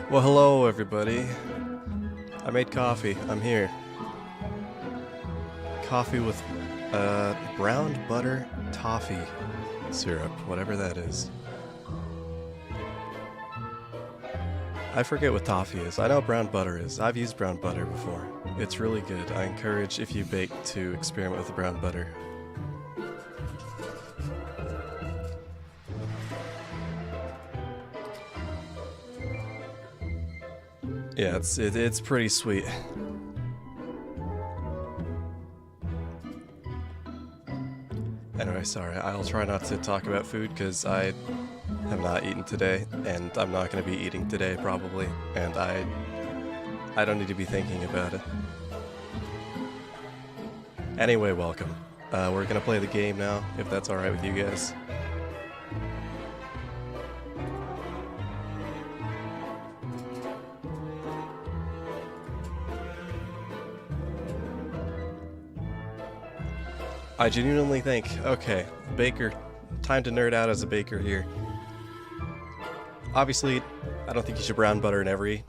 Well, hello everybody. I made coffee. I'm here. Coffee with brown butter toffee syrup, whatever that is. I forget what toffee is. I know what brown butter is. I've used brown butter before. It's really good. I encourage, if you bake, to experiment with the brown butter. Yeah, it's pretty sweet. Anyway, sorry. I'll try not to talk about food because I have not eaten today, and I'm not going to be eating today probably, and I don't need to be thinking about it. Anyway, welcome. We're going to play the game now, if that's alright with you guys. I genuinely think, okay, baker, time to nerd out as a baker here. Obviously, I don't think you should brown butter in every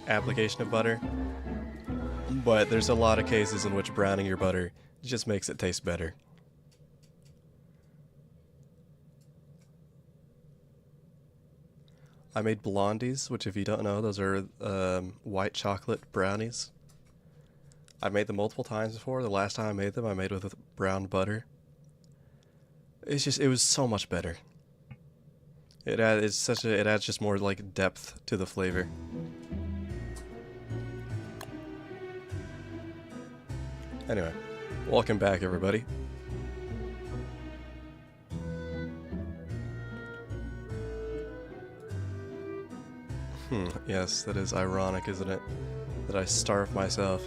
application of butter, but there's a lot of cases in which browning your butter just makes it taste better. I made blondies, which if you don't know, those are white chocolate brownies. I've made them multiple times before. The last time I made them, I made with brown butter. It was so much better. It adds just more like depth to the flavor. Anyway, welcome back everybody. Yes, that is ironic, isn't it? That I starve myself.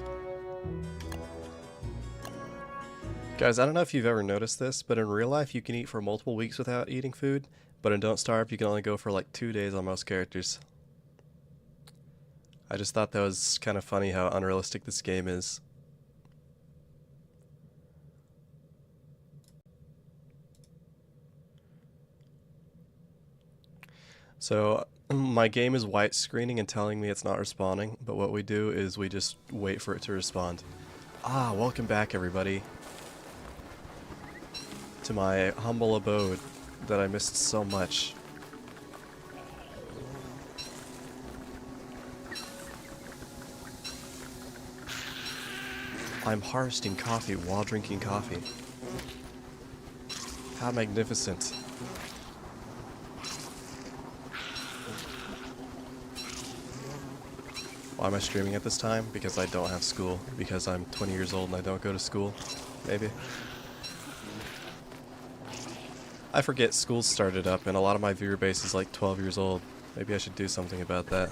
Guys, I don't know if you've ever noticed this, but in real life you can eat for multiple weeks without eating food, but in Don't Starve you can only go for like 2 days on most characters. I just thought that was kind of funny how unrealistic this game is. So, my game is white screening and telling me it's not responding, but what we do is we just wait for it to respond. Ah, welcome back everybody to my humble abode that I missed so much. I'm harvesting coffee while drinking coffee. How magnificent. Why am I streaming at this time? Because I don't have school. Because I'm 20 years old and I don't go to school. Maybe. I forget school started up and a lot of my viewer base is like 12 years old. Maybe I should do something about that.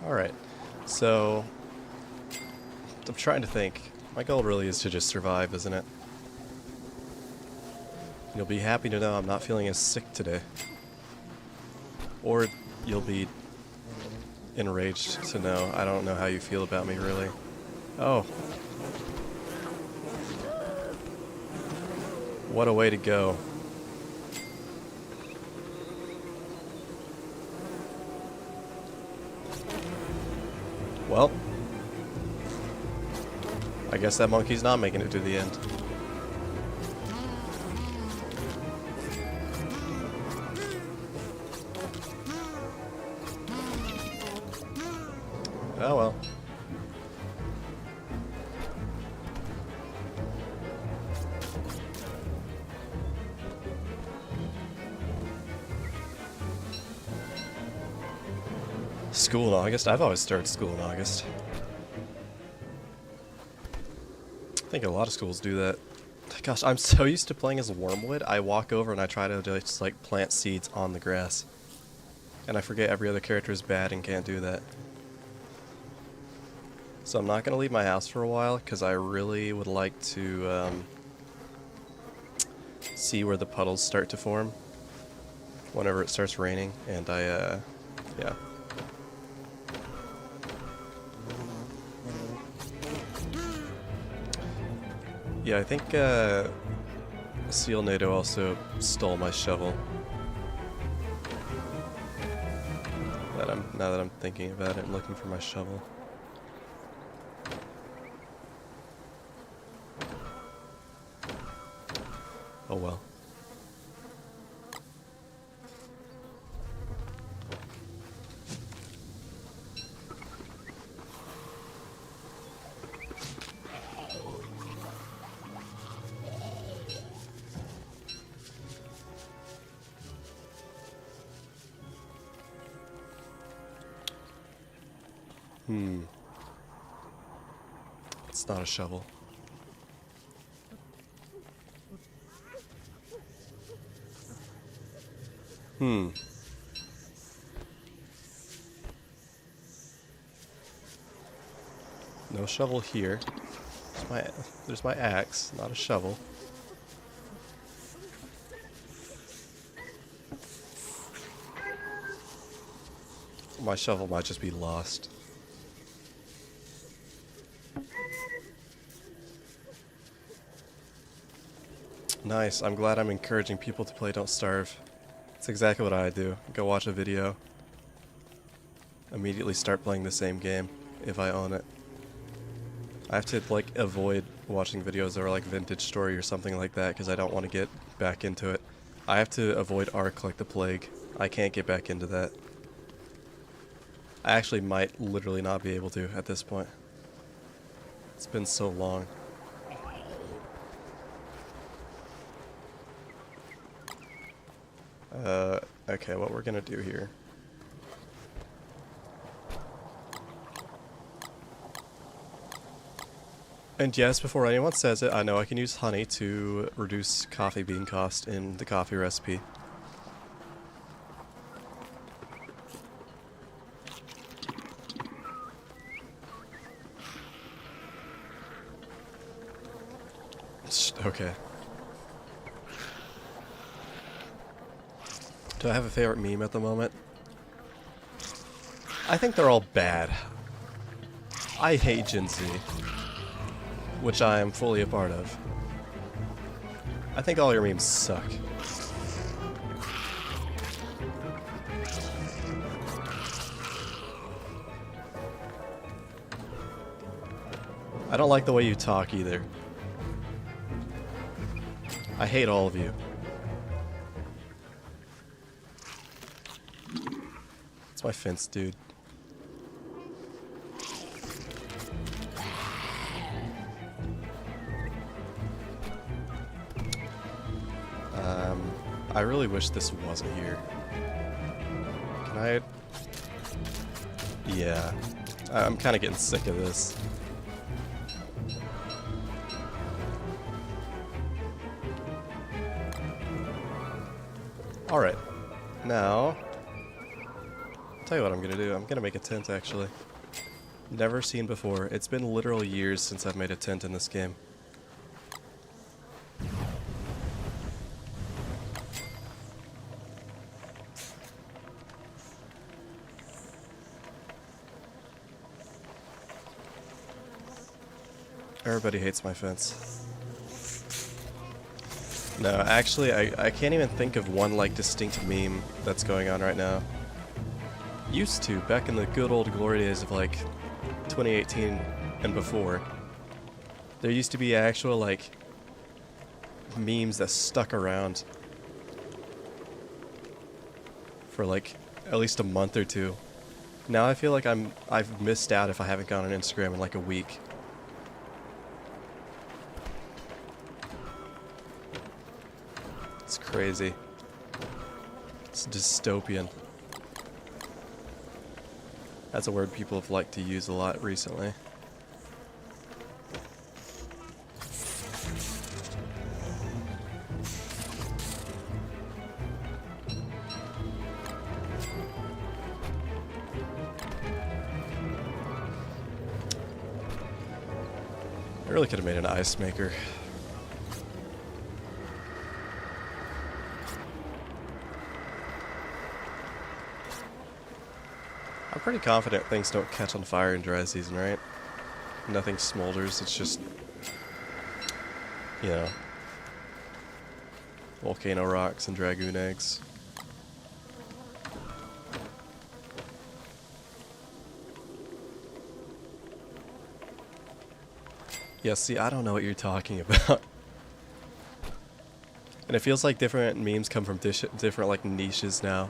Alright, so I'm trying to think. My goal really is to just survive, isn't it? You'll be happy to know I'm not feeling as sick today. Or you'll be enraged to know. I don't know how you feel about me, really. Oh. What a way to go. Well, I guess that monkey's not making it to the end. Oh well. School in August? I've always started school in August. I think a lot of schools do that. Gosh, I'm so used to playing as Wormwood, I walk over and I try to just like plant seeds on the grass. And I forget every other character is bad and can't do that. So I'm not going to leave my house for a while because I really would like to see where the puddles start to form whenever it starts raining, and yeah. Yeah, I think Seal NATO also stole my shovel. Now that I'm thinking about it and looking for my shovel. Oh well. It's not a shovel. No shovel here. There's my axe, not a shovel. My shovel might just be lost. Nice. I'm glad I'm encouraging people to play Don't Starve. That's exactly what I do. Go watch a video. Immediately start playing the same game, if I own it. I have to, like, avoid watching videos that are like Vintage Story or something like that, because I don't want to get back into it. I have to avoid Ark like the plague. I can't get back into that. I actually might literally not be able to at this point. It's been so long. Okay, what we're gonna do here. And yes, before anyone says it, I know I can use honey to reduce coffee bean cost in the coffee recipe. Okay. Do I have a favorite meme at the moment? I think they're all bad. I hate Gen Z, which I am fully a part of. I think all your memes suck. I don't like the way you talk either. I hate all of you. It's my fence, dude. I really wish this wasn't here. Can I... Yeah. I'm kind of getting sick of this. Alright. Now... I'll tell you what I'm gonna do. I'm gonna make a tent, actually. Never seen before. It's been literal years since I've made a tent in this game. Everybody hates my fence. No, actually, I can't even think of one, like, distinct meme that's going on right now. Used to, back in the good old glory days of, like, 2018 and before. There used to be actual, like, memes that stuck around for, like, at least a month or two. Now I feel like I've missed out if I haven't gone on Instagram in, like, a week. It's crazy. It's dystopian. That's a word people have liked to use a lot recently. I really could have made an ice maker. I'm pretty confident things don't catch on fire in dry season, right? Nothing smolders, it's just You know, volcano rocks and dragoon eggs. Yeah, see, I don't know what you're talking about. And it feels like different memes come from different, like, niches now.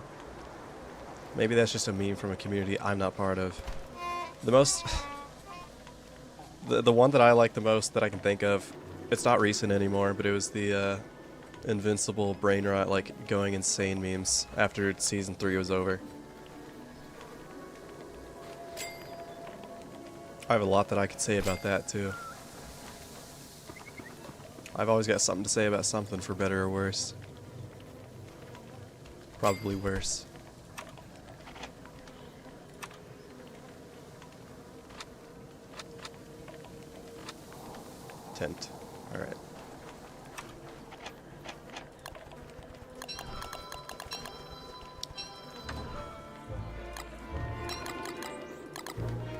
Maybe that's just a meme from a community I'm not part of. The most... the one that I like the most that I can think of, it's not recent anymore, but it was the, Invincible brain rot, like, going insane memes after Season 3 was over. I have a lot that I could say about that, too. I've always got something to say about something, for better or worse. Probably worse. Tent. Alright.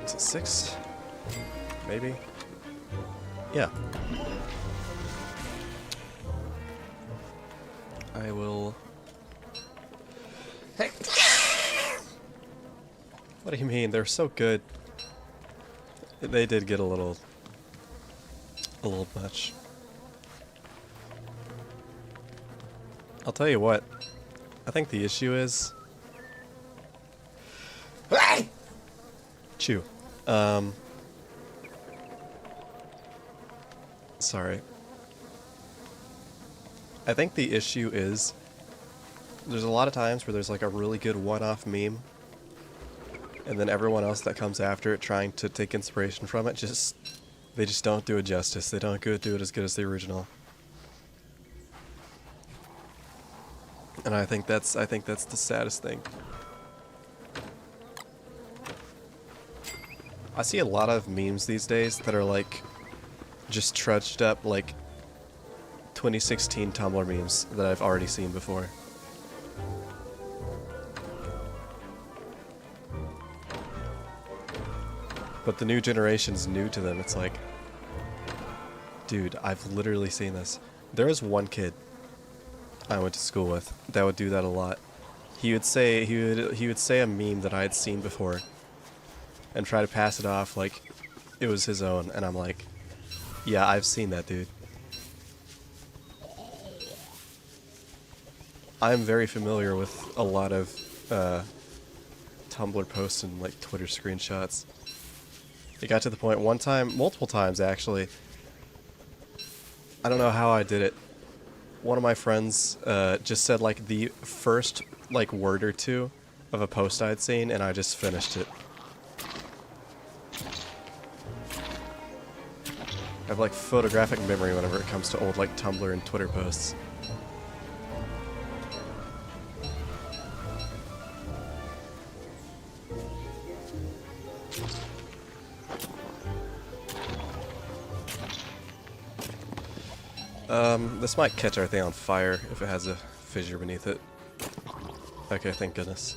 Is it 6? Maybe? Yeah. I will... Hey! What do you mean? They're so good. They did get a little much. I'll tell you what. I think the issue is... Chew. Sorry. I think the issue is there's a lot of times where there's like a really good one-off meme, and then everyone else that comes after it trying to take inspiration from it they just don't do it justice. They don't do it as good as the original. And I think that's the saddest thing. I see a lot of memes these days that are like just trudged up like 2016 Tumblr memes that I've already seen before. But the new generation's new to them. It's like, dude, I've literally seen this. There was one kid I went to school with that would do that a lot. He would say a meme that I had seen before and try to pass it off like it was his own, and I'm like, yeah, I've seen that, dude. I'm very familiar with a lot of Tumblr posts and like Twitter screenshots. It got to the point one time, multiple times actually. I don't know how I did it. One of my friends just said like the first like word or two of a post I'd seen, and I just finished it. I have like photographic memory whenever it comes to old like Tumblr and Twitter posts. This might catch our thing on fire if it has a fissure beneath it. Okay, thank goodness.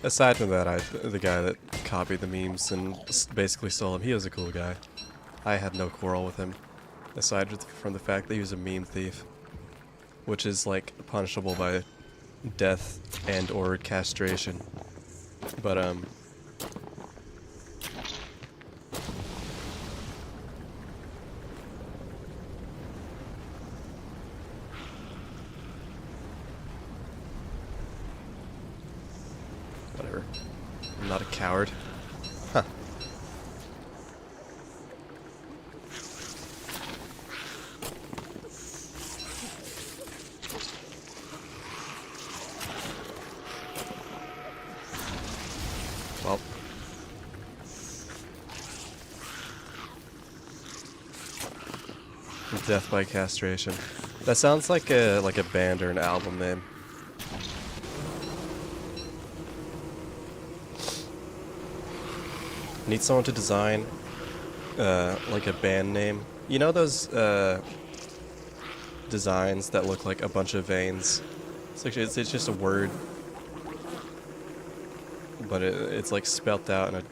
Aside from that, the guy that copied the memes and basically stole them, he was a cool guy. I had no quarrel with him, aside from the fact that he was a meme thief, which is like punishable by death and or castration. But whatever. I'm not a coward. Huh. Well. Death by castration. That sounds like a band or an album name. Need someone to design like a band name. You know those designs that look like a bunch of veins It's just a word, but it's like spelt out in a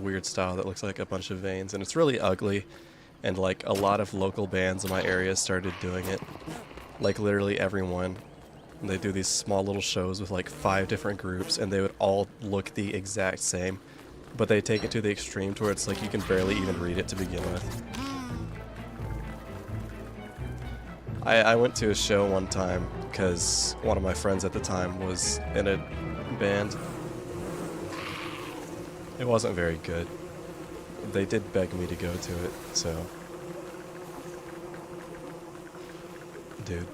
weird style that looks like a bunch of veins, and it's really ugly. And like a lot of local bands in my area started doing it, like literally everyone. And they do these small little shows with like 5 different groups, and they would all look the exact same, but they take it to the extreme to where it's like you can barely even read it to begin with. I went to a show one time because one of my friends at the time was in a band. It wasn't very good. They did beg me to go to it, so... Dude.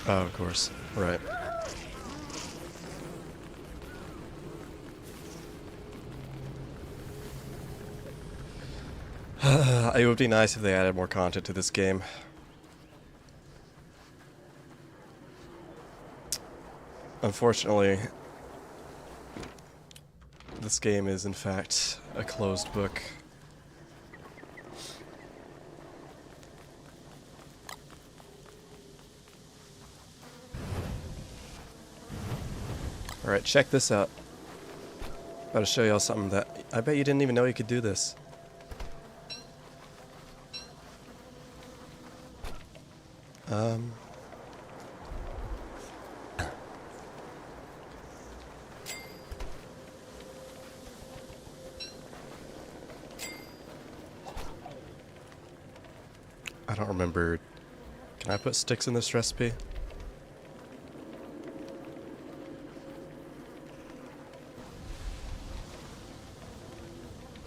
Oh, of course. Right. It would be nice if they added more content to this game. Unfortunately, this game is in fact a closed book. Alright, check this out. I'm about to show y'all something that I bet you didn't even know you could do this. I don't remember. Can I put sticks in this recipe?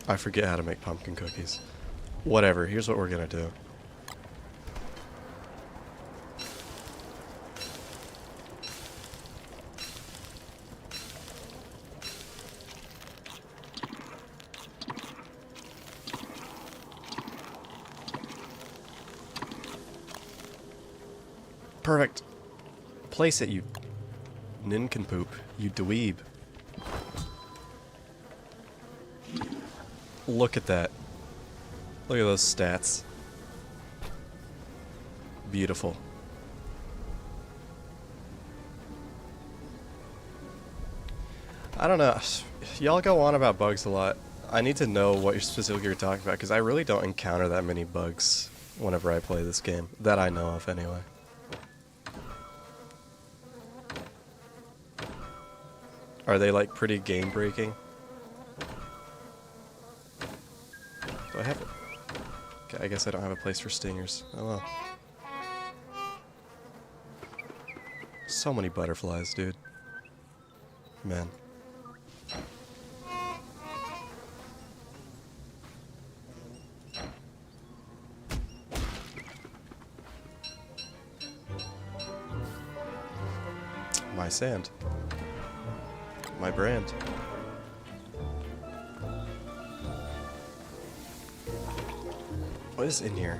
I forget how to make pumpkin cookies. Whatever, here's what we're gonna do. Perfect. Place it, you nincompoop, you dweeb. Look at that. Look at those stats. Beautiful. I don't know. Y'all go on about bugs a lot. I need to know what you're specifically talking about, because I really don't encounter that many bugs whenever I play this game. That I know of, anyway. Are they, like, pretty game-breaking? Do I have it? Okay, I guess I don't have a place for stingers. Oh well. So many butterflies, dude. Man. My sand. My brand. What is in here?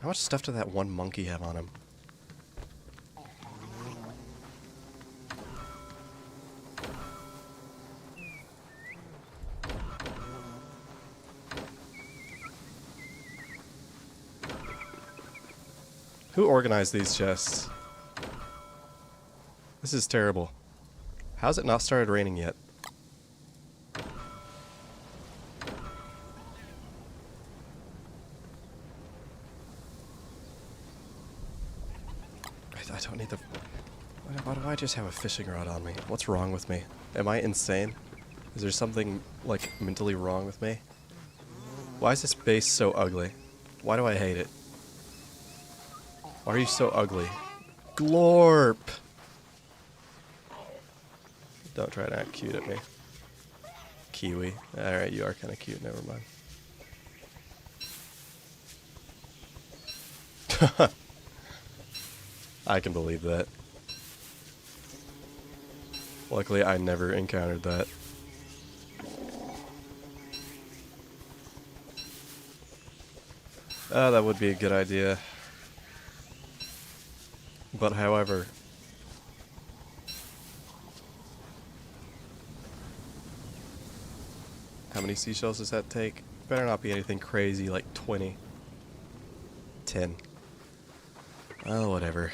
How much stuff did that one monkey have on him? Who organized these chests? This is terrible. How's it not started raining yet? I don't need the... Why do I just have a fishing rod on me? What's wrong with me? Am I insane? Is there something, like, mentally wrong with me? Why is this base so ugly? Why do I hate it? Why are you so ugly? Glorp! Don't try to act cute at me. Kiwi. Alright, you are kind of cute, never mind. I can believe that. Luckily, I never encountered that. That would be a good idea. But however... How many seashells does that take? Better not be anything crazy like 20. 10. Oh, whatever.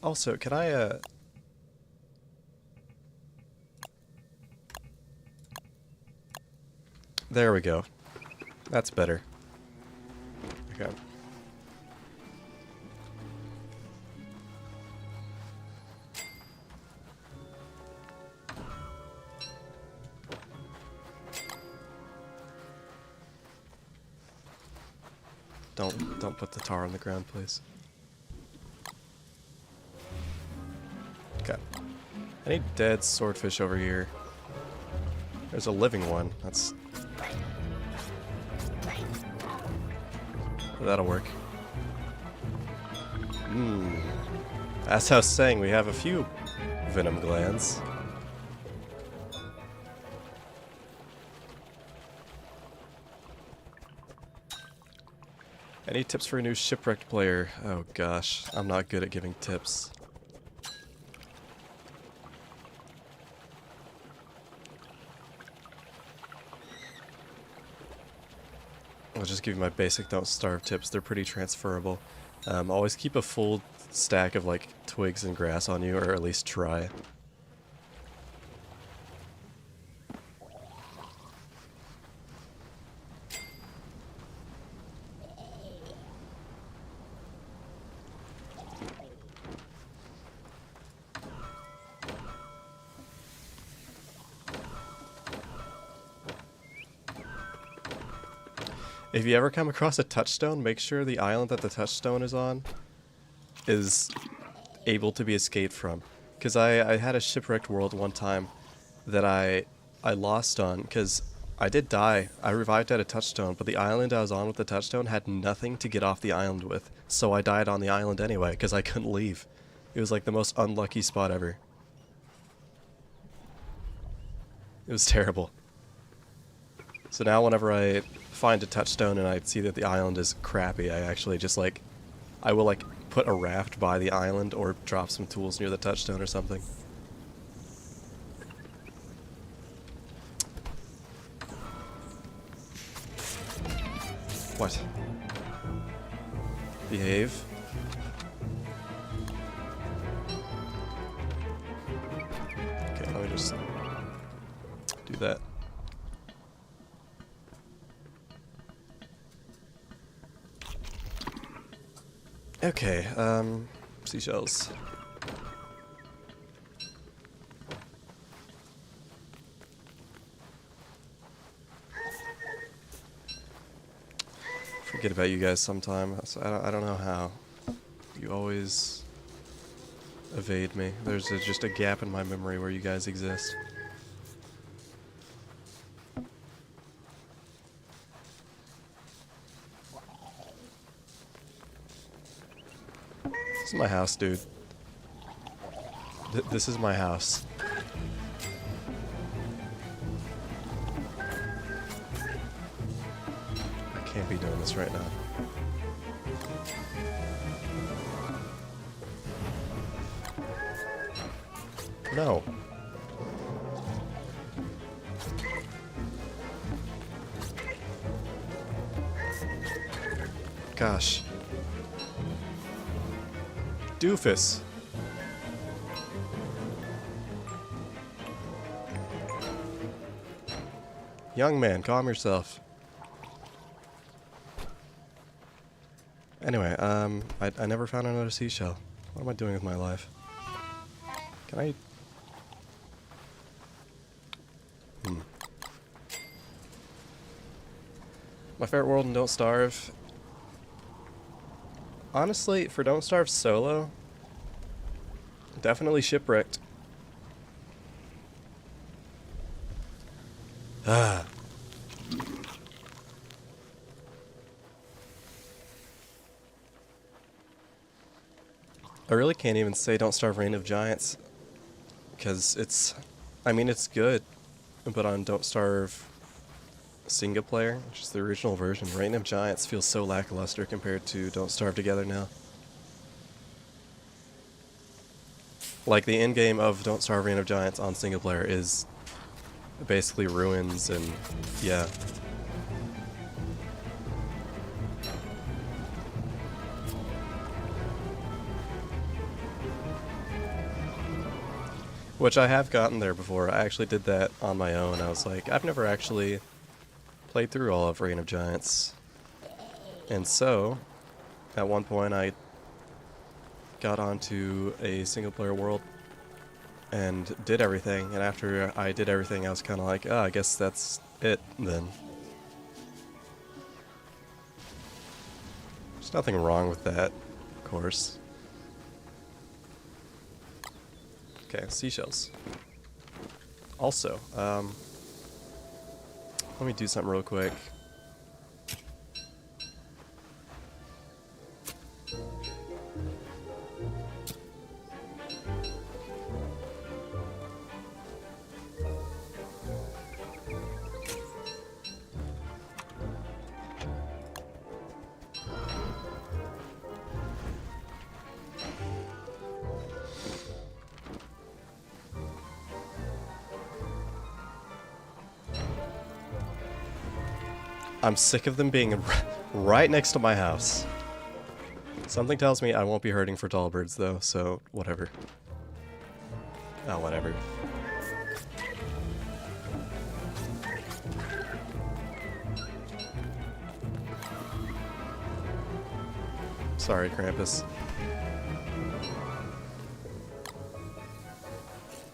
Also, can I, There we go. That's better. Okay. Don't put the tar on the ground, please. Okay. I need dead swordfish over here. There's a living one. That'll work. As I was saying, we have a few venom glands. Any tips for a new Shipwrecked player? Oh gosh, I'm not good at giving tips. I'll just give you my basic don't starve tips. They're pretty transferable. Always keep a full stack of like twigs and grass on you, or at least try. If you ever come across a touchstone, make sure the island that the touchstone is on is able to be escaped from. Because I had a shipwrecked world one time that I lost on, because I did die. I revived at a touchstone, but the island I was on with the touchstone had nothing to get off the island with. So I died on the island anyway, because I couldn't leave. It was like the most unlucky spot ever. It was terrible. So now whenever I find a touchstone and I see that the island is crappy, I actually just like, I will like put a raft by the island or drop some tools near the touchstone or something. What? Behave. Okay, let me just do that. Okay, seashells. Forget about you guys sometime. I don't know how. You always evade me. There's just a gap in my memory where you guys exist. This is my house, dude. This is my house. I can't be doing this right now. No. Gosh. Doofus. Young man, calm yourself. Anyway, I never found another seashell. What am I doing with my life? Can I... My favorite world in Don't Starve. Honestly, for Don't Starve solo, definitely Shipwrecked. Ah. I really can't even say Don't Starve Reign of Giants, because it's, I mean, it's good, but on Don't Starve single player, which is the original version, Reign of Giants feels so lackluster compared to Don't Starve Together now. Like, the end game of Don't Starve Reign of Giants on single player is basically ruins and, yeah. Which I have gotten there before. I actually did that on my own. I was like, I've never actually played through all of Reign of Giants. And so, at one point I got onto a single player world and did everything, and after I did everything I was kind of like, oh, I guess that's it then. There's nothing wrong with that, of course. Okay, seashells. Also, let me do something real quick. I'm sick of them being right next to my house. Something tells me I won't be hurting for tall birds though, so whatever. Oh, whatever. Sorry, Krampus.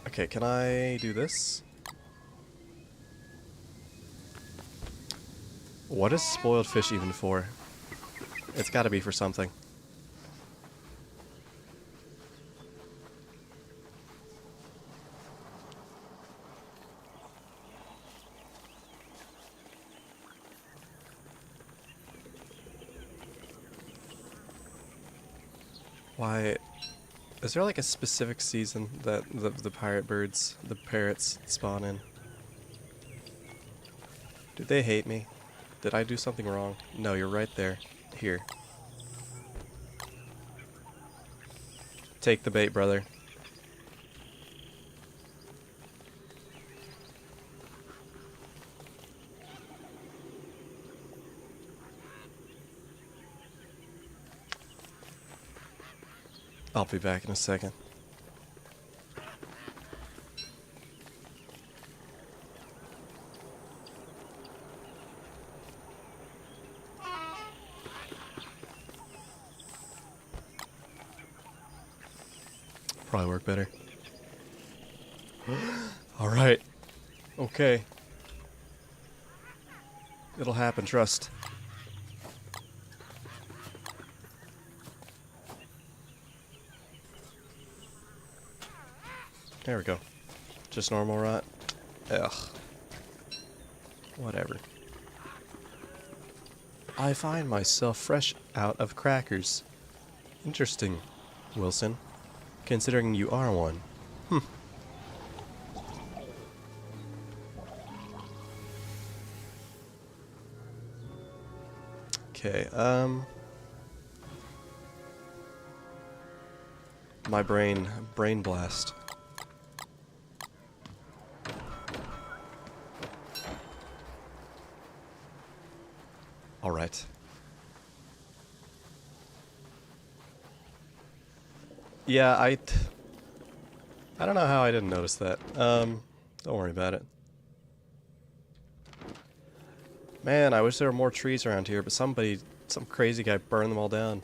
Okay, can I do this? What is spoiled fish even for? It's gotta be for something. Why? Is there like a specific season that the pirate birds, the parrots, spawn in? Do they hate me? Did I do something wrong? No, you're right there. Here. Take the bait, brother. I'll be back in a second. Probably work better. Alright. Okay. It'll happen, trust. There we go. Just normal rot? Ugh. Whatever. I find myself fresh out of crackers. Interesting, Wilson. Considering you are one. Okay, my brain blast. All right. Yeah, I don't know how I didn't notice that. Don't worry about it. Man, I wish there were more trees around here, but some crazy guy burned them all down.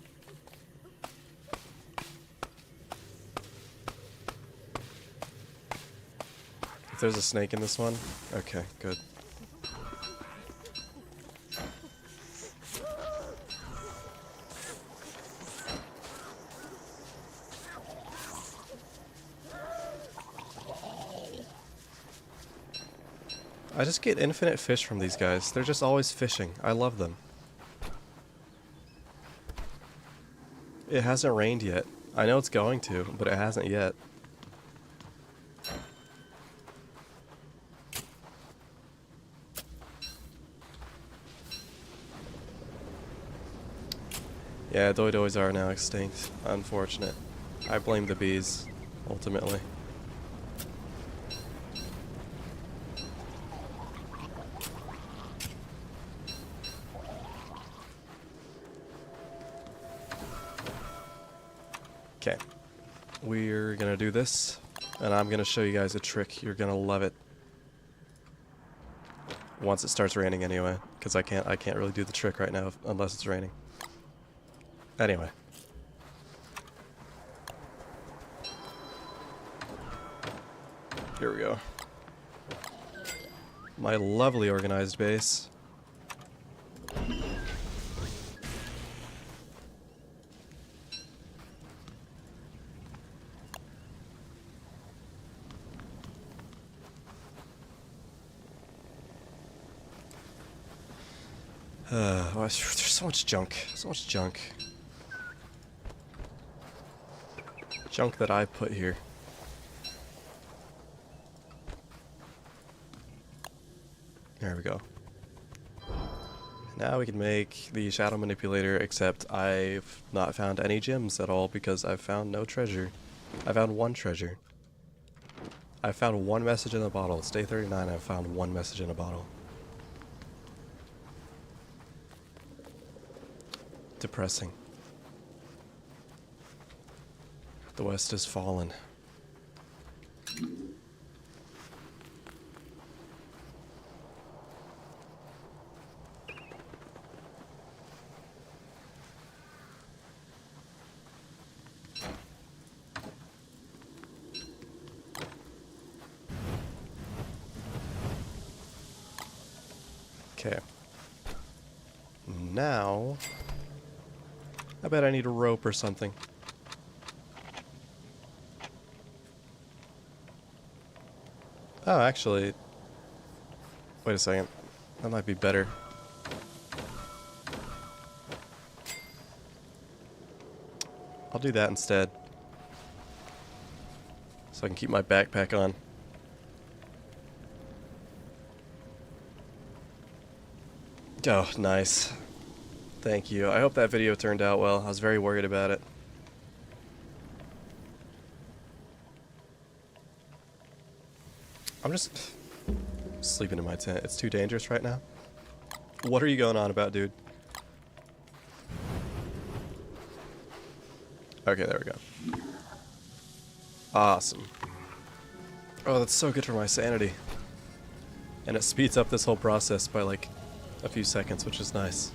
If there's a snake in this one, okay, good. I just get infinite fish from these guys. They're just always fishing. I love them. It hasn't rained yet. I know it's going to, but it hasn't yet. Yeah, doidois are now extinct. Unfortunate. I blame the bees, ultimately. Okay. We're gonna do this, and I'm gonna show you guys a trick. You're gonna love it. Once it starts raining anyway, because I can't really do the trick right now unless it's raining. Anyway. Here we go. My lovely organized base. There's so much junk. So much junk. Junk that I put here. There we go. Now we can make the shadow manipulator, except I've not found any gems at all because I've found no treasure. I found one treasure. I found one message in a bottle. It's day 39, I've found one message in a bottle. Depressing. The West has fallen. Okay. Now, I bet I need a rope or something. Oh, actually, wait a second. That might be better. I'll do that instead. So I can keep my backpack on. Oh, nice. Thank you. I hope that video turned out well. I was very worried about it. I'm just sleeping in my tent. It's too dangerous right now. What are you going on about, dude? Okay, there we go. Awesome. Oh, that's so good for my sanity. And it speeds up this whole process by like a few seconds, which is nice.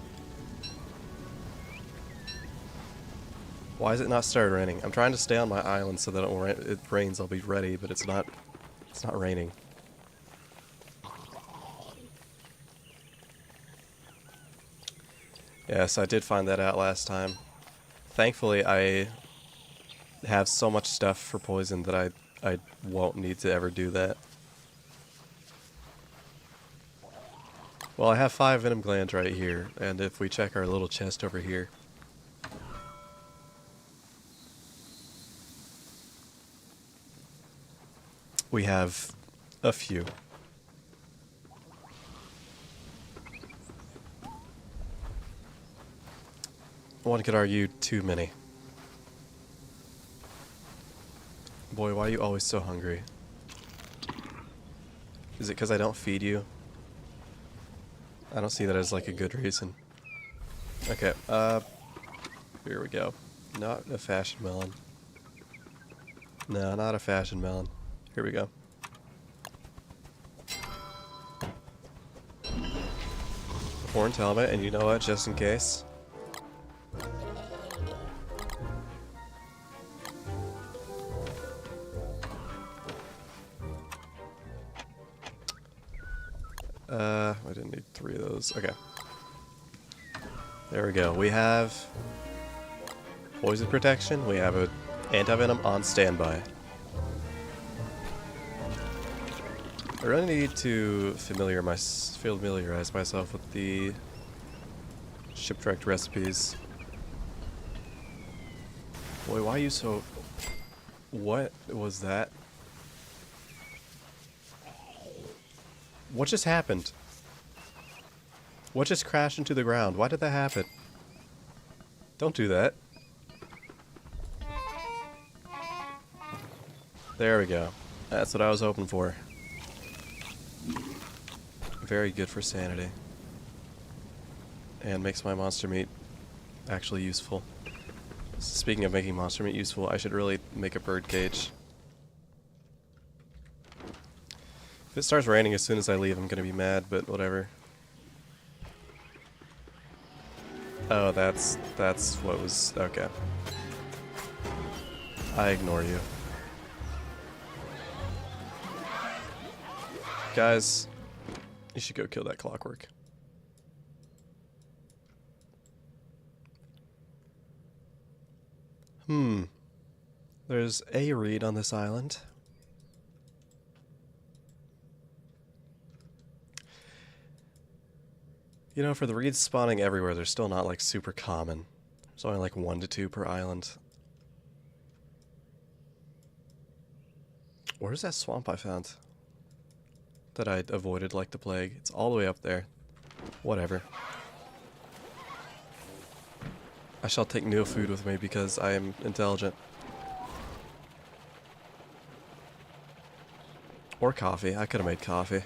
Why has it not started raining? I'm trying to stay on my island so that when it rains I'll be ready, but it's not raining. Yes, I did find that out last time. Thankfully, I have so much stuff for poison that I won't need to ever do that. Well, I have 5 venom glands right here, and if we check our little chest over here, we have a few. One could argue too many. Boy, why are you always so hungry? Is it because I don't feed you? I don't see that as like a good reason. Okay, here we go. Not a fashion melon. No, not a fashion melon. Here we go. Horned helmet, and you know what, just in case. I didn't need 3 of those. Okay. There we go. We have poison protection. We have an anti-venom on standby. I really need to familiarize myself with the Shipwrecked recipes. Boy, why are you so... What was that? What just happened? What just crashed into the ground? Why did that happen? Don't do that. There we go. That's what I was hoping for. Very good for sanity. And makes my monster meat actually useful. Speaking of making monster meat useful, I should really make a bird cage. If it starts raining as soon as I leave, I'm gonna be mad, but whatever. Oh, that's what was... okay. I ignore you. Guys, you should go kill that clockwork. There's a reed on this island. You know, for the reeds spawning everywhere, they're still not, like, super common. There's only, like, 1 to 2 per island. Where's that swamp I found? That I avoided like the plague. It's all the way up there. Whatever. I shall take no food with me because I am intelligent. Or coffee. I could have made coffee.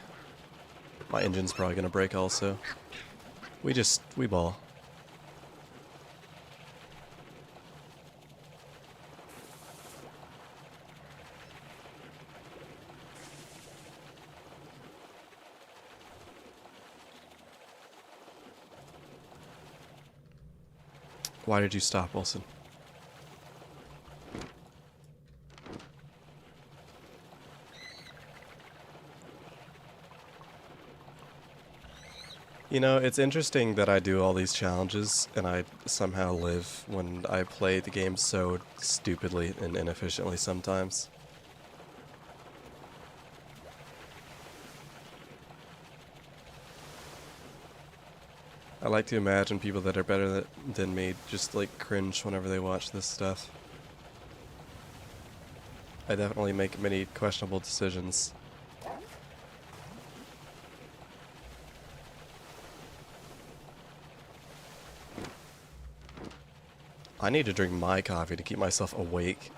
My engine's probably gonna break also. We ball. Why did you stop, Wilson? You know, it's interesting that I do all these challenges and I somehow live when I play the game so stupidly and inefficiently sometimes. I like to imagine people that are better than me just like cringe whenever they watch this stuff. I definitely make many questionable decisions. I need to drink my coffee to keep myself awake.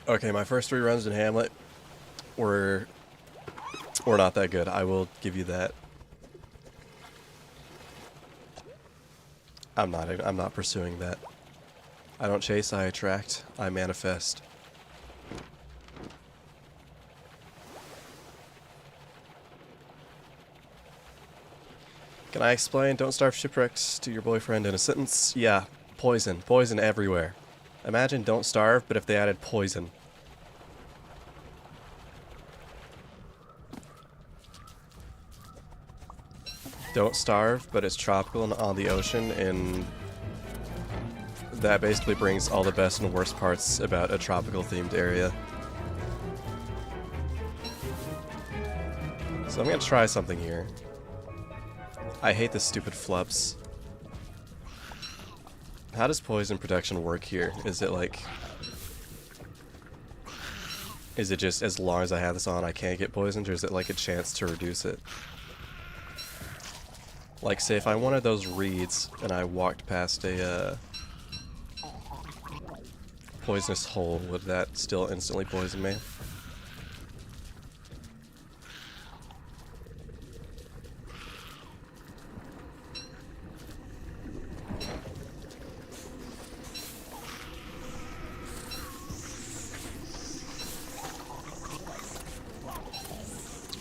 Okay, my first 3 runs in Hamlet were not that good. I will give you that. I'm not pursuing that. I don't chase, I attract, I manifest. Can I explain Don't Starve Shipwrecked to your boyfriend in a sentence? Yeah, poison. Poison everywhere. Imagine Don't Starve, but if they added poison. Don't Starve, but it's tropical and on the ocean, and that basically brings all the best and worst parts about a tropical themed area. So I'm gonna try something here. I hate the stupid flubs. How does poison protection work here? Is it like... is it just as long as I have this on I can't get poisoned, or is it like a chance to reduce it? Like, say if I wanted those reeds and I walked past a poisonous hole, would that still instantly poison me?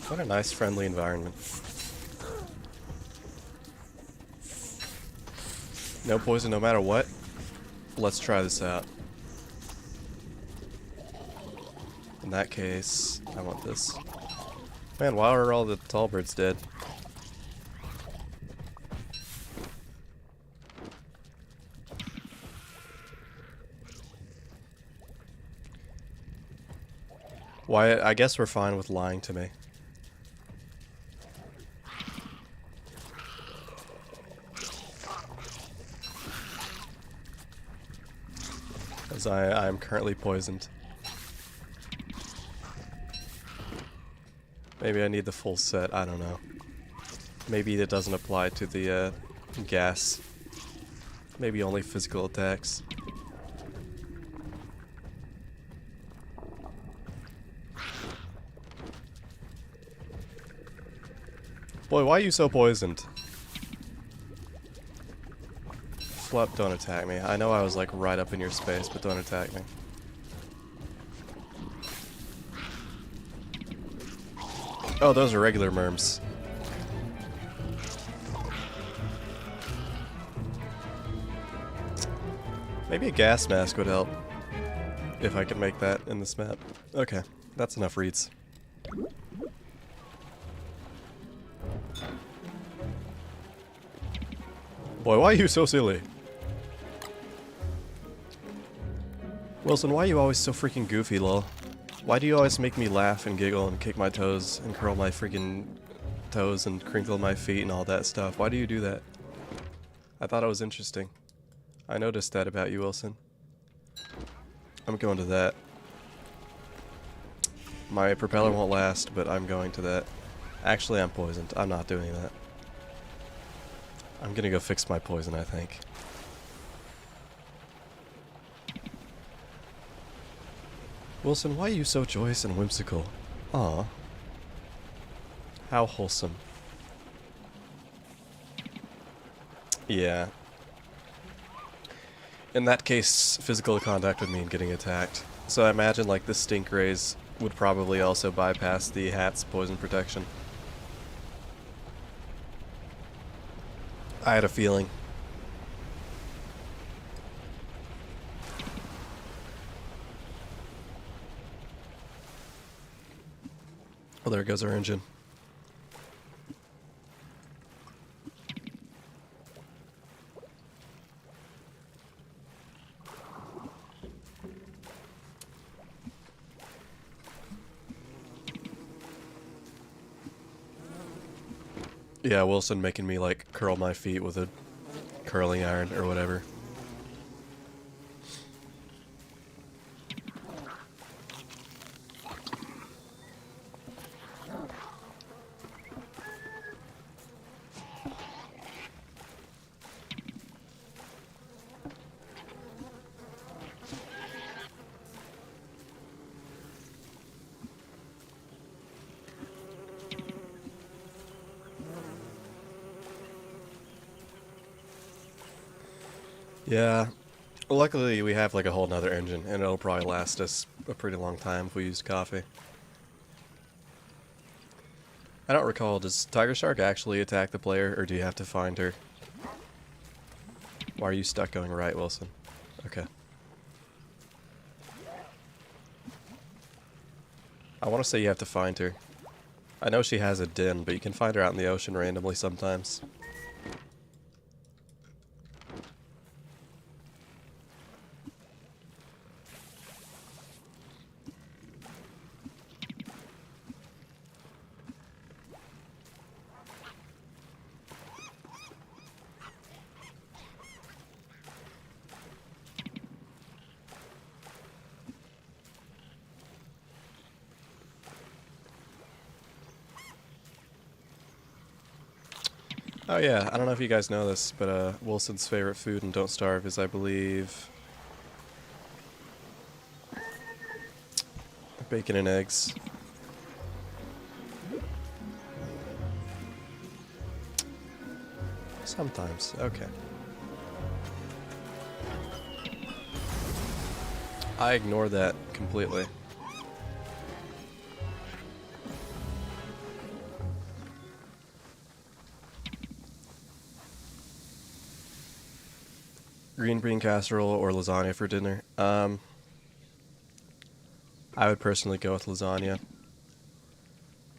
What a nice, friendly environment. No poison no matter what? Let's try this out. In that case, I want this. Man, why are all the tall birds dead? Why, I guess we're fine with lying to me. Because I am currently poisoned. Maybe I need the full set, I don't know. Maybe it doesn't apply to the gas. Maybe only physical attacks. Boy, why are you so poisoned? Flup, don't attack me. I know I was like right up in your space, but don't attack me. Oh, those are regular merms. Maybe a gas mask would help. If I could make that in this map. Okay, that's enough reads. Boy, why are you so silly? Wilson, why are you always so freaking goofy, lol? Why do you always make me laugh and giggle and kick my toes and curl my freaking toes and crinkle my feet and all that stuff? Why do you do that? I thought it was interesting. I noticed that about you, Wilson. I'm going to that. My propeller won't last, but I'm going to that. Actually, I'm poisoned. I'm not doing that. I'm gonna go fix my poison, I think. Wilson, why are you so joyous and whimsical? Aw. How wholesome. Yeah. In that case, physical contact would mean getting attacked. So I imagine like the stink rays would probably also bypass the hat's poison protection. I had a feeling. Oh, there goes our engine. Yeah, Wilson making me like curl my feet with a curling iron or whatever. Yeah, luckily we have like a whole nother engine, and it'll probably last us a pretty long time if we use coffee. I don't recall, does Tiger Shark actually attack the player, or do you have to find her? Why are you stuck going right, Wilson? Okay. I want to say you have to find her. I know she has a den, but you can find her out in the ocean randomly sometimes. Oh yeah, I don't know if you guys know this, but Wilson's favorite food in Don't Starve is, I believe, bacon and eggs. Sometimes, okay. I ignore that completely. Green bean casserole or lasagna for dinner? I would personally go with lasagna.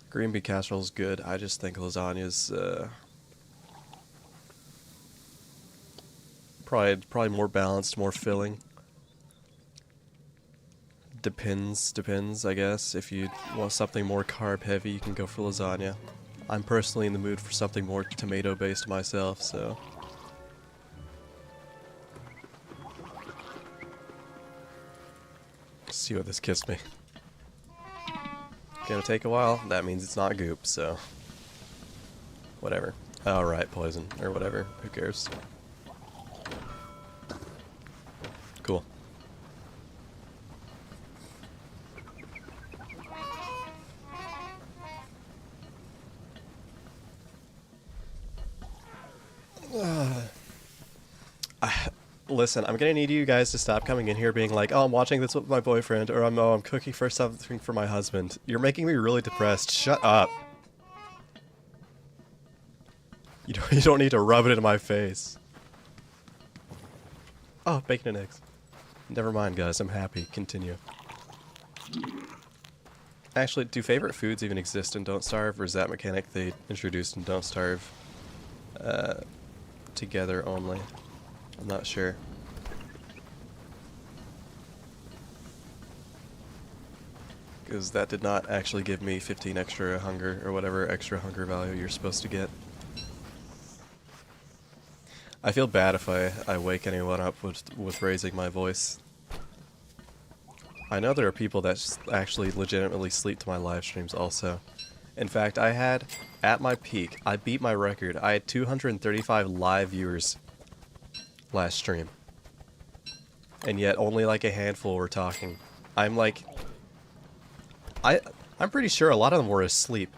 Green bean casserole is good. I just think lasagna's probably more balanced, more filling. Depends, I guess. If you want something more carb heavy, you can go for lasagna. I'm personally in the mood for something more tomato based myself, so. see what this gives me. Gonna take a while. That means it's not goop, so whatever. Alright, poison or whatever. Who cares? Cool. Listen, I'm gonna need you guys to stop coming in here being like, oh, I'm watching this with my boyfriend, or I'm cooking for something for my husband. You're making me really depressed. Shut up. You don't need to rub it in my face. Oh, bacon and eggs. Never mind, guys. I'm happy. Continue. Actually, do favorite foods even exist in Don't Starve, or is that mechanic they introduced in Don't Starve together only? I'm not sure. Because that did not actually give me 15 extra hunger, or whatever extra hunger value you're supposed to get. I feel bad if I wake anyone up with raising my voice. I know there are people that actually legitimately sleep to my live streams also. In fact, I had, at my peak, I beat my record. I had 235 live viewers last stream. And yet only like a handful were talking. I'm like... I'm pretty sure a lot of them were asleep.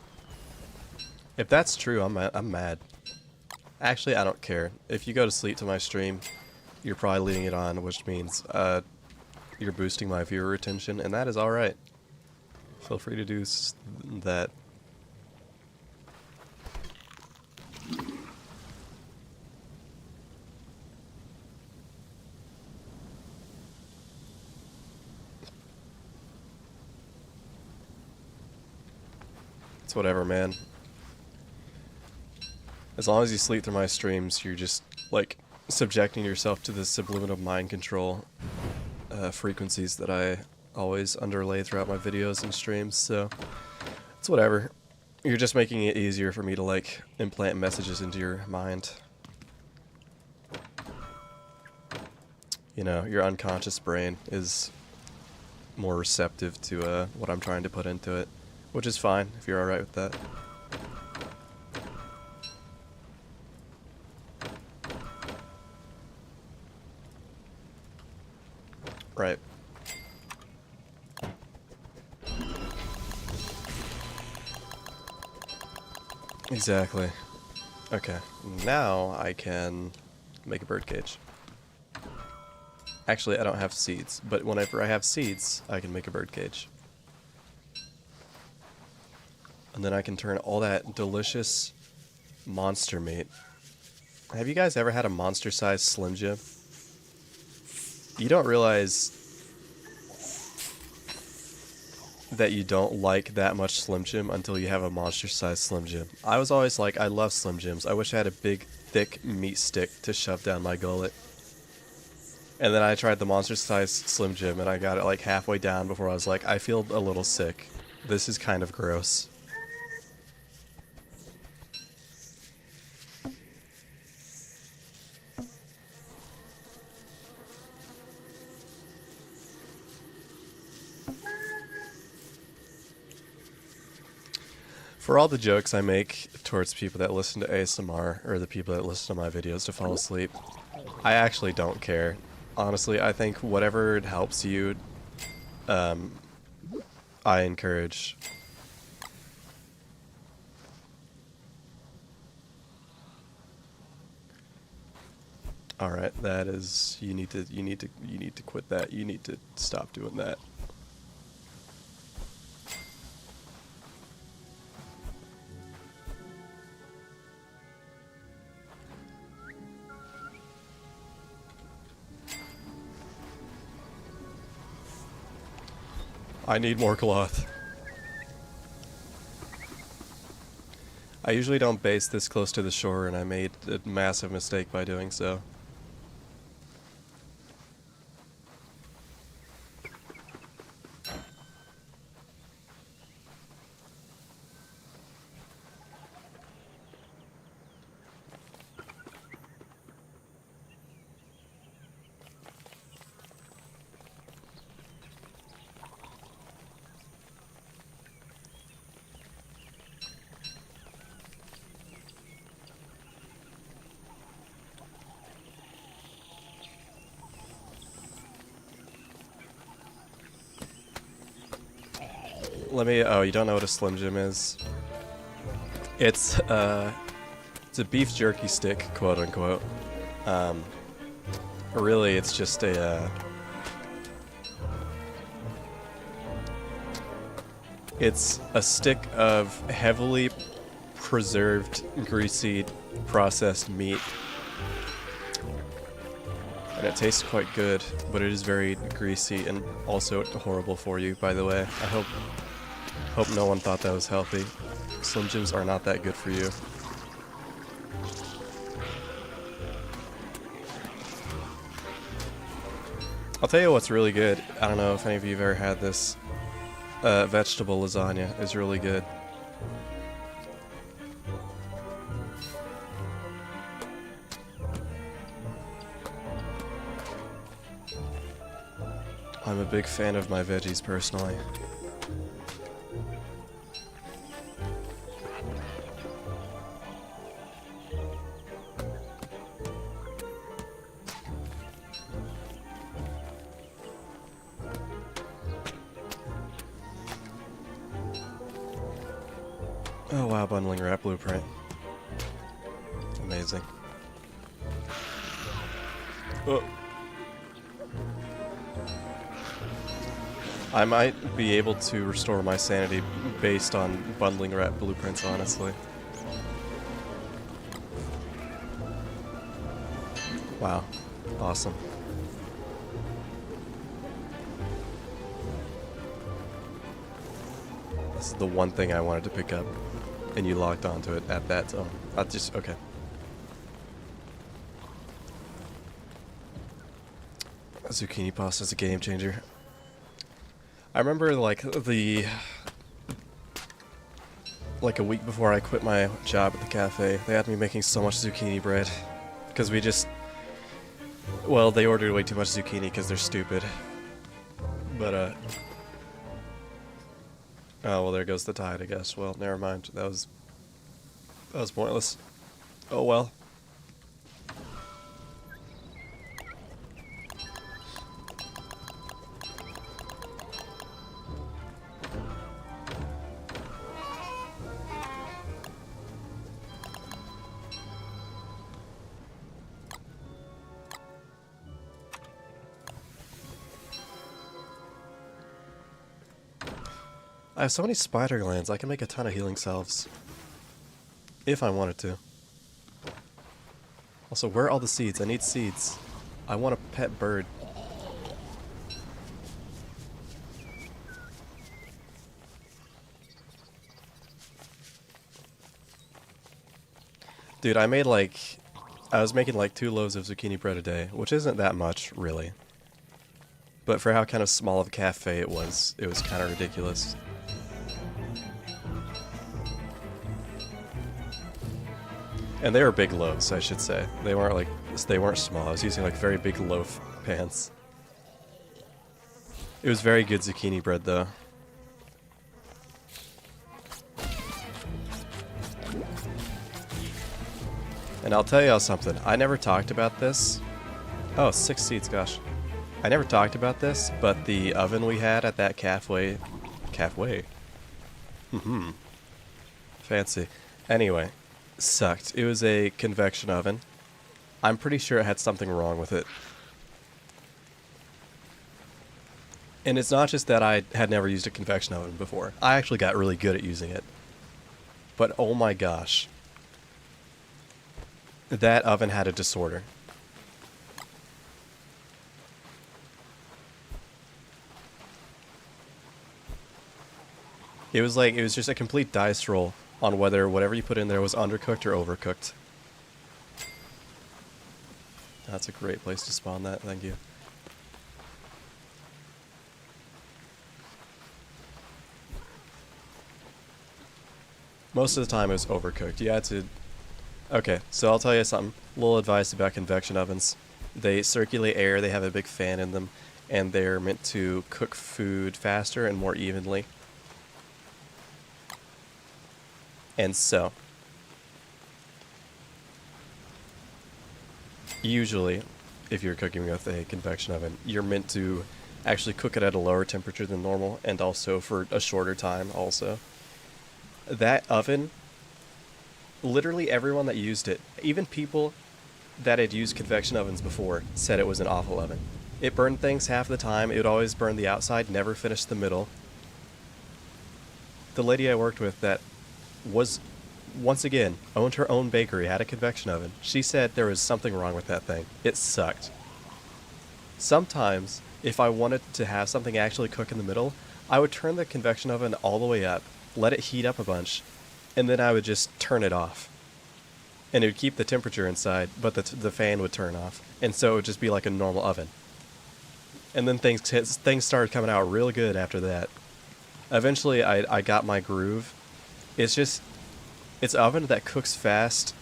If that's true, I'm mad. Actually, I don't care. If you go to sleep to my stream, you're probably leaving it on, which means you're boosting my viewer retention, and that is alright. Feel free to do that. It's whatever, man. As long as you sleep through my streams, you're just, like, subjecting yourself to the subliminal mind control frequencies that I always underlay throughout my videos and streams, so it's whatever. You're just making it easier for me to, like, implant messages into your mind. You know, your unconscious brain is more receptive to what I'm trying to put into it, which is fine if you're alright with that. Right. Exactly. Okay, now I can make a birdcage. Actually, I don't have seeds, but whenever I have seeds, I can make a birdcage. And then I can turn all that delicious monster meat. Have you guys ever had a monster-sized Slim Jim? You don't realize that you don't like that much Slim Jim until you have a monster-sized Slim Jim. I was always like, I love Slim Jims. I wish I had a big, thick meat stick to shove down my gullet. And then I tried the monster-sized Slim Jim, and I got it like halfway down before I was like, I feel a little sick. This is kind of gross. For all the jokes I make towards people that listen to ASMR, or the people that listen to my videos to fall asleep, I actually don't care. Honestly, I think whatever helps you, I encourage. Alright, that is, you need to quit that. You need to stop doing that. I need more cloth. I usually don't base this close to the shore, and I made a massive mistake by doing so. let me. Oh, you don't know what a Slim Jim is? It's a beef jerky stick, quote unquote. Really, it's just a. It's a stick of heavily preserved, greasy, processed meat. And it tastes quite good, but it is very greasy and also horrible for you, by the way. I hope no one thought that was healthy. Slim Jims are not that good for you. I'll tell you what's really good. I don't know if any of you have ever had this. Vegetable lasagna is really good. I'm a big fan of my veggies personally. Oh wow, bundling wrap blueprint. Amazing. Oh. I might be able to restore my sanity based on bundling wrap blueprints, honestly. Wow. Awesome. This is the one thing I wanted to pick up, and you locked onto it at that time. Okay. Zucchini pasta is a game changer. I remember like a week before I quit my job at the cafe, they had me making so much zucchini bread because they ordered way too much zucchini because they're stupid. But oh well, there goes the tide, I guess. Well, never mind. That was pointless. Oh well. I have so many spider glands, I can make a ton of healing salves. If I wanted to. Also, where are all the seeds? I need seeds. I want a pet bird. Dude, I was making like 2 loaves of zucchini bread a day, which isn't that much, really. But for how kind of small of a cafe it was kind of ridiculous. And they were big loaves, I should say. They weren't small. I was using like very big loaf pans. It was very good zucchini bread though. And I'll tell y'all something. I never talked about this. Oh, 6 seeds, gosh. I never talked about this, but the oven we had at that cafe. Fancy. Anyway. Sucked. It was a convection oven. I'm pretty sure it had something wrong with it. And it's not just that I had never used a convection oven before. I actually got really good at using it. But oh my gosh. That oven had a disorder. It was just a complete dice roll on whether whatever you put in there was undercooked or overcooked. That's a great place to spawn that, thank you. Most of the time it was overcooked. You had to... Okay, so I'll tell you something. Little advice about convection ovens. They circulate air, they have a big fan in them, and they're meant to cook food faster and more evenly. And so, usually, if you're cooking with a convection oven, you're meant to actually cook it at a lower temperature than normal, and also for a shorter time also. That oven, literally everyone that used it, even people that had used convection ovens before, said it was an awful oven. It burned things half the time. It would always burn the outside, never finish the middle. The lady I worked with that was, once again, owned her own bakery, had a convection oven. She said there was something wrong with that thing. It sucked. Sometimes, if I wanted to have something actually cook in the middle, I would turn the convection oven all the way up, let it heat up a bunch, and then I would just turn it off. And it would keep the temperature inside, but the fan would turn off. And so it would just be like a normal oven. And then things started coming out real good after that. Eventually, I got my groove. It's an oven that cooks fast,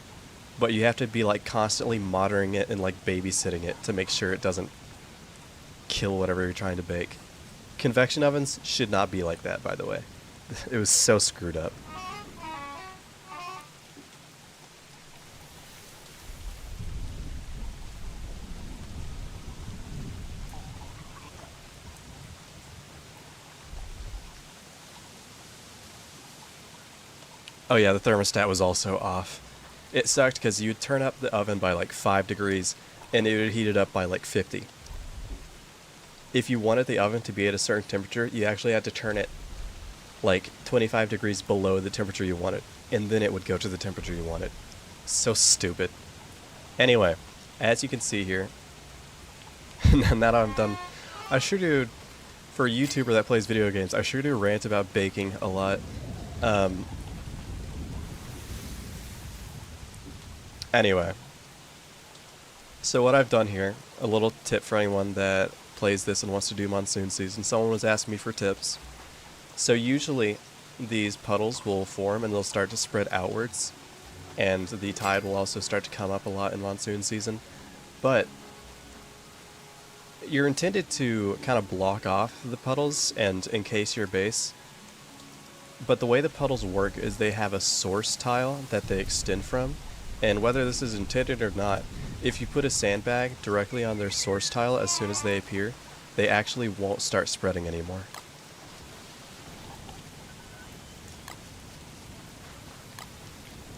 but you have to be like constantly monitoring it and like babysitting it to make sure it doesn't kill whatever you're trying to bake. Convection ovens should not be like that, by the way. It was so screwed up. Oh yeah, the thermostat was also off. It sucked because you'd turn up the oven by like 5 degrees and it would heat it up by like 50. If you wanted the oven to be at a certain temperature, you actually had to turn it like 25 degrees below the temperature you wanted, and then it would go to the temperature you wanted. So stupid. Anyway, as you can see here, now that I'm done, I sure do, for a YouTuber that plays video games, I sure do rant about baking a lot. Anyway, so what I've done here, a little tip for anyone that plays this and wants to do monsoon season. Someone was asking me for tips. So usually these puddles will form and they'll start to spread outwards, and the tide will also start to come up a lot in monsoon season. But you're intended to kind of block off the puddles and encase your base. But the way the puddles work is they have a source tile that they extend from. And whether this is intended or not, if you put a sandbag directly on their source tile as soon as they appear, they actually won't start spreading anymore.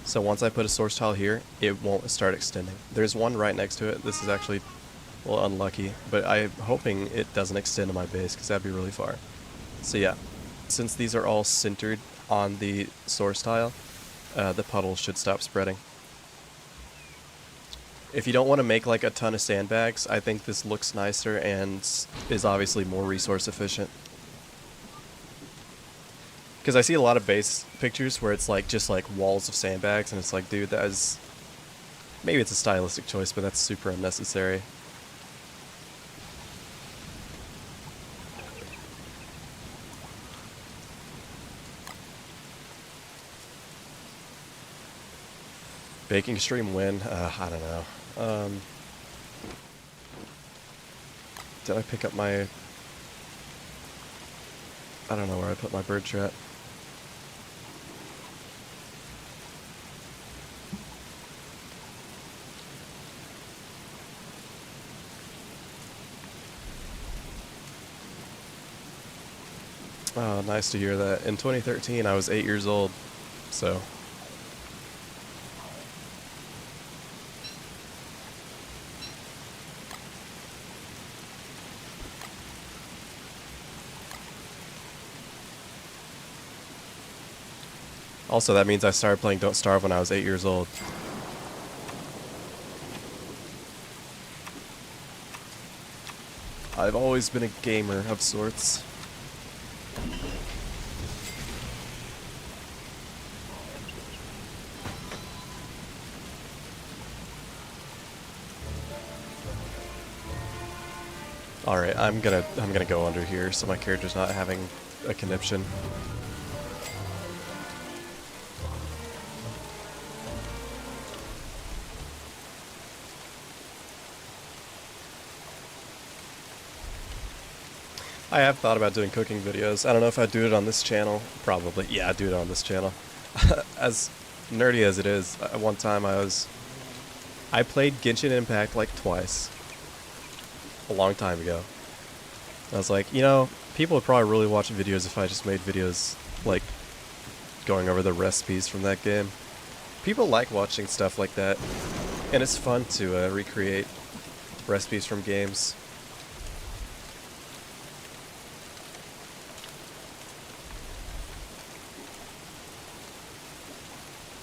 So once I put a source tile here, it won't start extending. There's one right next to it. This is actually, well, unlucky, but I'm hoping it doesn't extend to my base because that'd be really far. So yeah, since these are all centered on the source tile, the puddles should stop spreading. If you don't want to make like a ton of sandbags, I think this looks nicer and is obviously more resource efficient. Because I see a lot of base pictures where it's like just like walls of sandbags, and it's like, dude, that is, maybe it's a stylistic choice, but that's super unnecessary. Baking stream win? I don't know. Did I pick up my... I don't know where I put my bird trap. Oh, nice to hear that. In 2013, I was 8 years old, so... Also, that means I started playing Don't Starve when I was 8 years old. I've always been a gamer of sorts. Alright, I'm gonna go under here so my character's not having a conniption. I have thought about doing cooking videos. I don't know if I'd do it on this channel. Probably. Yeah, I'd do it on this channel. As nerdy as it is, at one time I played Genshin Impact like twice. A long time ago. I was like, you know, people would probably really watch videos if I just made videos like going over the recipes from that game. People like watching stuff like that, and it's fun to recreate recipes from games.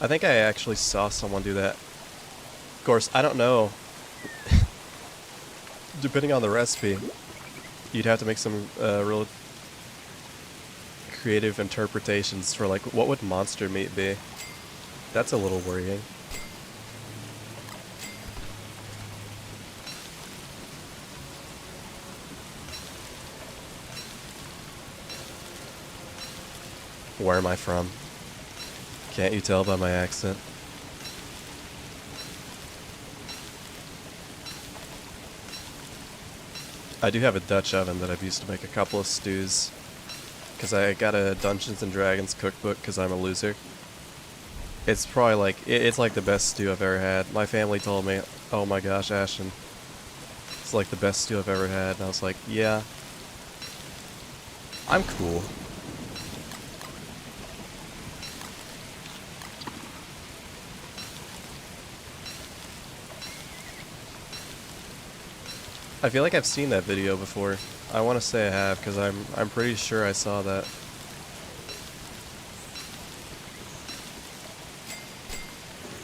I think I actually saw someone do that. Of course, I don't know. Depending on the recipe, you'd have to make some real creative interpretations for like what would monster meat be. That's a little worrying. Where am I from? Can't you tell by my accent? I do have a Dutch oven that I've used to make a couple of stews. Because I got a Dungeons and Dragons cookbook because I'm a loser. It's probably like, it's like the best stew I've ever had. My family told me, oh my gosh, Ashton, it's like the best stew I've ever had. And I was like, yeah, I'm cool. I feel like I've seen that video before. I want to say I have because I'm pretty sure I saw that.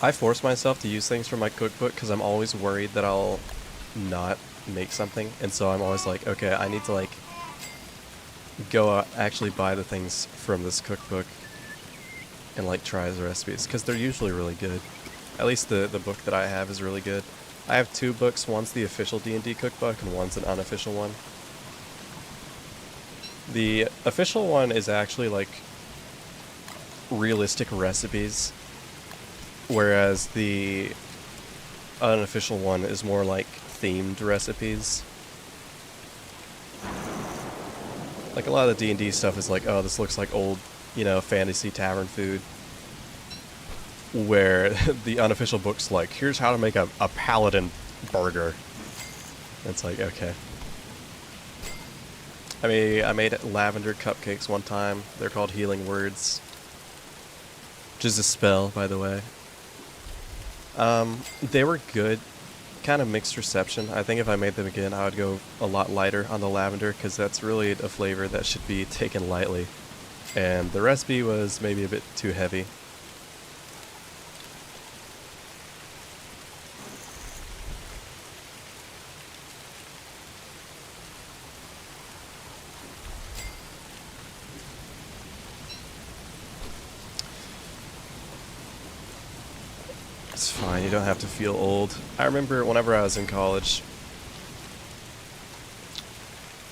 I force myself to use things from my cookbook because I'm always worried that I'll not make something, and so I'm always like, okay, I need to like go actually buy the things from this cookbook and like try the recipes because they're usually really good. At least the book that I have is really good. I have two books. One's the official D&D cookbook and one's an unofficial one. The official one is actually like realistic recipes, whereas the unofficial one is more like themed recipes. Like a lot of the D&D stuff is like, oh, this looks like old, you know, fantasy tavern food. Where the unofficial book's like, here's how to make a paladin burger. It's like, okay. I made lavender cupcakes one time. They're called Healing Words. Which is a spell, by the way. They were good. Kind of mixed reception. I think if I made them again, I would go a lot lighter on the lavender, because that's really a flavor that should be taken lightly. And the recipe was maybe a bit too heavy. It's fine, you don't have to feel old. I remember whenever I was in college,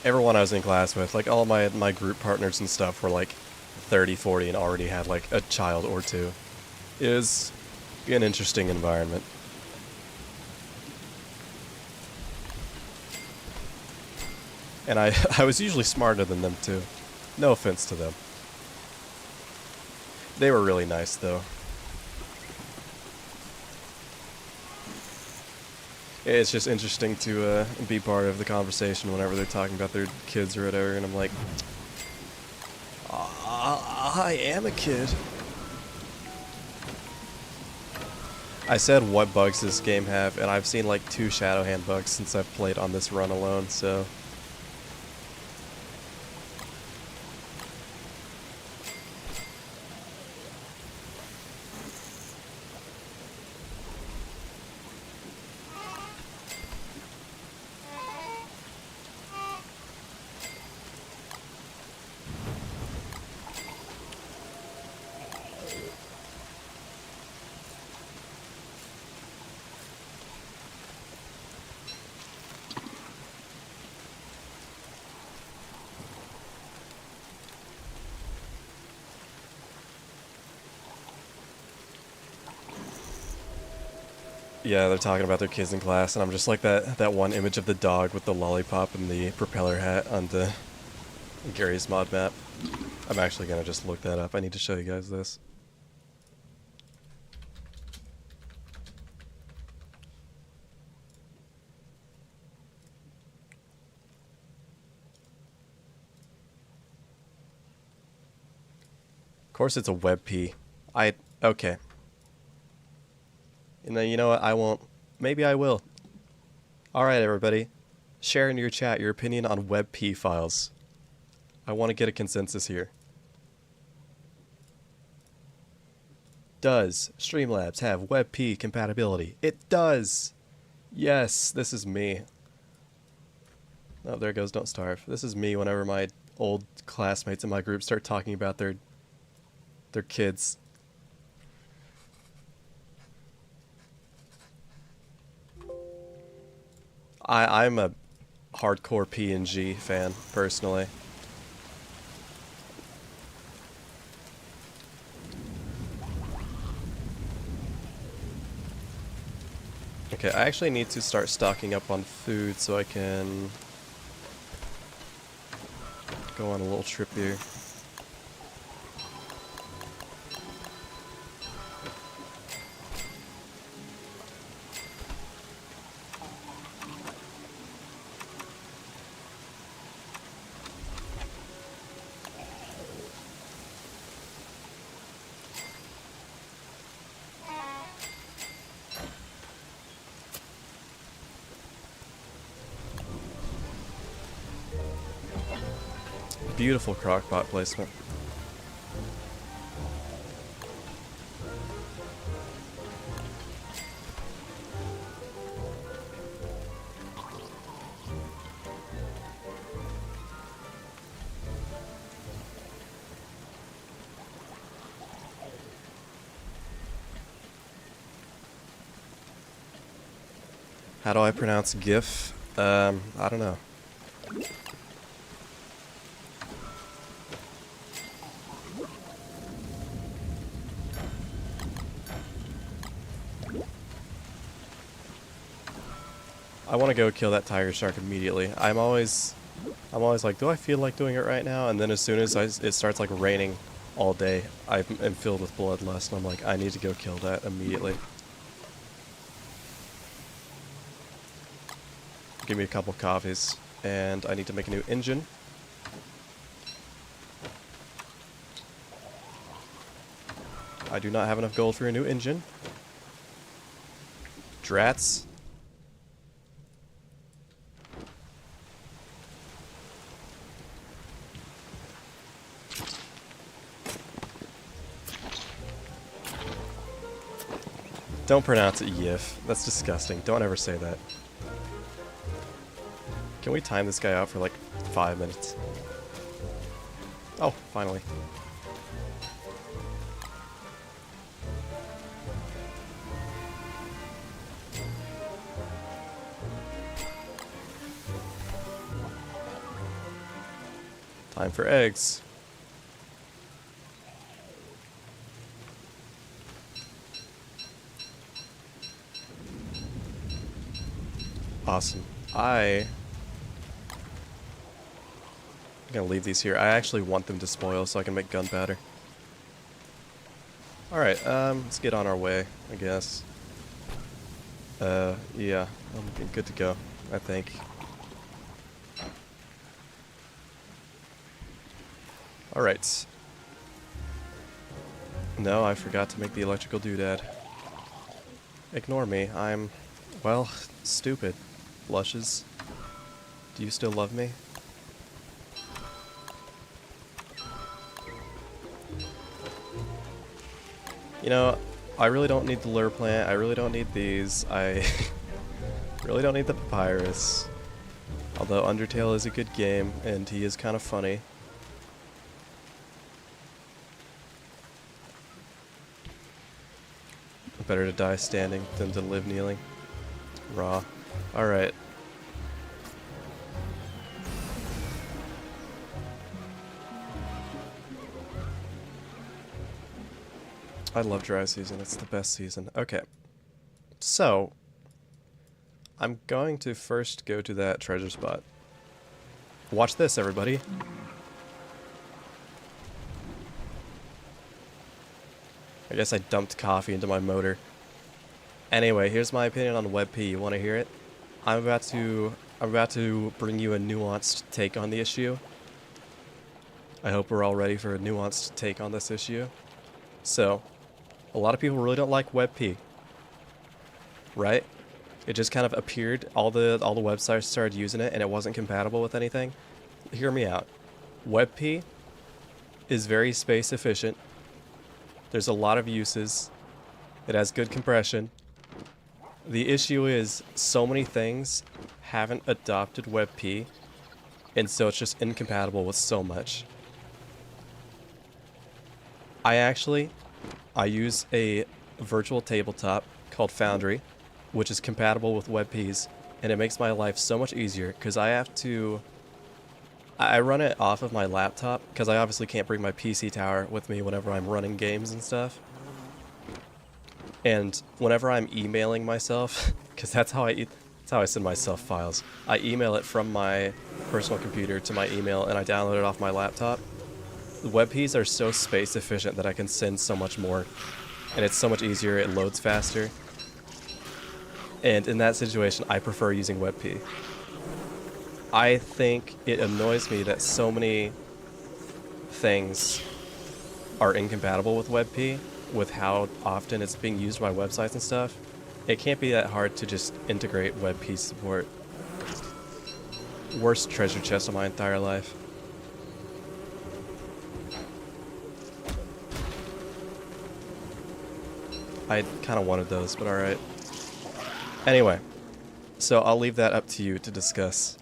everyone I was in class with, like all my group partners and stuff were like 30, 40 and already had like a child or two. It was an interesting environment. And I was usually smarter than them too. No offense to them. They were really nice though. It's just interesting to be part of the conversation whenever they're talking about their kids or whatever, and I'm like, I am a kid. I said what bugs this game have, and I've seen like 2 Shadowhand bugs since I've played on this run alone, so... Yeah, they're talking about their kids in class, and I'm just like that one image of the dog with the lollipop and the propeller hat on the Gary's mod map. I'm actually gonna just look that up. I need to show you guys this. course it's a web P. Okay. You know what? I won't. Maybe I will. Alright, everybody. Share in your chat your opinion on WebP files. I want to get a consensus here. Does Streamlabs have WebP compatibility? It does! Yes, this is me. Oh, there goes Don't Starve. This is me whenever my old classmates in my group start talking about their kids. I'm a hardcore PNG fan, personally. Okay, I actually need to start stocking up on food so I can go on a little trip here. Beautiful crockpot placement. How do I pronounce GIF? I don't know. I want to go kill that tiger shark immediately. I'm always like, do I feel like doing it right now? And then as soon as it starts like raining all day, I am filled with bloodlust, and I'm like, I need to go kill that immediately. Give me a couple coffees, and I need to make a new engine. I do not have enough gold for a new engine. Drats. Don't pronounce it Yif. That's disgusting. Don't ever say that. Can we time this guy out for like 5 minutes? Oh, finally. Time for eggs. Awesome. I'm gonna leave these here. I actually want them to spoil so I can make gunpowder. Alright, let's get on our way, I guess. Yeah, I'm good to go, I think. Alright. No, I forgot to make the electrical doodad. Ignore me, I'm, well, stupid. Blushes. Do you still love me? You know, I really don't need the lure plant, I really don't need these, I really don't need the papyrus. Although Undertale is a good game, and he is kind of funny. Better to die standing than to live kneeling. Raw. Alright. I love dry season, it's the best season. Okay. So, I'm going to first go to that treasure spot. Watch this, everybody. I guess I dumped coffee into my motor. Anyway, here's my opinion on WebP. You want to hear it? I'm about to bring you a nuanced take on the issue. I hope we're all ready for a nuanced take on this issue. So, a lot of people really don't like WebP, right? It just kind of appeared, all the websites started using it and it wasn't compatible with anything. Hear me out. WebP is very space efficient. There's a lot of uses. It has good compression. The issue is so many things haven't adopted WebP, and so it's just incompatible with so much. I use a virtual tabletop called Foundry, which is compatible with WebPs, and it makes my life so much easier because I run it off of my laptop because I obviously can't bring my PC tower with me whenever I'm running games and stuff. And whenever I'm emailing myself, because that's how I send myself files. I email it from my personal computer to my email, and I download it off my laptop. The WebPs are so space efficient that I can send so much more, and it's so much easier. It loads faster. And in that situation, I prefer using WebP. I think it annoys me that so many things are incompatible with WebP, with how often it's being used by websites and stuff. It can't be that hard to just integrate WebP support. Worst treasure chest of my entire life. I kind of wanted those, but alright. Anyway, so I'll leave that up to you to discuss.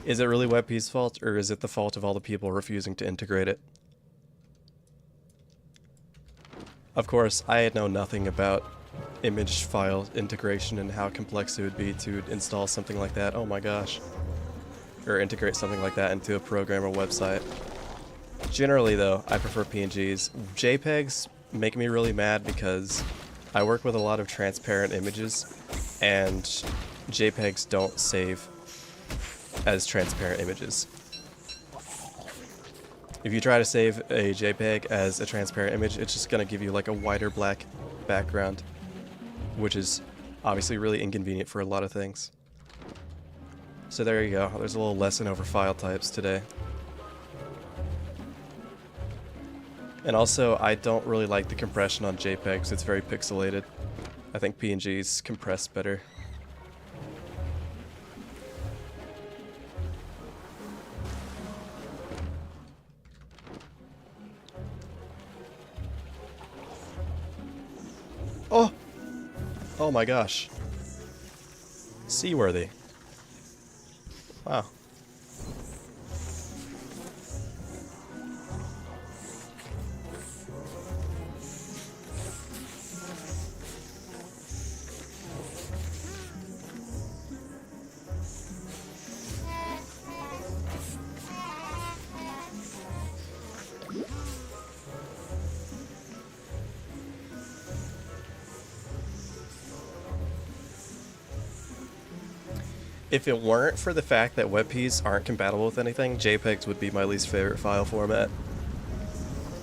Is it really WebP's fault, or is it the fault of all the people refusing to integrate it? Of course, I know nothing about image file integration and how complex it would be to install something like that. Oh my gosh. Or integrate something like that into a program or website. Generally though, I prefer PNGs. JPEGs make me really mad because I work with a lot of transparent images, and JPEGs don't save as transparent images. If you try to save a JPEG as a transparent image, it's just going to give you like a whiter black background, which is obviously really inconvenient for a lot of things. So there you go. There's a little lesson over file types today. And also, I don't really like the compression on JPEGs. It's very pixelated. I think PNGs compress better. Oh! Oh my gosh. Seaworthy. Wow. If it weren't for the fact that WebPs aren't compatible with anything, JPEGs would be my least favorite file format.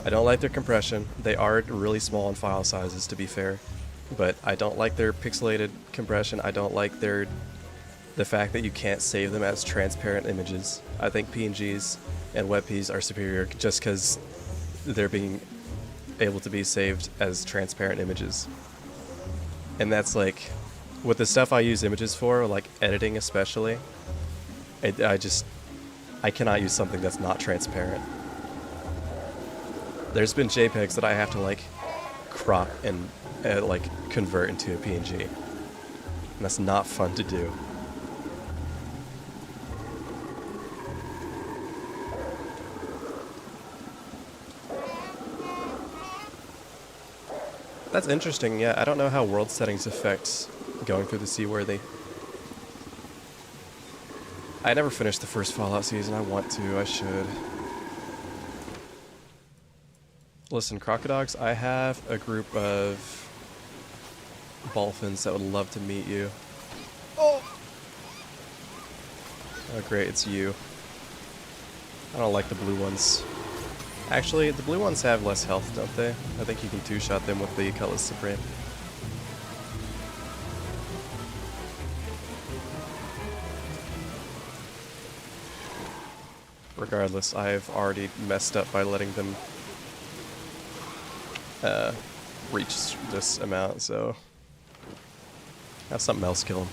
I don't like their compression. They are really small in file sizes, to be fair. But I don't like their pixelated compression. I don't like the fact that you can't save them as transparent images. I think PNGs and WebPs are superior just because they're being able to be saved as transparent images. And that's like, with the stuff I use images for, like editing especially, I cannot use something that's not transparent. There's been JPEGs that I have to like crop and like convert into a PNG. And that's not fun to do. That's interesting, yeah. I don't know how world settings affect going through the Seaworthy. I never finished the first Fallout season. I want to. I should. Listen, Crocodogs, I have a group of Dolphins that would love to meet you. Oh! Oh, great, it's you. I don't like the blue ones. Actually, the blue ones have less health, don't they? I think you can two-shot them with the Cutlass Supreme. Regardless, I've already messed up by letting them reach this amount, so have something else kill them.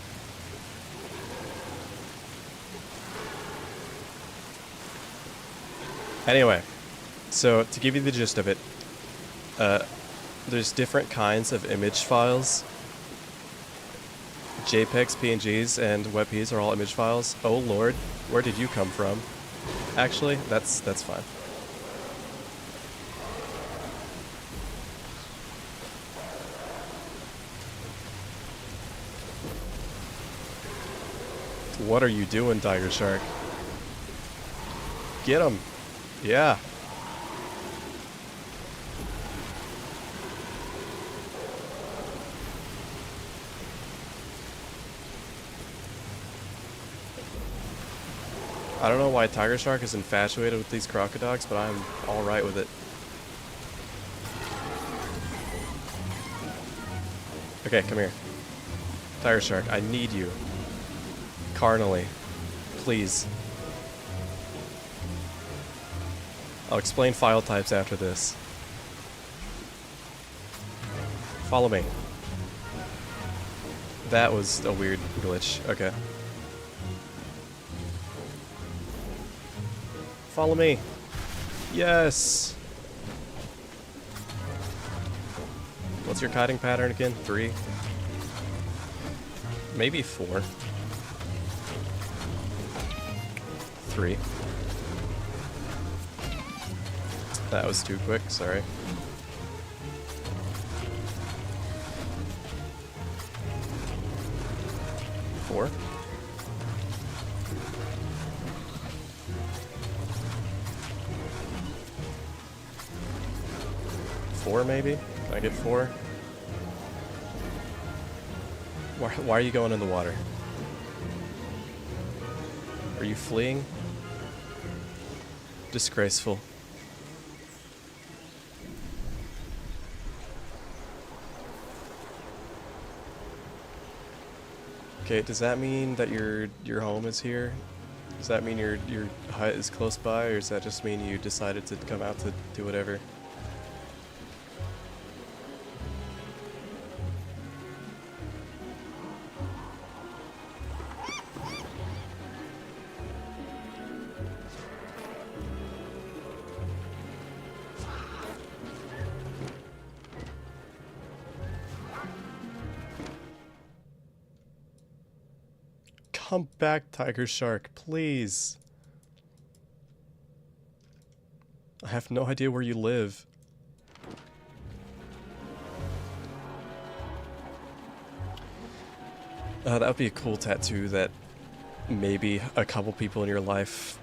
Anyway, so to give you the gist of it, there's different kinds of image files. JPEGs, PNGs, and WebPs are all image files. Oh lord, where did you come from? Actually, that's fine. What are you doing, Tiger Shark? Get him! Yeah. I don't know why Tiger Shark is infatuated with these crocodiles, but I'm alright with it. Okay, come here. Tiger Shark, I need you. Carnally. Please. I'll explain file types after this. Follow me. That was a weird glitch. Okay. Follow me. Yes! What's your kiting pattern again? 3? Maybe 4. 3. That was too quick, sorry. Four. 4 maybe? Can I get 4? Why are you going in the water? Are you fleeing? Disgraceful. Okay, does that mean that your home is here? Does that mean your hut is close by, or does that just mean you decided to come out to do whatever? Come back, Tiger Shark, please. I have no idea where you live. That would be a cool tattoo that maybe a couple people in your life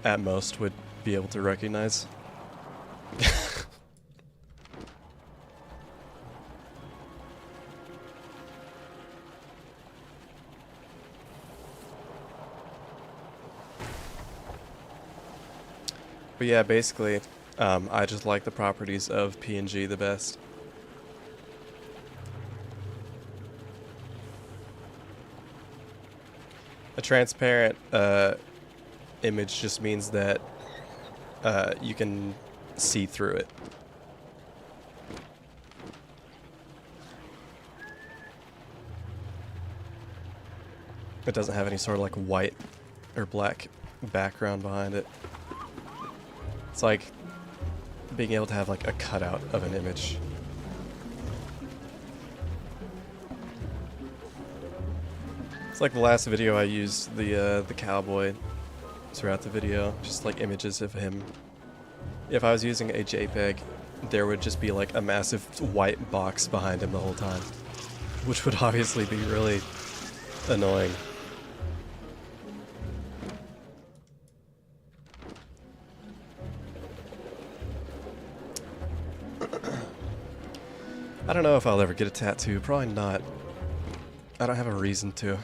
at most would be able to recognize. But yeah, basically, I just like the properties of PNG the best. A transparent image just means that you can see through it. It doesn't have any sort of like white or black background behind it. It's like being able to have like a cutout of an image. It's like the last video I used the cowboy throughout the video, just like images of him. If I was using a JPEG, there would just be like a massive white box behind him the whole time, which would obviously be really annoying. I don't know if I'll ever get a tattoo, probably not. I don't have a reason to.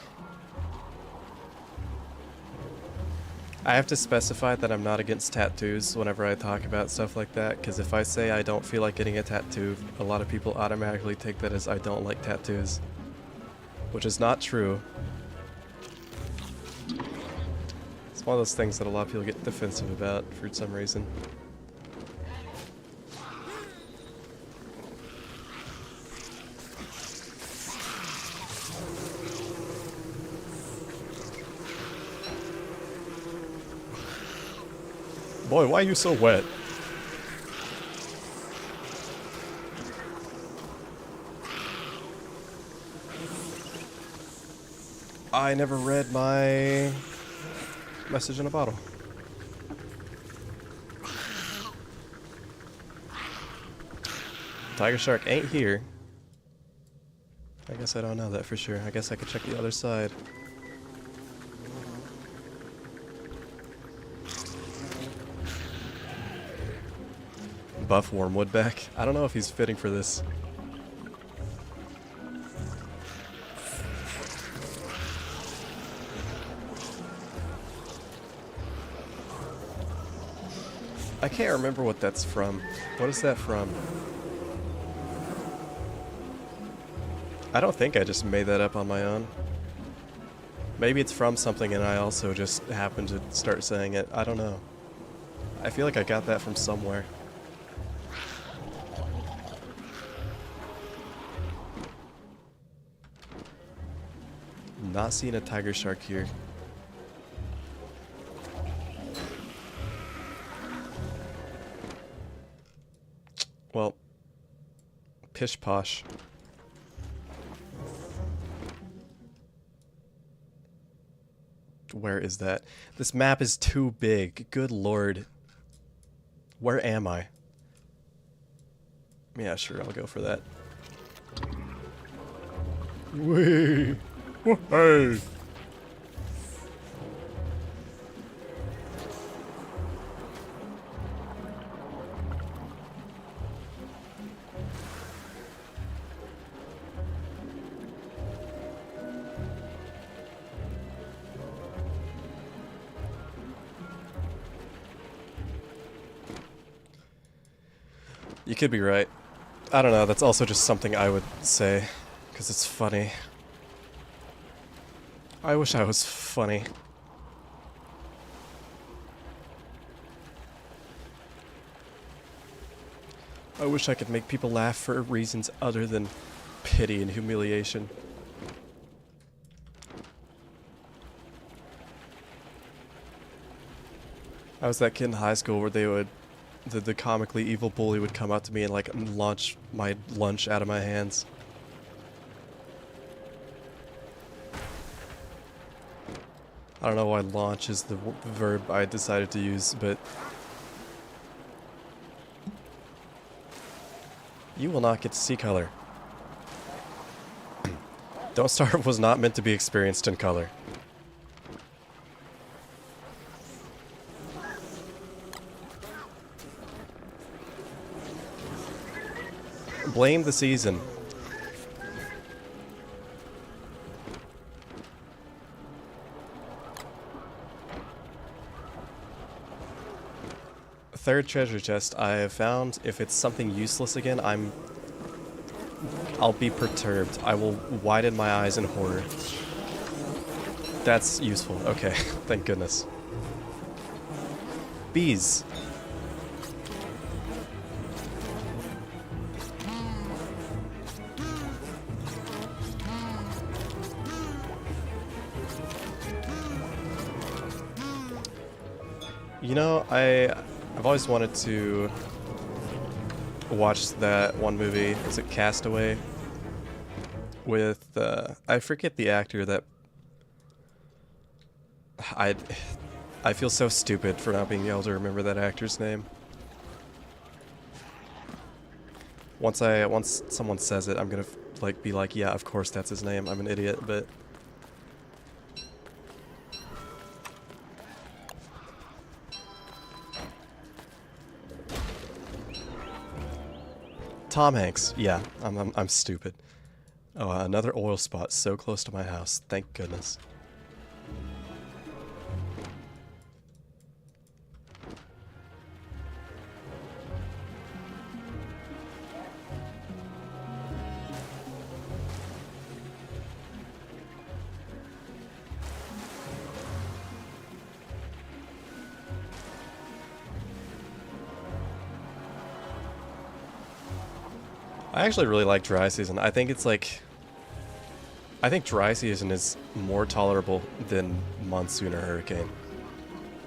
I have to specify that I'm not against tattoos whenever I talk about stuff like that, because if I say I don't feel like getting a tattoo, a lot of people automatically take that as I don't like tattoos. Which is not true. It's one of those things that a lot of people get defensive about for some reason. Boy, why are you so wet? I never read my message in a bottle. Tiger shark ain't here. I guess I don't know that for sure. I guess I could check the other side. Buff Wormwood back. I don't know if he's fitting for this. I can't remember what that's from. What is that from? I don't think I just made that up on my own. Maybe it's from something and I also just happened to start saying it. I don't know. I feel like I got that from somewhere. Not seeing a tiger shark here. Well, pish posh. Where is that? This map is too big. Good lord. Where am I? Yeah, sure, I'll go for that. Whee! Hey! You could be right. I don't know, that's also just something I would say, because it's funny. I wish I was funny. I wish I could make people laugh for reasons other than pity and humiliation. I was that kid in high school where they would the comically evil bully would come up to me and like launch my lunch out of my hands. I don't know why launch is the verb I decided to use, but you will not get to see color. Don't Starve was not meant to be experienced in color. Blame the season. Third treasure chest I have found. If it's something useless again, I'll be perturbed. I will widen my eyes in horror. That's useful. Okay, thank goodness. Bees. You know, I've always wanted to watch that one movie. Is it Castaway? With I forget the actor that I feel so stupid for not being able to remember that actor's name. Once someone says it, I'm gonna like be like, yeah, of course that's his name. I'm an idiot, but. Tom Hanks. Yeah, I'm stupid. Oh, another oil spot so close to my house. Thank goodness. I actually really like dry season. I think it's like... I think dry season is more tolerable than monsoon or hurricane.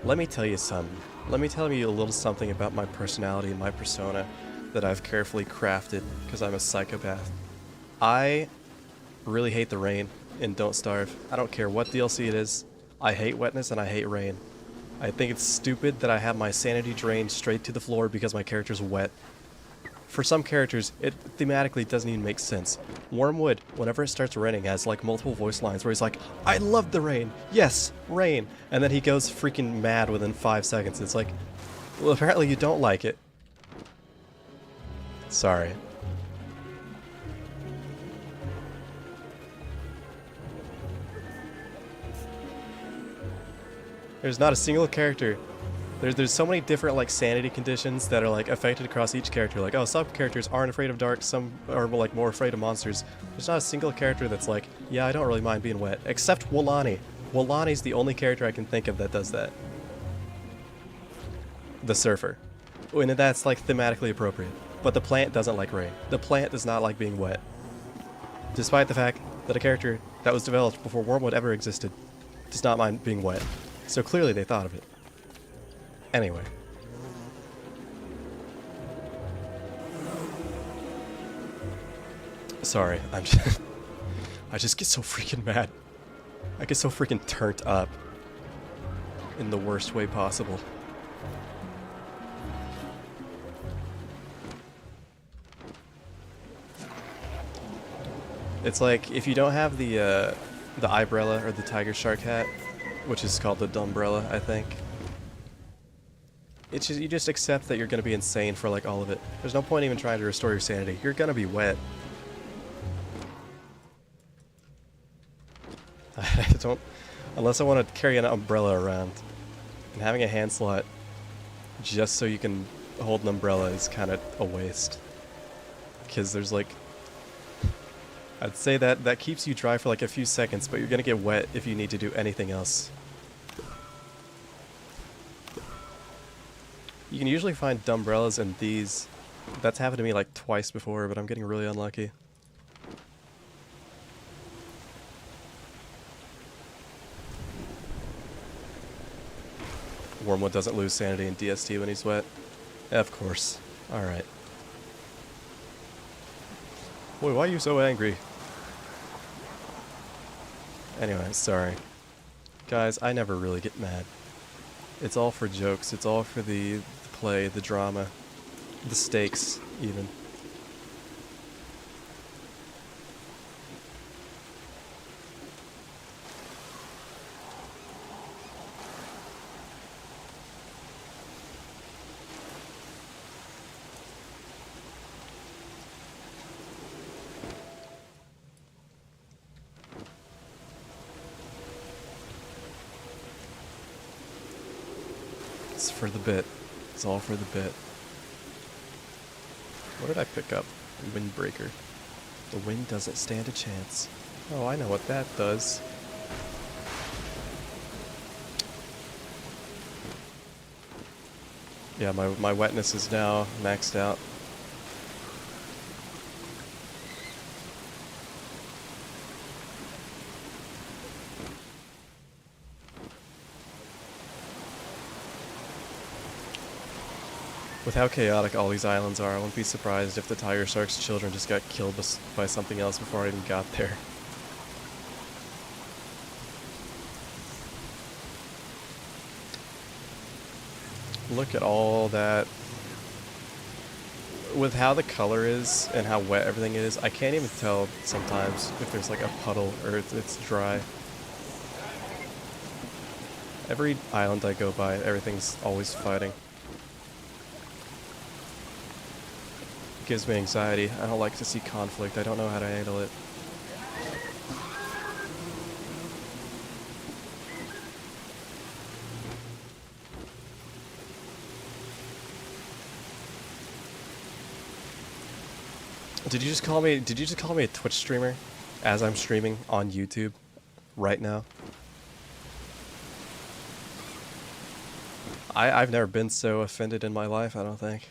Let me tell you something. Let me tell you a little something about my personality and my persona that I've carefully crafted because I'm a psychopath. I really hate the rain in Don't Starve. I don't care what DLC it is. I hate wetness and I hate rain. I think it's stupid that I have my sanity drained straight to the floor because my character's wet. For some characters, it thematically doesn't even make sense. Wormwood, whenever it starts raining, has like multiple voice lines where he's like, I love the rain! Yes, rain! And then he goes freaking mad within 5 seconds. It's like, well, apparently you don't like it. Sorry. There's not a single character. There's so many different like sanity conditions that are like affected across each character. Like, oh, some characters aren't afraid of dark, some are like more afraid of monsters. There's not a single character that's like, yeah, I don't really mind being wet, except Wolani. Wolani's the only character I can think of that does that. The surfer. And that's like thematically appropriate. But the plant doesn't like rain. The plant does not like being wet. Despite the fact that a character that was developed before Wormwood ever existed does not mind being wet. So clearly they thought of it. Anyway. Sorry, I'm just... I just get so freaking mad. I get so freaking turned up. In the worst way possible. It's like, if you don't have the eyebrow or the tiger shark hat, which is called the Dumbrella, I think. It's just, you just accept that you're gonna be insane for like all of it. There's no point even trying to restore your sanity. You're gonna be wet. I don't... Unless I want to carry an umbrella around. And having a hand slot just so you can hold an umbrella is kind of a waste. Because there's like... I'd say that keeps you dry for like a few seconds, but you're gonna get wet if you need to do anything else. You can usually find dumbrellas in these. That's happened to me like twice before, but I'm getting really unlucky. Wormwood doesn't lose sanity in DST when he's wet. Of course. Alright. Boy, why are you so angry? Anyway, sorry. Guys, I never really get mad. It's all for jokes. It's all for the play, the drama, the stakes, even. It's for the bit. It's all for the bit. What did I pick up? Windbreaker. The wind doesn't stand a chance. Oh, I know what that does. Yeah, my wetness is now maxed out. With how chaotic all these islands are, I wouldn't be surprised if the Tiger Shark's children just got killed by something else before I even got there. Look at all that. With how the color is and how wet everything is, I can't even tell sometimes if there's like a puddle or if it's dry. Every island I go by, everything's always fighting. Gives me anxiety. I don't like to see conflict. I don't know how to handle it. Did you just call me a Twitch streamer as I'm streaming on YouTube right now? I've never been so offended in my life, I don't think.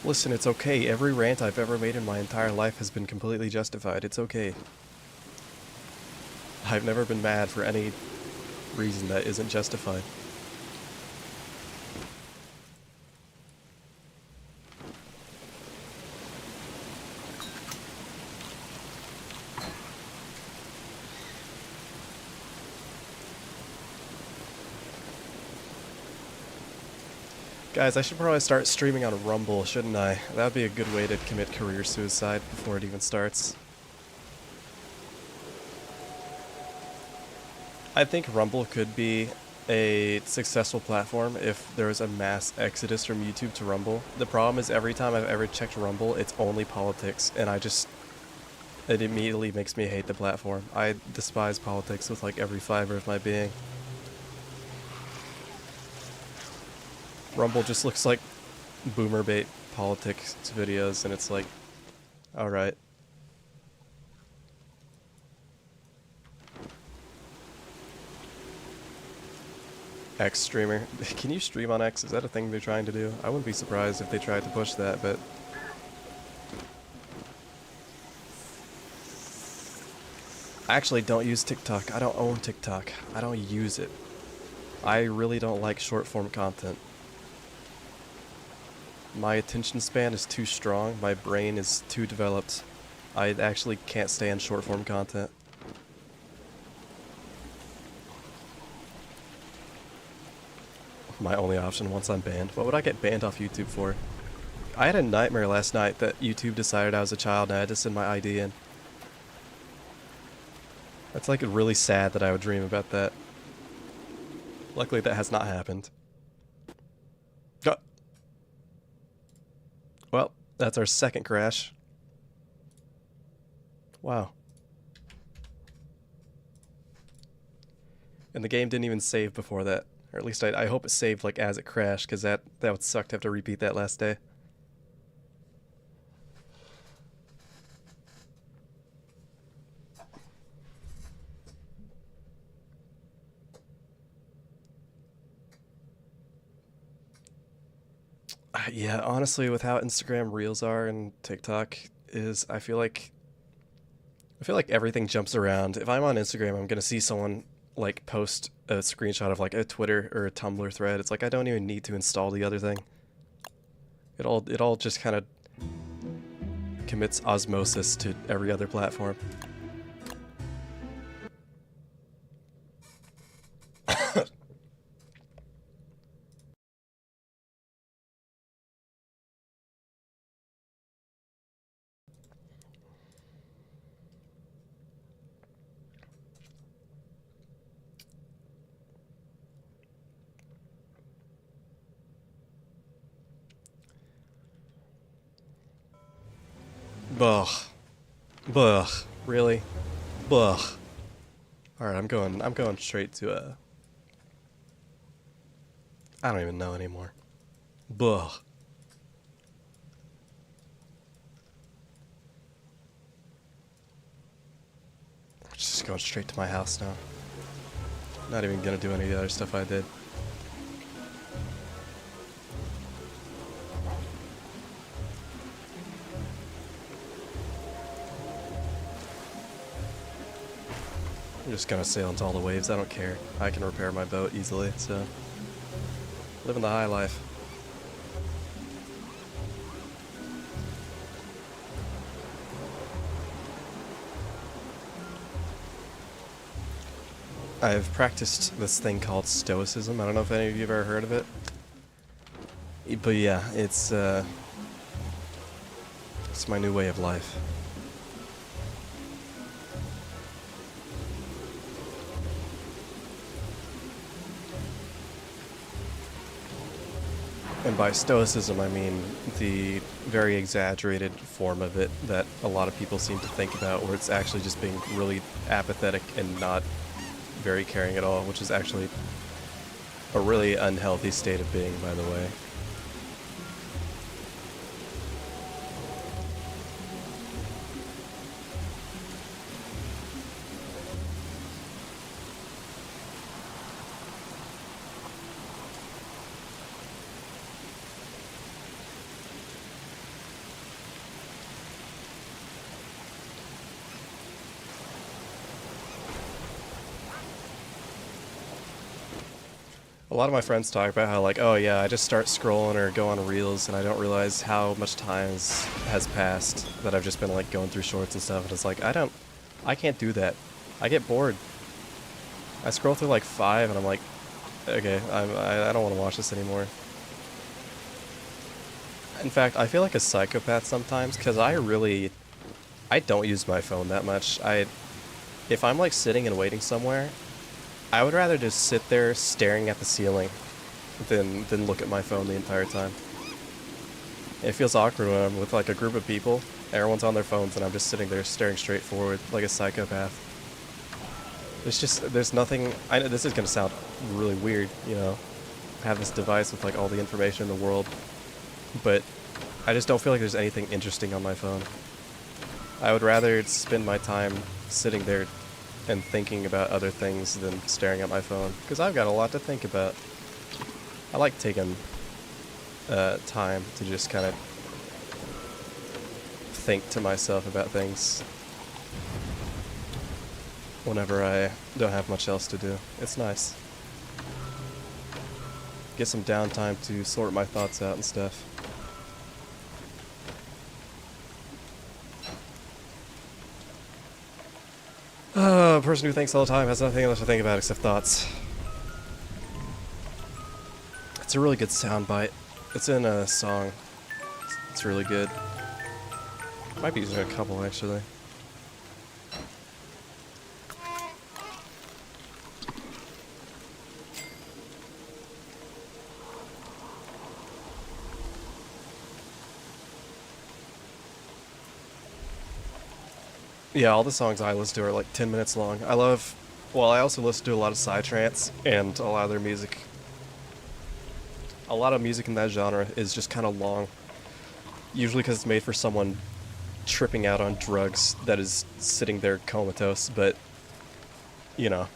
Listen, it's okay. Every rant I've ever made in my entire life has been completely justified. It's okay. I've never been mad for any reason that isn't justified. Guys, I should probably start streaming on Rumble, shouldn't I? That would be a good way to commit career suicide before it even starts. I think Rumble could be a successful platform if there was a mass exodus from YouTube to Rumble. The problem is every time I've ever checked Rumble, it's only politics, and it immediately makes me hate the platform. I despise politics with like every fiber of my being. Rumble just looks like boomer bait politics videos, and it's like, alright. X streamer. Can you stream on X? Is that a thing they're trying to do? I wouldn't be surprised if they tried to push that, but... I actually don't use TikTok. I don't own TikTok. I don't use it. I really don't like short form content. My attention span is too strong, my brain is too developed. I actually can't stand short form content. My only option once I'm banned. What would I get banned off YouTube for? I had a nightmare last night that YouTube decided I was a child and I had to send my ID in. That's like really sad that I would dream about that. Luckily that has not happened. Well, that's our second crash. Wow. And the game didn't even save before that. Or at least I hope it saved like as it crashed, because that would suck to have to repeat that last day. Yeah, honestly, with how Instagram Reels are and TikTok is, I feel like everything jumps around. If I'm on Instagram, I'm gonna see someone like post a screenshot of like a Twitter or a Tumblr thread. It's like I don't even need to install the other thing. It all just kind of commits osmosis to every other platform. Bugh. Bugh. Really? Bugh. Alright, I'm going straight to I don't even know anymore. Bugh. Just going straight to my house now. Not even gonna do any of the other stuff I did. I'm just gonna sail into all the waves, I don't care. I can repair my boat easily, so... living the high life. I've practiced this thing called stoicism. I don't know if any of you have ever heard of it. But yeah, it's my new way of life. And by stoicism, I mean the very exaggerated form of it that a lot of people seem to think about, where it's actually just being really apathetic and not very caring at all, which is actually a really unhealthy state of being, by the way. A lot of my friends talk about how like, oh yeah, I just start scrolling or go on reels and I don't realize how much time has passed that I've just been like going through shorts and stuff, and it's like I can't do that. I get bored. I scroll through like 5 and I'm like, okay, I don't want to watch this anymore. In fact, I feel like a psychopath sometimes because I don't use my phone that much. If I'm like sitting and waiting somewhere, I would rather just sit there staring at the ceiling than look at my phone the entire time. It feels awkward when I'm with like a group of people, everyone's on their phones, and I'm just sitting there staring straight forward like a psychopath. There's nothing, I know this is gonna sound really weird, you know, I have this device with like all the information in the world, but I just don't feel like there's anything interesting on my phone. I would rather spend my time sitting there and thinking about other things than staring at my phone, because I've got a lot to think about. I like taking time to just kind of think to myself about things whenever I don't have much else to do. It's nice. Get some downtime to sort my thoughts out and stuff. A person who thinks all the time has nothing else to think about except thoughts. It's a really good soundbite. It's in a song. It's really good. Might be using a couple actually. Yeah, all the songs I listen to are like 10 minutes long. I also listen to a lot of psytrance, and a lot of their music. A lot of music in that genre is just kind of long. Usually because it's made for someone tripping out on drugs that is sitting there comatose, but, you know.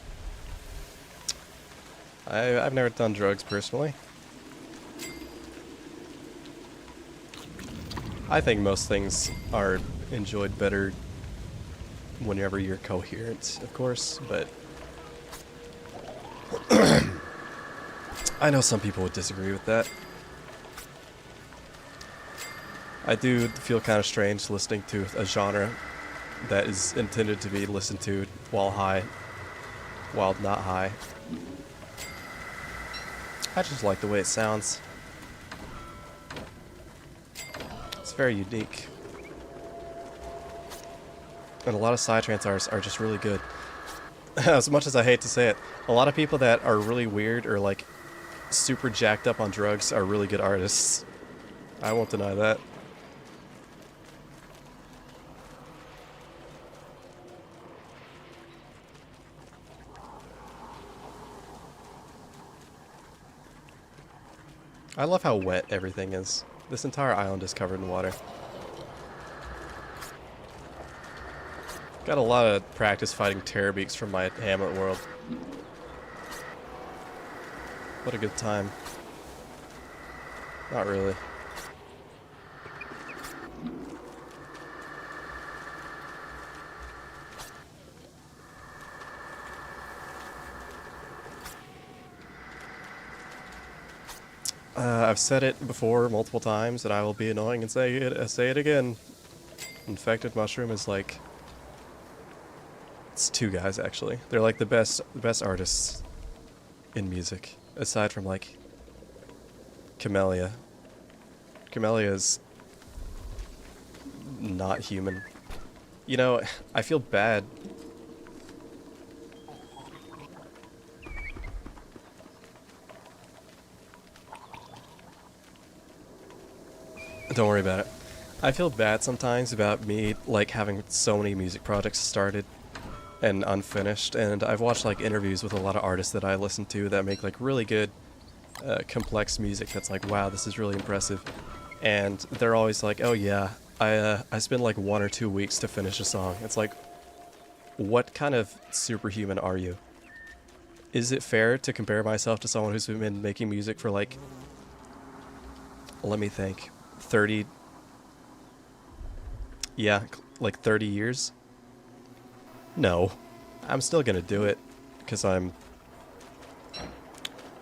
I've never done drugs personally. I think most things are enjoyed better whenever you're coherent, of course, but I know some people would disagree with that. I do feel kind of strange listening to a genre that is intended to be listened to while not high. I just like the way it sounds. It's very unique. And a lot of psytrance artists are just really good. As much as I hate to say it, a lot of people that are really weird or like super jacked up on drugs are really good artists. I won't deny that. I love how wet everything is. This entire island is covered in water. Got a lot of practice fighting terrorbeaks from my Hamlet world. What a good time. Not really. I've said it before multiple times, and I will be annoying and say it again. Infected Mushroom is like... It's 2 guys, actually. They're like the best artists in music, aside from like Camellia. Camellia is not human. You know, I feel bad. Don't worry about it. I feel bad sometimes about me like having so many music projects started and unfinished, and I've watched like interviews with a lot of artists that I listen to that make like really good complex music that's like, wow, this is really impressive, and they're always like, oh yeah, I spend like 1 or 2 weeks to finish a song. It's like, what kind of superhuman are you? Is it fair to compare myself to someone who's been making music for like, let me think, 30, yeah, like 30 years? No. I'm still gonna do it, because I'm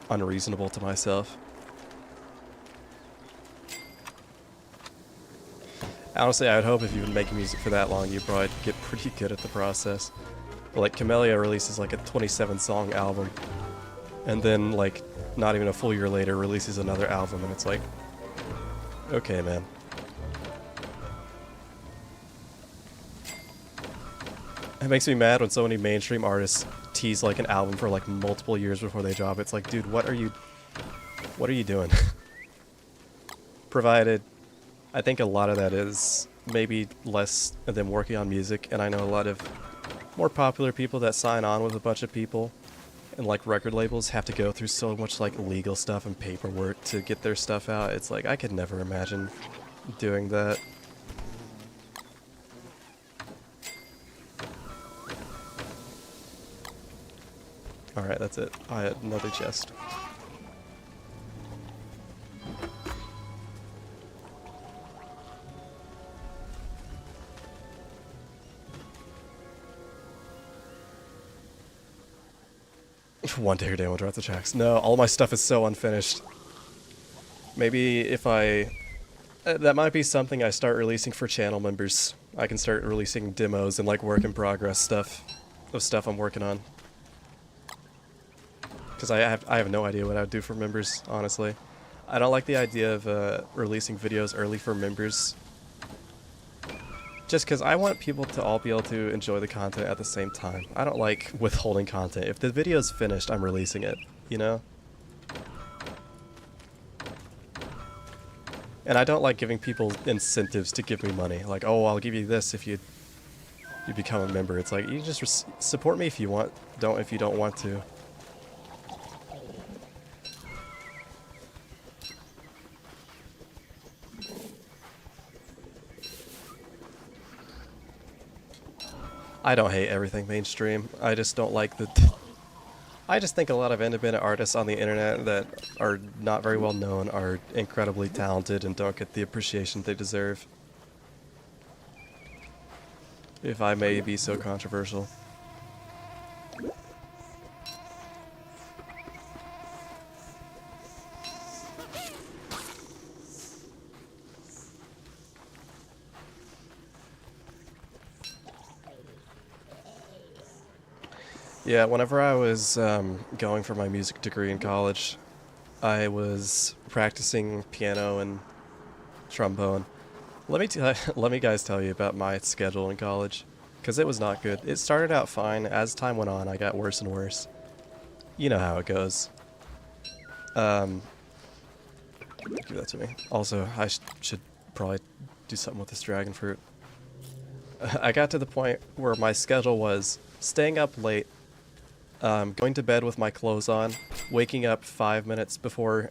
unreasonable to myself. Honestly, I would hope if you've been making music for that long, you'd probably get pretty good at the process. But like, Camellia releases like a 27-song album, and then like, not even a full year later, releases another album, and it's like, okay, man. It makes me mad when so many mainstream artists tease like an album for like multiple years before they drop it. It's like, dude, what are you doing? Provided, I think a lot of that is maybe less of them working on music, and I know a lot of more popular people that sign on with a bunch of people, and like record labels have to go through so much like legal stuff and paperwork to get their stuff out. It's like, I could never imagine doing that. Alright, that's it. I had another chest. One dare damage out the tracks. No, all my stuff is so unfinished. Maybe if I... that might be something I start releasing for channel members. I can start releasing demos and like work in progress stuff of stuff I'm working on. Because I have no idea what I would do for members, honestly. I don't like the idea of releasing videos early for members. Just because I want people to all be able to enjoy the content at the same time. I don't like withholding content. If the video's finished, I'm releasing it, you know? And I don't like giving people incentives to give me money. Like, oh, I'll give you this if you become a member. It's like, you just support me if you want, don't if you don't want to. I don't hate everything mainstream. I just don't like the... I just think a lot of independent artists on the internet that are not very well known are incredibly talented and don't get the appreciation they deserve. If I may be so controversial. Yeah, whenever I was going for my music degree in college, I was practicing piano and trombone. Let me guys tell you about my schedule in college, because it was not good. It started out fine. As time went on, I got worse and worse. You know how it goes. Give that to me. Also, I should probably do something with this dragon fruit. I got to the point where my schedule was staying up late, going to bed with my clothes on, waking up 5 minutes before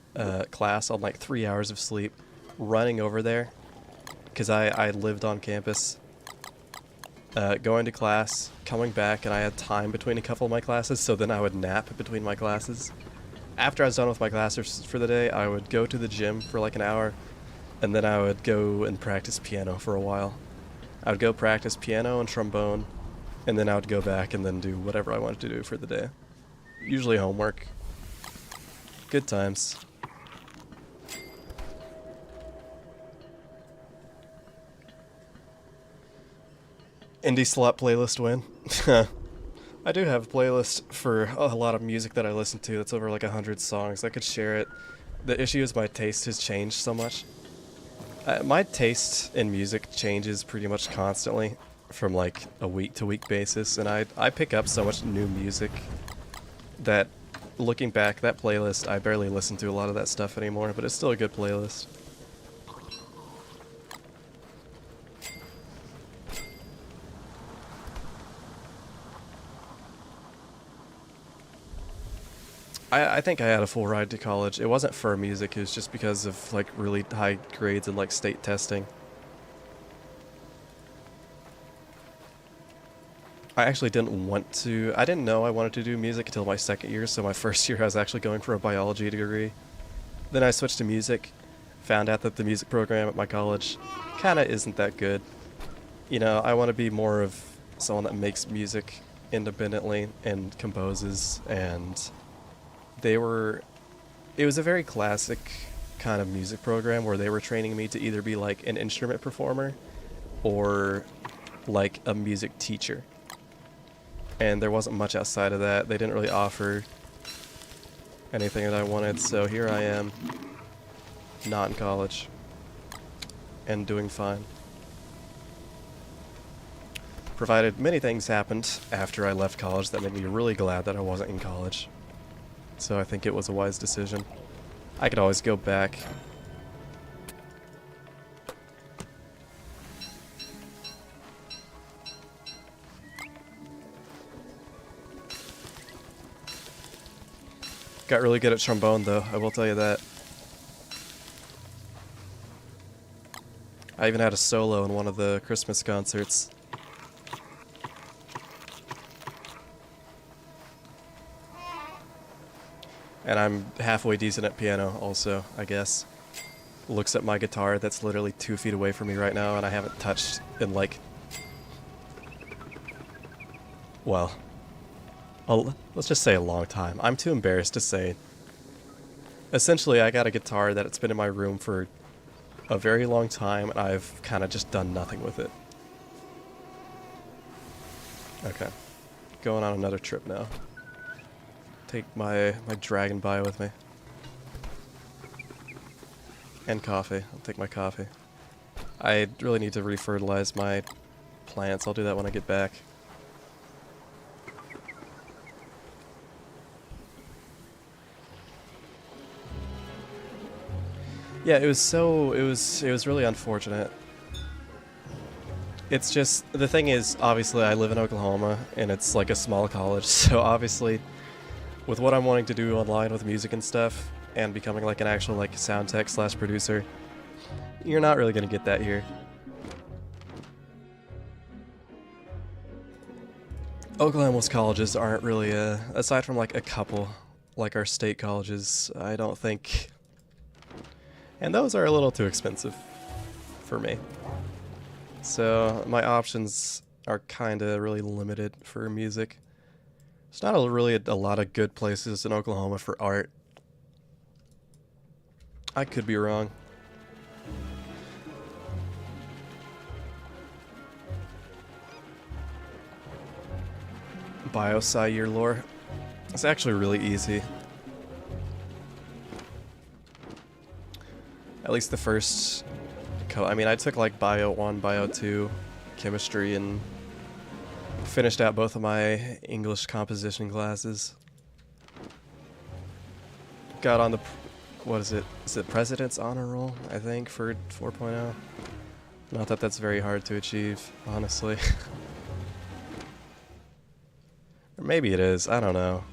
class on like 3 hours of sleep, running over there, because I lived on campus, going to class, coming back, and I had time between a couple of my classes, so then I would nap between my classes. After I was done with my classes for the day, I would go to the gym for like an hour, and then I would go and practice piano for a while. I would go practice piano and trombone, and then I would go back and then do whatever I wanted to do for the day. Usually homework. Good times. Indie Slot playlist win. I do have a playlist for a lot of music that I listen to. That's over like 100 songs. I could share it. The issue is my taste has changed so much. My taste in music changes pretty much constantly from like a week-to-week basis, and I pick up so much new music that, looking back, that playlist, I barely listen to a lot of that stuff anymore, but it's still a good playlist. I think I had a full ride to college. It wasn't for music, it was just because of like really high grades and like state testing. I actually didn't want to, I didn't know I wanted to do music until my second year, so my first year I was actually going for a biology degree. Then I switched to music, found out that the music program at my college kinda isn't that good. You know, I want to be more of someone that makes music independently and composes, and they were it was a very classic kind of music program where they were training me to either be like an instrument performer or like a music teacher. And there wasn't much outside of that. They didn't really offer anything that I wanted, so here I am, not in college, and doing fine. Provided many things happened after I left college that made me really glad that I wasn't in college. So I think it was a wise decision. I could always go back. Got really good at trombone though, I will tell you that. I even had a solo in one of the Christmas concerts. And I'm halfway decent at piano also, I guess. Looks at my guitar that's literally 2 feet away from me right now and I haven't touched in like... well... let's just say a long time. I'm too embarrassed to say. Essentially, I got a guitar that's been in my room for a very long time, and I've kind of just done nothing with it. Okay. Going on another trip now. Take my dragon bio with me. And coffee. I'll take my coffee. I really need to refertilize my plants. I'll do that when I get back. Yeah, it was really unfortunate. It's just, the thing is, obviously I live in Oklahoma, and it's like a small college, so obviously, with what I'm wanting to do online with music and stuff, and becoming like an actual like sound tech / producer, you're not really gonna get that here. Oklahoma's colleges aren't really, aside from like a couple, like our state colleges, I don't think... And those are a little too expensive for me. So my options are kind of really limited for music. There's not really a lot of good places in Oklahoma for art. I could be wrong. Biosci year lore. It's actually really easy. At least the first... I mean, I took like Bio 1, Bio 2, Chemistry, and finished out both of my English composition classes. Got on the... what is it? Is it President's Honor Roll, I think, for 4.0? Not that that's very hard to achieve, honestly. Or maybe it is, I don't know.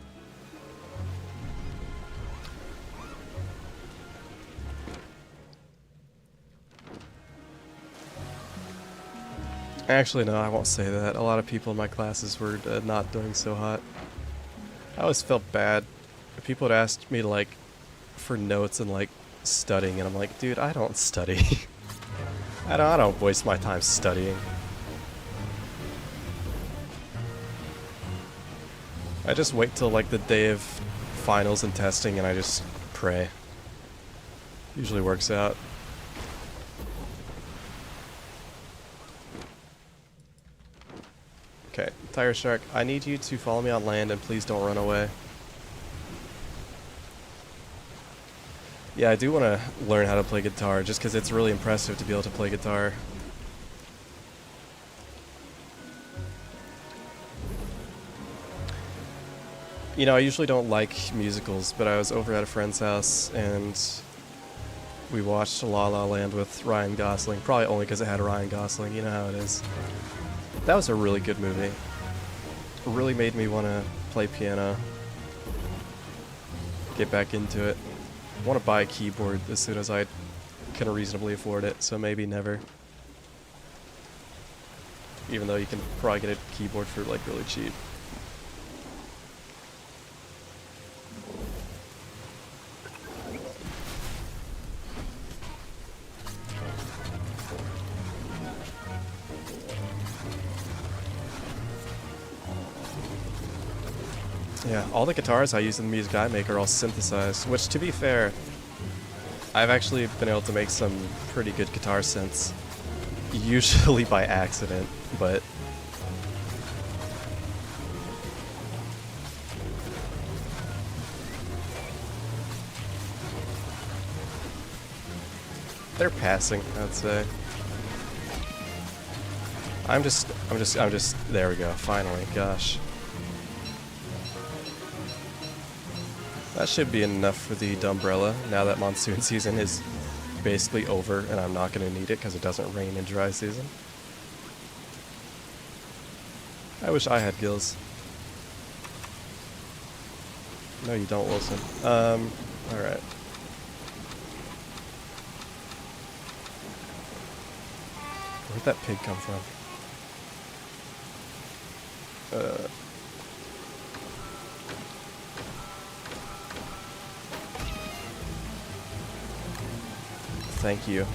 Actually, no, I won't say that. A lot of people in my classes were not doing so hot. I always felt bad. People would ask me, like, for notes and, like, studying, and I'm like, dude, I don't study. I don't waste my time studying. I just wait till, like, the day of finals and testing, and I just pray. Usually works out. Okay, Tire Shark, I need you to follow me on land and please don't run away. Yeah, I do want to learn how to play guitar just because it's really impressive to be able to play guitar. You know, I usually don't like musicals, but I was over at a friend's house and we watched La La Land with Ryan Gosling, probably only because it had Ryan Gosling, you know how it is. That was a really good movie. It really made me want to play piano. Get back into it. I want to buy a keyboard as soon as I can reasonably afford it, so maybe never. Even though you can probably get a keyboard for like really cheap. Yeah, all the guitars I use in the music I make are all synthesized, which, to be fair, I've actually been able to make some pretty good guitar synths, usually by accident, but they're passing, I'd say. I'm just, there we go, finally, gosh. That should be enough for the Dumbrella, now that monsoon season is basically over and I'm not going to need it because it doesn't rain in dry season. I wish I had gills. No, you don't, Wilson. Alright. Where'd that pig come from? Thank you.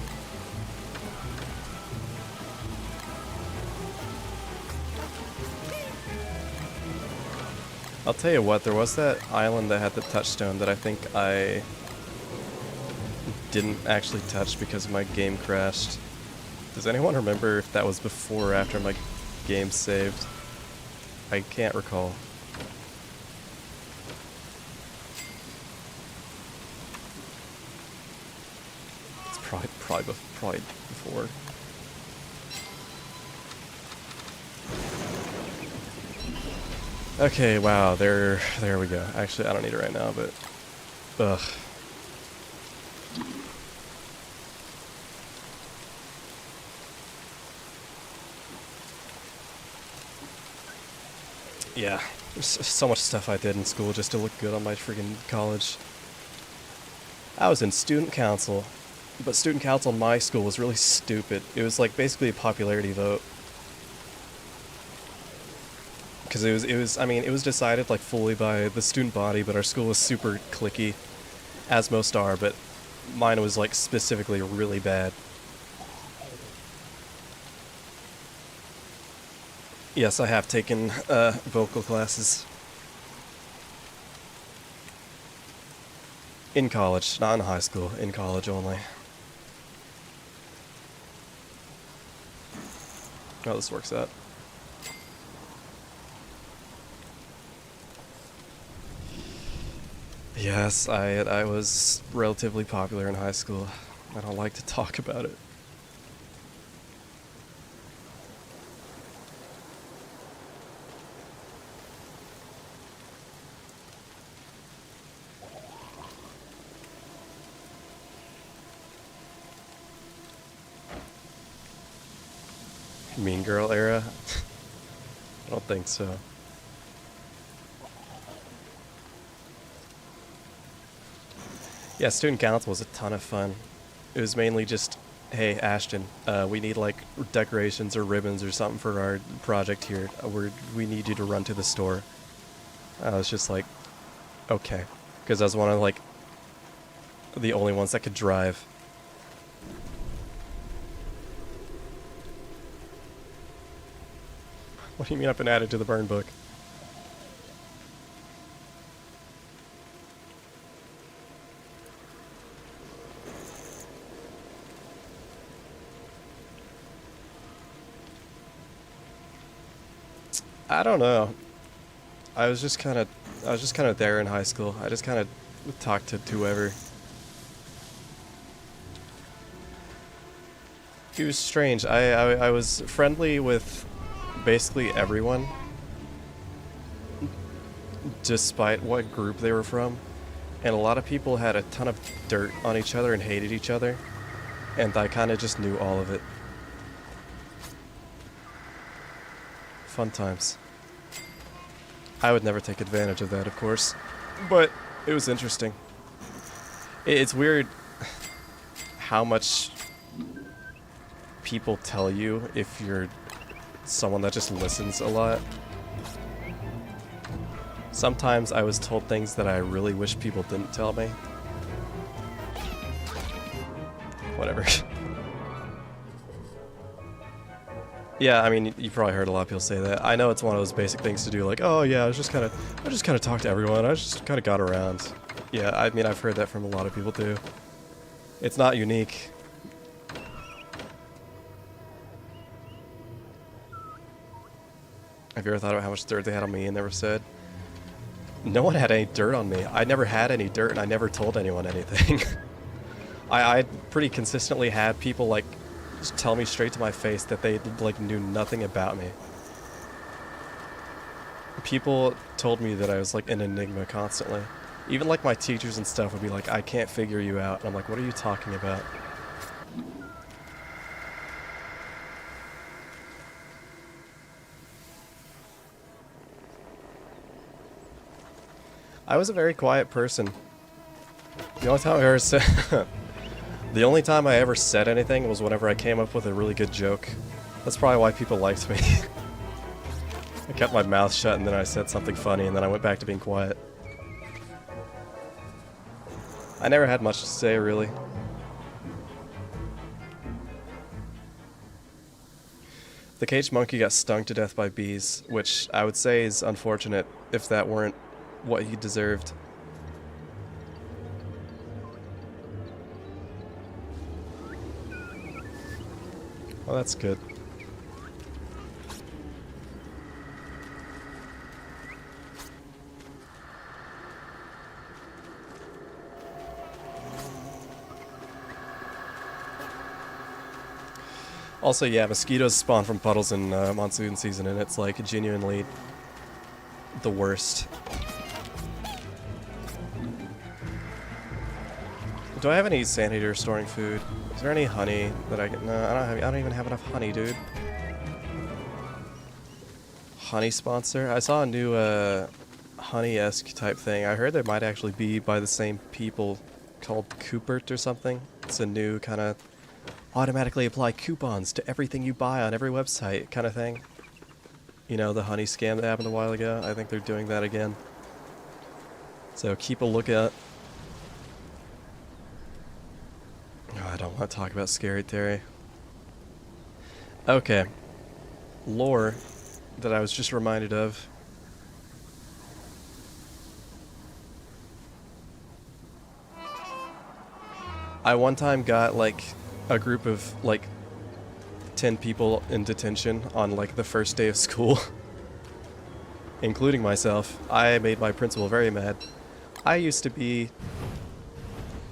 I'll tell you what, there was that island that had the touchstone that I think I didn't actually touch because my game crashed. Does anyone remember if that was before or after my game saved? I can't recall. It's probably before. Okay, wow, there we go. Actually, I don't need it right now, but ugh. Yeah, there's so much stuff I did in school just to look good on my freaking college. I was in student council, but student council in my school was really stupid. It was like basically a popularity vote. Because I mean, it was decided like fully by the student body, but our school was super cliquey, as most are, but mine was like specifically really bad. Yes, I have taken vocal classes. In college, not in high school, in college only. Oh, this works out. Yes, I was relatively popular in high school. I don't like to talk about it. Mean Girl era? I don't think so. Yeah, student council was a ton of fun. It was mainly just, hey, Ashton, we need like decorations or ribbons or something for our project here. We need you to run to the store. I was just like, okay. Because I was one of like the only ones that could drive. What do you mean I've been added to the burn book? I don't know. I was just kind of there in high school. I just kind of talked to whoever. It was strange. I was friendly with basically everyone, despite what group they were from, and a lot of people had a ton of dirt on each other and hated each other, and I kind of just knew all of it. Fun times. I would never take advantage of that, of course, but it was interesting. It's weird how much people tell you if you're someone that just listens a lot. Sometimes I was told things that I really wish people didn't tell me. Whatever. Yeah, I mean, you probably heard a lot of people say that. I know it's one of those basic things to do, like, oh yeah, I just kind of talked to everyone. I just kind of got around. Yeah, I mean, I've heard that from a lot of people too. It's not unique. Have you ever thought about how much dirt they had on me and never said? No one had any dirt on me. I never had any dirt, and I never told anyone anything. I pretty consistently had people, like, just tell me straight to my face that they, like, knew nothing about me. People told me that I was, like, an enigma constantly. Even, like, my teachers and stuff would be like, I can't figure you out. And I'm like, what are you talking about? I was a very quiet person. The only time I ever said... The only time I ever said anything was whenever I came up with a really good joke. That's probably why people liked me. I kept my mouth shut and then I said something funny and then I went back to being quiet. I never had much to say, really. The caged monkey got stung to death by bees, which I would say is unfortunate if that weren't what he deserved. Well, that's good. Also, yeah, mosquitoes spawn from puddles in monsoon season, and it's like genuinely the worst. Do I have any sanity or storing food? Is there any honey that I can? No, I don't even have enough honey, dude. Honey sponsor? I saw a new honey-esque type thing. I heard there might actually be by the same people called Coopert or something. It's a new kind of automatically apply coupons to everything you buy on every website kind of thing. You know, the honey scam that happened a while ago? I think they're doing that again. So keep a lookout. Oh, I don't want to talk about Scary Terry. Okay. Lore that I was just reminded of. I one time got like a group of like 10 people in detention on like the first day of school, including myself. I made my principal very mad. I used to be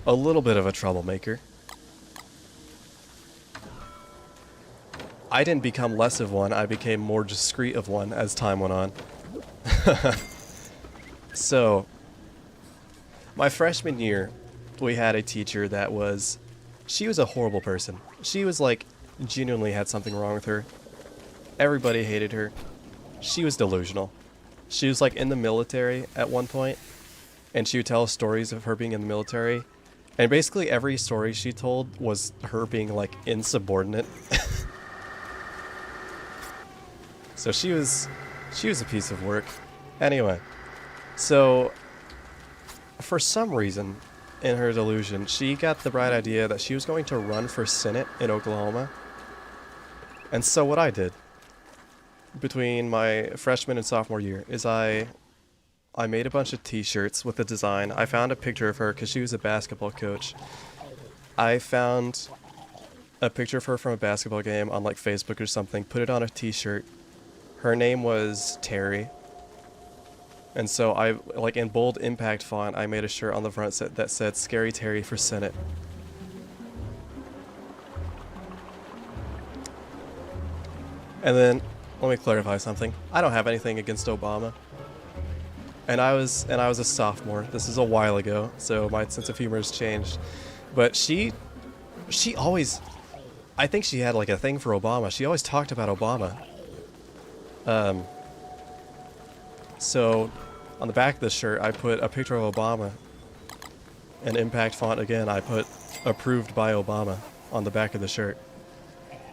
a little bit of a troublemaker. I didn't become less of one, I became more discreet of one as time went on. So, my freshman year, we had a teacher that was... She was a horrible person. She was like, genuinely had something wrong with her. Everybody hated her. She was delusional. She was like in the military at one point, and she would tell stories of her being in the military. And basically every story she told was her being like insubordinate. So she was a piece of work. Anyway, so for some reason in her delusion, she got the bright idea that she was going to run for Senate in Oklahoma. And so what I did between my freshman and sophomore year is I made a bunch of t-shirts with a design. I found a picture of her because she was a basketball coach. I found a picture of her from a basketball game on like Facebook or something, put it on a t-shirt. Her name was Terry. And so I, like in bold impact font, I made a shirt on the front that said Scary Terry for Senate. And then, let me clarify something. I don't have anything against Obama. And I was a sophomore. This is a while ago, so my sense of humor has changed. But she always, I think she had like a thing for Obama. She always talked about Obama. So on the back of the shirt, I put a picture of Obama. And impact font again, I put approved by Obama on the back of the shirt.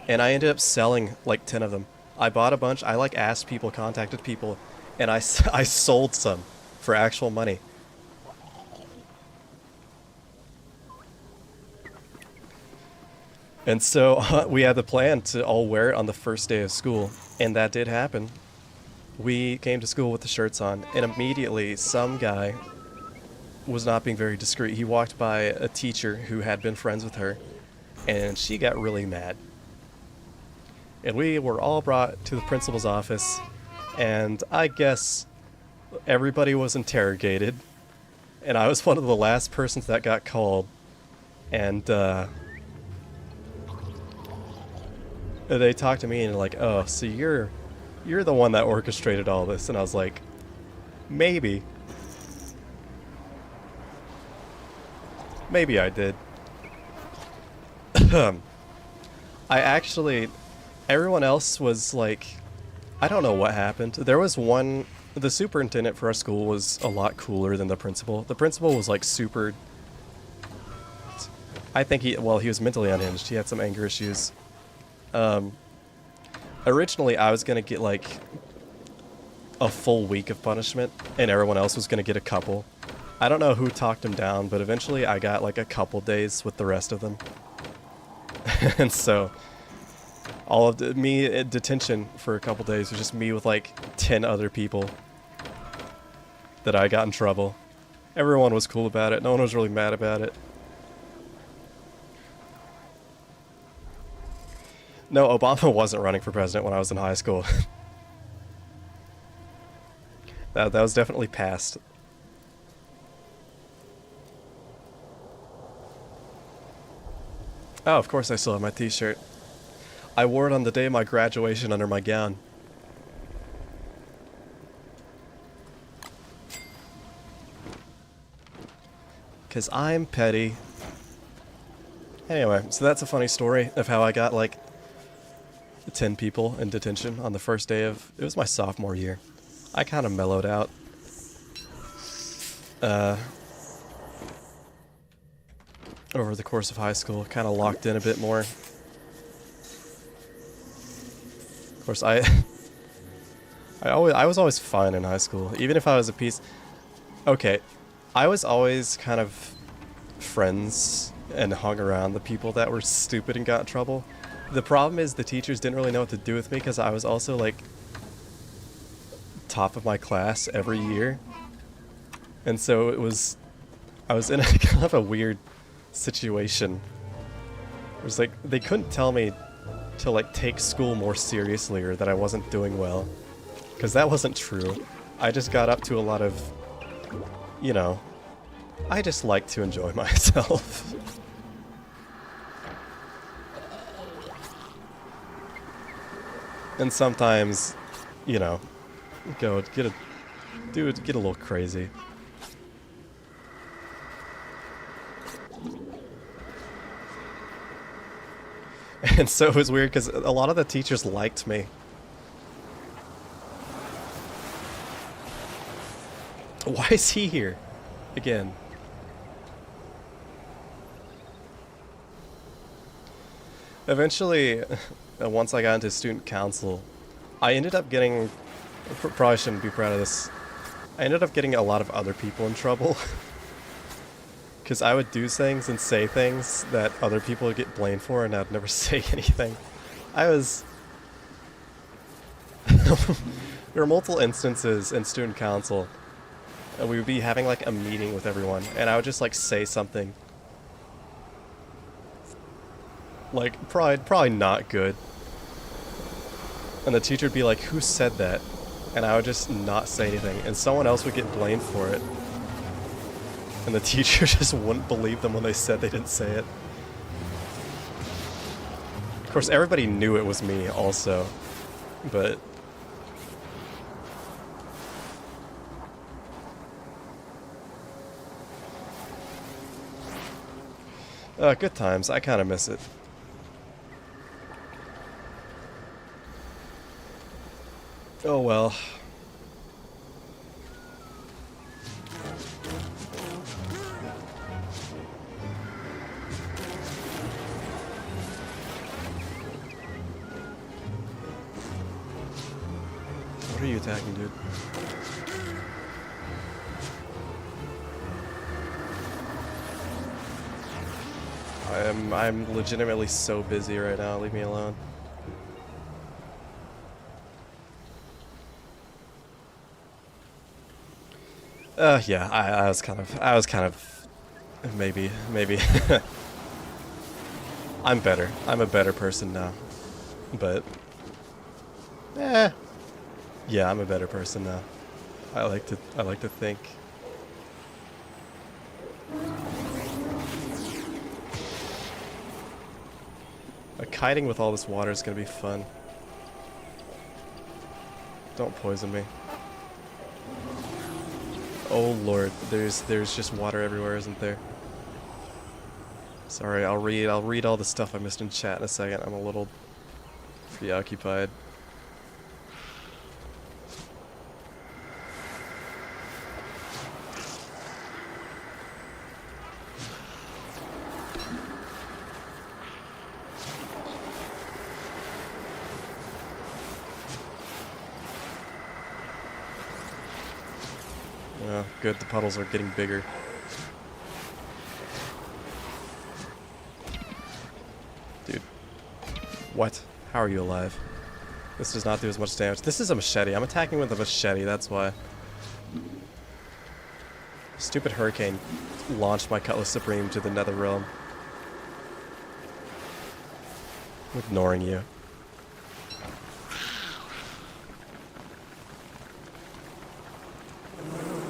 And I ended up selling like 10 of them. I bought a bunch. I like asked people, contacted people, and I sold some for actual money. And so we had the plan to all wear it on the first day of school, and that did happen. We came to school with the shirts on, and immediately some guy was not being very discreet. He walked by a teacher who had been friends with her, and she got really mad. And we were all brought to the principal's office, and I guess everybody was interrogated, and I was one of the last persons that got called. And they talked to me and like, "Oh, so you're the one that orchestrated all this?" And I was like, "Maybe. Maybe I did." I actually, everyone else was like, I don't know what happened. There was one, the superintendent for our school was a lot cooler than the principal. The principal was like super, I think he was mentally unhinged. He had some anger issues. Originally I was gonna get like a full week of punishment, and everyone else was gonna get a couple. I don't know who talked him down, but eventually I got like a couple days with the rest of them. And so all of me in detention for a couple days was just me with like 10 other people that I got in trouble. Everyone was cool about it. No one was really mad about it. No, Obama wasn't running for president when I was in high school. That was definitely past. Oh, of course I still have my t-shirt. I wore it on the day of my graduation under my gown. Because I'm petty. Anyway, so that's a funny story of how I got like 10 people in detention on the first day of, it was my sophomore year. I kind of mellowed out. Over the course of high school, kind of locked in a bit more. Of course, I was always fine in high school, even if I was a piece. Okay, I was always kind of friends and hung around the people that were stupid and got in trouble. The problem is the teachers didn't really know what to do with me because I was also like top of my class every year, and so I was in a kind of a weird situation. It was like they couldn't tell me to like take school more seriously or that I wasn't doing well, because that wasn't true. I just got up to a lot of, you know, I just like to enjoy myself. And sometimes, you know, get a little crazy. And so it was weird because a lot of the teachers liked me. Why is he here? Again. Eventually, once I got into student council, I ended up getting, probably shouldn't be proud of this, I ended up getting a lot of other people in trouble. Because I would do things and say things that other people would get blamed for, and I'd never say anything. There were multiple instances in student council, and we would be having like a meeting with everyone, and I would just like say something like probably not good, and the teacher would be like, "Who said that?" And I would just not say anything, and someone else would get blamed for it. And the teacher just wouldn't believe them when they said they didn't say it. Of course, everybody knew it was me also, but... good times. I kind of miss it. Oh well. What are you attacking, dude? I'm legitimately so busy right now. Leave me alone. Yeah, I was kind of, maybe. I'm better. I'm a better person now. But, eh, yeah, I'm a better person now. I like to think. Kiting with all this water is gonna be fun. Don't poison me. Oh lord, there's just water everywhere, isn't there? Sorry, I'll read all the stuff I missed in chat in a second. I'm a little preoccupied. Good, the puddles are getting bigger. Dude. What? How are you alive? This does not do as much damage. This is a machete. I'm attacking with a machete, that's why. Stupid hurricane launched my Cutlass Supreme to the nether realm. I'm ignoring you.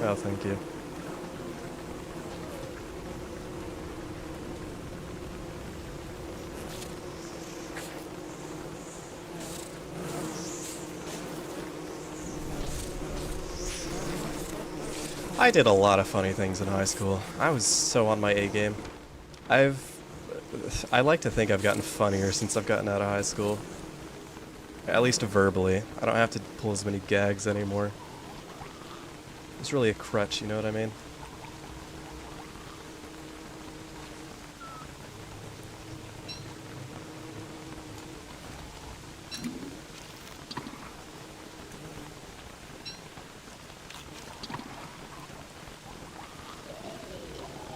Oh, thank you. I did a lot of funny things in high school. I was so on my A game. I like to think I've gotten funnier since I've gotten out of high school. At least verbally. I don't have to pull as many gags anymore. It's really a crutch, you know what I mean?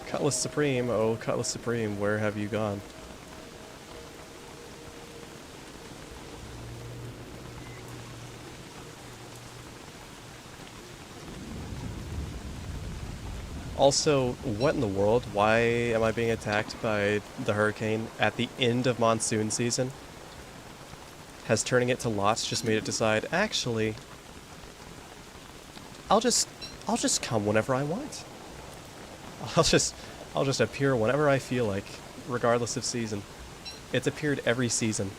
Cutlass Supreme, oh Cutlass Supreme, where have you gone? Also, what in the world? Why am I being attacked by the hurricane at the end of monsoon season? Has turning it to lots just made it decide, actually, I'll just come whenever I want. I'll just appear whenever I feel like, regardless of season. It's appeared every season.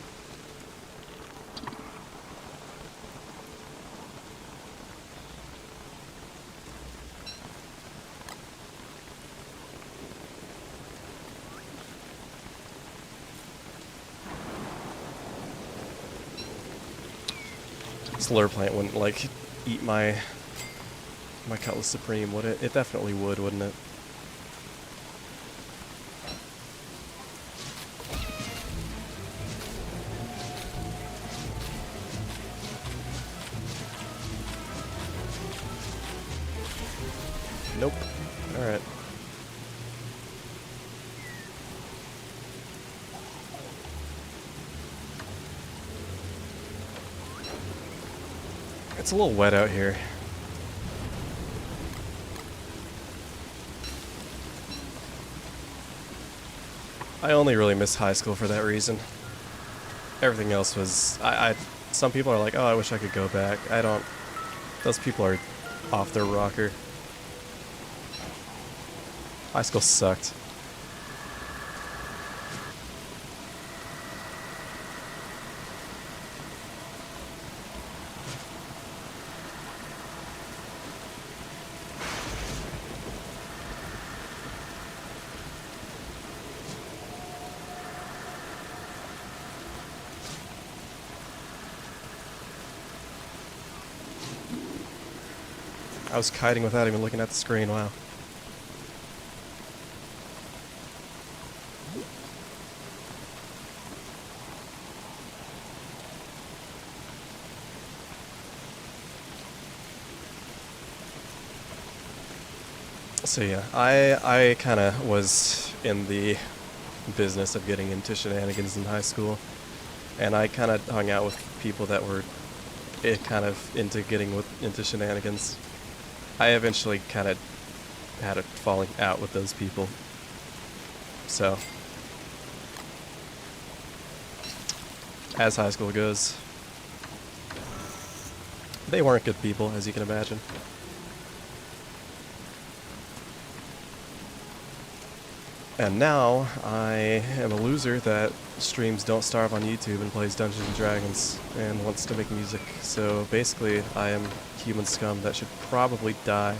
This lure plant wouldn't, like, eat my Cutlass Supreme, would it? It definitely would, wouldn't it? Nope. Alright. It's a little wet out here. I only really miss high school for that reason. Everything else was... some people are like, oh, I wish I could go back. I don't... Those people are off their rocker. High school sucked. I was kiting without even looking at the screen, wow. So yeah, I kind of was in the business of getting into shenanigans in high school, and I kind of hung out with people that were kind of into into shenanigans. I eventually kind of had a falling out with those people, so as high school goes, they weren't good people, as you can imagine. And now I am a loser that streams Don't Starve on YouTube and plays Dungeons and Dragons and wants to make music. So basically, I am human scum that should probably die.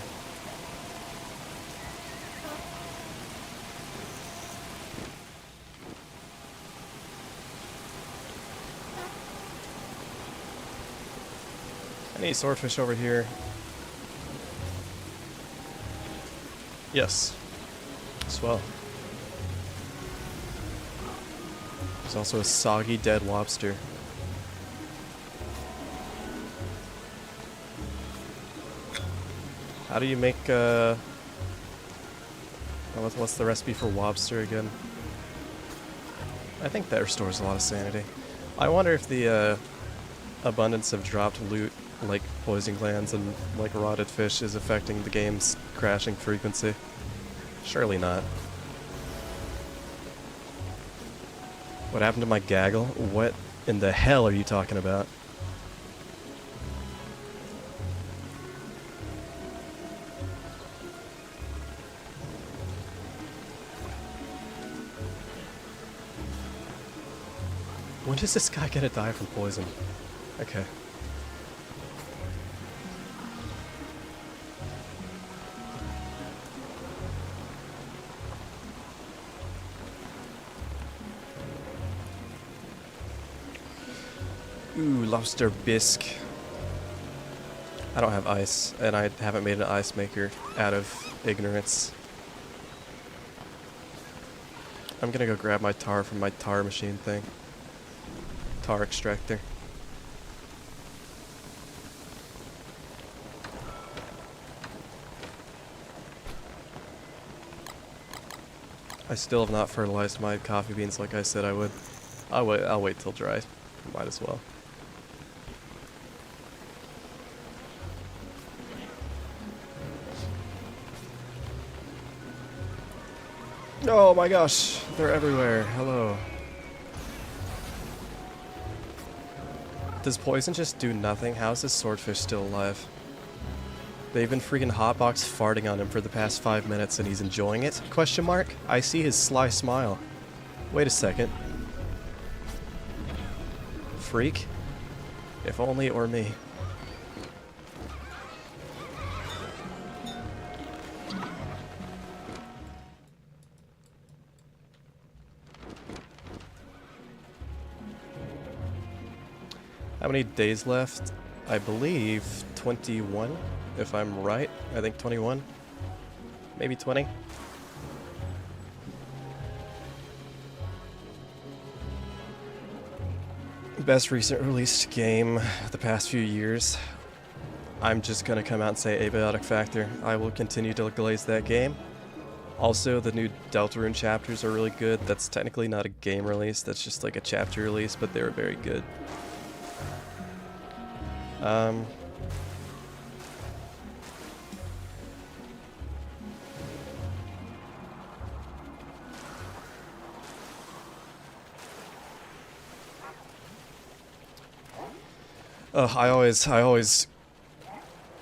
I need swordfish over here. Yes. Swell. There's also a soggy dead lobster. How do you make, what's the recipe for lobster again? I think that restores a lot of sanity. I wonder if the, abundance of dropped loot, like poison glands and, like, rotted fish, is affecting the game's crashing frequency. Surely not. What happened to my gaggle? What in the hell are you talking about? When is this guy gonna die from poison? Okay. Ooh, lobster bisque. I don't have ice, and I haven't made an ice maker out of ignorance. I'm gonna go grab my tar from my tar machine thing. Tar extractor. I still have not fertilized my coffee beans like I said I would. I'll wait till dry. Might as well. Oh my gosh, they're everywhere. Hello. Does poison just do nothing? How is this swordfish still alive? They've been freaking hotbox farting on him for the past 5 minutes and he's enjoying it? Question mark? I see his sly smile. Wait a second. Freak? If only it were me. How many days left? I believe 21, if I'm right. I think 21. Maybe 20. Best recent released game the past few years. I'm just gonna come out and say Abiotic Factor. I will continue to glaze that game. Also, the new Deltarune chapters are really good. That's technically not a game release, that's just like a chapter release, but they were very good. I always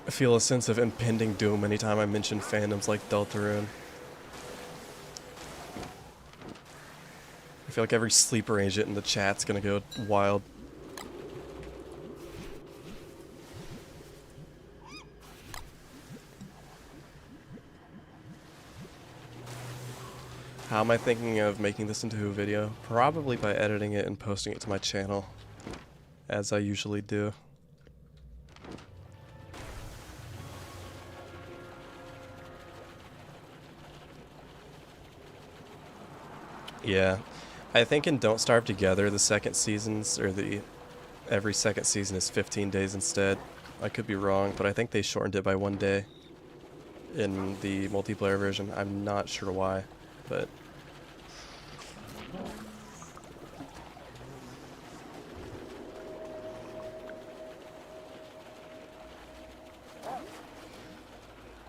feel a sense of impending doom anytime I mention fandoms like Deltarune. I feel like every sleeper agent in the chat's gonna go wild. How am I thinking of making this into a video? Probably by editing it and posting it to my channel, as I usually do. Yeah, I think in Don't Starve Together, the second seasons, or every second season is 15 days instead. I could be wrong, but I think they shortened it by 1 day in the multiplayer version. I'm not sure why, but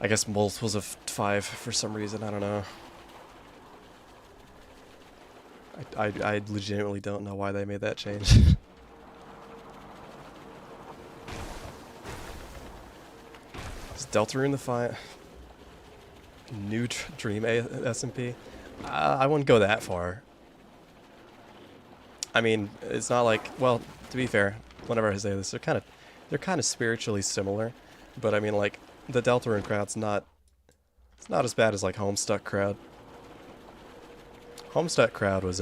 I guess multiples of 5 for some reason, I don't know. I legitimately don't know why they made that change. Is Deltarune the new Dream SMP? I wouldn't go that far. I mean, it's not like, well, to be fair, whenever I say this, they're kind of spiritually similar, but I mean, like, the Deltarune crowd's not, it's not as bad as like Homestuck crowd. Homestuck crowd was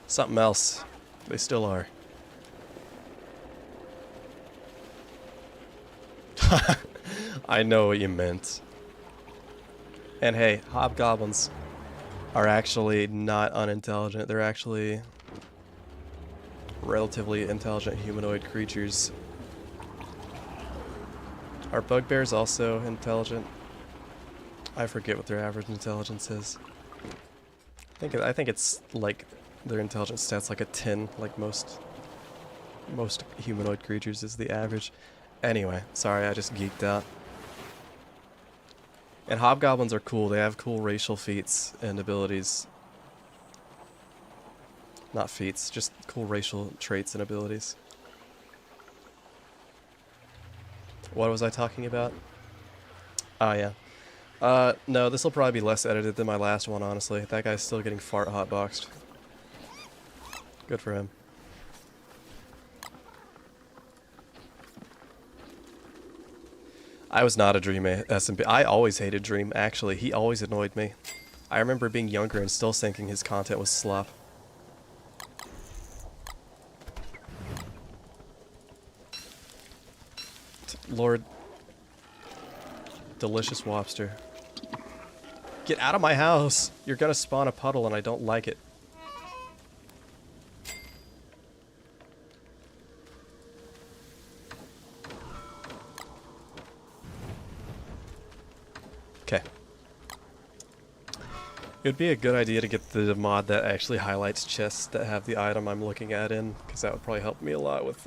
something else. They still are. I know what you meant. And hey, hobgoblins are actually not unintelligent. They're actually relatively intelligent humanoid creatures. Are bugbears also intelligent? I forget what their average intelligence is. I think it's like their intelligence stats like a 10, like most humanoid creatures is the average. Anyway, sorry, I just geeked out. And hobgoblins are cool. They have cool racial feats and abilities. Not feats, just cool racial traits and abilities. What was I talking about? Oh, yeah. No, this will probably be less edited than my last one, honestly. That guy's still getting fart hotboxed. Good for him. I was not a Dream SMP. I always hated Dream, actually. He always annoyed me. I remember being younger and still thinking his content was slop. Lord. Delicious Wobster. Get out of my house! You're gonna spawn a puddle and I don't like it. Okay. It would be a good idea to get the mod that actually highlights chests that have the item I'm looking at in, because that would probably help me a lot with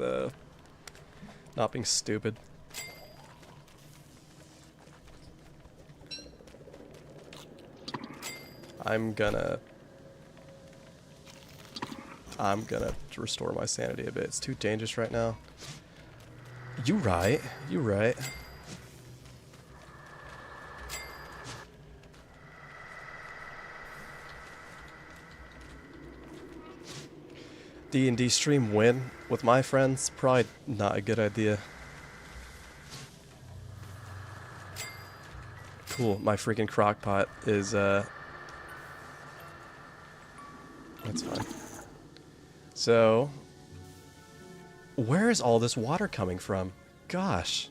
not being stupid. I'm gonna restore my sanity a bit. It's too dangerous right now. You right. You right. D&D stream win with my friends? Probably not a good idea. Cool, my freaking crockpot is, that's fine. So, where is all this water coming from? Gosh.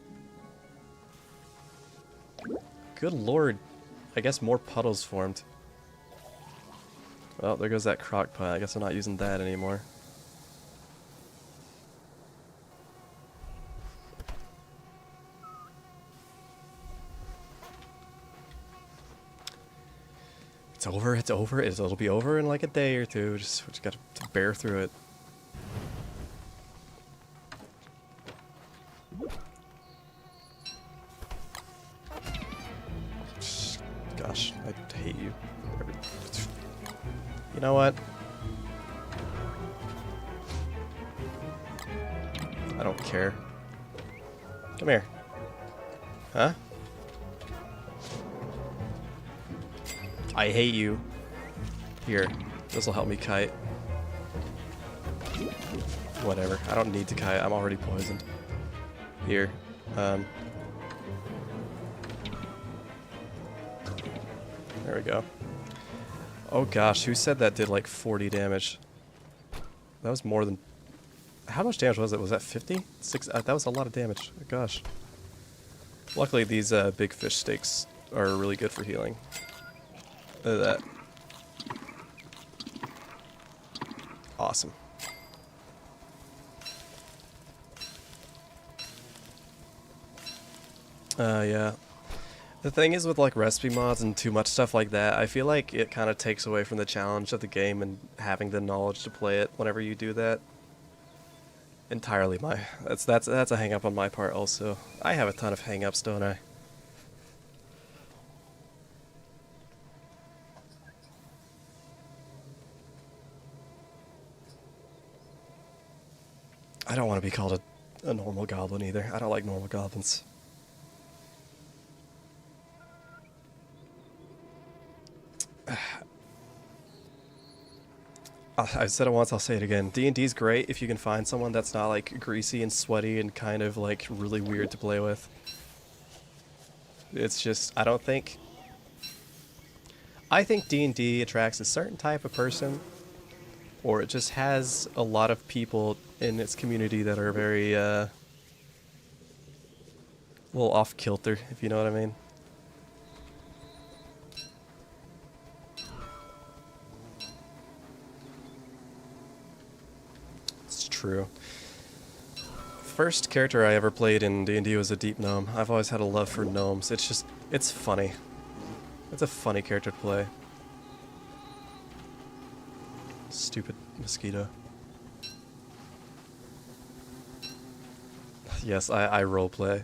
Good lord. I guess more puddles formed. Well, there goes that crockpot. I guess I'm not using that anymore. It's over, it's over. It'll be over in like a day or two. We just gotta bear through it. Gosh, I hate you. You know what? I don't care. Come here. Huh? I hate you. Here, this'll help me kite. Whatever, I don't need to kite, I'm already poisoned. Here, there we go. Oh gosh, who said that did like 40 damage? That was more than... How much damage was it? Was that 50? That was a lot of damage. Oh, gosh. Luckily these big fish steaks are really good for healing. Look at that. Awesome. Yeah. The thing is with like recipe mods and too much stuff like that, I feel like it kind of takes away from the challenge of the game and having the knowledge to play it whenever you do that. Entirely my that's a hang up on my part also. I have a ton of hang ups, don't I? I don't want to be called a normal goblin either. I don't like normal goblins. I said it once, I'll say it again. D&D's great if you can find someone that's not like greasy and sweaty and kind of like really weird to play with. It's just, I think D&D attracts a certain type of person, or it just has a lot of people in its community that are very, a little off kilter, if you know what I mean. It's true. First character I ever played in D&D was a deep gnome. I've always had a love for gnomes. It's funny. It's a funny character to play. Stupid mosquito. Yes, I roleplay.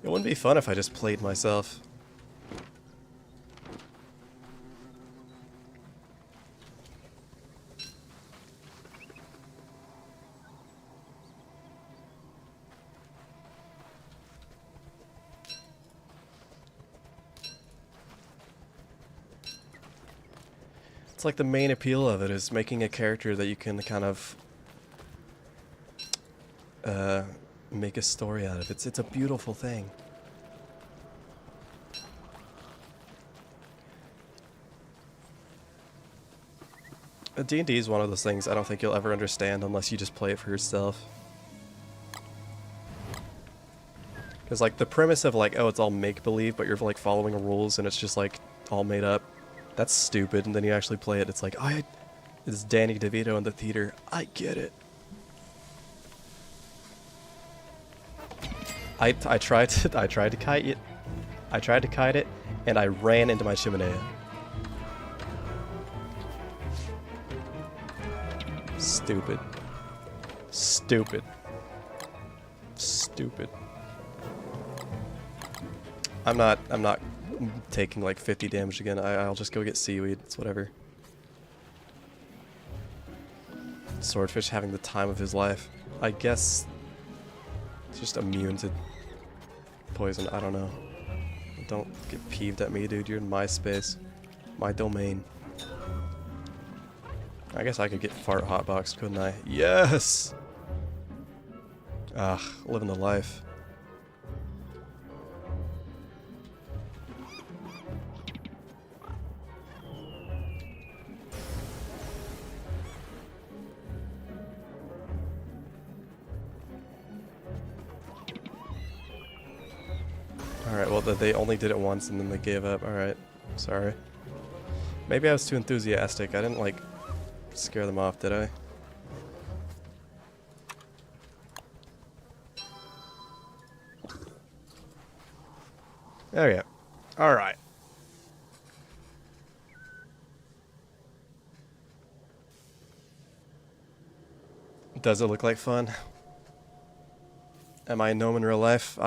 It wouldn't be fun if I just played myself. It's like the main appeal of it is making a character that you can kind of make a story out of. It's a beautiful thing. D&D is one of those things I don't think you'll ever understand unless you just play it for yourself. Because like the premise of like, oh, it's all make-believe, but you're like following rules and it's just like all made up. That's stupid, and then you actually play it, it's like, it's Danny DeVito in the theater. I get it. I tried to kite it. I tried to kite it, and I ran into my chimenea. Stupid. Stupid. Stupid. I'm not taking like 50 damage again. I'll just go get seaweed. It's whatever. Swordfish having the time of his life. I guess it's just immune to poison. I don't know. Don't get peeved at me, dude. You're in my space. My domain. I guess I could get fart hotboxed, couldn't I? Yes! Ah, living the life. Alright, well, they only did it once and then they gave up. Alright, sorry. Maybe I was too enthusiastic. I didn't, like, scare them off, did I? There we go. Alright. Does it look like fun? Am I a gnome in real life?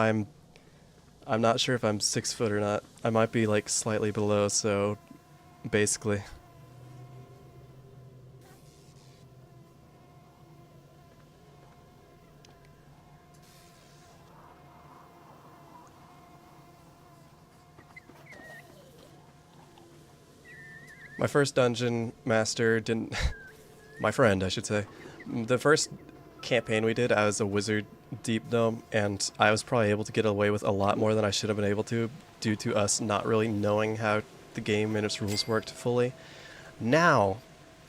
I'm not sure if I'm 6 foot or not. I might be like slightly below, so basically. My first dungeon master didn't... my friend, I should say. The first campaign we did, I was a wizard deep gnome, and I was probably able to get away with a lot more than I should have been able to, due to us not really knowing how the game and its rules worked fully. Now,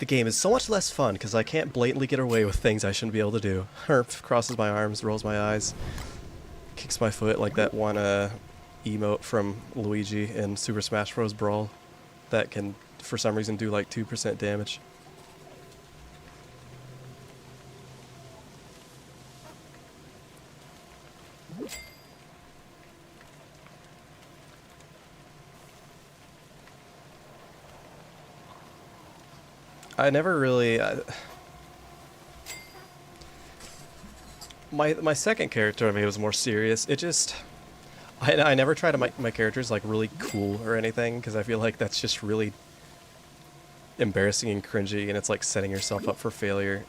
the game is so much less fun because I can't blatantly get away with things I shouldn't be able to do. Herp crosses my arms, rolls my eyes, kicks my foot like that one emote from Luigi in Super Smash Bros. Brawl that can, for some reason, do like 2% damage. I never really... my second character I made was more serious. It just... I never try to make my characters like really cool or anything, because I feel like that's just really embarrassing and cringy, and it's like setting yourself up for failure.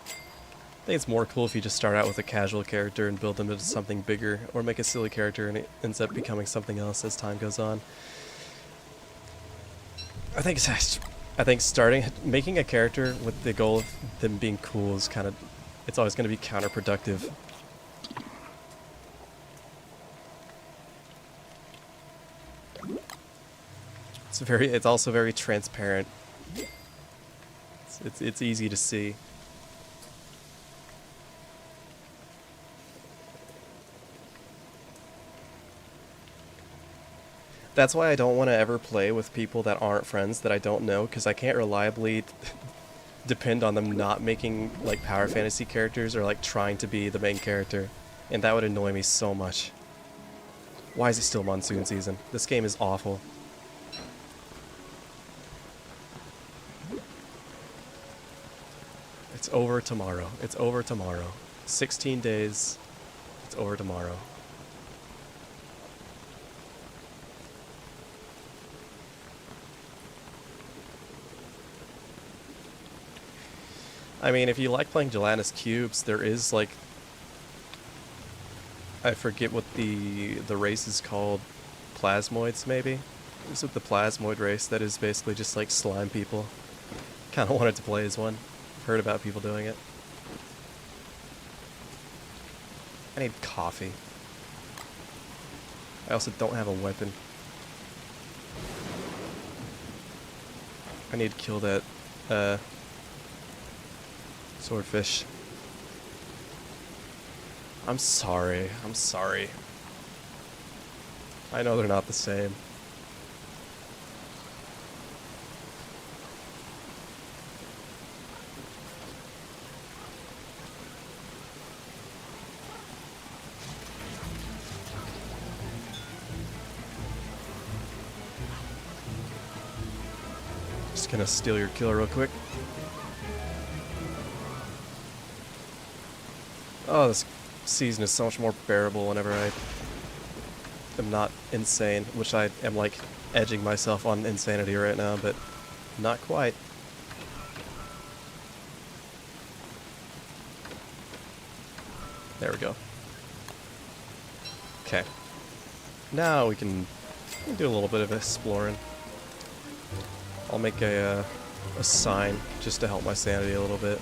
I think it's more cool if you just start out with a casual character and build them into something bigger, or make a silly character and it ends up becoming something else as time goes on. I think making a character with the goal of them being cool is kind of, it's always going to be counterproductive. It's also very transparent. It's easy to see. That's why I don't want to ever play with people that aren't friends that I don't know, because I can't reliably depend on them not making like power fantasy characters or like trying to be the main character, and that would annoy me so much. Why is it still monsoon season? This game is awful. It's over tomorrow. It's over tomorrow. 16 days. It's over tomorrow. I mean, if you like playing gelatinous cubes, there is like... I forget what the race is called. Plasmoids, maybe? Is it the Plasmoid race that is basically just like slime people? Kind of wanted to play as one. Heard about people doing it. I need coffee. I also don't have a weapon. I need to kill that swordfish. I'm sorry. I'm sorry. I know they're not the same. Just gonna steal your kill real quick. Oh, this season is so much more bearable whenever I am not insane, which I am like edging myself on insanity right now, but not quite. There we go. Okay. Now we can do a little bit of exploring. I'll make a sign just to help my sanity a little bit.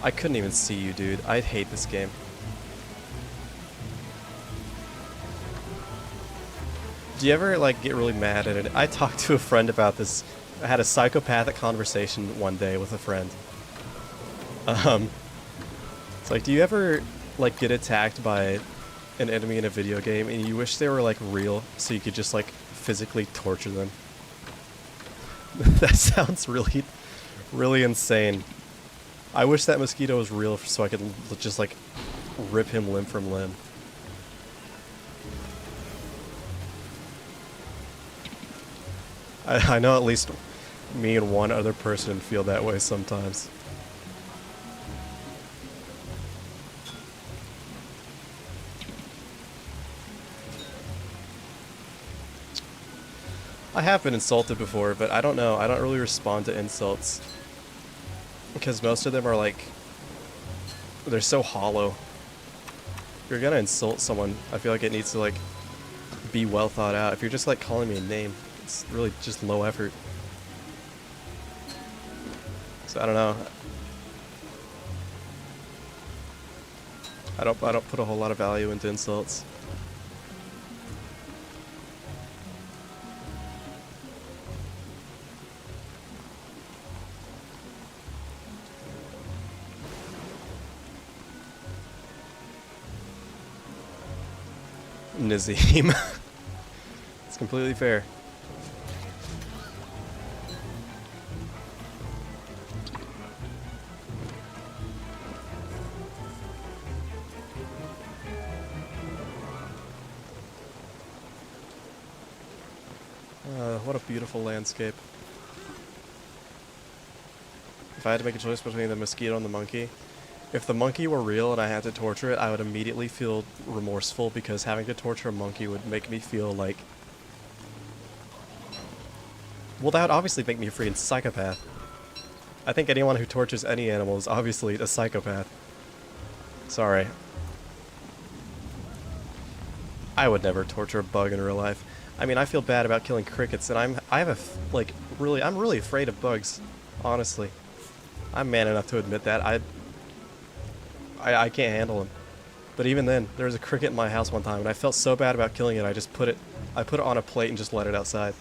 I couldn't even see you, dude. I hate this game. Do you ever, like, get really mad at it? I talked to a friend about this. I had a psychopathic conversation one day with a friend. It's like, do you ever, like, get attacked by an enemy in a video game and you wish they were, like, real so you could just, like, physically torture them? That sounds really, really insane. I wish that mosquito was real so I could just, like, rip him limb from limb. I know at least me and one other person feel that way sometimes. I have been insulted before, but I don't know. I don't really respond to insults. Because most of them are like, they're so hollow. If you're gonna insult someone, I feel like it needs to like be well thought out. If you're just like calling me a name, it's really just low effort. So I don't know. I don't put a whole lot of value into insults. Nazim. It's completely fair. what a beautiful landscape. If I had to make a choice between the mosquito and the monkey, if the monkey were real and I had to torture it, I would immediately feel remorseful because having to torture a monkey would make me feel like... Well, that would obviously make me a freaking psychopath. I think anyone who tortures any animal is obviously a psychopath. Sorry. I would never torture a bug in real life. I mean, I feel bad about killing crickets, and I'm really afraid of bugs, honestly. I'm man enough to admit that. I can't handle them. But even then, there was a cricket in my house one time, and I felt so bad about killing it, I put it on a plate and just let it outside.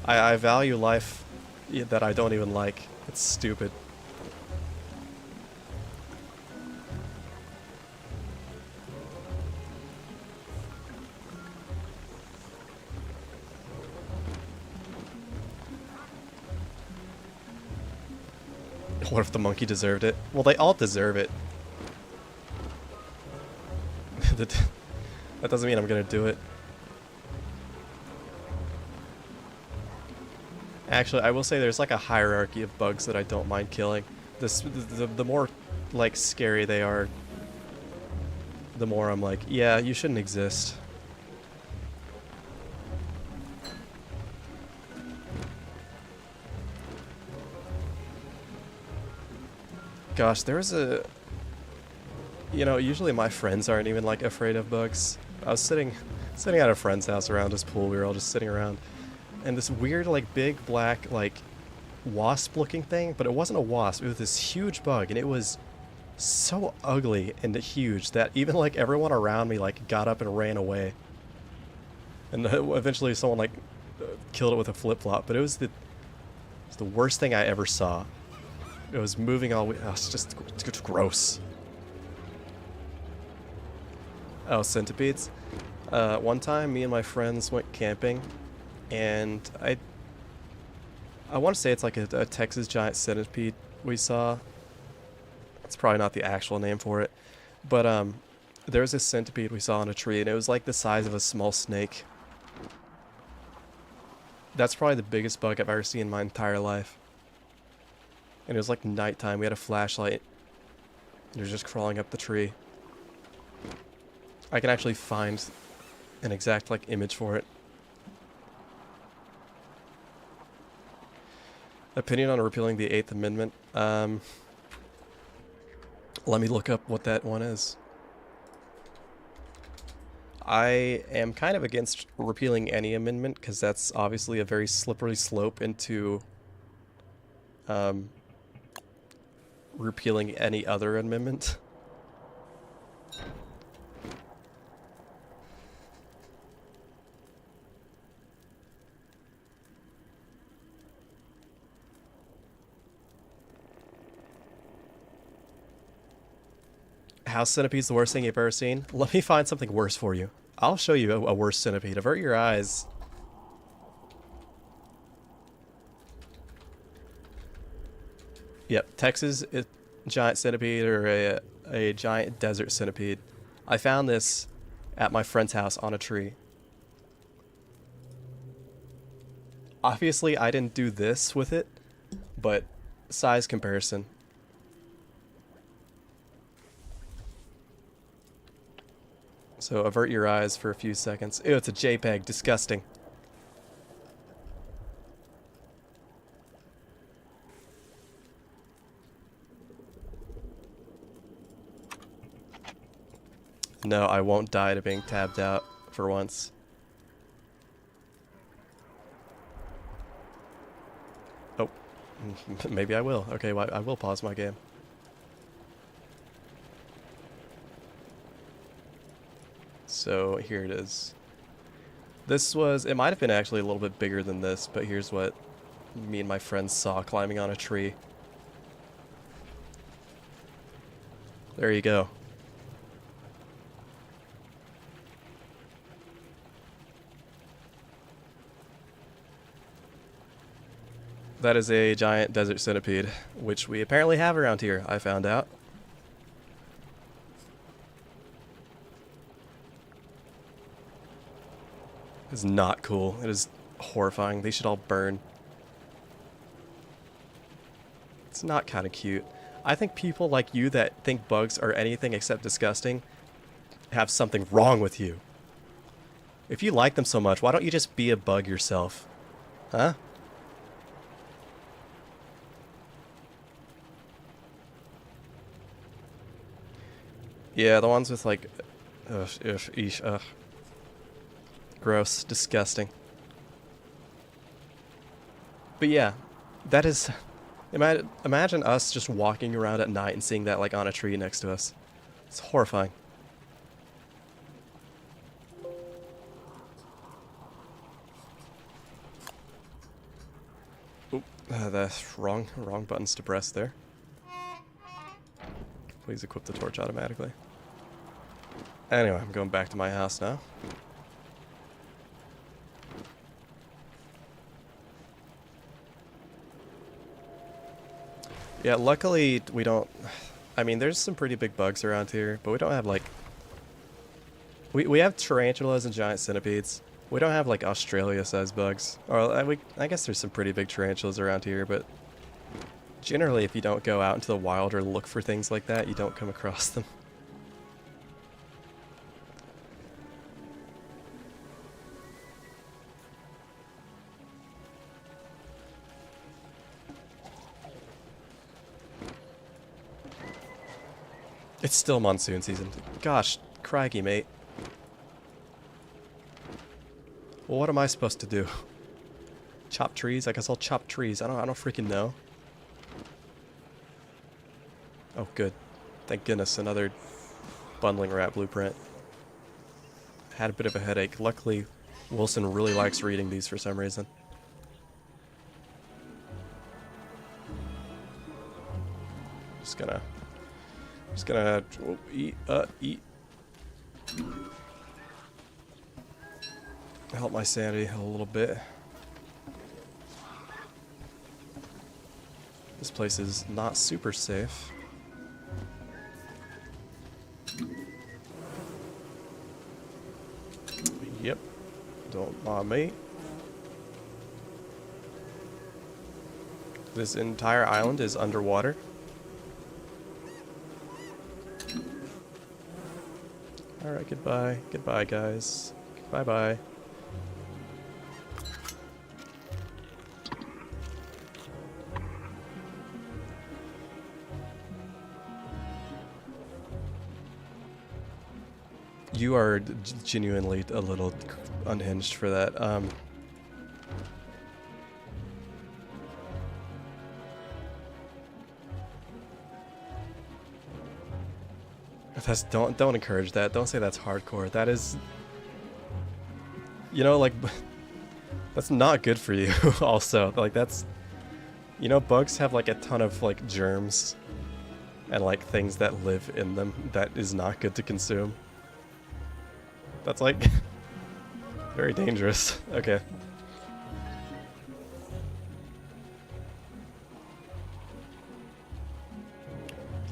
I value life that I don't even like. It's stupid. What if the monkey deserved it? Well, they all deserve it. That doesn't mean I'm gonna do it. Actually, I will say there's like a hierarchy of bugs that I don't mind killing. The more like scary they are, the more I'm like, yeah, you shouldn't exist. Gosh, there was a... You know, usually my friends aren't even like afraid of bugs. I was sitting at a friend's house around his pool. We were all just sitting around, and this weird like big black like wasp looking thing, but it wasn't a wasp. It was this huge bug, and it was so ugly and huge that even like everyone around me like got up and ran away. And eventually someone like killed it with a flip-flop, but it was the worst thing I ever saw. It was moving all the way. Oh, it's just gross. Oh, centipedes. One time, me and my friends went camping, and I want to say it's like a Texas giant centipede we saw. It's probably not the actual name for it, but there was this centipede we saw on a tree, and it was like the size of a small snake. That's probably the biggest bug I've ever seen in my entire life. And it was like nighttime. We had a flashlight. It was just crawling up the tree. I can actually find an exact like image for it. Opinion on repealing the 8th Amendment. Let me look up what that one is. I am kind of against repealing any amendment because that's obviously a very slippery slope into repealing any other amendment. House centipede's the worst thing you've ever seen? Let me find something worse for you. I'll show you a worse centipede. Avert your eyes. Yep, Texas giant centipede, or a giant desert centipede. I found this at my friend's house on a tree. Obviously, I didn't do this with it, but size comparison. So avert your eyes for a few seconds. Ew, it's a JPEG. Disgusting. No, I won't die to being tabbed out for once. Oh, maybe I will. Okay, well, I will pause my game. So here it is. This was, it might have been actually a little bit bigger than this, but here's what me and my friends saw climbing on a tree. There you go. That is a giant desert centipede, which we apparently have around here, I found out. is not cool. It is horrifying. They should all burn. It's not kind of cute. I think people like you that think bugs are anything except disgusting have something wrong with you. If you like them so much, why don't you just be a bug yourself? Huh? Yeah, the ones with like... Ugh, eesh, ugh. Gross. Disgusting. But yeah, that is... Imagine us just walking around at night and seeing that like on a tree next to us. It's horrifying. Oop, that's wrong buttons to press there. Please equip the torch automatically. Anyway, I'm going back to my house now. Yeah, luckily we don't... I mean, there's some pretty big bugs around here, but we don't have like... We have tarantulas and giant centipedes. We don't have like Australia-sized bugs. Or I guess there's some pretty big tarantulas around here, but generally if you don't go out into the wild or look for things like that, you don't come across them. It's still monsoon season. Gosh, crikey, mate. Well, what am I supposed to do? Chop trees? I guess I'll chop trees. I don't freaking know. Oh, good. Thank goodness, another bundling rat blueprint. Had a bit of a headache. Luckily, Wilson really likes reading these for some reason. Just gonna eat. Help my sanity a little bit. This place is not super safe. Yep. Don't mind me. This entire island is underwater. Alright, goodbye. Goodbye, guys. Bye-bye. You are genuinely a little unhinged for that. Don't encourage that. Don't say that's hardcore. That is, you know, like, that's not good for you. Also, like, that's, you know, bugs have like a ton of like germs and like things that live in them that is not good to consume. That's like very dangerous. Okay.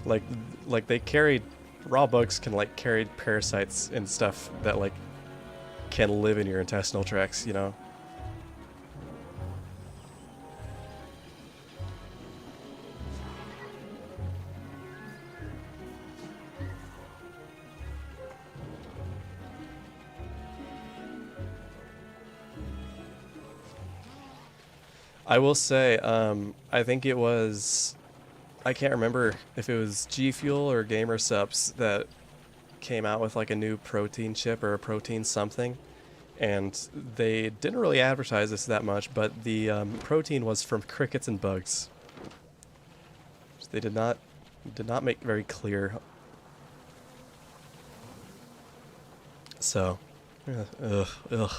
Like they carry, raw bugs can like carry parasites and stuff that like can live in your intestinal tracts, you know. I will say, I think it was, I can't remember if it was G Fuel or Gamer Subs that came out with like a new protein chip or a protein something, and they didn't really advertise this that much, but the protein was from crickets and bugs. Which they did not make very clear. So, ugh.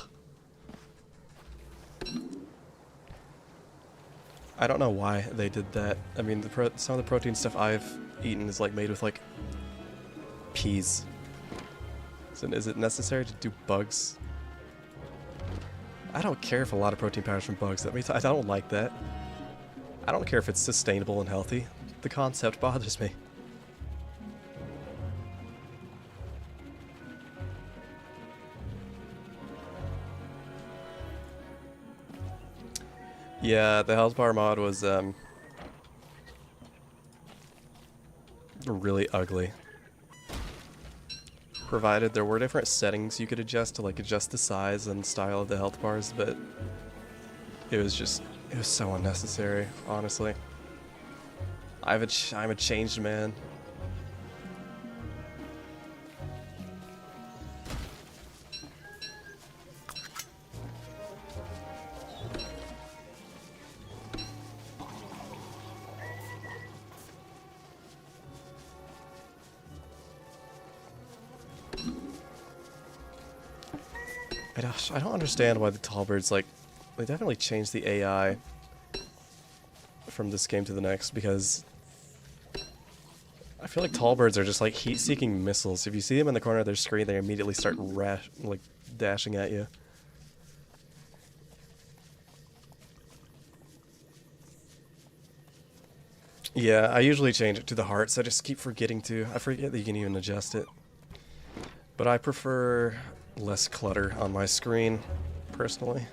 I don't know why they did that. I mean, some of the protein stuff I've eaten is like made with like peas. So is it necessary to do bugs? I don't care if a lot of protein powder is from bugs. I don't like that. I don't care if it's sustainable and healthy. The concept bothers me. Yeah, the health bar mod was really ugly. Provided there were different settings you could adjust to like adjust the size and style of the health bars, but it was so unnecessary, honestly. I'm a changed man. I don't understand why the tall birds, like, they definitely changed the AI from this game to the next, because I feel like tall birds are just like heat-seeking missiles. If you see them in the corner of their screen, they immediately start dashing at you. Yeah, I usually change it to the hearts. I just keep forgetting to. I forget that you can even adjust it. But I prefer less clutter on my screen, personally.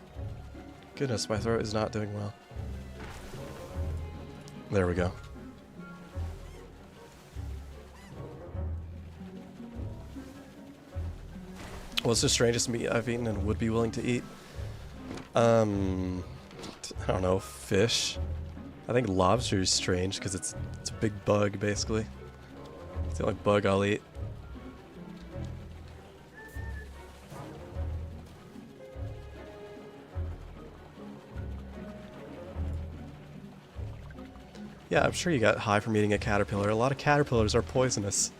Goodness, my throat is not doing well. There we go. What's the strangest meat I've eaten and would be willing to eat? I don't know, fish. I think lobster is strange because it's a big bug, basically. It's the only bug I'll eat. Yeah, I'm sure you got high from eating a caterpillar. A lot of caterpillars are poisonous.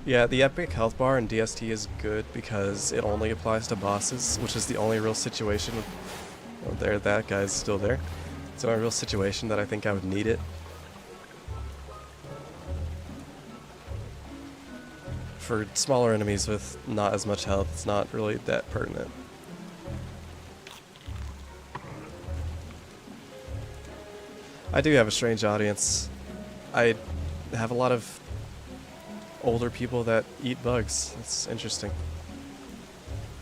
Yeah, the epic health bar in DST is good because it only applies to bosses, which is the only real situation. Oh, there, that guy's still there. It's the only real situation that I think I would need it. For smaller enemies with not as much health, it's not really that pertinent. I do have a strange audience. I have a lot of older people that eat bugs. It's interesting.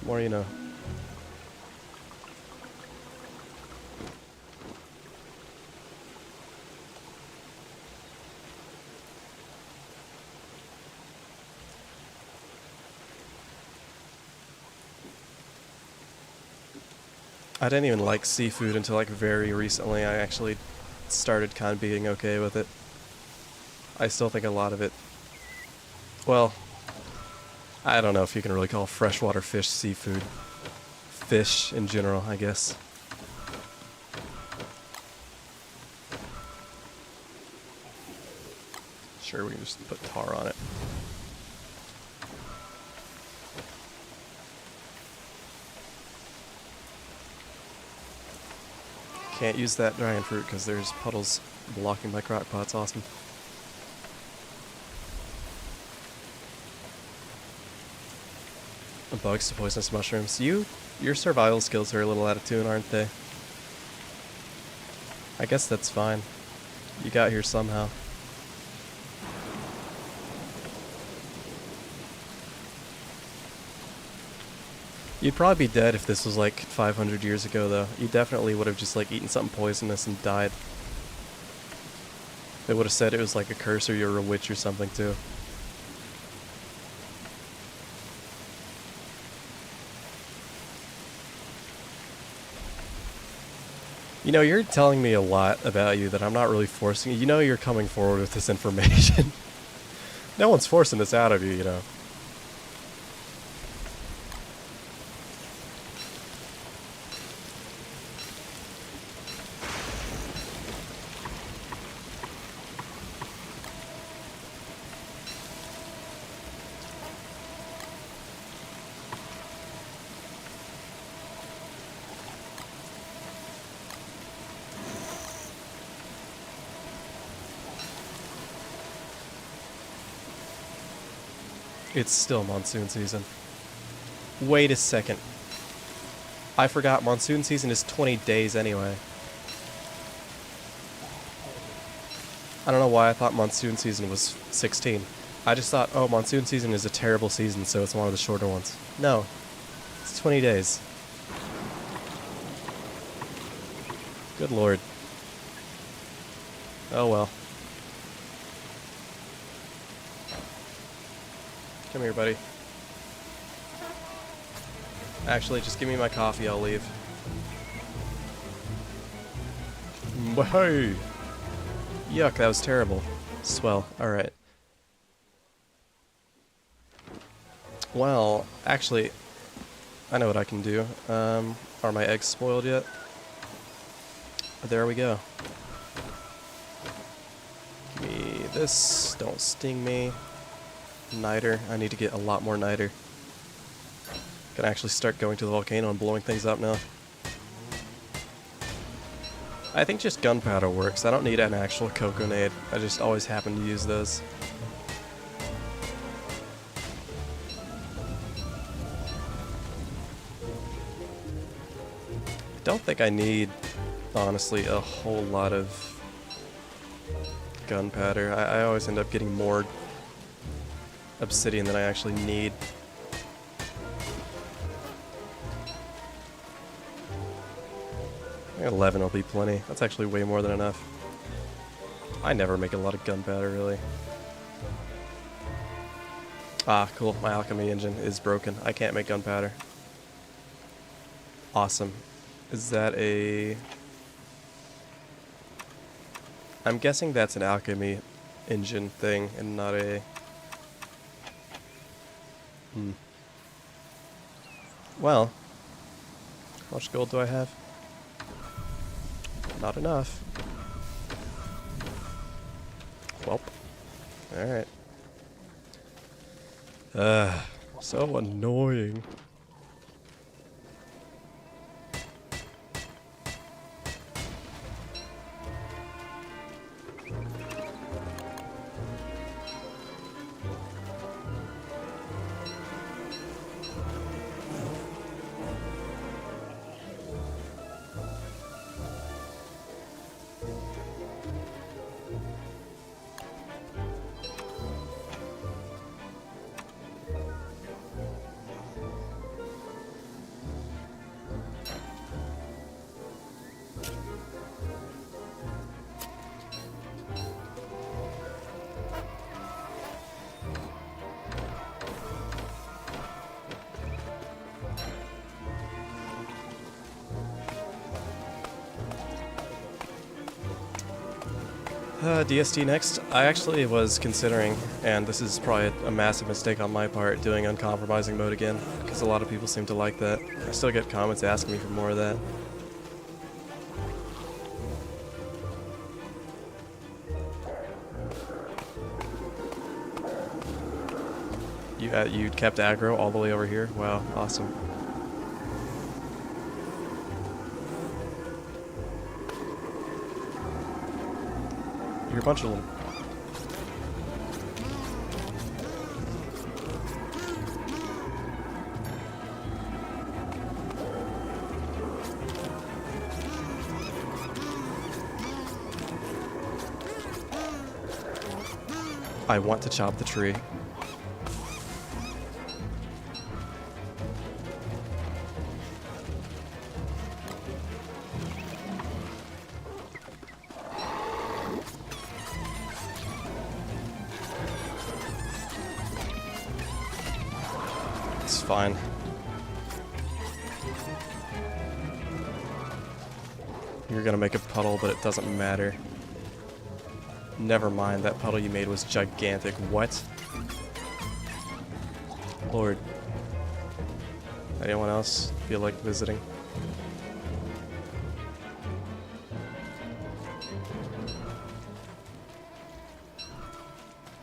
The more you know. I didn't even like seafood until like very recently. I actually started kind of being okay with it. I still think a lot of it, well, I don't know if you can really call freshwater fish seafood. Fish in general, I guess. Sure, we can just put tar on it. Can't use that dragon fruit because there's puddles blocking my crock pot's awesome. Bugs to poisonous mushrooms. Your survival skills are a little out of tune, aren't they? I guess that's fine. You got here somehow. You'd probably be dead if this was like 500 years ago, though. You definitely would have just like eaten something poisonous and died. They would have said it was like a curse or you're a witch or something, too. You know, you're telling me a lot about you that I'm not really forcing you. You know you're coming forward with this information. No one's forcing this out of you, you know. It's still monsoon season. Wait a second. I forgot monsoon season is 20 days anyway. I don't know why I thought monsoon season was 16. I just thought, oh, monsoon season is a terrible season, so it's one of the shorter ones. No. It's 20 days. Good lord. Oh well. Come here, buddy. Actually, just give me my coffee, I'll leave. Hey! Yuck, that was terrible. Swell. Alright. Well, actually, I know what I can do. Are my eggs spoiled yet? There we go. Give me this. Don't sting me. Niter. I need to get a lot more niter. Can actually start going to the volcano and blowing things up now. I think just gunpowder works. I don't need an actual coconade. I just always happen to use those. I don't think I need, honestly, a whole lot of gunpowder. I always end up getting more obsidian than I actually need. I think 11 will be plenty. That's actually way more than enough. I never make a lot of gunpowder, really. Ah, cool. My alchemy engine is broken. I can't make gunpowder. Awesome. Is that a... I'm guessing that's an alchemy engine thing and not a... Well, how much gold do I have? Not enough. Welp. Alright. So annoying. DST next. I actually was considering, and this is probably a massive mistake on my part, doing uncompromising mode again, because a lot of people seem to like that. I still get comments asking me for more of that. You kept aggro all the way over here? Wow, awesome. You're a bunch of little... I want to chop the tree. It's fine. You're gonna make a puddle, but it doesn't matter. Never mind, that puddle you made was gigantic. What? Lord. Anyone else feel like visiting?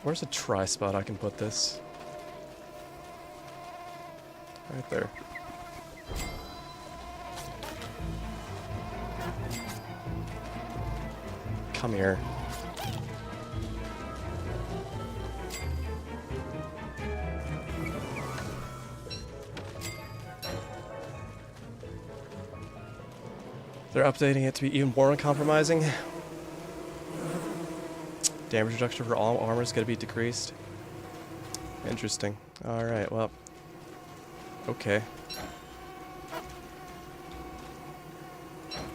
Where's a try spot I can put this? Right there. Come here. They're updating it to be even more uncompromising. Damage reduction for all armor is going to be decreased. Interesting. Alright, well. Okay.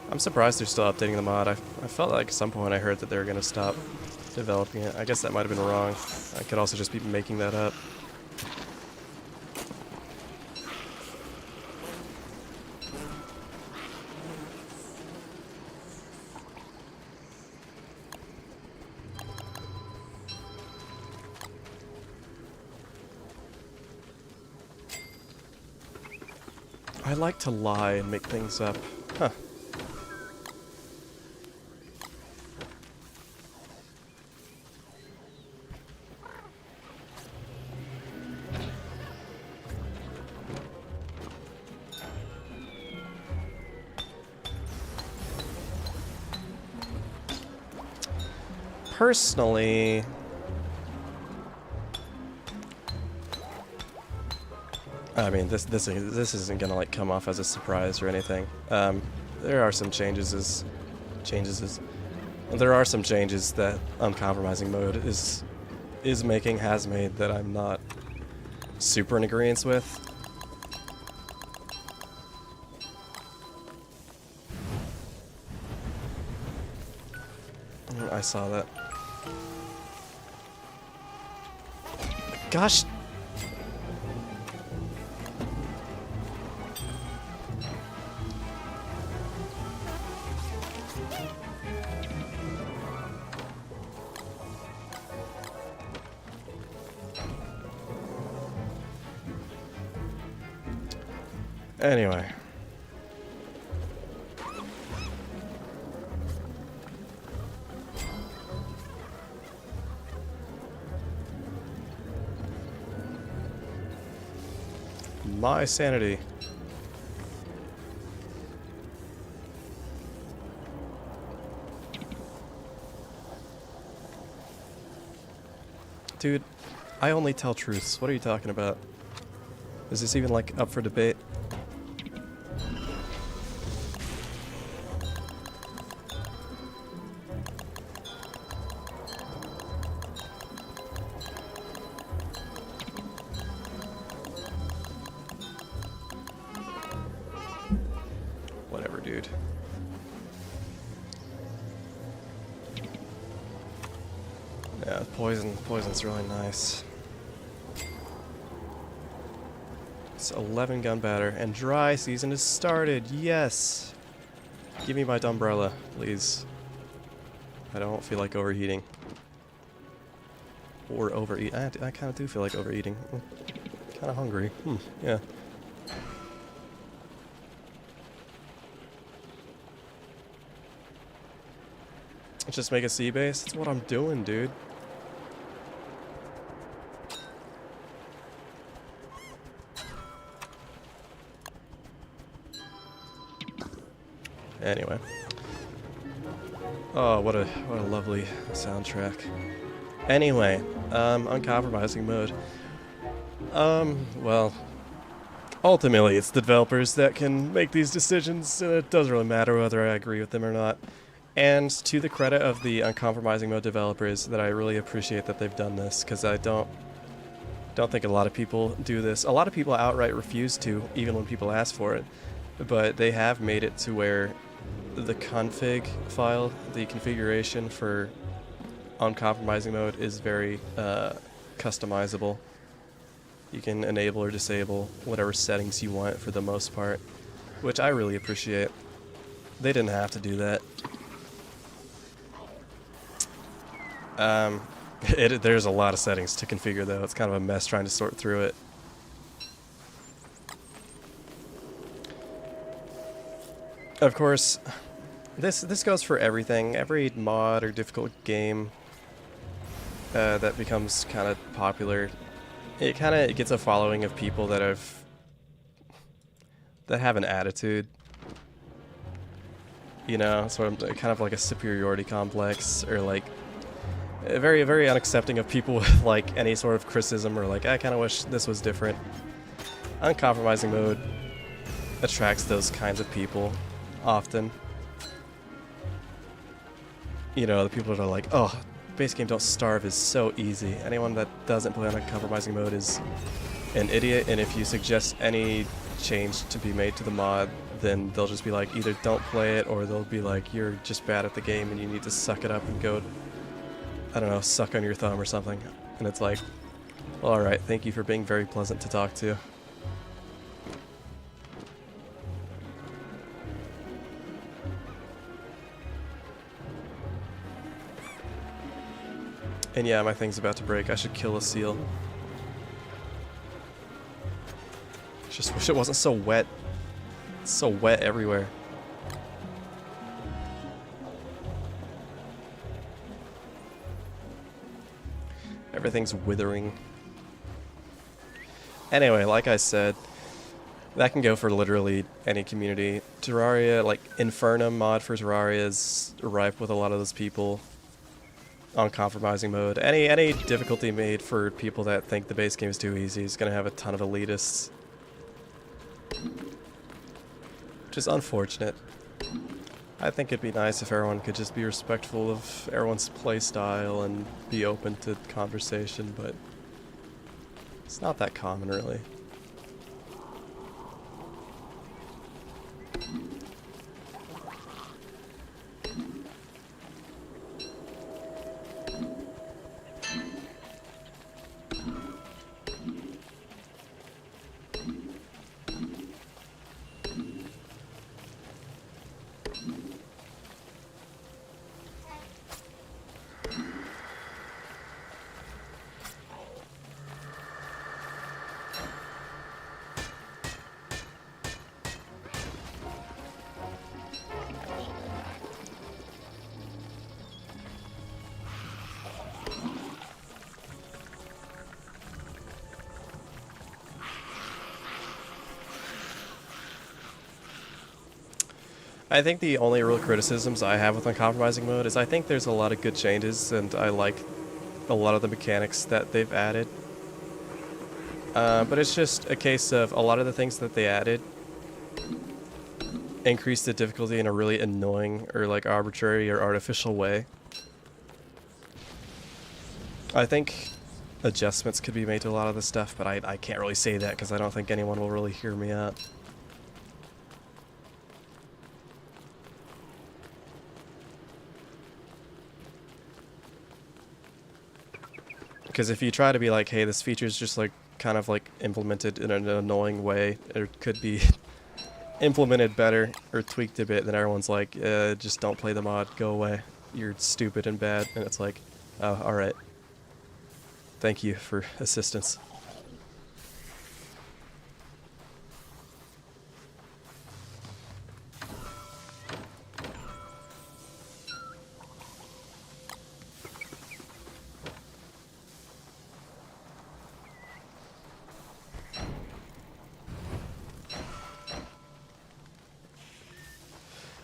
I'm surprised they're still updating the mod. I felt like at some point I heard that they were going to stop developing it. I guess that might have been wrong. I could also just be making that up. I like to lie and make things up. Huh. Personally, I mean, this isn't gonna like come off as a surprise or anything. There are some changes. There are some changes that uncompromising mode has made that I'm not super in agreement with. I saw that. Gosh. Anyway. My sanity. Dude, I only tell truths. What are you talking about? Is this even, like, up for debate? Whatever, dude. Yeah, poison's really nice. It's 11 gun batter, and dry season has started. Yes! Give me my umbrella, please. I don't feel like overheating. Or overeat. I kind of do feel like overeating. I'm kind of hungry. Yeah. Just make a sea base? That's what I'm doing, dude. Anyway. Oh, what a lovely soundtrack. Anyway, uncompromising mode. Well, ultimately it's the developers that can make these decisions, and it doesn't really matter whether I agree with them or not. And to the credit of the uncompromising mode developers, that I really appreciate that they've done this, because I don't think a lot of people do this. A lot of people outright refuse to, even when people ask for it. But they have made it to where the config file, the configuration for uncompromising mode is very customizable. You can enable or disable whatever settings you want for the most part, which I really appreciate. They didn't have to do that. There's a lot of settings to configure though. It's kind of a mess trying to sort through it. Of course, this goes for everything. Every mod or difficult game that becomes kind of popular, it kind of gets a following of people that have an attitude. You know, sort of kind of like a superiority complex, or like very, very unaccepting of people with like any sort of criticism, or like, I kind of wish this was different. Uncompromising mode attracts those kinds of people often. You know, the people that are like, oh, base game don't starve is so easy. Anyone that doesn't play on uncompromising mode is an idiot, and if you suggest any change to be made to the mod, then they'll just be like, either don't play it, or they'll be like, you're just bad at the game and you need to suck it up and go, I don't know, suck on your thumb or something. And it's like, well, alright, thank you for being very pleasant to talk to. And yeah, my thing's about to break. I should kill a seal. Just wish it wasn't so wet. It's so wet everywhere. Everything's withering. Anyway, like I said, that can go for literally any community. Terraria, like Infernum mod for Terraria is ripe with a lot of those people. Uncompromising mode. Any difficulty made for people that think the base game is too easy is going to have a ton of elitists. Which is unfortunate. I think it'd be nice if everyone could just be respectful of everyone's playstyle and be open to conversation, but it's not that common, really. I think the only real criticisms I have with uncompromising mode is I think there's a lot of good changes, and I like a lot of the mechanics that they've added. But it's just a case of a lot of the things that they added increase the difficulty in a really annoying or like arbitrary or artificial way. I think adjustments could be made to a lot of this stuff, but I can't really say that because I don't think anyone will really hear me out. Because if you try to be like, hey, this feature is just like kind of like implemented in an annoying way, it could be implemented better or tweaked a bit, then everyone's like, just don't play the mod, go away, you're stupid and bad. And it's like, oh, alright. Thank you for assistance.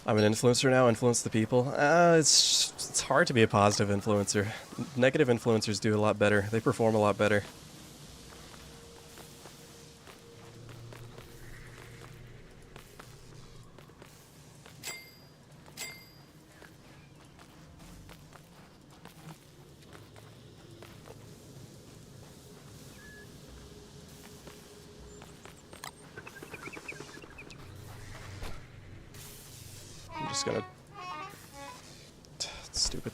I'm an influencer now, influence the people. It's hard to be a positive influencer. Negative influencers do a lot better. They perform a lot better. I'm just gonna... Stupid.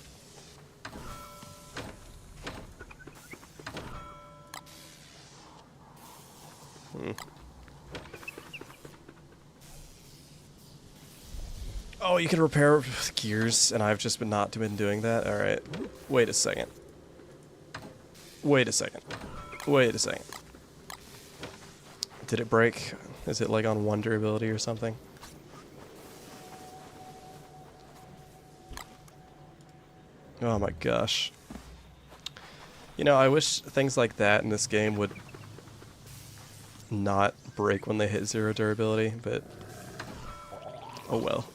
Oh, you can repair with gears, and I've just been not been doing that? Alright. Wait a second. Wait a second. Wait a second. Did it break? Is it like on one durability or something? Oh my gosh. You know, I wish things like that in this game would not break when they hit 0 durability, but oh well.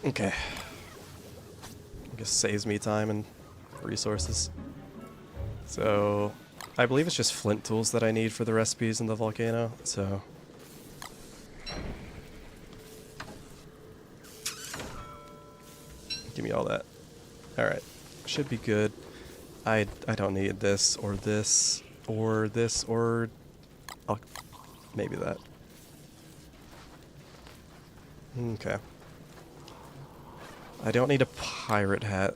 Okay. I guess saves me time and resources. So, I believe it's just flint tools that I need for the recipes in the volcano, so... Give me all that. Alright. Should be good. I don't need this or this or this or oh, maybe that. Okay. I don't need a pirate hat.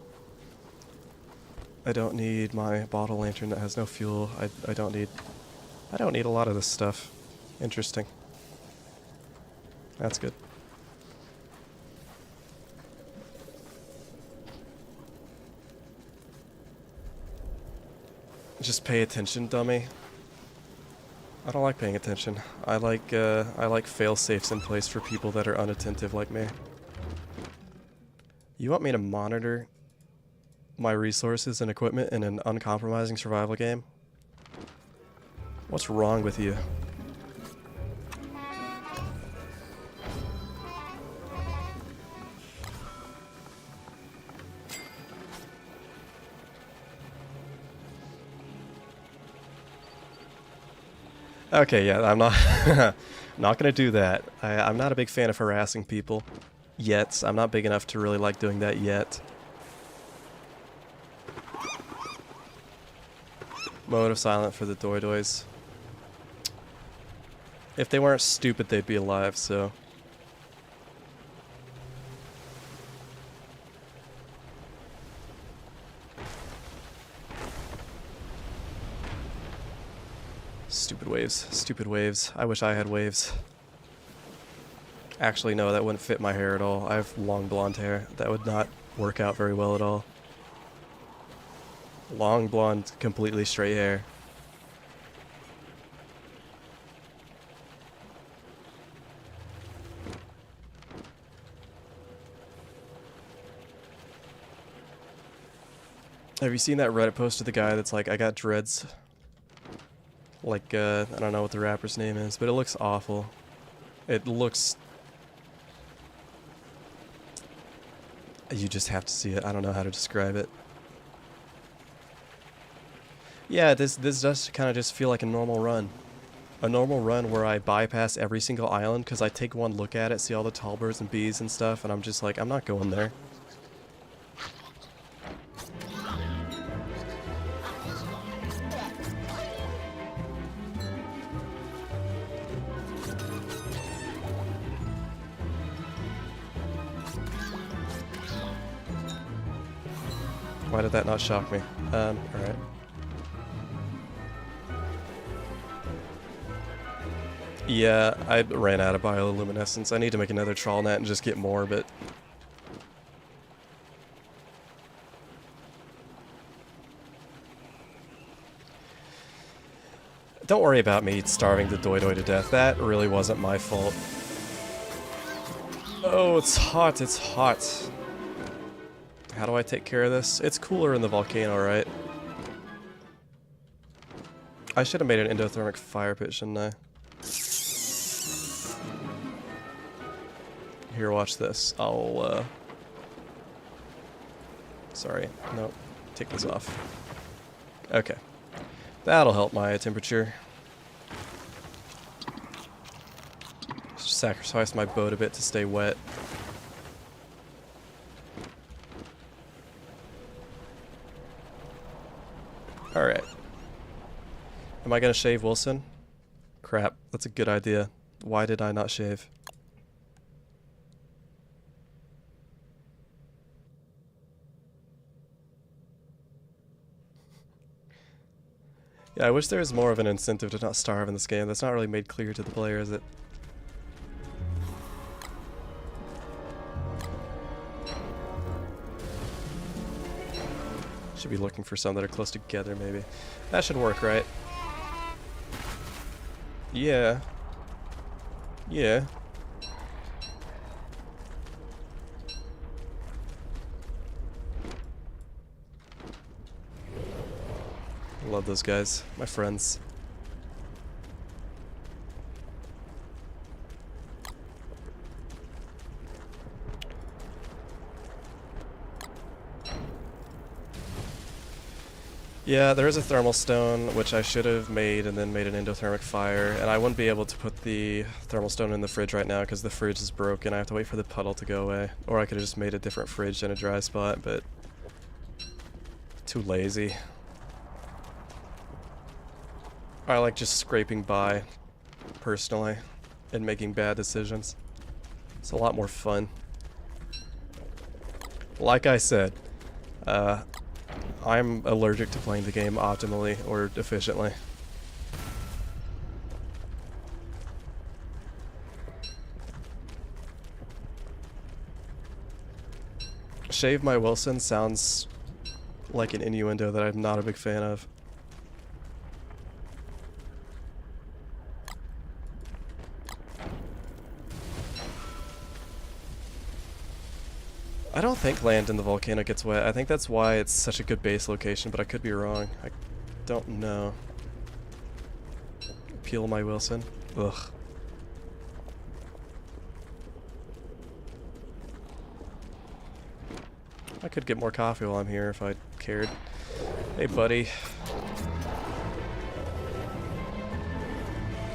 I don't need my bottle lantern that has no fuel. I don't need a lot of this stuff. Interesting. That's good. Just pay attention, dummy. I don't like paying attention. I like fail-safes in place for people that are unattentive like me. You want me to monitor my resources and equipment in an uncompromising survival game? What's wrong with you? Okay, yeah, I'm not not gonna do that. I'm not a big fan of harassing people yet. I'm not big enough to really like doing that yet. Mode of silent for the doidois. If they weren't stupid, they'd be alive, so. Stupid waves. Stupid waves. I wish I had waves. Actually, no, that wouldn't fit my hair at all. I have long blonde hair. That would not work out very well at all. Long blonde, completely straight hair. Have you seen that Reddit post of the guy that's like, I got dreads? Like, I don't know what the rapper's name is, but it looks awful. It looks... You just have to see it. I don't know how to describe it. Yeah, this does kind of just feel like a normal run. A normal run where I bypass every single island because I take one look at it, see all the tall birds and bees and stuff, and I'm just like, I'm not going there. Why did that not shock me? Alright. Yeah, I ran out of bioluminescence. I need to make another trawl net and just get more, but... Don't worry about me starving the doidoi to death. That really wasn't my fault. Oh, it's hot, it's hot. How do I take care of this? It's cooler in the volcano, right? I should have made an endothermic fire pit, shouldn't I? Here, watch this. I'll, Sorry. Nope. Take this off. Okay. That'll help my temperature. Sacrifice my boat a bit to stay wet. Alright. Am I gonna shave Wilson? Crap, that's a good idea. Why did I not shave? Yeah, I wish there was more of an incentive to not starve in this game. That's not really made clear to the player, is it? Should be looking for some that are close together, maybe. That should work, right? Yeah. Yeah. Love those guys. My friends. Yeah, there is a thermal stone, which I should have made and then made an endothermic fire, and I wouldn't be able to put the thermal stone in the fridge right now because the fridge is broken. I have to wait for the puddle to go away. Or I could have just made a different fridge in a dry spot, but too lazy. I like just scraping by, personally, and making bad decisions. It's a lot more fun. Like I said, I'm allergic to playing the game optimally or efficiently. Shave my Wilson sounds like an innuendo that I'm not a big fan of. I don't think land in the volcano gets wet. I think that's why it's such a good base location, but I could be wrong. I don't know. Peel my Wilson. Ugh. I could get more coffee while I'm here if I cared. Hey, buddy.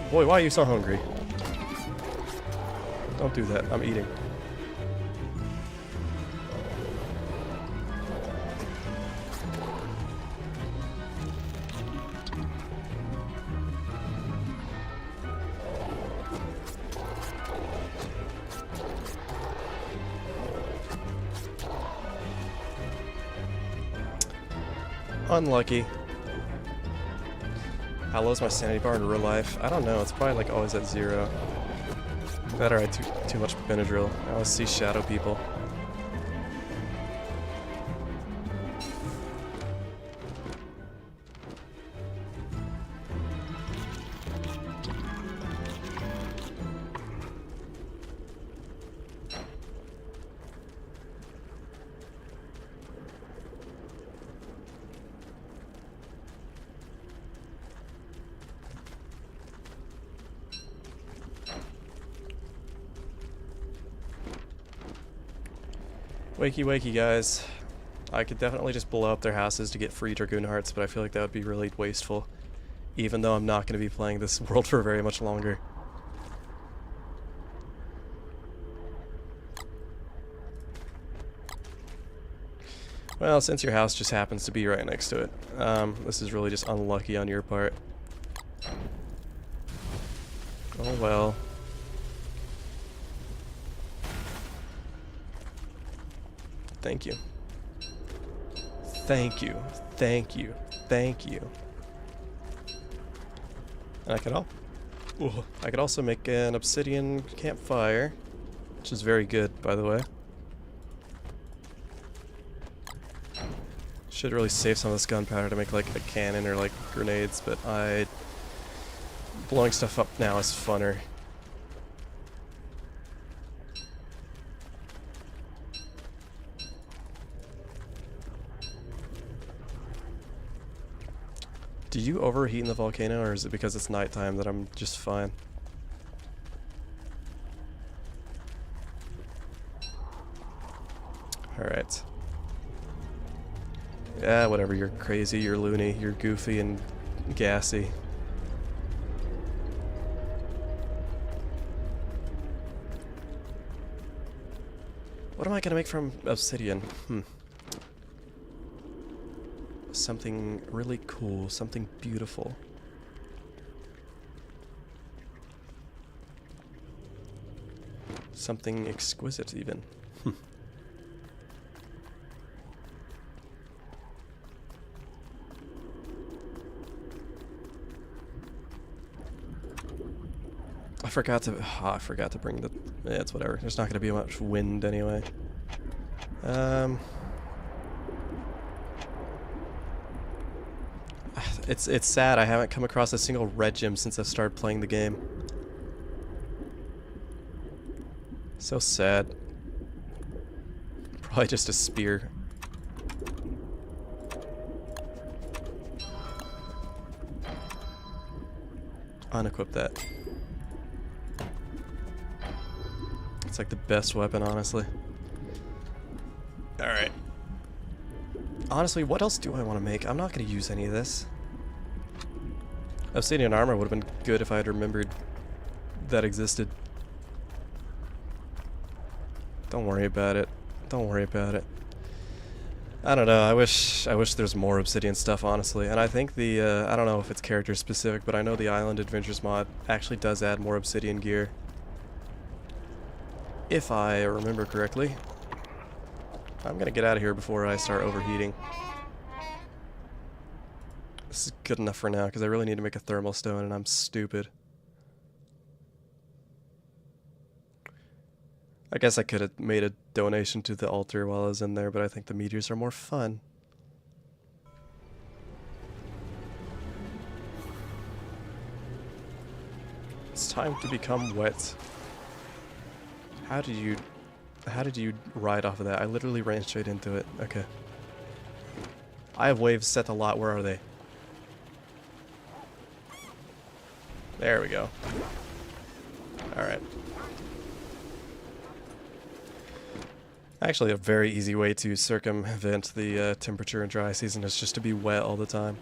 Boy, why are you so hungry? Don't do that. I'm eating. Unlucky. How low's my sanity bar in real life? I don't know. It's probably like always at 0. That or I too much Benadryl. I always see shadow people. Wakey wakey, guys. I could definitely just blow up their houses to get free Dragoon Hearts, but I feel like that would be really wasteful. Even though I'm not going to be playing this world for very much longer. Well, since your house just happens to be right next to it, this is really just unlucky on your part. Oh well. Thank you. Thank you. Thank you. Thank you. And I could also make an obsidian campfire, which is very good, by the way. Should really save some of this gunpowder to make like a cannon or like grenades, but blowing stuff up now is funner. Do you overheat in the volcano, or is it because it's nighttime that I'm just fine? Alright. Yeah, whatever, you're crazy, you're loony, you're goofy and gassy. What am I gonna make from obsidian? Something really cool, something beautiful. Something exquisite, even. I forgot to bring the... Yeah, it's whatever. There's not going to be much wind anyway. It's sad. I haven't come across a single red gem since I started playing the game. So sad. Probably just a spear. Unequip that. It's like the best weapon, honestly. Alright. Honestly, what else do I want to make? I'm not going to use any of this. Obsidian armor would have been good if I had remembered that existed. Don't worry about it. Don't worry about it. I don't know. I wish there's more obsidian stuff, honestly. And I think the I don't know if it's character specific, but I know the Island Adventures mod actually does add more obsidian gear, if I remember correctly. I'm gonna get out of here before I start overheating. This is good enough for now because I really need to make a thermal stone, and I'm stupid. I guess I could have made a donation to the altar while I was in there, but I think the meteors are more fun. It's time to become wet. How did you ride off of that? I literally ran straight into it. Okay. I have waves set a lot. Where are they? There we go. Alright. Actually, a very easy way to circumvent the temperature in dry season is just to be wet all the time.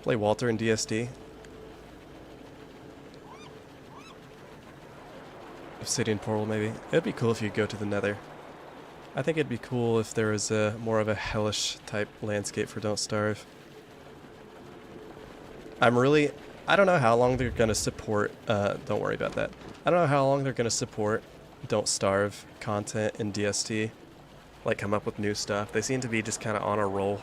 Play Walter in DSD. Obsidian Portal, maybe. It'd be cool if you could go to the Nether. I think it'd be cool if there was more of a hellish type landscape for Don't Starve. I don't know how long they're going to support, don't worry about that. I don't know how long they're going to support Don't Starve content in DST. Like, come up with new stuff. They seem to be just kind of on a roll.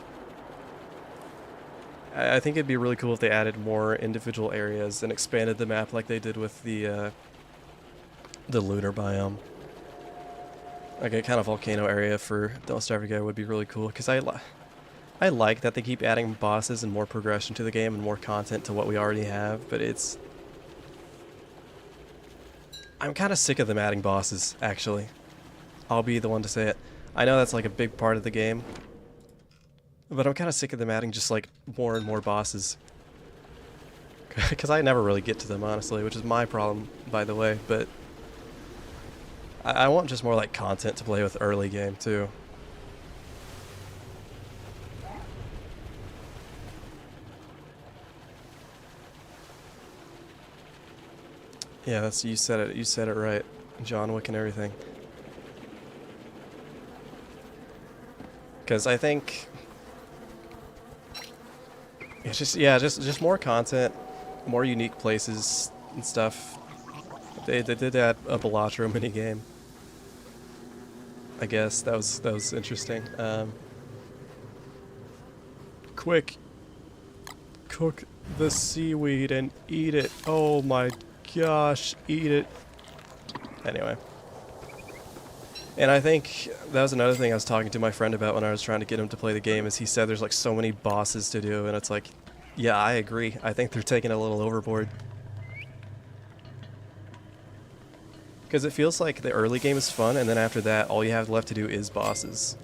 I think it'd be really cool if they added more individual areas and expanded the map like they did with the lunar biome. Like a kind of volcano area for Don't Starve Again would be really cool, because I like that they keep adding bosses and more progression to the game and more content to what we already have, but I'm kind of sick of them adding bosses, actually. I'll be the one to say it. I know that's like a big part of the game, but I'm kind of sick of them adding just like more and more bosses. Because I never really get to them, honestly, which is my problem, by the way, but I want just more like content to play with early game, too. Yeah, you said it. You said it right. John Wick and everything. Because I think it's just more content, more unique places and stuff. They did add a Balatro minigame. I guess that was interesting. Quick, cook the seaweed and eat it. Oh my gosh, eat it. Anyway. And I think that was another thing I was talking to my friend about when I was trying to get him to play the game, is he said there's like so many bosses to do, and it's like, yeah, I agree. I think they're taking it a little overboard. Because it feels like the early game is fun, and then after that, all you have left to do is bosses.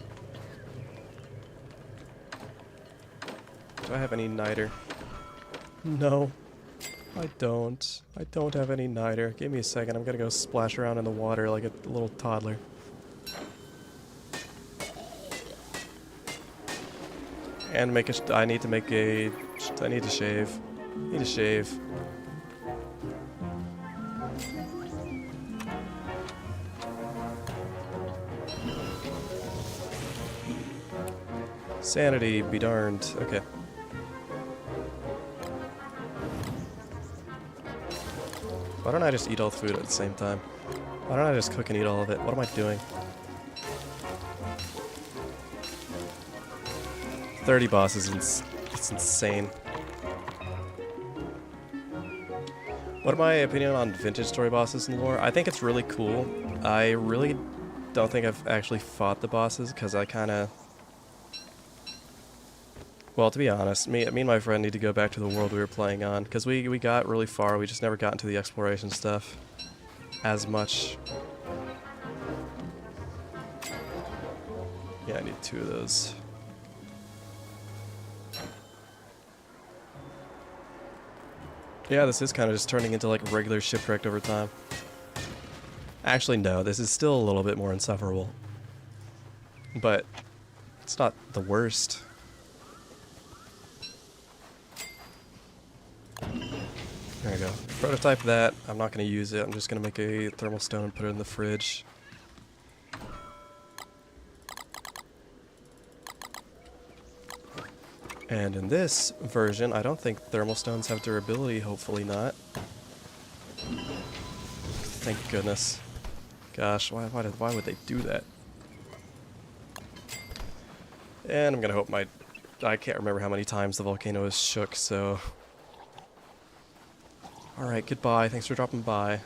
Do I have any niter? No. I don't. I don't have any niter. Give me a second. I'm gonna go splash around in the water like a little toddler. And I need to shave. Need to shave. Sanity be darned. Okay. Why don't I just eat all the food at the same time? Why don't I just cook and eat all of it? What am I doing? 30 bosses, it's insane. What are my opinion on vintage story bosses in lore? I think it's really cool. I really don't think I've actually fought the bosses, because I kind of... Well, to be honest, me and my friend need to go back to the world we were playing on, because we got really far, we just never got into the exploration stuff as much. Yeah, I need 2 of those. Yeah, this is kind of just turning into like regular Shipwrecked over time. Actually, no, this is still a little bit more insufferable. But it's not the worst. There we go. Prototype that. I'm not going to use it. I'm just going to make a thermal stone and put it in the fridge. And in this version, I don't think thermal stones have durability, hopefully not. Thank goodness. Gosh, why would they do that? And I'm gonna hope I can't remember how many times the volcano is shook, so... Alright, goodbye, thanks for dropping by.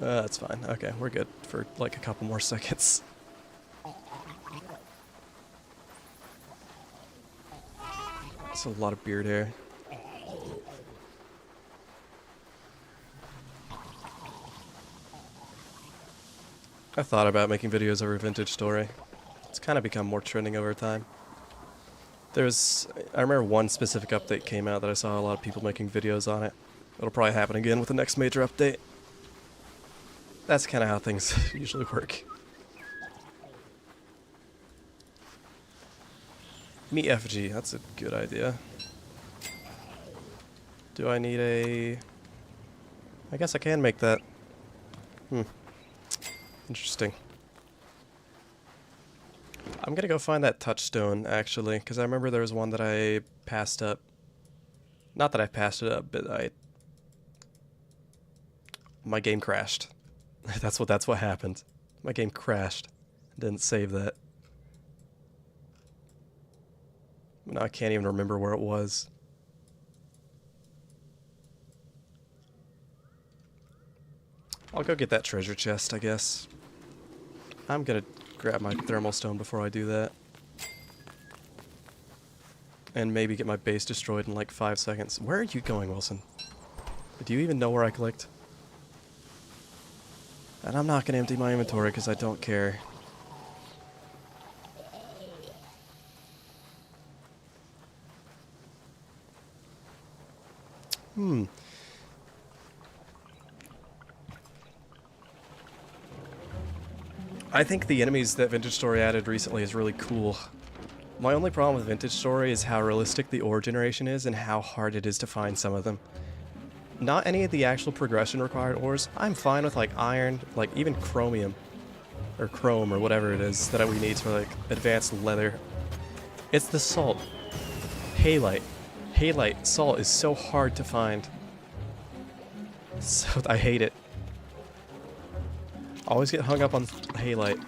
That's fine. Okay, we're good for like a couple more seconds. That's a lot of beard hair. I thought about making videos over Vintage Story. It's kind of become more trending over time. I remember one specific update came out that I saw a lot of people making videos on it. It'll probably happen again with the next major update. That's kind of how things usually work. Meet FG, that's a good idea. Do I need a... I guess I can make that. Interesting. I'm gonna go find that touchstone, actually, because I remember there was one that I passed up. Not that I passed it up, but my game crashed. That's what happened. My game crashed. Didn't save that. Now I can't even remember where it was. I'll go get that treasure chest, I guess. I'm gonna grab my thermal stone before I do that. And maybe get my base destroyed in like 5 seconds. Where are you going, Wilson? Do you even know where I clicked? And I'm not gonna empty my inventory because I don't care. I think the enemies that Vintage Story added recently is really cool. My only problem with Vintage Story is how realistic the ore generation is and how hard it is to find some of them. Not any of the actual progression required ores. I'm fine with like iron, like even chromium. Or chrome or whatever it is that we need for like advanced leather. It's the salt. Halite. Halite salt is so hard to find. So I hate it. Always get hung up on halite.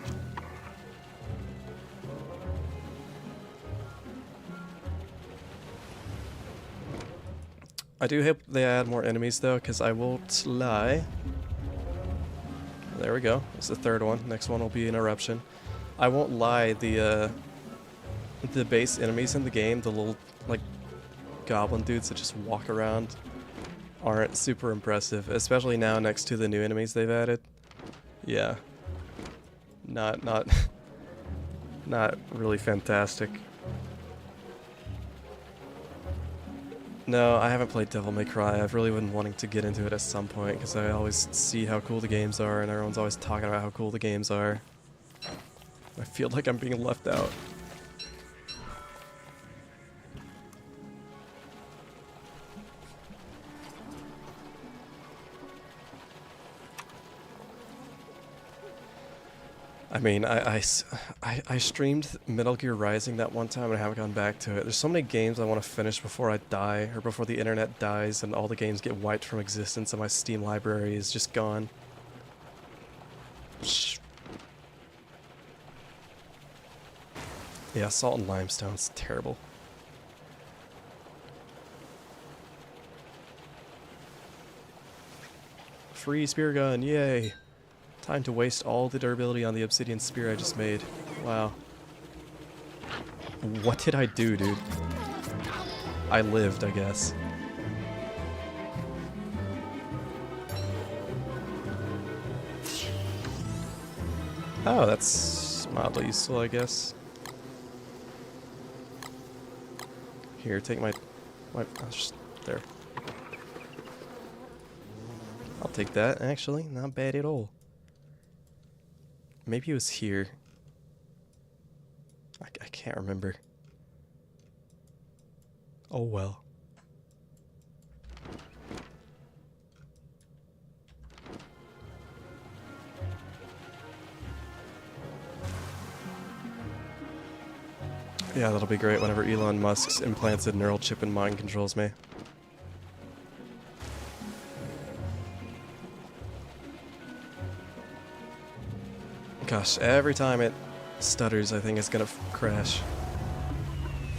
I do hope they add more enemies though, because I won't lie. There we go. It's the third one. Next one will be an eruption. I won't lie. The base enemies in the game, the little like goblin dudes that just walk around, aren't super impressive, especially now next to the new enemies they've added. Yeah. Not really fantastic. No, I haven't played Devil May Cry. I've really been wanting to get into it at some point because I always see how cool the games are and everyone's always talking about how cool the games are. I feel like I'm being left out. I mean, I streamed Metal Gear Rising that one time and I haven't gone back to it. There's so many games I want to finish before I die, or before the internet dies and all the games get wiped from existence and my Steam library is just gone. Yeah, salt and limestone's terrible. Free spear gun, yay! Time to waste all the durability on the obsidian spear I just made. Wow. What did I do, dude? I lived, I guess. Oh, that's mildly useful, I guess. Here, take my oh, just there. I'll take that, actually. Not bad at all. Maybe it was here. I can't remember. Oh well. Yeah, that'll be great whenever Elon Musk's implanted neural chip in mind controls me. Gosh, every time it stutters, I think it's gonna crash.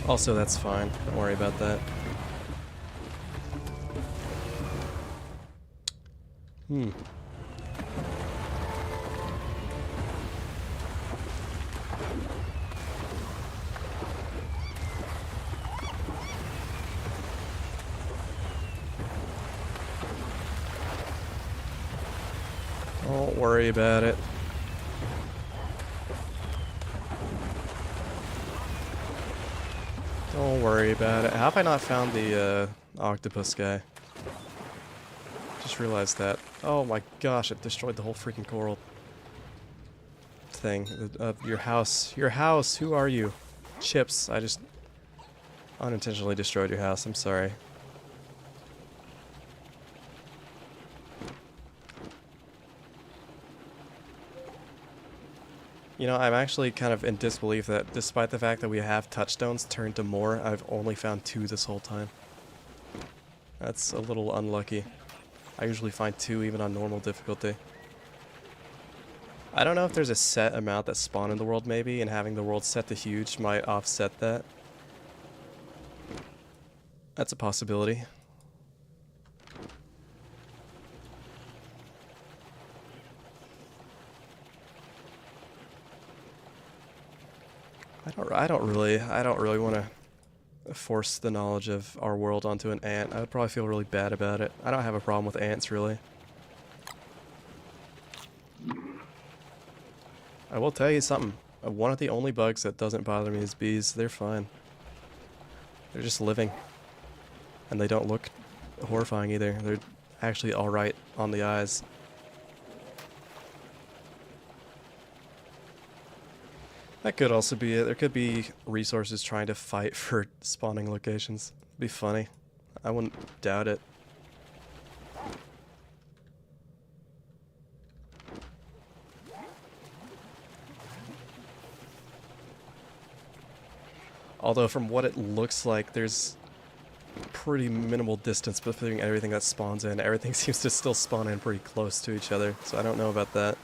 Also, that's fine. Don't worry about that. Don't worry about it. Don't worry about it. How have I not found the octopus guy? Just realized that. Oh my gosh, it destroyed the whole freaking coral thing. Your house. Your house! Who are you? Chips. I just unintentionally destroyed your house. I'm sorry. You know, I'm actually kind of in disbelief that despite the fact that we have touchstones turned to more, I've only found 2 this whole time. That's a little unlucky. I usually find 2 even on normal difficulty. I don't know if there's a set amount that spawn in the world maybe, and having the world set to huge might offset that. That's a possibility. I don't really want to force the knowledge of our world onto an ant. I would probably feel really bad about it. I don't have a problem with ants, really. I will tell you something. One of the only bugs that doesn't bother me is bees. They're fine. They're just living. And they don't look horrifying either. They're actually alright on the eyes. That could also be it. There could be resources trying to fight for spawning locations. It'd be funny. I wouldn't doubt it. Although from what it looks like, there's pretty minimal distance between everything that spawns in. Everything seems to still spawn in pretty close to each other, so I don't know about that.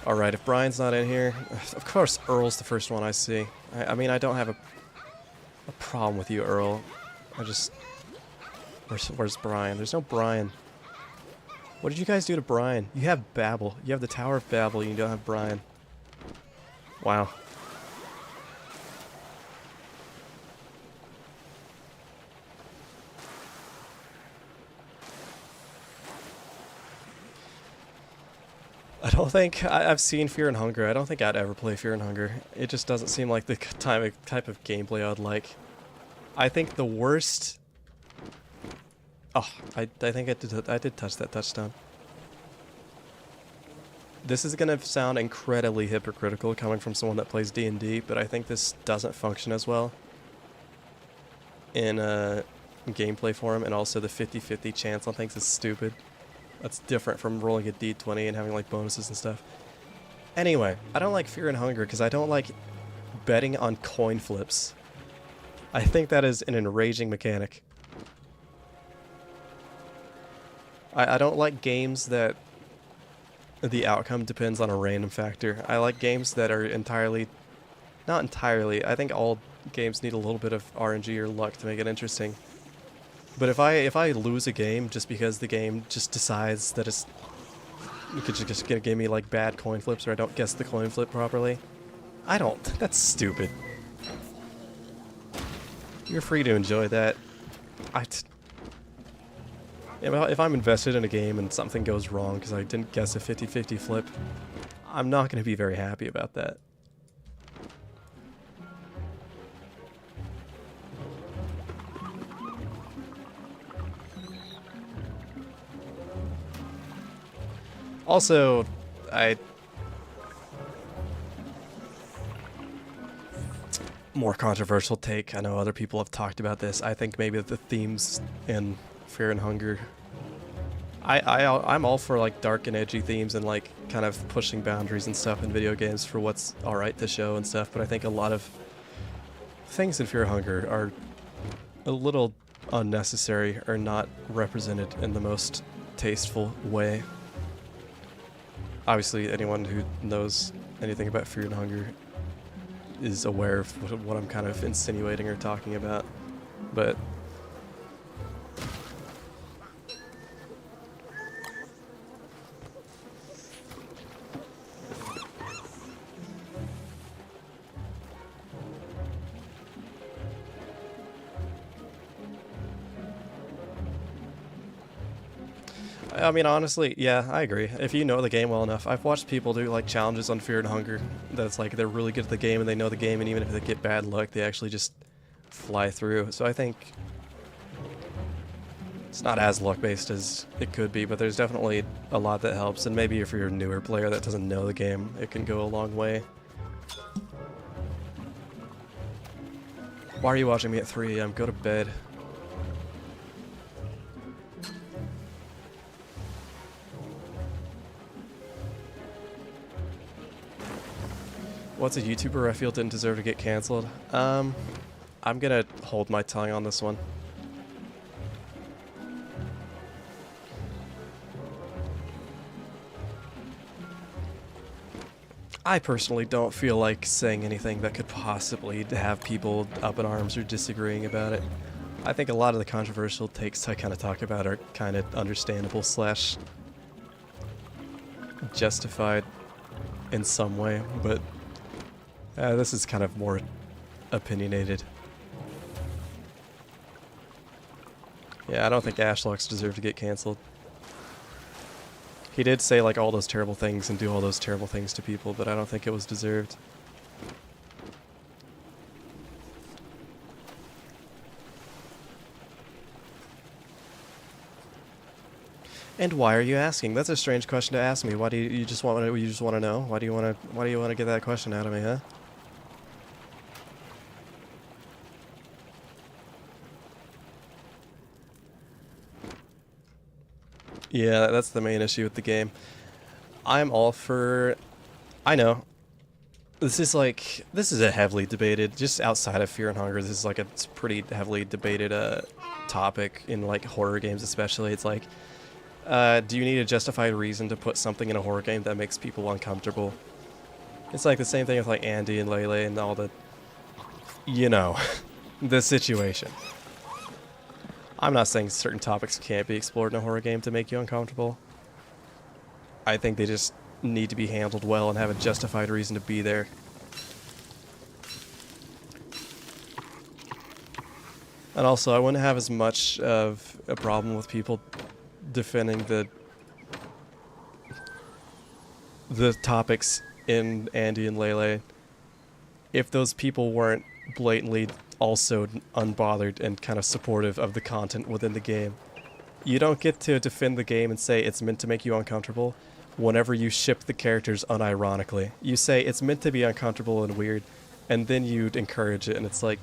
Alright, if Brian's not in here, of course Earl's the first one I see. I mean, I don't have a problem with you, Earl. I just... Where's Brian? There's no Brian. What did you guys do to Brian? You have Babel. You have the Tower of Babel, you don't have Brian. Wow. I don't think I've seen Fear and Hunger. I don't think I'd ever play Fear and Hunger. It just doesn't seem like the type of gameplay I'd like. I think the worst... Oh, I think I did touch that touchdown. This is gonna sound incredibly hypocritical coming from someone that plays D&D, but I think this doesn't function as well in gameplay form, and also the 50-50 chance on things is stupid. That's different from rolling a d20 and having like bonuses and stuff. Anyway, I don't like Fear and Hunger because I don't like betting on coin flips. I think that is an enraging mechanic. I don't like games that the outcome depends on a random factor. I like games that are entirely... Not entirely. I think all games need a little bit of RNG or luck to make it interesting. But if I lose a game just because the game just decides that it's... You could just give me like bad coin flips or I don't guess the coin flip properly. I don't... That's stupid. You're free to enjoy that. If I'm invested in a game and something goes wrong because I didn't guess a 50-50 flip, I'm not going to be very happy about that. Also, more controversial take. I know other people have talked about this. I think maybe the themes in Fear and Hunger, I'm all for like dark and edgy themes and like kind of pushing boundaries and stuff in video games for what's alright to show and stuff, but I think a lot of things in Fear and Hunger are a little unnecessary or not represented in the most tasteful way. Obviously, anyone who knows anything about Fear and Hunger is aware of what I'm kind of insinuating or talking about, but I mean, honestly, yeah, I agree. If you know the game well enough, I've watched people do like challenges on Fear and Hunger that's like they're really good at the game and they know the game, and even if they get bad luck, they actually just fly through. So I think it's not as luck-based as it could be, but there's definitely a lot that helps, and maybe if you're a newer player that doesn't know the game, it can go a long way. Why are you watching me at 3 a.m.? Go to bed. What's a YouTuber I feel didn't deserve to get canceled? I'm gonna hold my tongue on this one. I personally don't feel like saying anything that could possibly have people up in arms or disagreeing about it. I think a lot of the controversial takes I kind of talk about are kind of understandable slash justified in some way, but this is kind of more opinionated. Yeah, I don't think Ashlocks deserve to get canceled. He did say like all those terrible things and do all those terrible things to people, but I don't think it was deserved. And why are you asking? That's a strange question to ask me. Why do you just want to know? Why do you want to get that question out of me, huh? Yeah, that's the main issue with the game. I'm all for... I know. This is a heavily debated, just outside of Fear and Hunger, this is like a pretty heavily debated topic in like horror games especially. It's like, do you need a justified reason to put something in a horror game that makes people uncomfortable? It's like the same thing with like Andy and Lele and all the... You know, the situation. I'm not saying certain topics can't be explored in a horror game to make you uncomfortable. I think they just need to be handled well and have a justified reason to be there. And also, I wouldn't have as much of a problem with people defending the topics in Andy and Lele if those people weren't blatantly also unbothered and kind of supportive of the content within the game. You don't get to defend the game and say it's meant to make you uncomfortable whenever you ship the characters unironically. You say it's meant to be uncomfortable and weird, and then you'd encourage it, and it's like,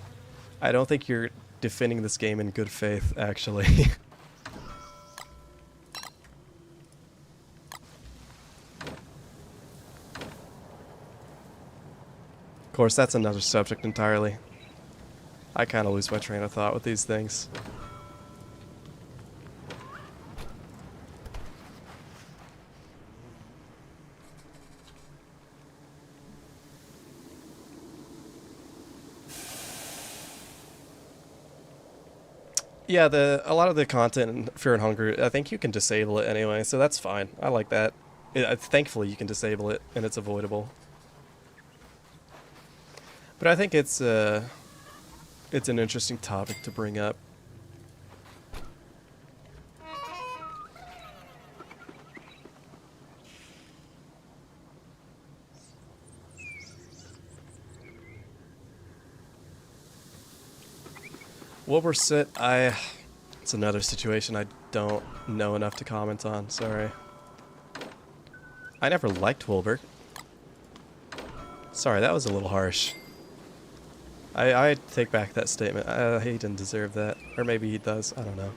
I don't think you're defending this game in good faith, actually. Of course, that's another subject entirely. I kind of lose my train of thought with these things. Yeah, a lot of the content in Fear and Hunger, I think you can disable it anyway, so that's fine. I like that. Thankfully, you can disable it, and it's avoidable. But I think it's an interesting topic to bring up. Wilbur it's another situation I don't know enough to comment on, sorry. I never liked Wilbur. Sorry, that was a little harsh. I take back that statement. He didn't deserve that. Or maybe he does, I don't know.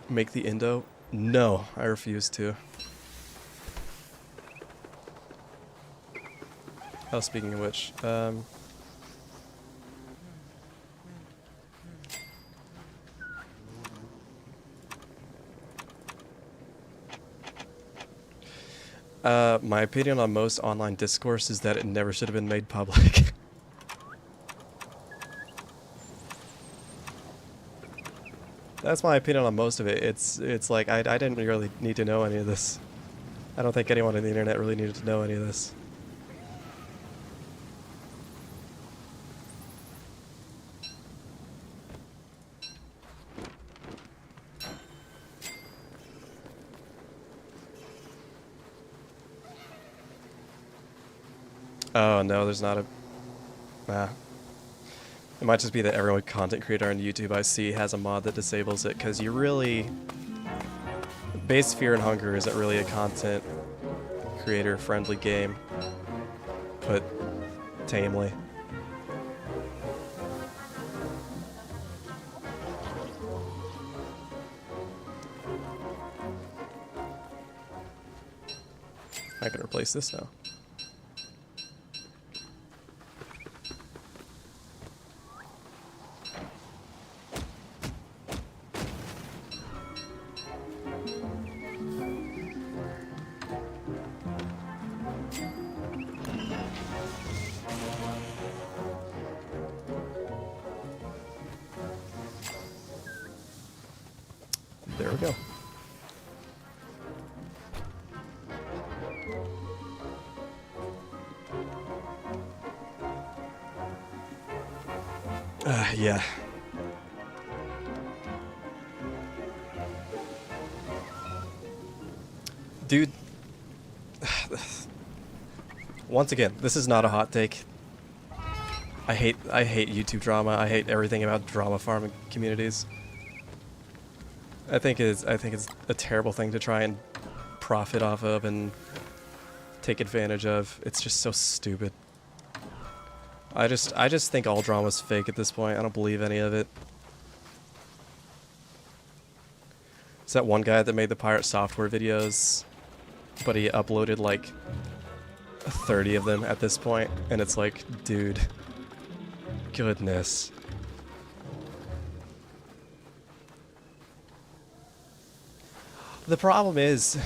make the Indo? No, I refuse to. Oh, speaking of which, my opinion on most online discourse is that it never should have been made public. That's my opinion on most of it. It's like I didn't really need to know any of this. I don't think anyone on the internet really needed to know any of this. Oh no, there's not a... Nah. It might just be that every content creator on YouTube I see has a mod that disables it, because you really... Base Fear and Hunger isn't really a content creator friendly game, put tamely. I can replace this now. There we go. Yeah. Dude. Once again, this is not a hot take. I hate YouTube drama. I hate everything about drama farming communities. I think it's a terrible thing to try and profit off of and take advantage of. It's just so stupid. I just think all drama's fake at this point. I don't believe any of it. It's that one guy that made the pirate software videos, but he uploaded like 30 of them at this point, and it's like, dude, goodness. The problem is,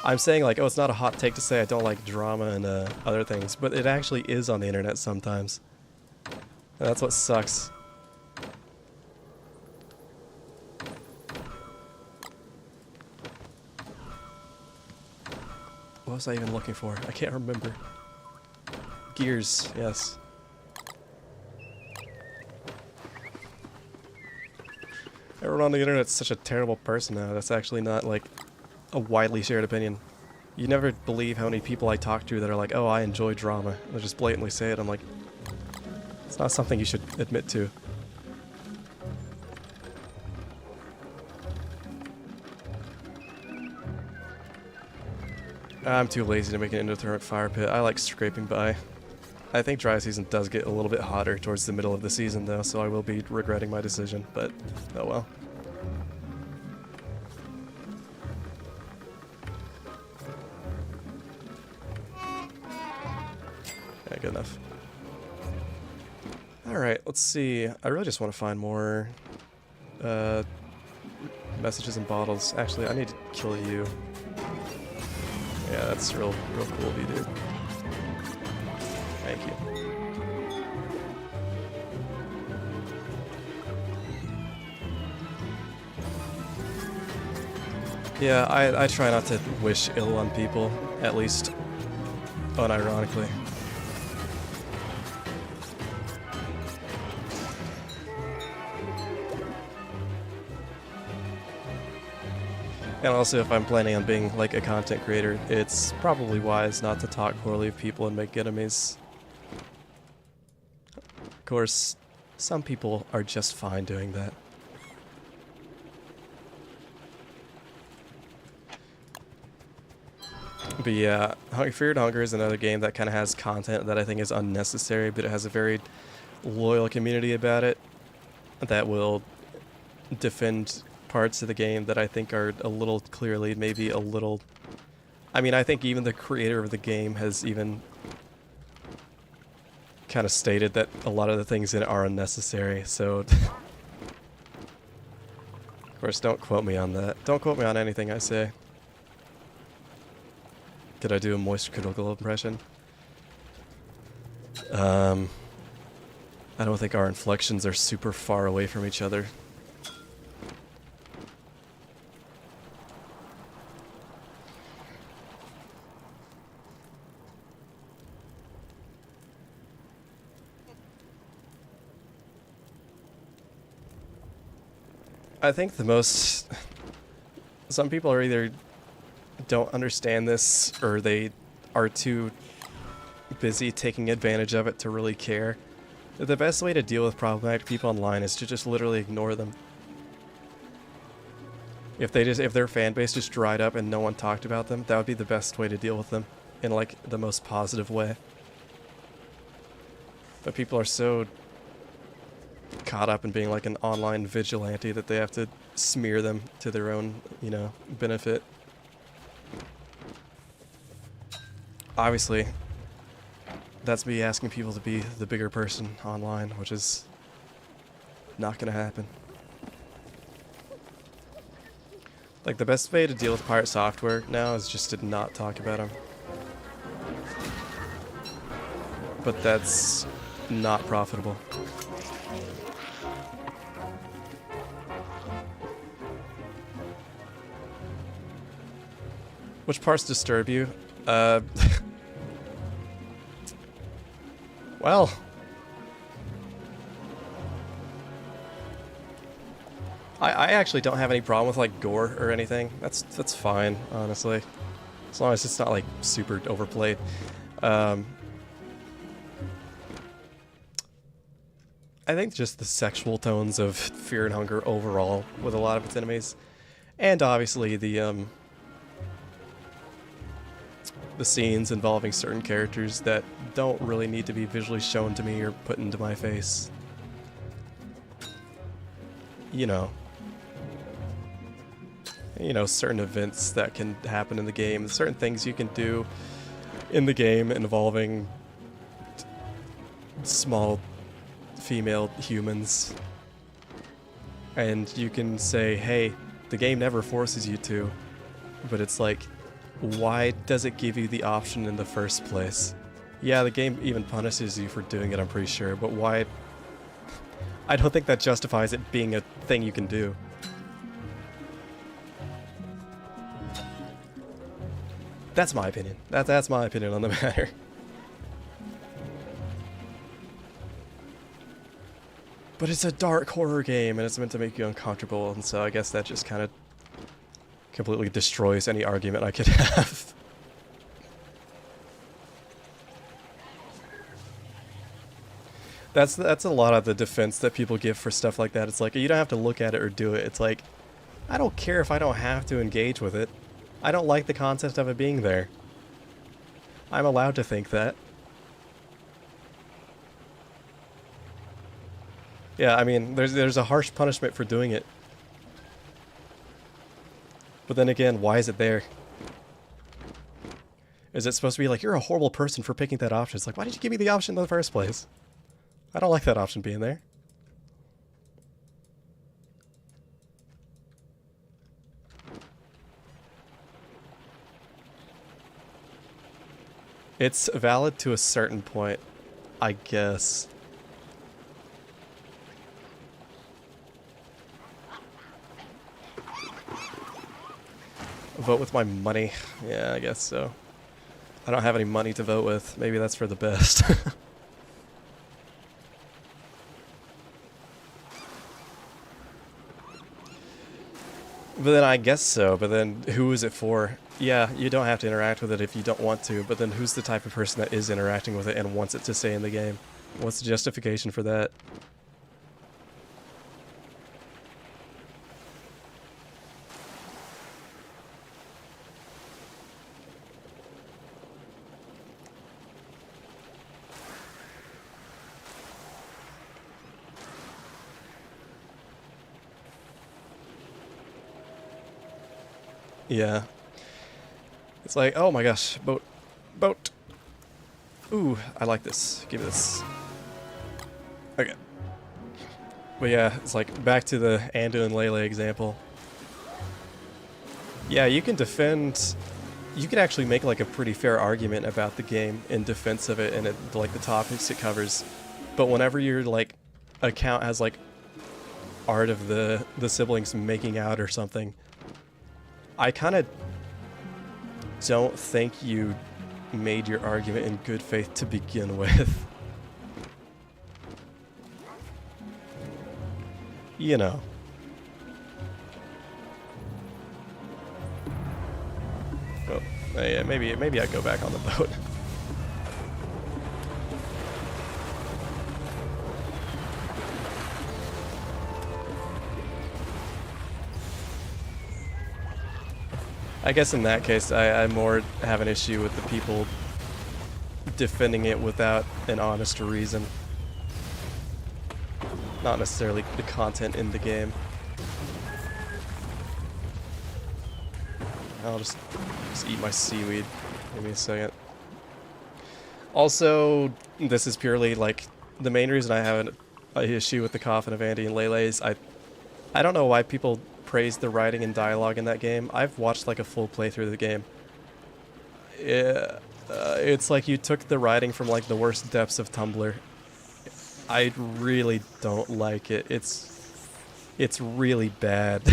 I'm saying like, oh, it's not a hot take to say I don't like drama and other things, but it actually is on the internet sometimes. And that's what sucks. What was I even looking for? I can't remember. Gears, yes. Everyone on the internet's such a terrible person now. That's actually not like a widely shared opinion. You never believe how many people I talk to that are like, oh, I enjoy drama. They'll just blatantly say it. I'm like, it's not something you should admit to. I'm too lazy to make an endothermic fire pit. I like scraping by. I think dry season does get a little bit hotter towards the middle of the season though, so I will be regretting my decision, but oh well. Yeah, good enough. Alright, let's see. I really just want to find more messages and bottles. Actually, I need to kill you. Yeah, that's real cool of you, dude. Thank you. Yeah, I try not to wish ill on people, at least unironically. And also, if I'm planning on being like a content creator, it's probably wise not to talk poorly of people and make enemies. Of course, some people are just fine doing that. But yeah, Fear and Hunger is another game that kind of has content that I think is unnecessary, but it has a very loyal community about it that will defend parts of the game that I think are a little clearly, maybe a little... I mean, I think even the creator of the game has even kind of stated that a lot of the things in it are unnecessary, so... Of course, don't quote me on that. Don't quote me on anything I say. Did I do a moist critical impression? I don't think our inflections are super far away from each other. I think the most... Some people are either don't understand this or they are too busy taking advantage of it to really care. The best way to deal with problematic people online is to just literally ignore them. If their fan base just dried up and no one talked about them, that would be the best way to deal with them in like the most positive way. But people are so caught up in being like an online vigilante that they have to smear them to their own, you know, benefit. Obviously, that's me asking people to be the bigger person online, which is not gonna happen. Like, the best way to deal with pirate software now is just to not talk about them. But that's not profitable. Which parts disturb you? Well... I actually don't have any problem with, like, gore or anything. That's fine, honestly. As long as it's not, like, super overplayed. I think just the sexual tones of Fear and Hunger overall with a lot of its enemies. And obviously the scenes involving certain characters that don't really need to be visually shown to me or put into my face. You know, certain events that can happen in the game, certain things you can do in the game involving small female humans. And you can say, hey, the game never forces you to, but it's like, why does it give you the option in the first place? Yeah, the game even punishes you for doing it, I'm pretty sure, but why? I don't think that justifies it being a thing you can do. That's my opinion. That's my opinion on the matter. But it's a dark horror game, and it's meant to make you uncomfortable, and so I guess that just kind of completely destroys any argument I could have. That's a lot of the defense that people give for stuff like that. It's like, you don't have to look at it or do it. It's like, I don't care if I don't have to engage with it. I don't like the concept of it being there. I'm allowed to think that. Yeah, I mean, there's a harsh punishment for doing it. But then again, why is it there? Is it supposed to be like, you're a horrible person for picking that option? It's like, why did you give me the option in the first place? I don't like that option being there. It's valid to a certain point, I guess. Vote with my money. Yeah, I guess so. I don't have any money to vote with. Maybe that's for the best. But then I guess so, but then who is it for? Yeah, you don't have to interact with it if you don't want to, but then who's the type of person that is interacting with it and wants it to stay in the game? What's the justification for that? Yeah. It's like, oh my gosh, boat. Boat. Ooh, I like this. Give me this. Okay. But yeah, it's like back to the Andu and Lele example. Yeah, you can defend. You could actually make like a pretty fair argument about the game in defense of it and like the topics it covers. But whenever your like account has like art of the siblings making out or something, I kind of don't think you made your argument in good faith to begin with. You know. Oh, yeah, maybe I go back on the boat. I guess in that case, I more have an issue with the people defending it without an honest reason. Not necessarily the content in the game. I'll just eat my seaweed. Give me a second. Also, this is purely like the main reason I have an issue with the Coffin of Andy and Lele is I don't know why people praise the writing and dialogue in that game. I've watched like a full playthrough of the game. It's like you took the writing from like the worst depths of Tumblr. I really don't like it. It's really bad.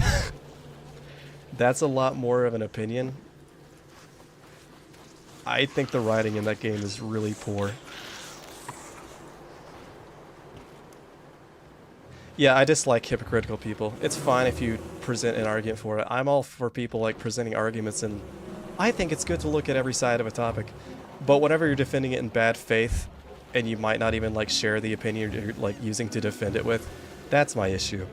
That's a lot more of an opinion. I think the writing in that game is really poor. Yeah, I dislike hypocritical people. It's fine if you present an argument for it. I'm all for people like presenting arguments, and I think it's good to look at every side of a topic. But whenever you're defending it in bad faith, and you might not even like share the opinion you're like using to defend it with, that's my issue.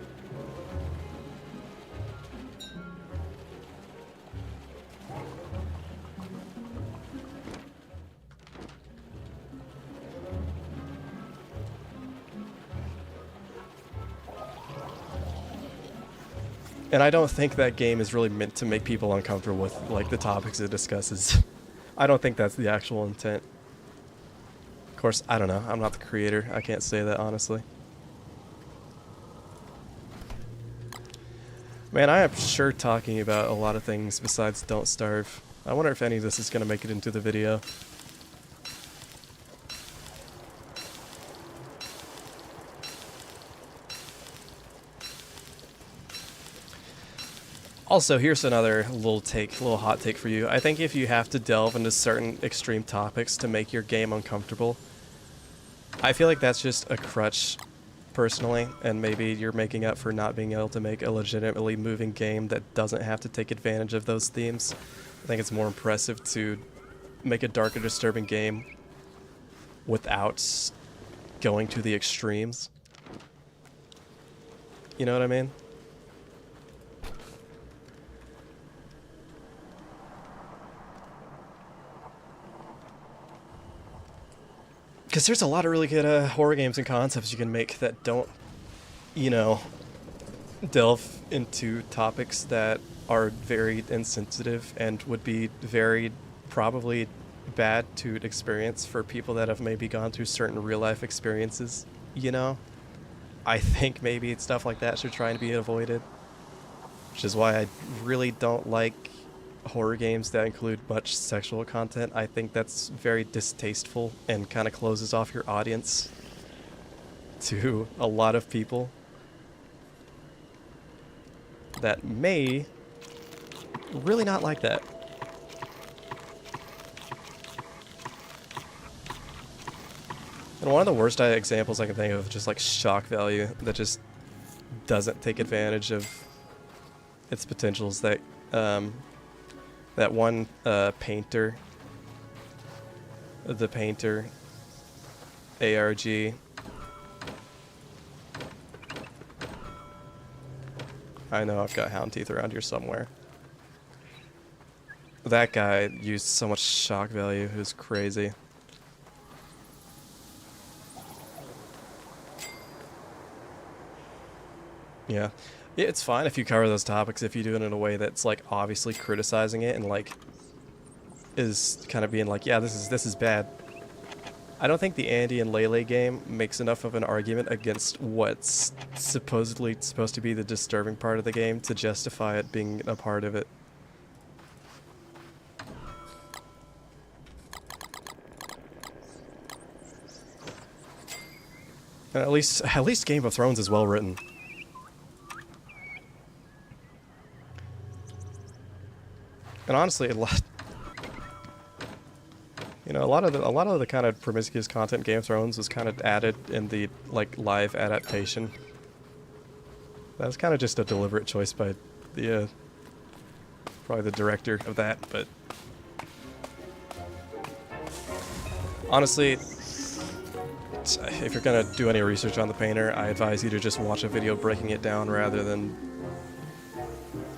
And I don't think that game is really meant to make people uncomfortable with like the topics it discusses. I don't think that's the actual intent. Of course, I don't know. I'm not the creator. I can't say that honestly. Man, I am sure talking about a lot of things besides Don't Starve. I wonder if any of this is going to make it into the video. Also, here's another little hot take for you. I think if you have to delve into certain extreme topics to make your game uncomfortable, I feel like that's just a crutch, personally, and maybe you're making up for not being able to make a legitimately moving game that doesn't have to take advantage of those themes. I think it's more impressive to make a dark and disturbing game without going to the extremes. You know what I mean? Because there's a lot of really good horror games and concepts you can make that don't, you know, delve into topics that are very insensitive and would be very probably bad to experience for people that have maybe gone through certain real life experiences, you know? I think maybe stuff like that should try and be avoided. Which is why I really don't like horror games that include much sexual content. I think that's very distasteful and kind of closes off your audience to a lot of people that may really not like that. And one of the worst examples I can think of, just like shock value, that just doesn't take advantage of its potentials, that that one painter, the painter, ARG. I know I've got hound teeth around here somewhere. That guy used so much shock value, it was crazy. Yeah. It's fine if you cover those topics if you do it in a way that's like obviously criticizing it and like is kind of being like, yeah, this is bad. I don't think the Andy and Lele game makes enough of an argument against what's supposedly supposed to be the disturbing part of the game to justify it being a part of it. And at least Game of Thrones is well written. And honestly, a lot of the kind of promiscuous content Game of Thrones was kind of added in the like live adaptation. That was kind of just a deliberate choice by the probably the director of that, but honestly, if you're gonna do any research on the painter, I advise you to just watch a video breaking it down rather than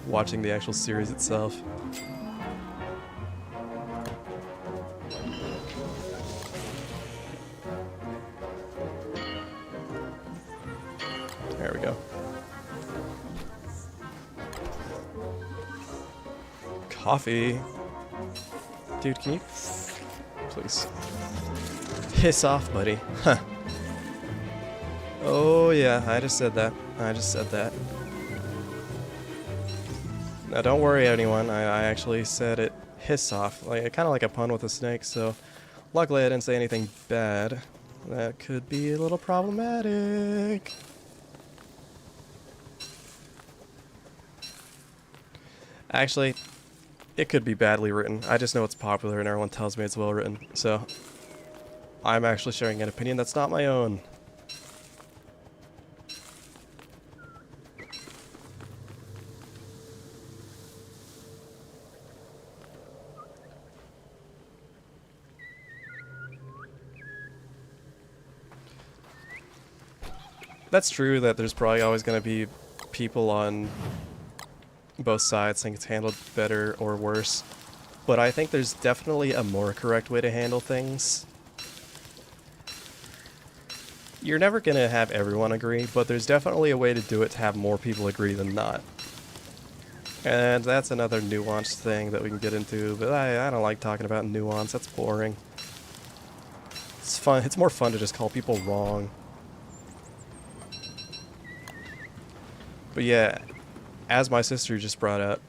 watching the actual series itself. There we go. Coffee. Dude, can you please piss off, buddy? Huh. Oh yeah, I just said that. Now don't worry, anyone. I actually said it. Hiss off, like kind of like a pun with a snake. So, luckily I didn't say anything bad. That could be a little problematic. Actually, it could be badly written. I just know it's popular and everyone tells me it's well written. So, I'm actually sharing an opinion that's not my own. That's true that there's probably always going to be people on both sides think it's handled better or worse, but I think there's definitely a more correct way to handle things. You're never going to have everyone agree, but there's definitely a way to do it to have more people agree than not. And that's another nuanced thing that we can get into, but I don't like talking about nuance. That's boring. It's fun. It's more fun to just call people wrong. But yeah, as my sister just brought up,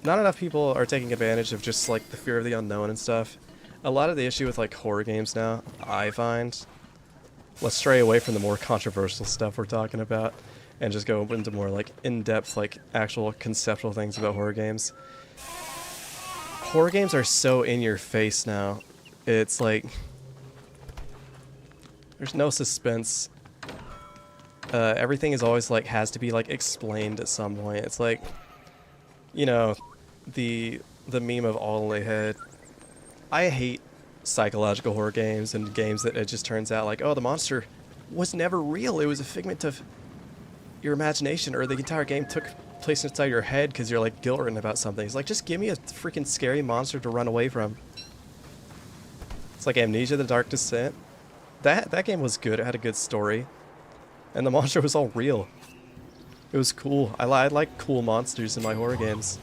not enough people are taking advantage of just like the fear of the unknown and stuff. A lot of the issue with like horror games now, I find, let's stray away from the more controversial stuff we're talking about and just go into more like in-depth, like actual conceptual things about horror games. Horror games are so in your face now. It's like there's no suspense. Everything is always like has to be like explained at some point. It's like, you know, the meme of all in the head. I hate psychological horror games and games that it just turns out like, oh, the monster was never real. It was a figment of your imagination, or the entire game took place inside your head because you're like guilt-ridden about something. It's like, just give me a freaking scary monster to run away from. It's like Amnesia: The Dark Descent. That game was good. It had a good story. And the monster was all real. It was cool. I like cool monsters in my horror games.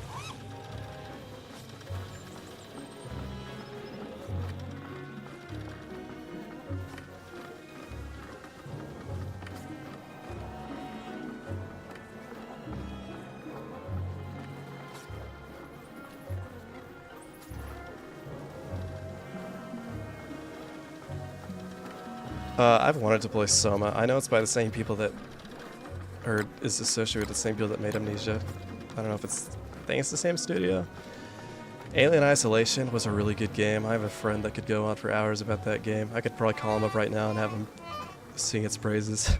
I've wanted to play Soma. I know it's by the same people that, or is associated with the same people that made Amnesia. I don't know if it's, I think it's the same studio. Alien Isolation was a really good game. I have a friend that could go on for hours about that game. I could probably call him up right now and have him sing its praises.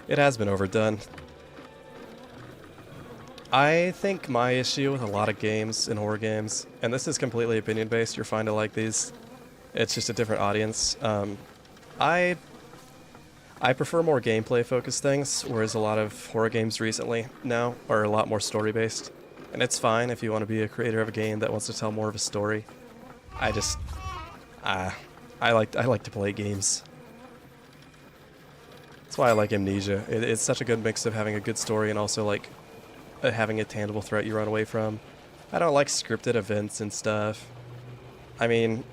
It has been overdone. I think my issue with a lot of games and horror games, and this is completely opinion based, you're fine to like these, it's just a different audience. I prefer more gameplay focused things, whereas a lot of horror games recently now are a lot more story based. And it's fine if you want to be a creator of a game that wants to tell more of a story. I like to play games. That's why I like Amnesia. It's such a good mix of having a good story and also like having a tangible threat you run away from. I don't like scripted events and stuff. I mean,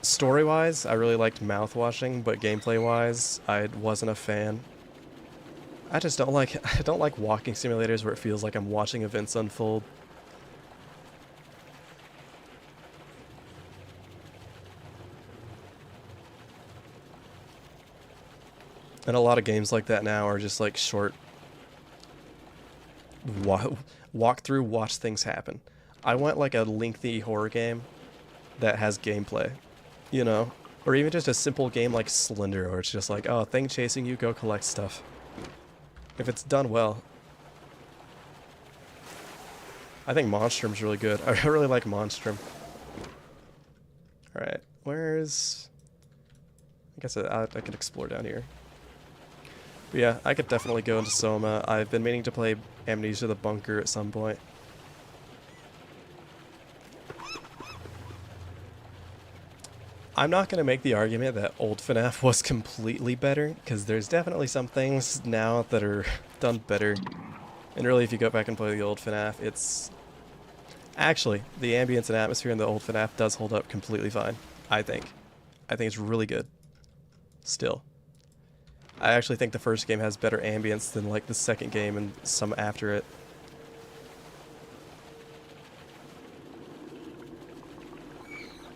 story-wise, I really liked mouth-washing, but gameplay-wise, I wasn't a fan. I just don't like I don't like walking simulators where it feels like I'm watching events unfold. And a lot of games like that now are just like short walk through, watch things happen. I want like a lengthy horror game that has gameplay, you know? Or even just a simple game like Slender, where it's just like, oh, thing chasing you, go collect stuff. If it's done well. I think Monstrum's really good. I really like Monstrum. Alright, where's... I guess I could explore down here. But yeah, I could definitely go into Soma. I've been meaning to play Amnesia the Bunker at some point. I'm not going to make the argument that old FNAF was completely better, because there's definitely some things now that are done better. And really, if you go back and play the old FNAF, it's... Actually, the ambience and atmosphere in the old FNAF does hold up completely fine, I think. I think it's really good. Still. I actually think the first game has better ambience than like the second game and some after it.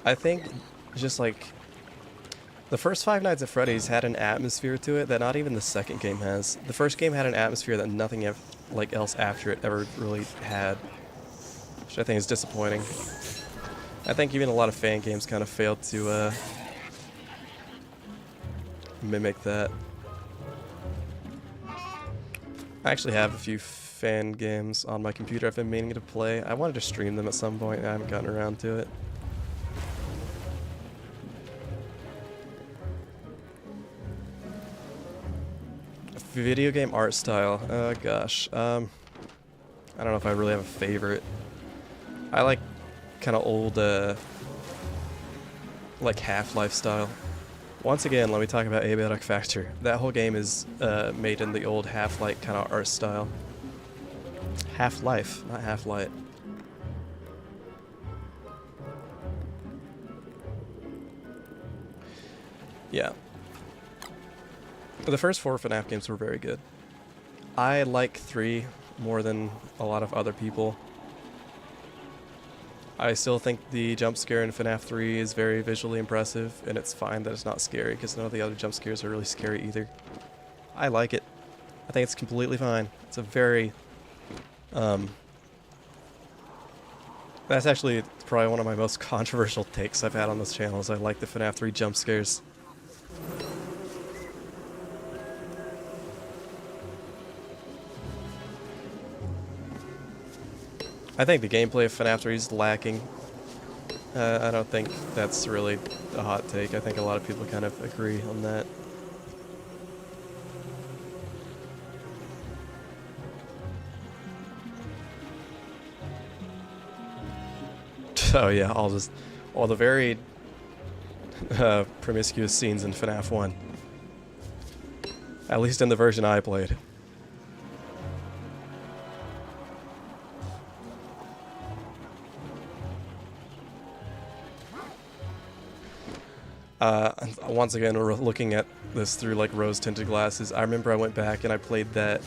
I think just like the first Five Nights at Freddy's had an atmosphere to it that not even the second game has. The first game had an atmosphere that nothing else after it ever really had, which I think is disappointing. I think even a lot of fan games kind of failed to mimic that. I actually have a few fan games on my computer I've been meaning to play. I wanted to stream them at some point, and I haven't gotten around to it. Video game art style. Oh gosh. I don't know if I really have a favorite. I like kind of old, like Half-Life style. Once again, let me talk about Abiotic Factor. That whole game is made in the old Half-Life kind of art style. Half-Life, not Half-Light. Yeah. The first 4 FNAF games were very good. I like 3 more than a lot of other people. I still think the jump scare in FNAF 3 is very visually impressive, and it's fine that it's not scary, because none of the other jump scares are really scary either. I like it. I think it's completely fine. It's a very... that's actually probably one of my most controversial takes I've had on this channel, is I like the FNAF 3 jump scares. I think the gameplay of FNAF 3 is lacking. I don't think that's really a hot take. I think a lot of people kind of agree on that. Oh yeah, all the very promiscuous scenes in FNAF 1. At least in the version I played. Once again, we're looking at this through like rose-tinted glasses. I remember I went back and I played that.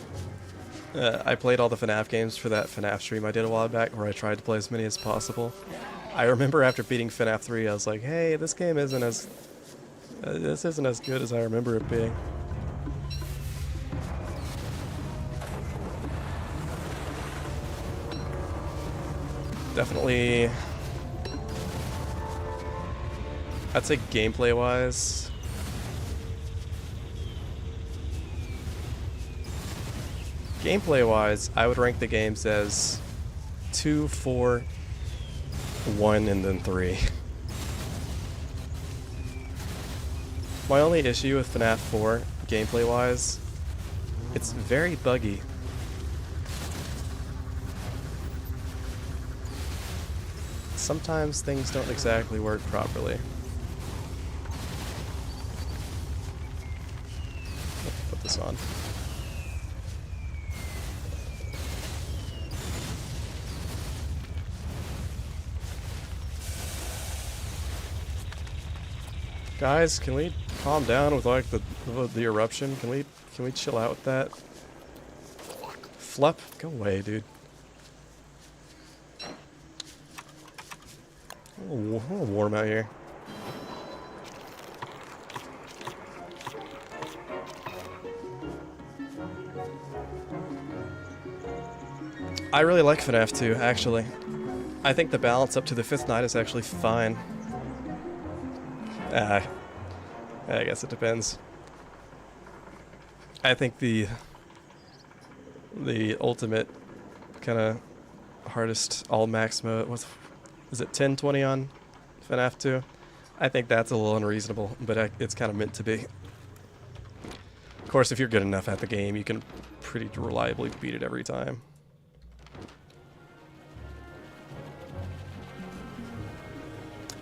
I played all the FNAF games for that FNAF stream I did a while back, where I tried to play as many as possible. I remember after beating FNAF 3, I was like, "Hey, this game isn't as good as I remember it being." Definitely. I'd say gameplay-wise, I would rank the games as 2, 4, 1, and then 3. My only issue with FNAF 4, gameplay-wise, it's very buggy. Sometimes things don't exactly work properly. this on. Guys, can we calm down with like the eruption? Can we chill out with that? Flup, go away, dude. A little warm out here. I really like FNAF 2, actually. I think the balance up to the 5th night is actually fine. I guess it depends. I think the ultimate kind of hardest all max mode, is it 1020 on FNAF 2? I think that's a little unreasonable, but it's kind of meant to be. Of course, if you're good enough at the game, you can pretty reliably beat it every time.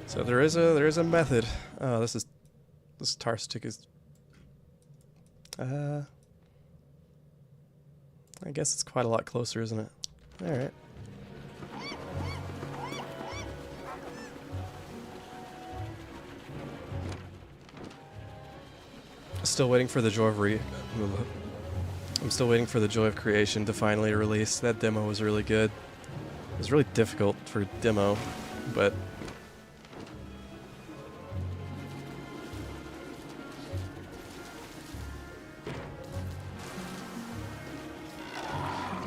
So there is a method. Oh, this tar stick is. I guess it's quite a lot closer, isn't it? All right. Still waiting for the joy of I'm still waiting for the joy of creation to finally release. That demo was really good. It was really difficult for a demo, but.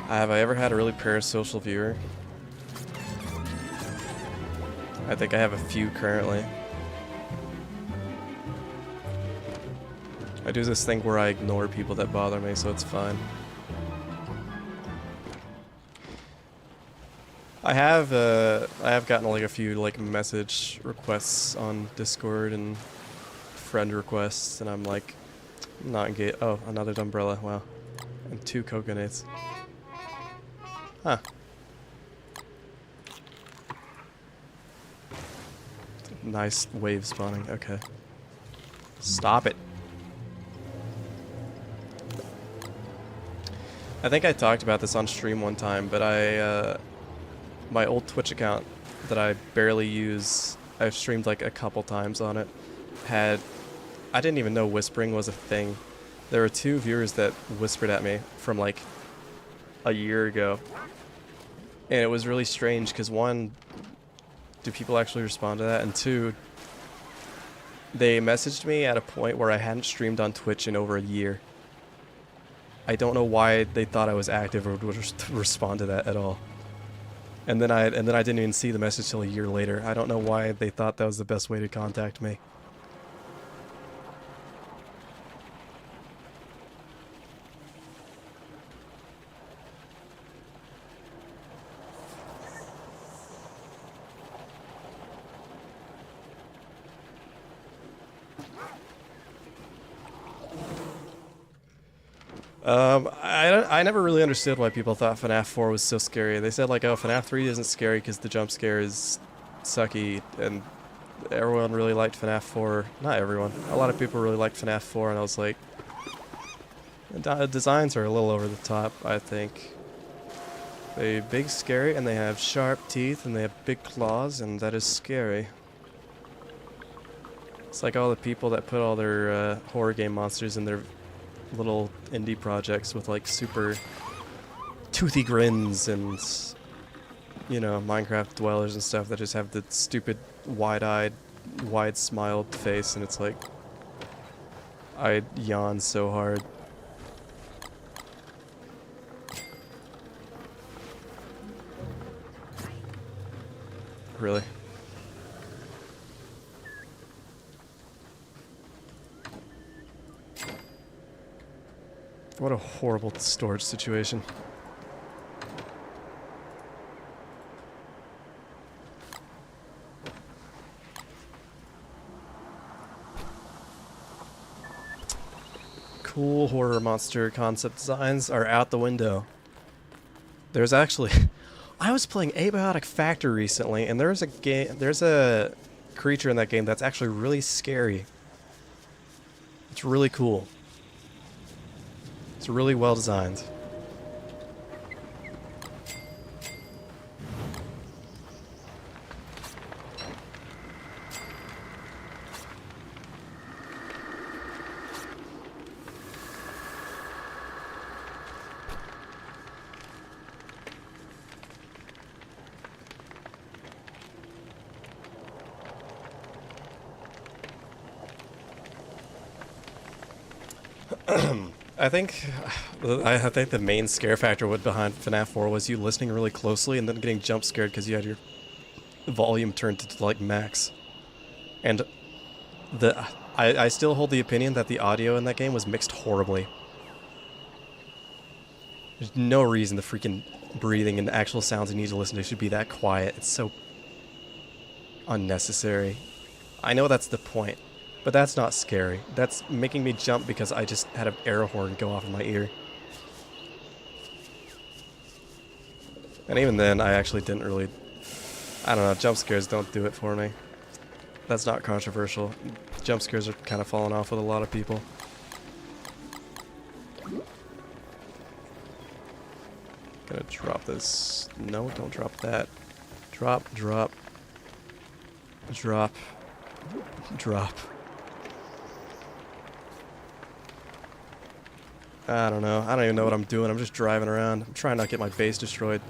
Have I ever had a really parasocial viewer? I think I have a few currently. I do this thing where I ignore people that bother me, so it's fine. I have gotten like a few like message requests on Discord and friend requests, and I'm like not engaged. Oh, another umbrella. Wow, and 2 coconuts. Huh. Nice wave spawning. Okay. Stop it. I think I talked about this on stream one time, but my old Twitch account that I barely use, I've streamed like a couple times on it, I didn't even know whispering was a thing. There were 2 viewers that whispered at me from like a year ago. And it was really strange because 1, do people actually respond to that? And 2, they messaged me at a point where I hadn't streamed on Twitch in over a year. I don't know why they thought I was active or would respond to that at all. And then I didn't even see the message till a year later. I don't know why they thought that was the best way to contact me. I never really understood why people thought FNAF 4 was so scary. They said like, oh, FNAF 3 isn't scary because the jump scare is sucky, and everyone really liked FNAF 4. Not everyone. A lot of people really liked FNAF 4, and I was like, the designs are a little over the top, I think. They're big, scary, and they have sharp teeth, and they have big claws, and that is scary. It's like all the people that put all their horror game monsters in their little indie projects with like super toothy grins and, you know, Minecraft dwellers and stuff that just have the stupid wide-eyed, wide-smiled face, and it's like, I yawn so hard. Really? What a horrible storage situation. Cool horror monster concept designs are out the window. There's actually... I was playing Abiotic Factor recently, and there's a creature in that game that's actually really scary. It's really cool. It's really well designed. I think the main scare factor behind FNAF 4 was you listening really closely and then getting jump scared because you had your volume turned to like max. And I still hold the opinion that the audio in that game was mixed horribly. There's no reason the freaking breathing and the actual sounds you need to listen to should be that quiet. It's so unnecessary. I know that's the point. But that's not scary. That's making me jump because I just had an air horn go off in my ear. And even then, I actually didn't really... I don't know, jump scares don't do it for me. That's not controversial. Jump scares are kind of falling off with a lot of people. Gonna drop this... No, don't drop that. Drop, drop. Drop. Drop. I don't know. I don't even know what I'm doing. I'm just driving around. I'm trying not to get my base destroyed.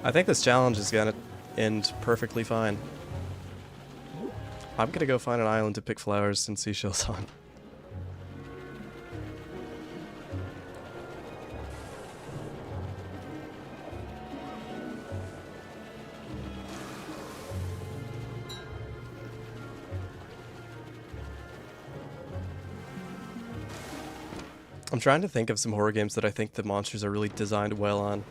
I think this challenge is gonna end perfectly fine. I'm gonna go find an island to pick flowers and seashells on. I'm trying to think of some horror games that I think the monsters are really designed well on.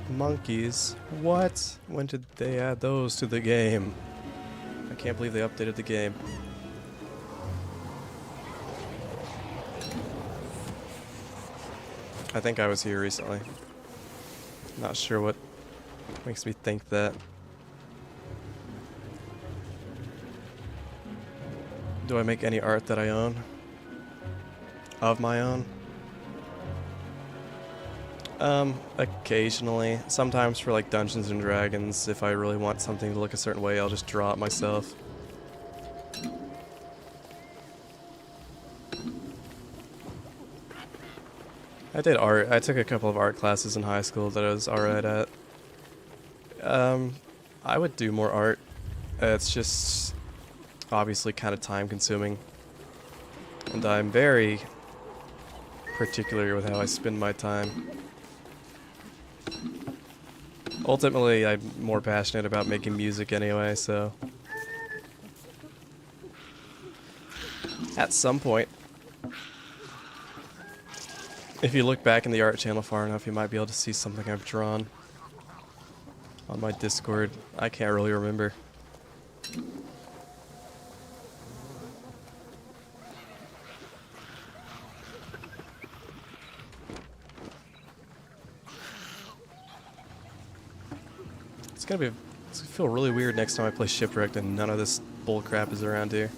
Monkeys? What? When did they add those to the game? I can't believe they updated the game. I think I was here recently. Not sure what makes me think that. Do I make any art that I own? Of my own? Occasionally. Sometimes for like Dungeons and Dragons, if I really want something to look a certain way, I'll just draw it myself. I did art. I took a couple of art classes in high school that I was alright at. I would do more art. It's just obviously kind of time consuming. And I'm very particular with how I spend my time. Ultimately, I'm more passionate about making music anyway, so... At some point, if you look back in the art channel far enough, you might be able to see something I've drawn on my Discord. I can't really remember. It's gonna feel really weird next time I play Shipwrecked and none of this bull crap is around here.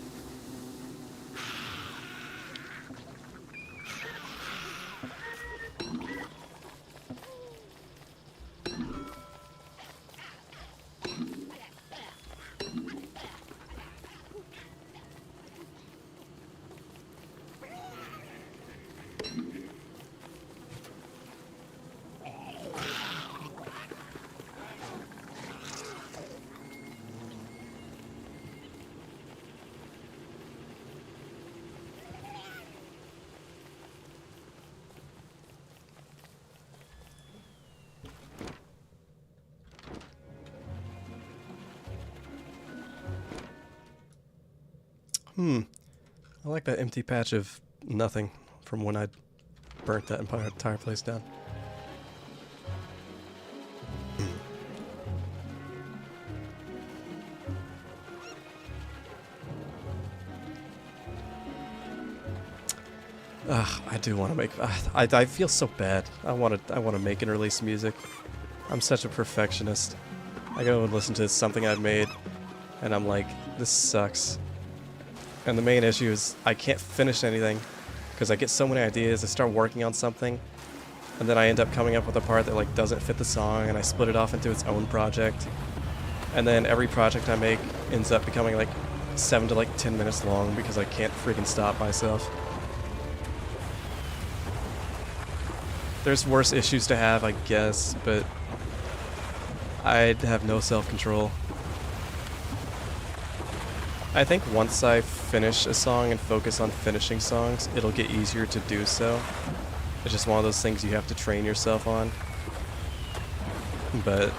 I like that empty patch of nothing from when I burnt that entire place down. I do want to make. I feel so bad. I want to make and release music. I'm such a perfectionist. I go and listen to something I've made, and I'm like, this sucks. And the main issue is I can't finish anything because I get so many ideas. I start working on something, and then I end up coming up with a part that like doesn't fit the song, and I split it off into its own project. And then every project I make ends up becoming like 7 to like 10 minutes long because I can't freaking stop myself. There's worse issues to have, I guess, but I'd have no self-control. I think once I finish a song and focus on finishing songs, it'll get easier to do so. It's just one of those things you have to train yourself on. But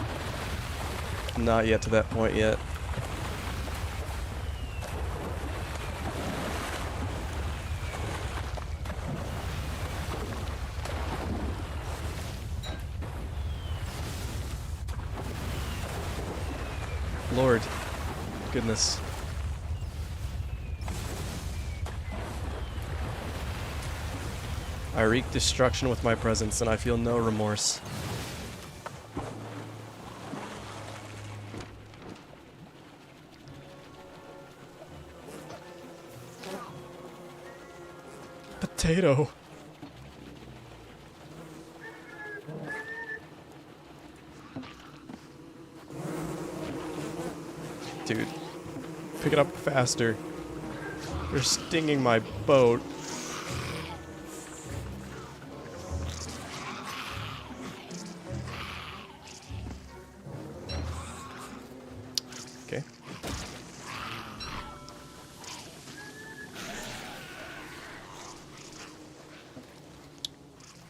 not yet to that point yet. Lord, goodness. I wreak destruction with my presence, and I feel no remorse. Potato. Dude, pick it up faster. You're stinging my boat. Okay.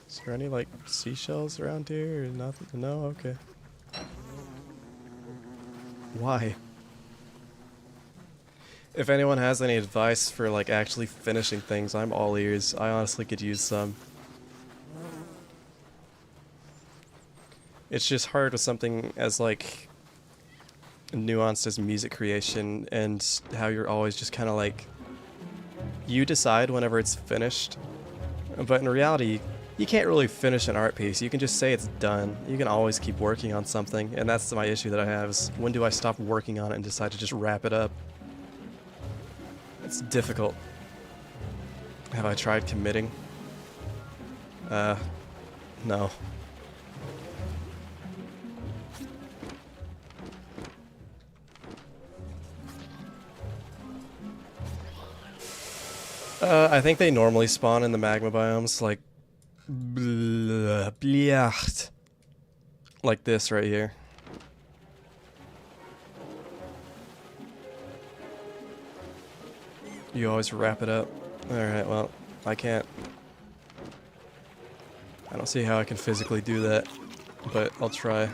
Is there any, like, seashells around here or nothing? No? Okay. Why? If anyone has any advice for, like, actually finishing things, I'm all ears. I honestly could use some. It's just hard with something as, like, nuanced as music creation and how you're always just kind of, like, you decide whenever it's finished. But in reality, you can't really finish an art piece. You can just say it's done. You can always keep working on something, and that's my issue that I have is when do I stop working on it and decide to just wrap it up? It's difficult. Have I tried committing? No. I think they normally spawn in the magma biomes, like like this right here. You always wrap it up. Alright, well, I can't. I don't see how I can physically do that, but I'll try.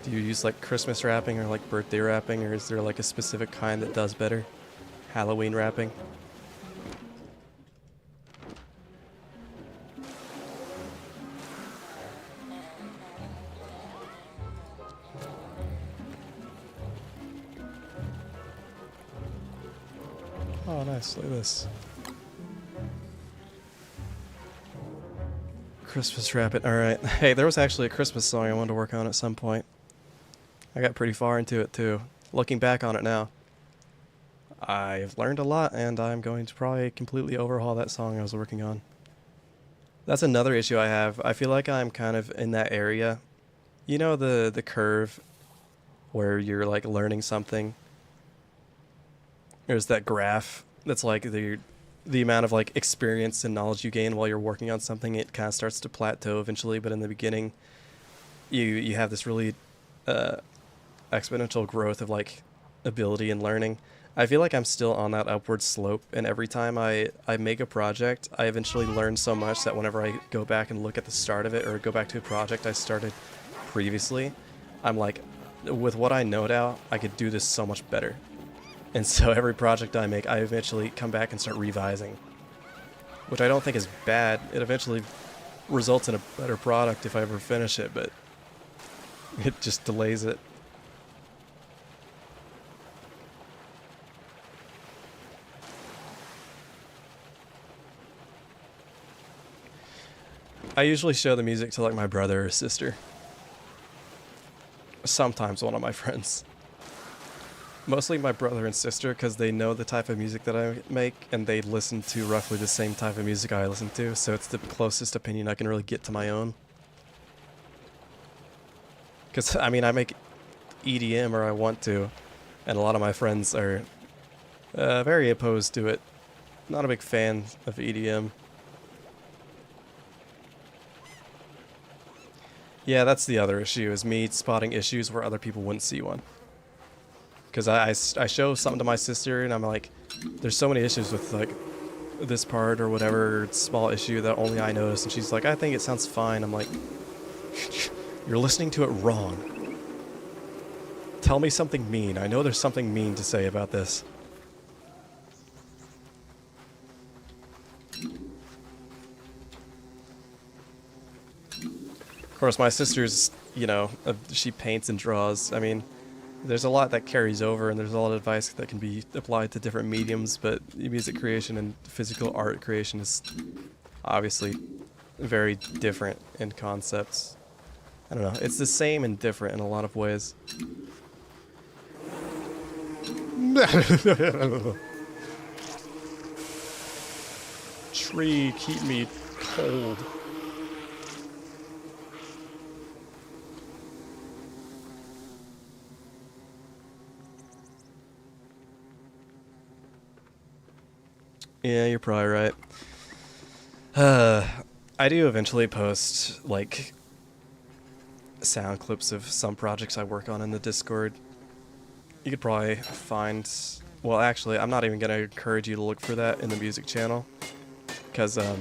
Do you use like Christmas wrapping or like birthday wrapping, or is there like a specific kind that does better? Halloween wrapping? Oh, nice. Look at this. Christmas wrap it. Alright. Hey, there was actually a Christmas song I wanted to work on at some point. I got pretty far into it, too. Looking back on it now, I've learned a lot, and I'm going to probably completely overhaul that song I was working on. That's another issue I have. I feel like I'm kind of in that area. You know the curve where you're, like, learning something? There's that graph that's like the amount of like experience and knowledge you gain while you're working on something. It kind of starts to plateau eventually, but in the beginning you have this really exponential growth of like ability and learning. I feel like I'm still on that upward slope, and every time I make a project, I eventually learn so much that whenever I go back and look at the start of it or go back to a project I started previously, I'm like, with what I know now, I could do this so much better. And so every project I make, I eventually come back and start revising. Which I don't think is bad. It eventually results in a better product if I ever finish it, but it just delays it. I usually show the music to like my brother or sister. Sometimes one of my friends. Mostly my brother and sister, because they know the type of music that I make, and they listen to roughly the same type of music I listen to, so it's the closest opinion I can really get to my own. Because, I mean, I make EDM, or I want to, and a lot of my friends are very opposed to it. Not a big fan of EDM. Yeah, that's the other issue, is me spotting issues where other people wouldn't see one. Because I show something to my sister, and I'm like, there's so many issues with, like, this part or whatever small issue that only I notice. And she's like, I think it sounds fine. I'm like, you're listening to it wrong. Tell me something mean. I know there's something mean to say about this. Of course, my sister's, you know, she paints and draws. I mean, there's a lot that carries over, and there's a lot of advice that can be applied to different mediums, but music creation and physical art creation is obviously very different in concepts. I don't know, it's the same and different in a lot of ways. Tree, keep me cold. Yeah, you're probably right. I do eventually post, like, sound clips of some projects I work on in the Discord. You could probably find... Well, actually, I'm not even going to encourage you to look for that in the music channel. Because, at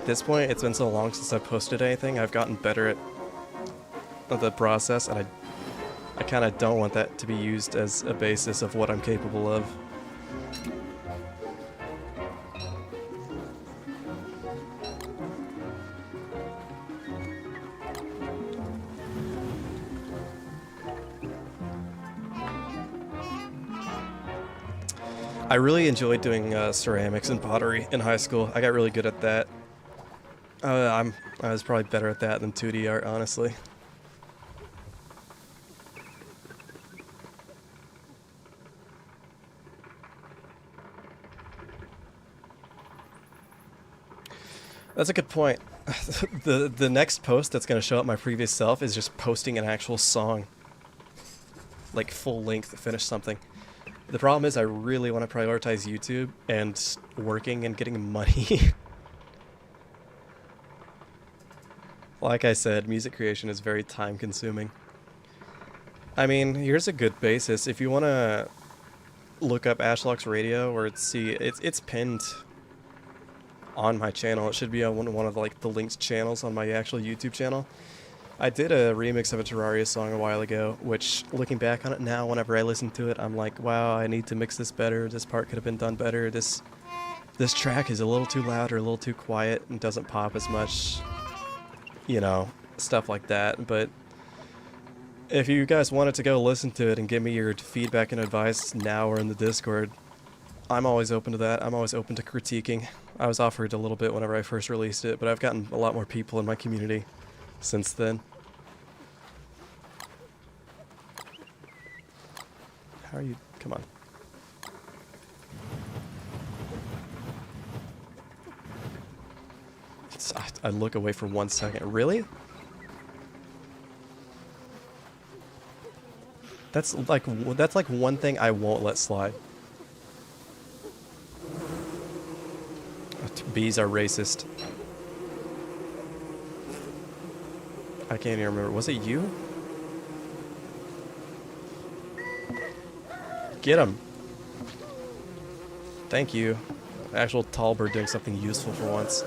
this point, it's been so long since I've posted anything, I've gotten better at the process, and I kind of don't want that to be used as a basis of what I'm capable of. I really enjoyed doing ceramics and pottery in high school. I got really good at that. I was probably better at that than 2D art, honestly. That's a good point. The next post that's going to show up my previous self is just posting an actual song. Like full length, finish something. The problem is I really want to prioritize YouTube and working and getting money. Like I said, music creation is very time consuming. I mean, here's a good basis. If you want to look up Ashlock's Radio, or it's pinned on my channel. It should be on one of like the linked channels on my actual YouTube channel. I did a remix of a Terraria song a while ago, which, looking back on it now, whenever I listen to it, I'm like, wow, I need to mix this better. This part could have been done better. This track is a little too loud or a little too quiet and doesn't pop as much. You know, stuff like that. But if you guys wanted to go listen to it and give me your feedback and advice now or in the Discord, I'm always open to that. I'm always open to critiquing. I was offered a little bit whenever I first released it, but I've gotten a lot more people in my community since then. How are you? Come on. I look away for 1 second. Really? That's like one thing I won't let slide. Bees are racist. I can't even remember. Was it you? Get him. Thank you. Actual tall bird doing something useful for once.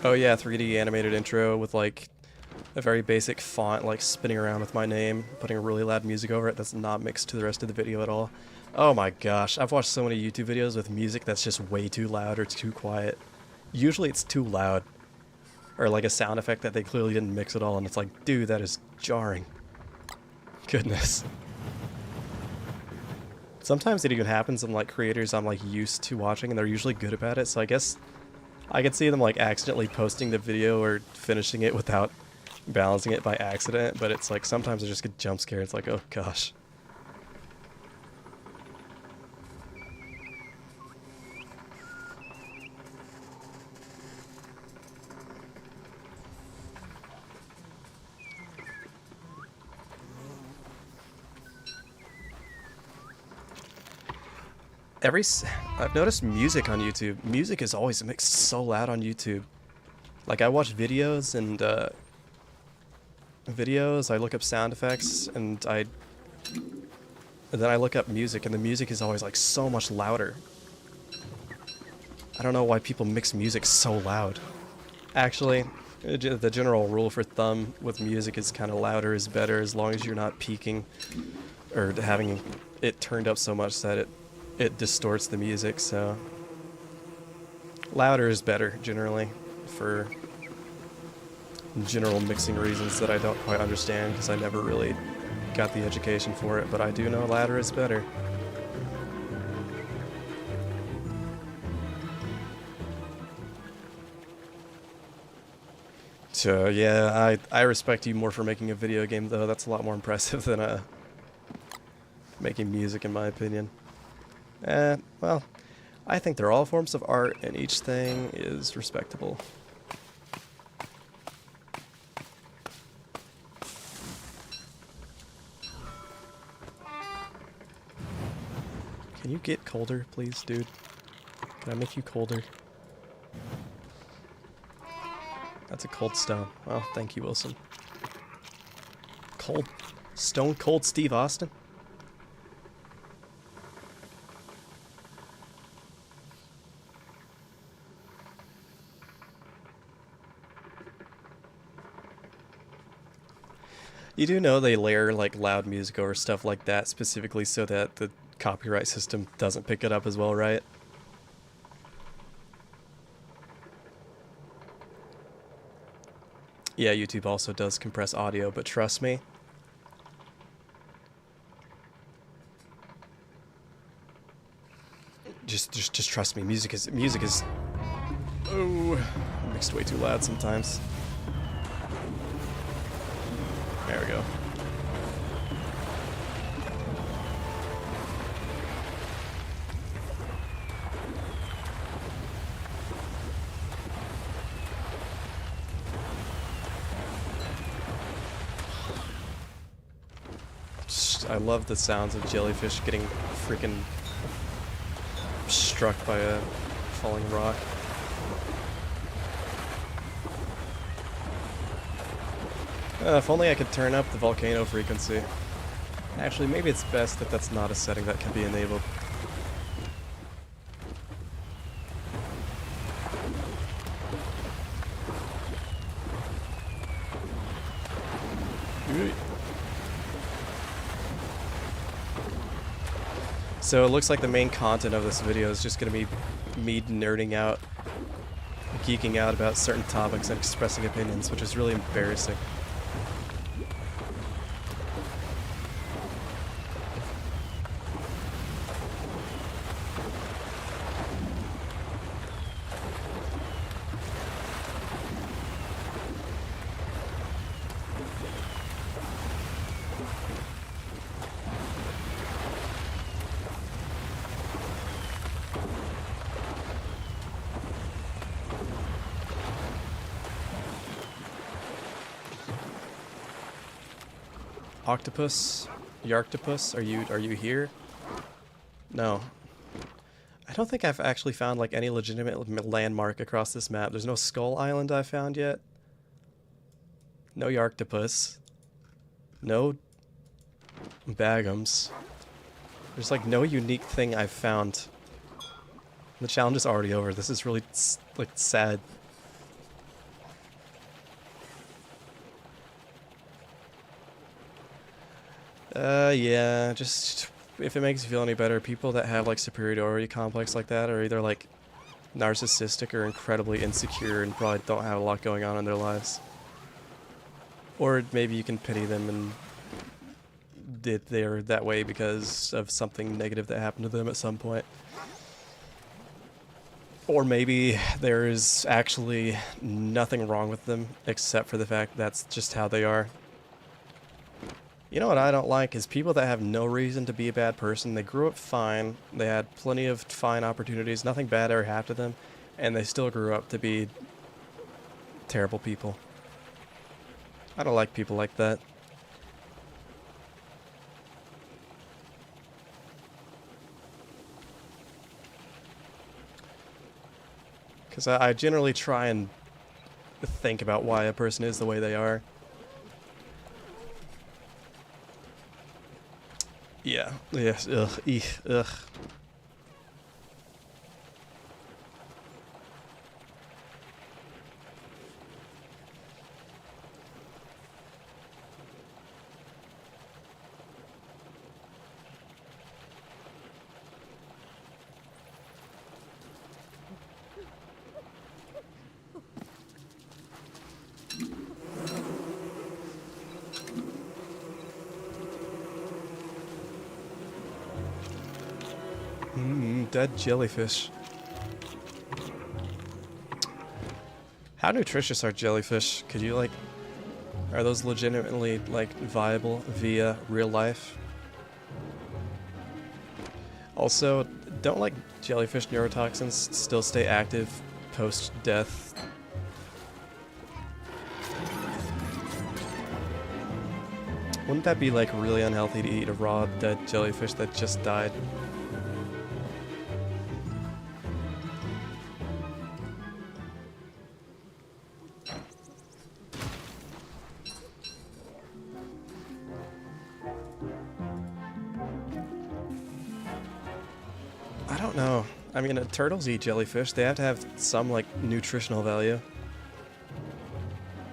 Oh yeah, 3D animated intro with like a very basic font, like spinning around with my name, putting really loud music over it that's not mixed to the rest of the video at all. Oh my gosh, I've watched so many YouTube videos with music that's just way too loud or too quiet. Usually it's too loud. Or like a sound effect that they clearly didn't mix at all, and it's like, dude, that is jarring. Goodness. Sometimes it even happens in like creators I'm like used to watching, and they're usually good about it. So I guess I could see them like accidentally posting the video or finishing it without balancing it by accident. But it's like sometimes I just get jump scared. It's like, oh gosh. I've noticed music on YouTube. Music is always mixed so loud on YouTube. Like I watch videos and I look up sound effects, and then I look up music, and the music is always like so much louder. I don't know why people mix music so loud. Actually, the general rule for thumb with music is kind of louder is better, as long as you're not peaking or having it turned up so much that it distorts the music. So louder is better generally for general mixing reasons that I don't quite understand because I never really got the education for it, but I do know louder is better. So yeah, I respect you more for making a video game though. That's a lot more impressive than making music in my opinion. Well, I think they're all forms of art and each thing is respectable. Can you get colder, please, dude? Can I make you colder? That's a cold stone. Well, thank you, Wilson. Cold. Stone Cold Steve Austin? You do know they layer like loud music or stuff like that specifically so that the copyright system doesn't pick it up as well, right? Yeah, YouTube also does compress audio, but trust me. Just trust me. Music is oh, mixed way too loud sometimes. There we go. I love the sounds of jellyfish getting freaking struck by a falling rock. If only I could turn up the volcano frequency. Actually, maybe it's best that that's not a setting that can be enabled. So it looks like the main content of this video is just going to be me nerding out, geeking out about certain topics and expressing opinions, which is really embarrassing. Octopus? Yarctopus? Are you here? No. I don't think I've actually found like any legitimate landmark across this map. There's no Skull Island I've found yet. No Yarctopus. No Bagums. There's like no unique thing I've found. The challenge is already over. This is really like sad. Yeah, just if it makes you feel any better, people that have like superiority complex like that are either like narcissistic or incredibly insecure and probably don't have a lot going on in their lives. Or maybe you can pity them and they're that way because of something negative that happened to them at some point. Or maybe there's actually nothing wrong with them except for the fact that's just how they are. You know what I don't like is people that have no reason to be a bad person. They grew up fine, they had plenty of fine opportunities, nothing bad ever happened to them, and they still grew up to be terrible people. I don't like people like that. Because I generally try and think about why a person is the way they are. Yeah. Yes. Ugh. Eek. Ugh. Dead jellyfish. How nutritious are jellyfish? Could you, like, are those legitimately, like, viable via real life? Also, don't, like, jellyfish neurotoxins still stay active post-death? Wouldn't that be, like, really unhealthy to eat a raw, dead jellyfish that just died? I don't know. I mean, turtles eat jellyfish. They have to have some, like, nutritional value.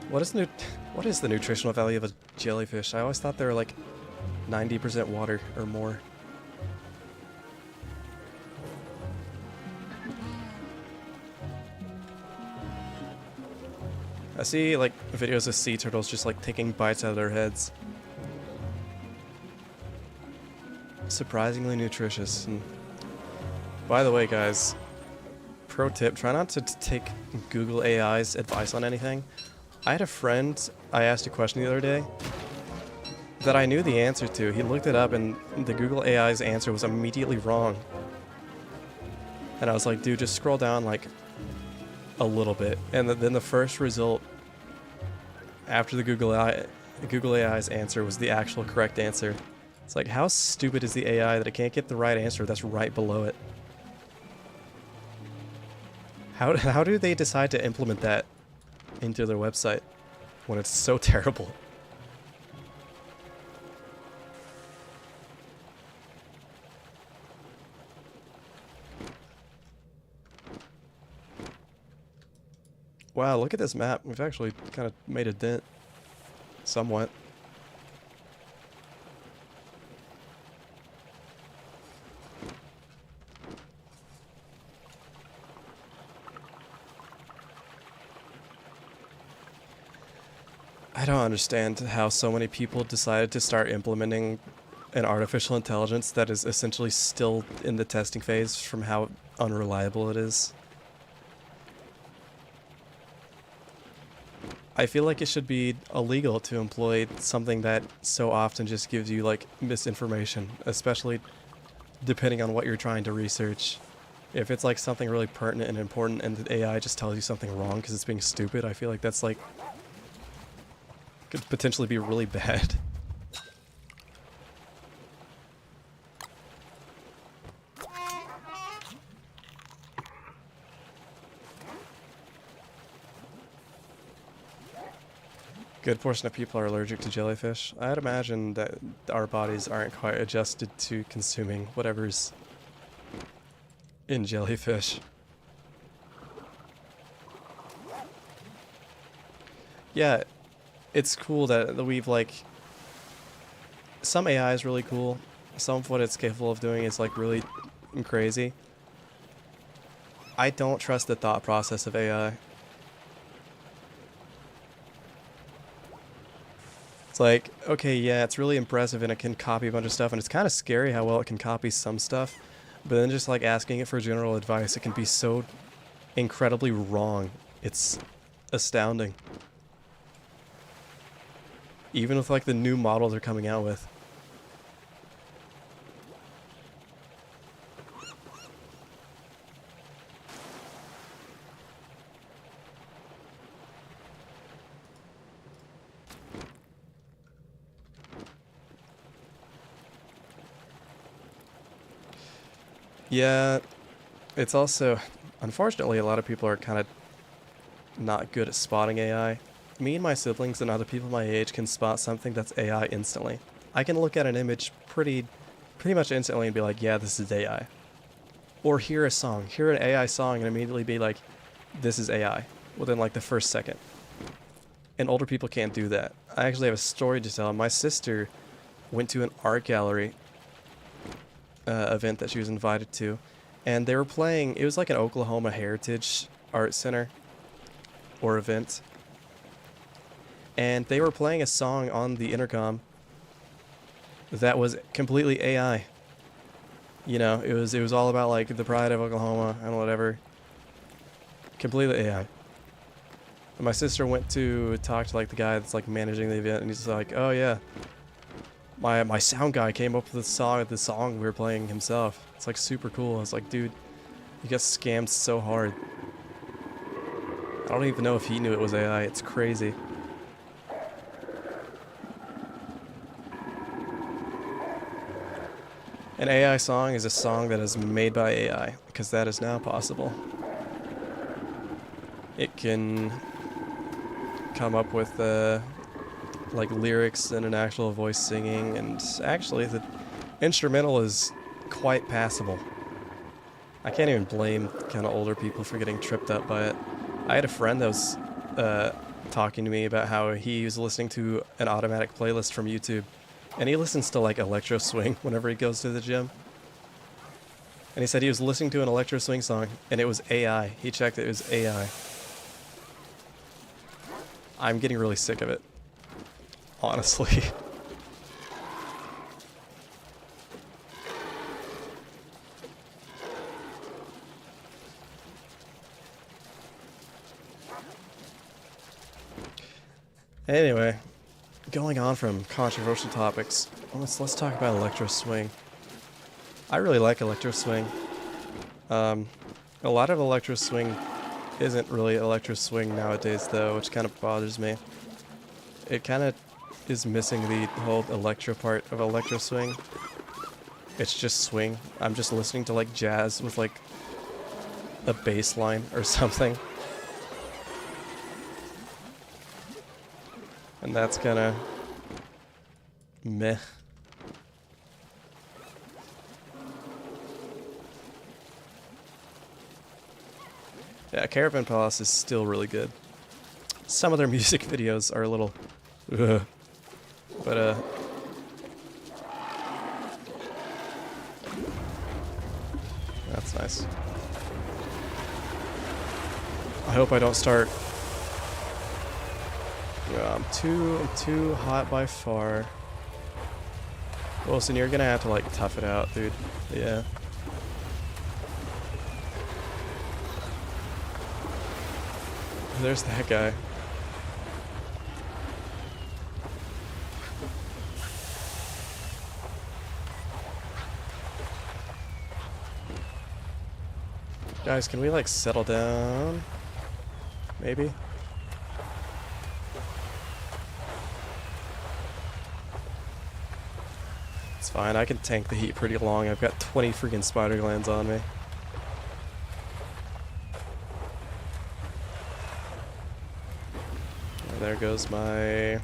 What is the nutritional value of a jellyfish? I always thought they were, like, 90% water or more. I see, like, videos of sea turtles just, like, taking bites out of their heads. Surprisingly nutritious. And by the way, guys, pro tip, try not to take Google AI's advice on anything. I had a friend, I asked a question the other day that I knew the answer to. He looked it up and the Google AI's answer was immediately wrong. And I was like, dude, just scroll down like a little bit. And then the first result after the Google AI's answer was the actual correct answer. It's like, how stupid is the AI that it can't get the right answer that's right below it? How do they decide to implement that into their website when it's so terrible? Wow, look at this map. We've actually kind of made a dent. Somewhat. I don't understand how so many people decided to start implementing an artificial intelligence that is essentially still in the testing phase from how unreliable it is. I feel like it should be illegal to employ something that so often just gives you, like, misinformation, especially depending on what you're trying to research. If it's, like, something really pertinent and important and the AI just tells you something wrong because it's being stupid, I feel like that's, like, could potentially be really bad. Good portion of people are allergic to jellyfish. I'd imagine that our bodies aren't quite adjusted to consuming whatever's in jellyfish. Yeah, it's cool that we've, like, some AI is really cool. Some of what it's capable of doing is, like, really crazy. I don't trust the thought process of AI. It's like, okay, yeah, it's really impressive and it can copy a bunch of stuff, and it's kind of scary how well it can copy some stuff, but then just like asking it for general advice, it can be so incredibly wrong. It's astounding. Even with like the new models they're coming out with. Yeah, it's also, unfortunately, a lot of people are kind of not good at spotting AI. Me and my siblings and other people my age can spot something that's AI instantly. I can look at an image pretty much instantly and be like, yeah, this is AI. Or hear an AI song and immediately be like, this is AI, within like the first second. And older people can't do that. I actually have a story to tell. My sister went to an art gallery event that she was invited to, and they were playing, it was like an Oklahoma Heritage Art Center or event, and they were playing a song on the intercom that was completely AI. You know, it was all about like the pride of Oklahoma and whatever. Completely AI. And my sister went to talk to like the guy that's like managing the event, and he's like, "Oh yeah, my sound guy came up with the song we were playing himself. It's like super cool." I was like, dude, you got scammed so hard. I don't even know if he knew it was AI. It's crazy. An AI song is a song that is made by AI, because that is now possible. It can come up with like lyrics and an actual voice singing, and actually the instrumental is quite passable. I can't even blame kind of older people for getting tripped up by it. I had a friend that was talking to me about how he was listening to an automatic playlist from YouTube, and he listens to like electro swing whenever he goes to the gym. And he said he was listening to an electro swing song and it was AI. He checked it was AI. I'm getting really sick of it, honestly. Anyway, going on from controversial topics, let's talk about electro swing. I really like electro swing. A lot of electro swing isn't really electro swing nowadays, though, which kind of bothers me. It kind of is missing the whole electro part of electro swing. It's just swing. I'm just listening to like jazz with like a bass line or something. And that's kind of meh. Yeah, Caravan Palace is still really good. Some of their music videos are a little but that's nice. I hope I don't start. Yeah, I'm too hot by far. Wilson, you're gonna have to like tough it out, dude. Yeah. There's that guy. Guys, can we like settle down? Maybe? It's fine, I can tank the heat pretty long. I've got 20 freaking spider glands on me. And there goes my...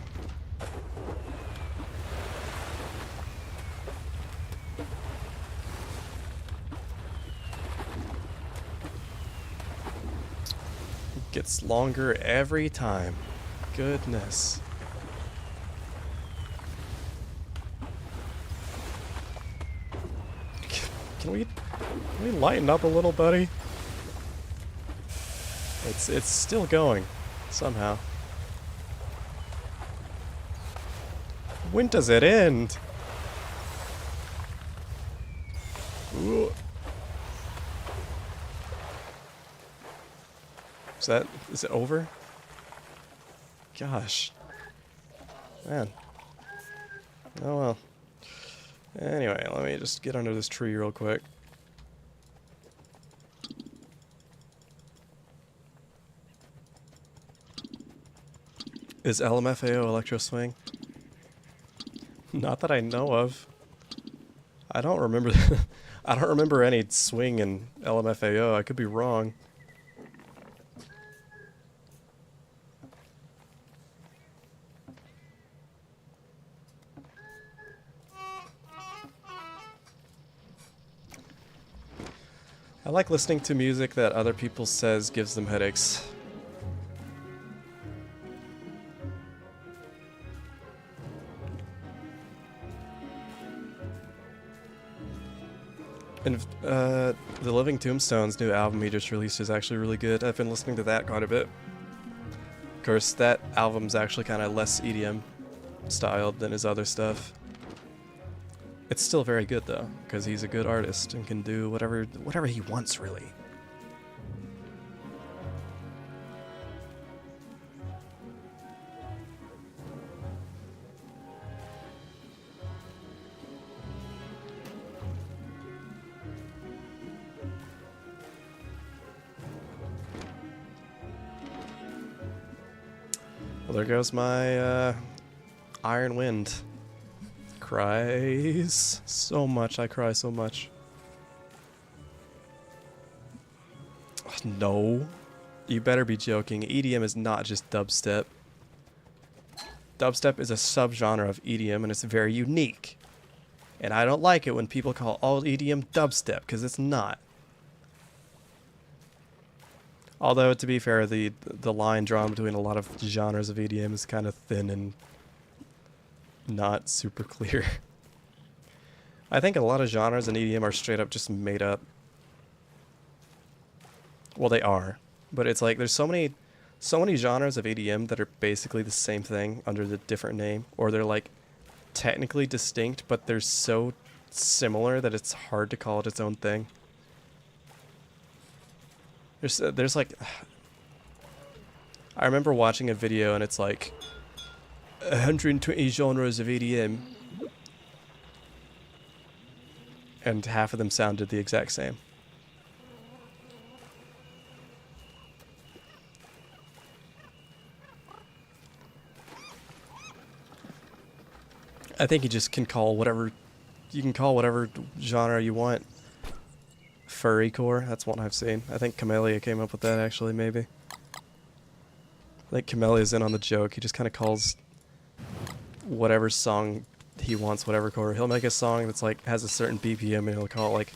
Gets longer every time. Goodness. Can we lighten up a little, buddy? It's still going somehow. When does it end? Ooh. Is it over? Gosh. Man. Oh well. Anyway, let me just get under this tree real quick. Is LMFAO Electro Swing? Not that I know of. I don't remember. I don't remember any swing in LMFAO. I could be wrong. I like listening to music that other people says gives them headaches. And the Living Tombstone's new album he just released is actually really good. I've been listening to that quite a bit. Of course, that album's actually kind of less EDM styled than his other stuff. It's still very good though, because he's a good artist and can do whatever he wants, really. Well, there goes my Iron Wind. Cries so much. I cry so much. No. You better be joking. EDM is not just dubstep. Dubstep is a subgenre of EDM and it's very unique. And I don't like it when people call all EDM dubstep, because it's not. Although, to be fair, the line drawn between a lot of genres of EDM is kind of thin and not super clear. I think a lot of genres in EDM are straight up just made up. Well, they are, but it's like there's so many genres of EDM that are basically the same thing under the different name, or they're like technically distinct, but they're so similar that it's hard to call it its own thing. There's like, I remember watching a video and it's like 120 genres of EDM, and half of them sounded the exact same. I think you just can call whatever genre you want furrycore. That's one I've seen. I think Camellia came up with that, actually, maybe. I think Camelia's in on the joke. He just kind of calls whatever song he wants whatever core. He'll make a song that's like has a certain BPM and he'll call it like,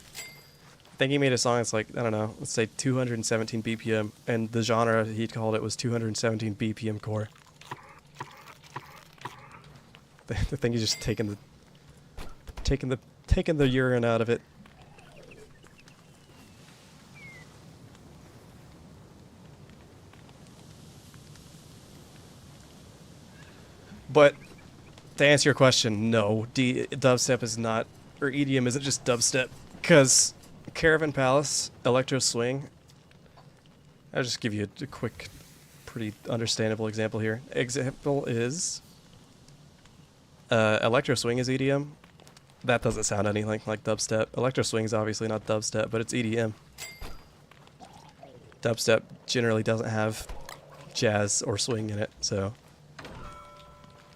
I think he made a song that's like, I don't know, let's say 217 BPM, and the genre he called it was 217 BPM core. I think he's just taking the urine out of it. But to answer your question, no, dubstep is not, or EDM isn't just dubstep, because Caravan Palace, Electro Swing, I'll just give you a quick, pretty understandable example here. Example is, Electro Swing is EDM. That doesn't sound anything like dubstep. Electro Swing is obviously not dubstep, but it's EDM. Dubstep generally doesn't have jazz or swing in it, so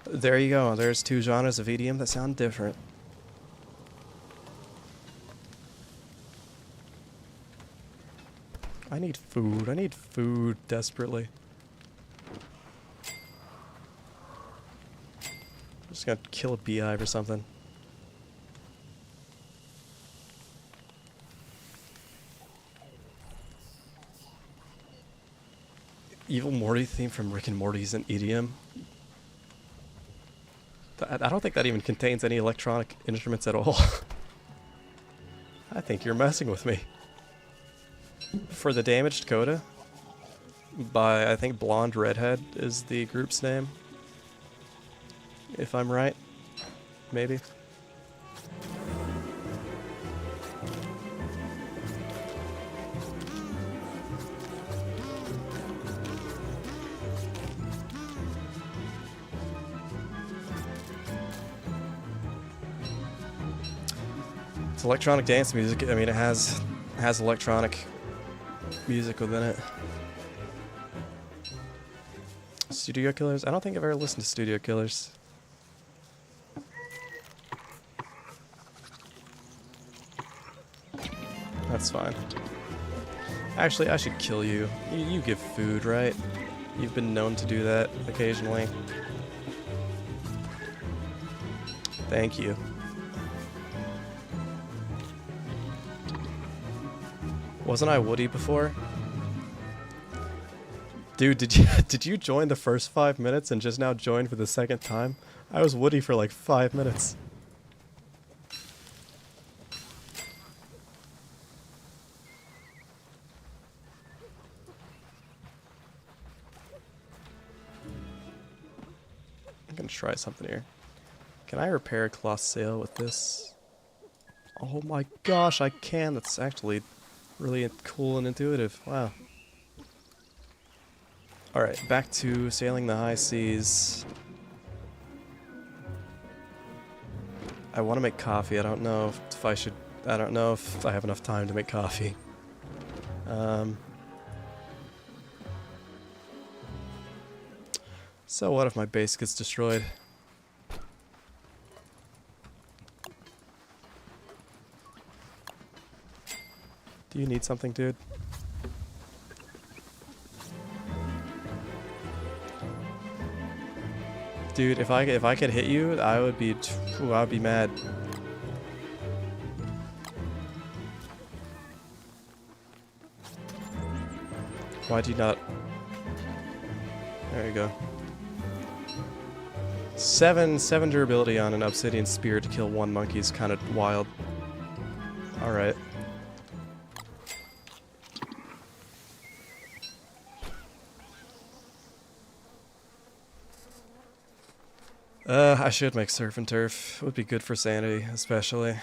there you go. There's two genres of EDM that sound different. I need food. I need food desperately. I'm just gonna kill a beehive or something. Evil Morty theme from Rick and Morty's an EDM. I don't think that even contains any electronic instruments at all. I think you're messing with me. For the Damaged Coda, by I think Blonde Redhead is the group's name, if I'm right. maybe. It's electronic dance music. I mean, it has electronic music within it. Studio Killers? I don't think I've ever listened to Studio Killers. That's fine. Actually, I should kill you. You give food, right? You've been known to do that occasionally. Thank you. Wasn't I Woody before? Dude, did you join the first 5 minutes and just now join for the second time? I was Woody for like 5 minutes. I'm gonna try something here. Can I repair a cloth sail with this? Oh my gosh, I can. That's actually really cool and intuitive. Wow. Alright, back to sailing the high seas. I want to make coffee. I don't know if I should... I don't know if I have enough time to make coffee. So what if my base gets destroyed? Do you need something, dude? Dude, if I could hit you, I would be mad. Why'd you not? There you go. 7 durability on an obsidian spear to kill 1 monkey is kind of wild. All right. I should make surf and turf. It would be good for sanity, especially.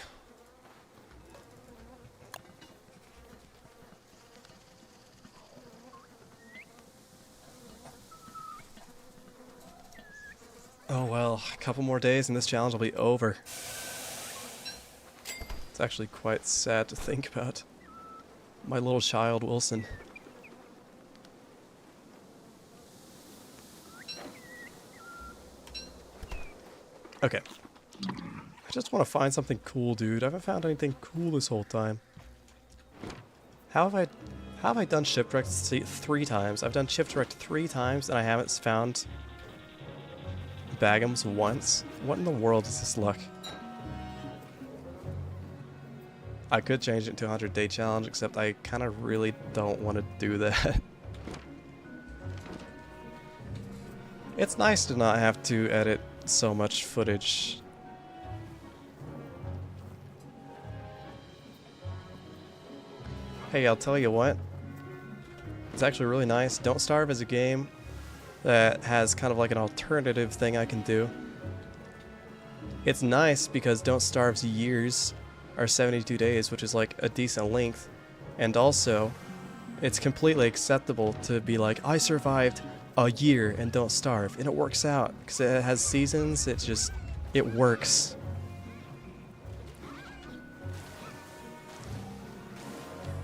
Oh well, a couple more days and this challenge will be over. It's actually quite sad to think about. My little child, Wilson. Okay. I just want to find something cool, dude. I haven't found anything cool this whole time. How have I done Shipwrecked 3 times? I've done Shipwrecked 3 times and I haven't found Bagham's once? What in the world is this luck? I could change it to a 100-day challenge, except I kind of really don't want to do that. It's nice to not have to edit so much footage. Hey, I'll tell you what. It's actually really nice. Don't Starve is a game that has kind of like an alternative thing I can do. It's nice because Don't Starve's years are 72 days, which is like a decent length. And also, it's completely acceptable to be like, I survived a year and Don't Starve, and it works out because it has seasons. It works.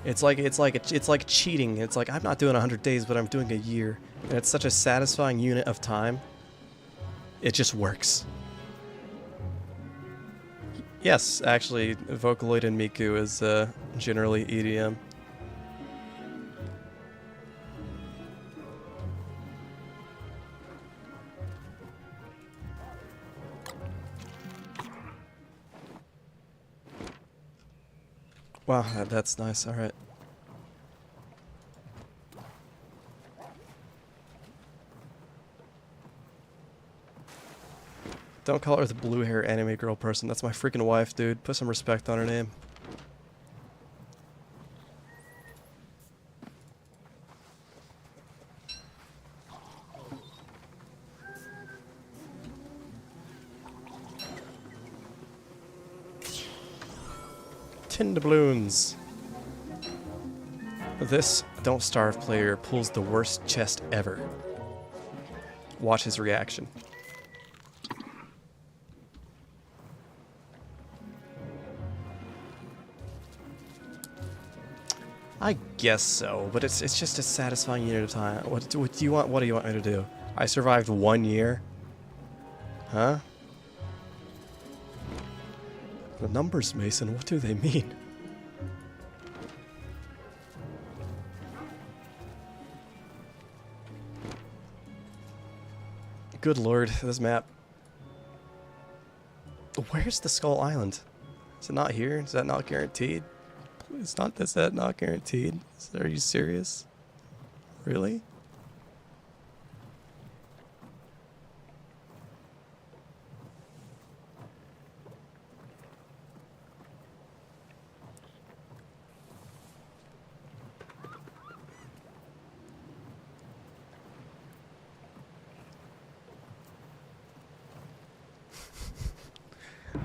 It's like cheating. It's like I'm not doing 100 days, but I'm doing a year, and it's such a satisfying unit of time. It just works. Yes, actually, Vocaloid and Miku is generally EDM. Wow, that's nice. All right. Don't call her the blue hair anime girl person. That's my freaking wife, dude. Put some respect on her name. 10 doubloons. This Don't Starve player pulls the worst chest ever. Watch his reaction. I guess so, but it's just a satisfying unit of time. What do you want? What do you want me to do? I survived 1 year. Huh? The numbers, Mason. What do they mean? Good lord, this map. Where's the Skull Island? Is it not here? Is that not guaranteed? It's not. Is that not guaranteed? Are you serious? Really?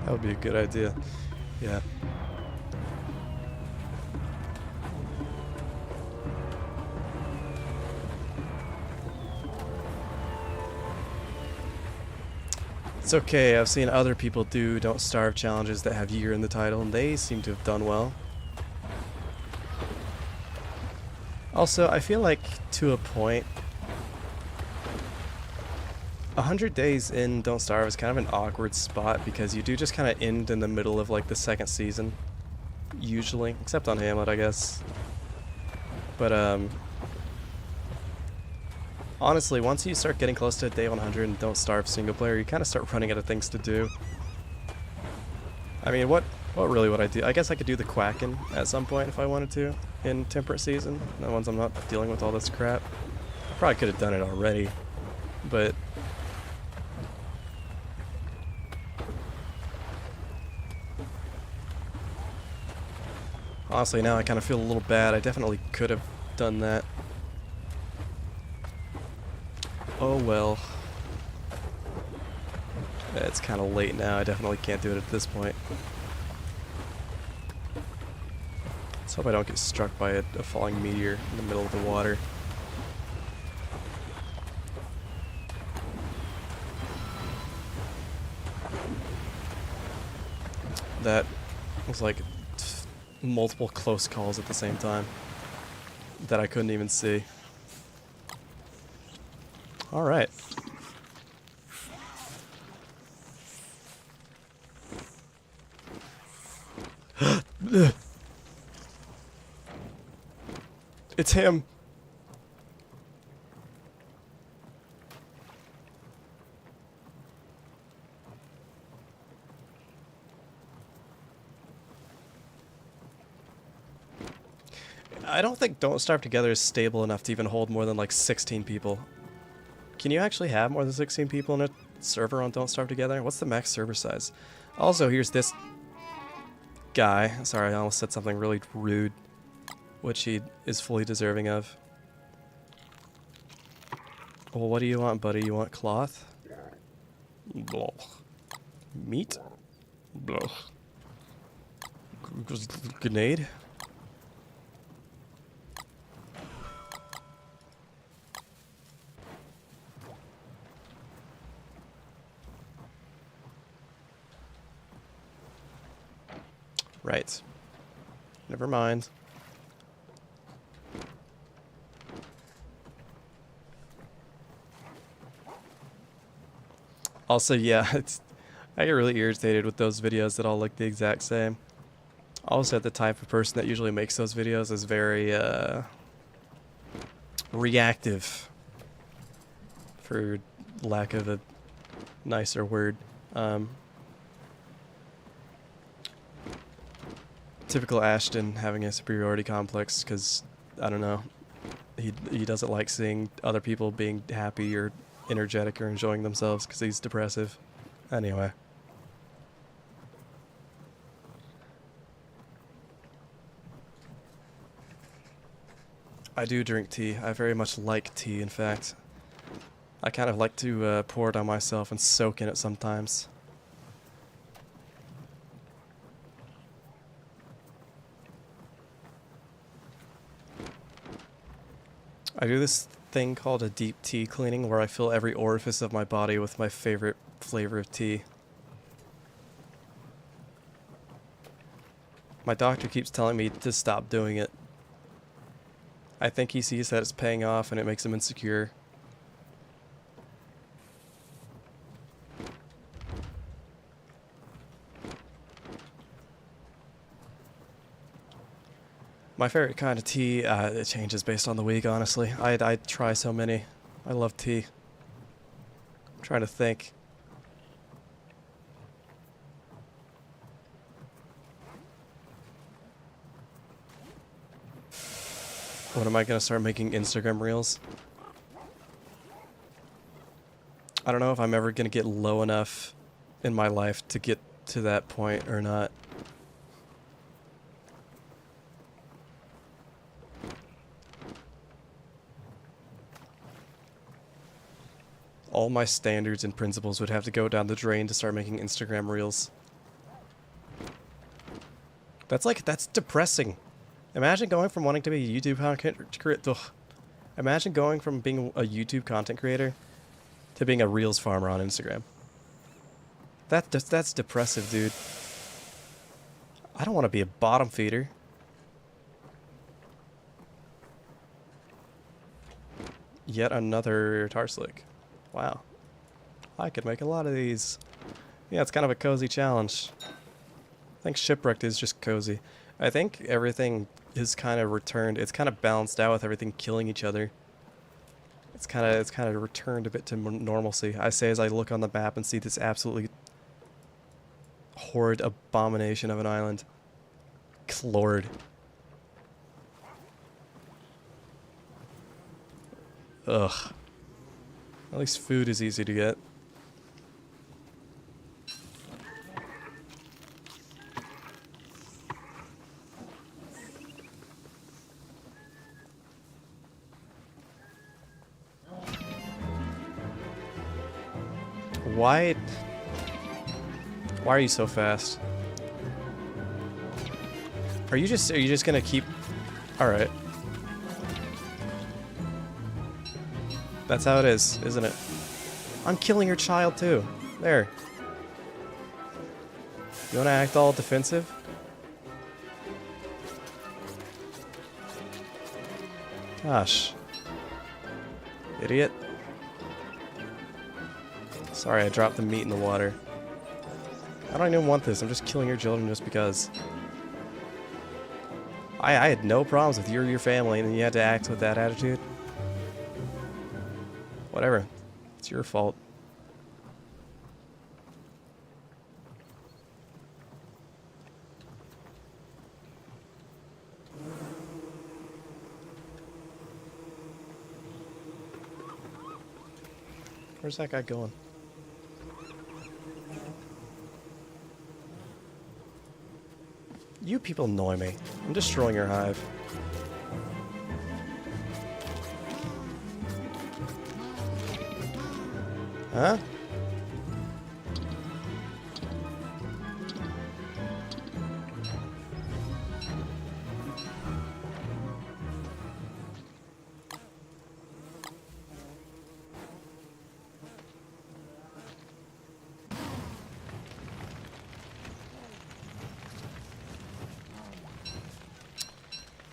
That would be a good idea. Yeah. It's okay, I've seen other people do Don't Starve challenges that have year in the title, and they seem to have done well. Also, I feel like, to a point, 100 days in Don't Starve is kind of an awkward spot because you do just kind of end in the middle of like the second season, usually, except on Hamlet, I guess. But honestly, once you start getting close to day 100 and Don't Starve single player, you kind of start running out of things to do. I mean, what really would I do? I guess I could do the Quackin' at some point if I wanted to in Temperate Season. No, once I'm not dealing with all this crap. Probably could have done it already, but honestly, now I kind of feel a little bad. I definitely could have done that. Oh well. It's kind of late now. I definitely can't do it at this point. Let's hope I don't get struck by a falling meteor in the middle of the water. That was like multiple close calls at the same time that I couldn't even see. All right. It's him. I don't think Don't Starve Together is stable enough to even hold more than like 16 people. Can you actually have more than 16 people in a server on Don't Starve Together? What's the max server size? Also, here's this guy. Sorry, I almost said something really rude, which he is fully deserving of. Well, what do you want, buddy? You want cloth? Blah. Meat? Blah. Grenade? Right. Never mind. Also, yeah, I get really irritated with those videos that all look the exact same. Also, the type of person that usually makes those videos is very reactive, for lack of a nicer word. Typical Ashton having a superiority complex because, I don't know, he doesn't like seeing other people being happy or energetic or enjoying themselves because he's depressive. Anyway. I do drink tea. I very much like tea, in fact. I kind of like to pour it on myself and soak in it sometimes. I do this thing called a deep tea cleaning where I fill every orifice of my body with my favorite flavor of tea. My doctor keeps telling me to stop doing it. I think he sees that it's paying off and it makes him insecure. My favorite kind of tea, it changes based on the week, honestly. I try so many. I love tea. I'm trying to think. When am I gonna start making Instagram reels? I don't know if I'm ever gonna get low enough in my life to get to that point or not. All my standards and principles would have to go down the drain to start making Instagram reels. That's depressing. Imagine going from wanting to be a YouTube content creator. Imagine going from being a YouTube content creator to being a reels farmer on Instagram. That's depressive, dude. I don't want to be a bottom feeder. Yet another tar slick. Wow. I could make a lot of these. Yeah, it's kind of a cozy challenge. I think Shipwrecked is just cozy. I think everything is kind of returned. It's kind of balanced out with everything killing each other. It's kind of returned a bit to normalcy. I say as I look on the map and see this absolutely horrid abomination of an island. Lord. Ugh. At least food is easy to get. Why are you so fast? Are you just gonna keep... Alright. That's how it is, isn't it? I'm killing your child too. There. You wanna act all defensive? Gosh. Idiot. Sorry, I dropped the meat in the water. I don't even want this. I'm just killing your children just because. I had no problems with you or your family, and you had to act with that attitude. Whatever. It's your fault. Where's that guy going? You people annoy me. I'm destroying your hive. Huh?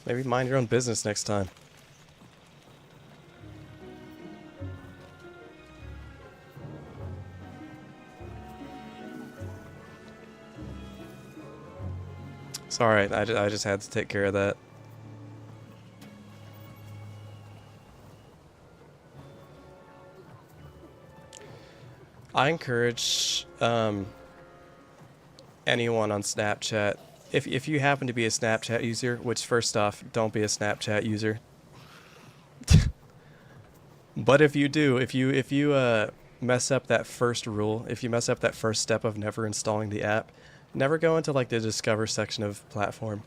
Maybe mind your own business next time. It's alright, I just had to take care of that. I encourage anyone on Snapchat, if you happen to be a Snapchat user, which first off, don't be a Snapchat user. But if you do, if you mess up that first rule, if you mess up that first step of never installing the app, never go into like the discover section of platform.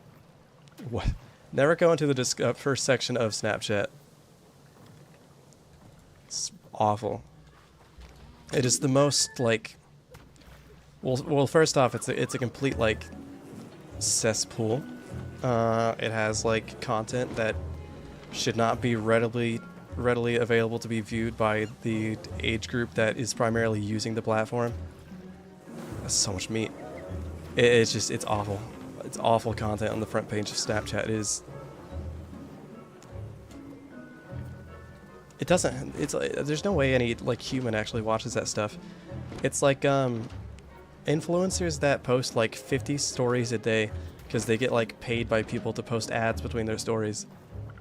What? Never go into the first section of Snapchat. It's awful. It is the most like. Well, first off, it's a complete like cesspool. It has like content that should not be readily readily available to be viewed by the age group that is primarily using the platform. That's so much meat. It's just, it's awful. It's awful content on the front page of Snapchat. It doesn't, there's no way any, like, human actually watches that stuff. It's like, influencers that post, like, 50 stories a day because they get, like, paid by people to post ads between their stories.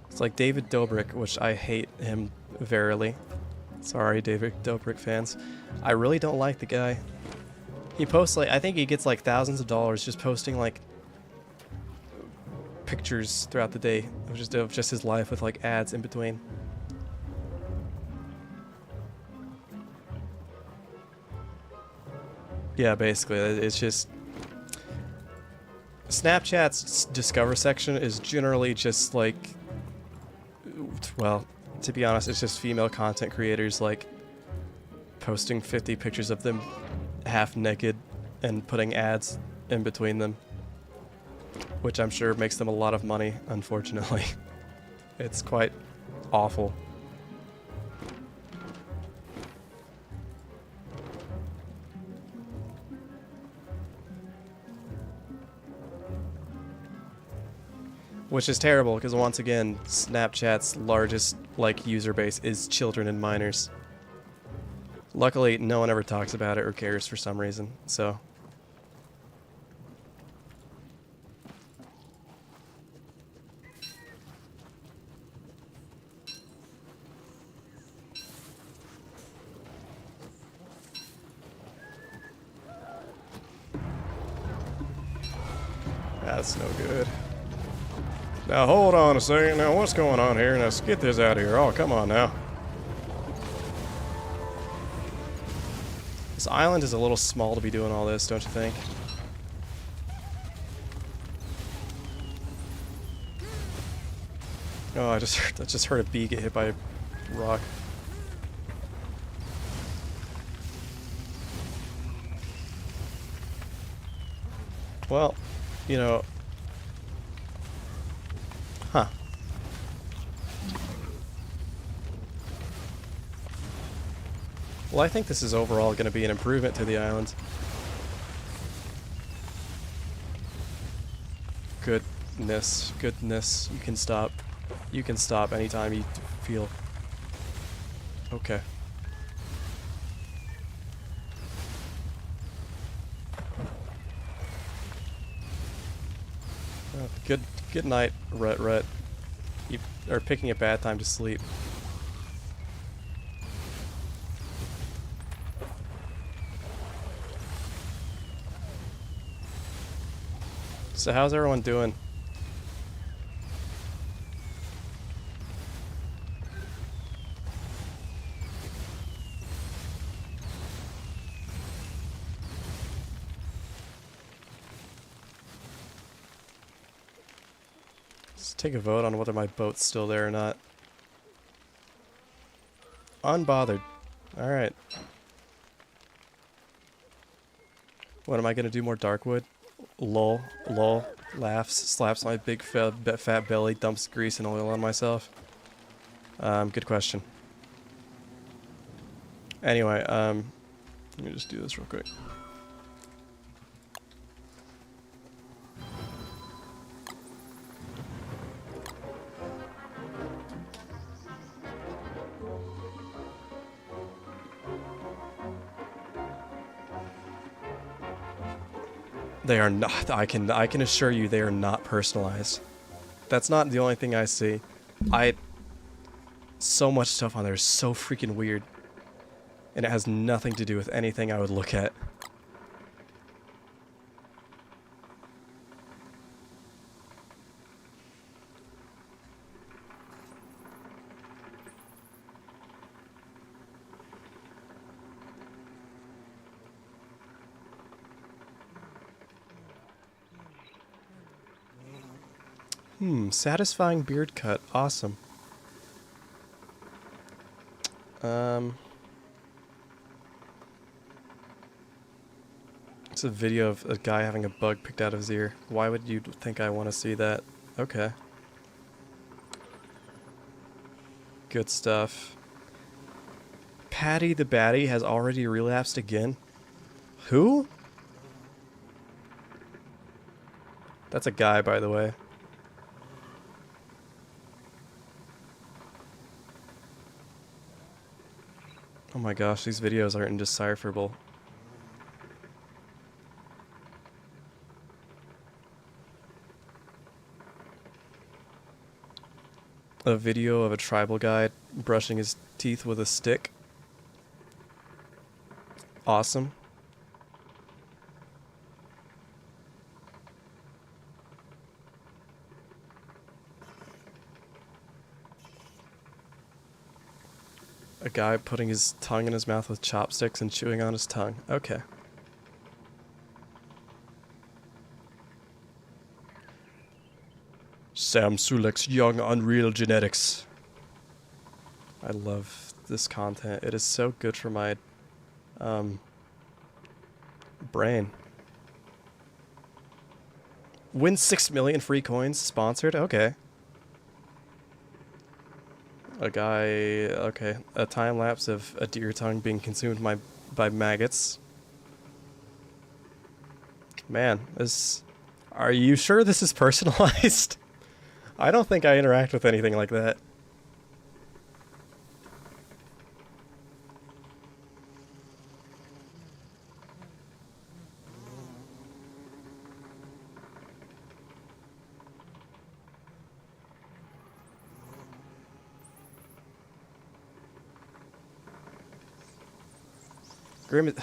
It's like David Dobrik, which I hate him verily. Sorry, David Dobrik fans. I really don't like the guy. He posts, like, I think he gets, like, thousands of dollars just posting, like, pictures throughout the day of just his life with, like, ads in between. Yeah, basically, it's just... Snapchat's Discover section is generally just, like... Well, to be honest, it's just female content creators, like, posting 50 pictures of them half naked and putting ads in between them. Which I'm sure makes them a lot of money, unfortunately. It's quite awful. Which is terrible, because once again, Snapchat's largest, like, user base is children and minors. Luckily, no one ever talks about it or cares for some reason, so... That's no good. Now hold on a second. Now what's going on here? Now let's get this out of here. Oh, come on now. This island is a little small to be doing all this, don't you think? Oh, I just heard a bee get hit by a rock. Well, you know... Huh. Well, I think this is overall going to be an improvement to the island. Goodness, goodness, you can stop. You can stop anytime you feel... Okay. Good night, Rut. You are picking a bad time to sleep. So how's everyone doing? Let's take a vote on whether my boat's still there or not. Unbothered. Alright. What, am I gonna do more Darkwood? Lol. Lol. Laughs. Slaps my big fat belly. Dumps grease and oil on myself. Good question. Anyway, let me just do this real quick. They are not. I can assure you they are not personalized. That's not the only thing I see. So much stuff on there is so freaking weird. And it has nothing to do with anything I would look at. Satisfying beard cut. Awesome. It's a video of a guy having a bug picked out of his ear. Why would you think I want to see that? Okay. Good stuff. Patty the Batty has already relapsed again? Who? That's a guy, by the way. Oh my gosh, these videos are indecipherable. A video of a tribal guy brushing his teeth with a stick. Awesome. A guy putting his tongue in his mouth with chopsticks and chewing on his tongue. Okay. Sam Sulek's Young Unreal Genetics. I love this content. It is so good for my brain. Win 6 million free coins sponsored? Okay. A guy, okay. A time lapse of a deer tongue being consumed by maggots. Man, are you sure this is personalized? I don't think I interact with anything like that. Grim,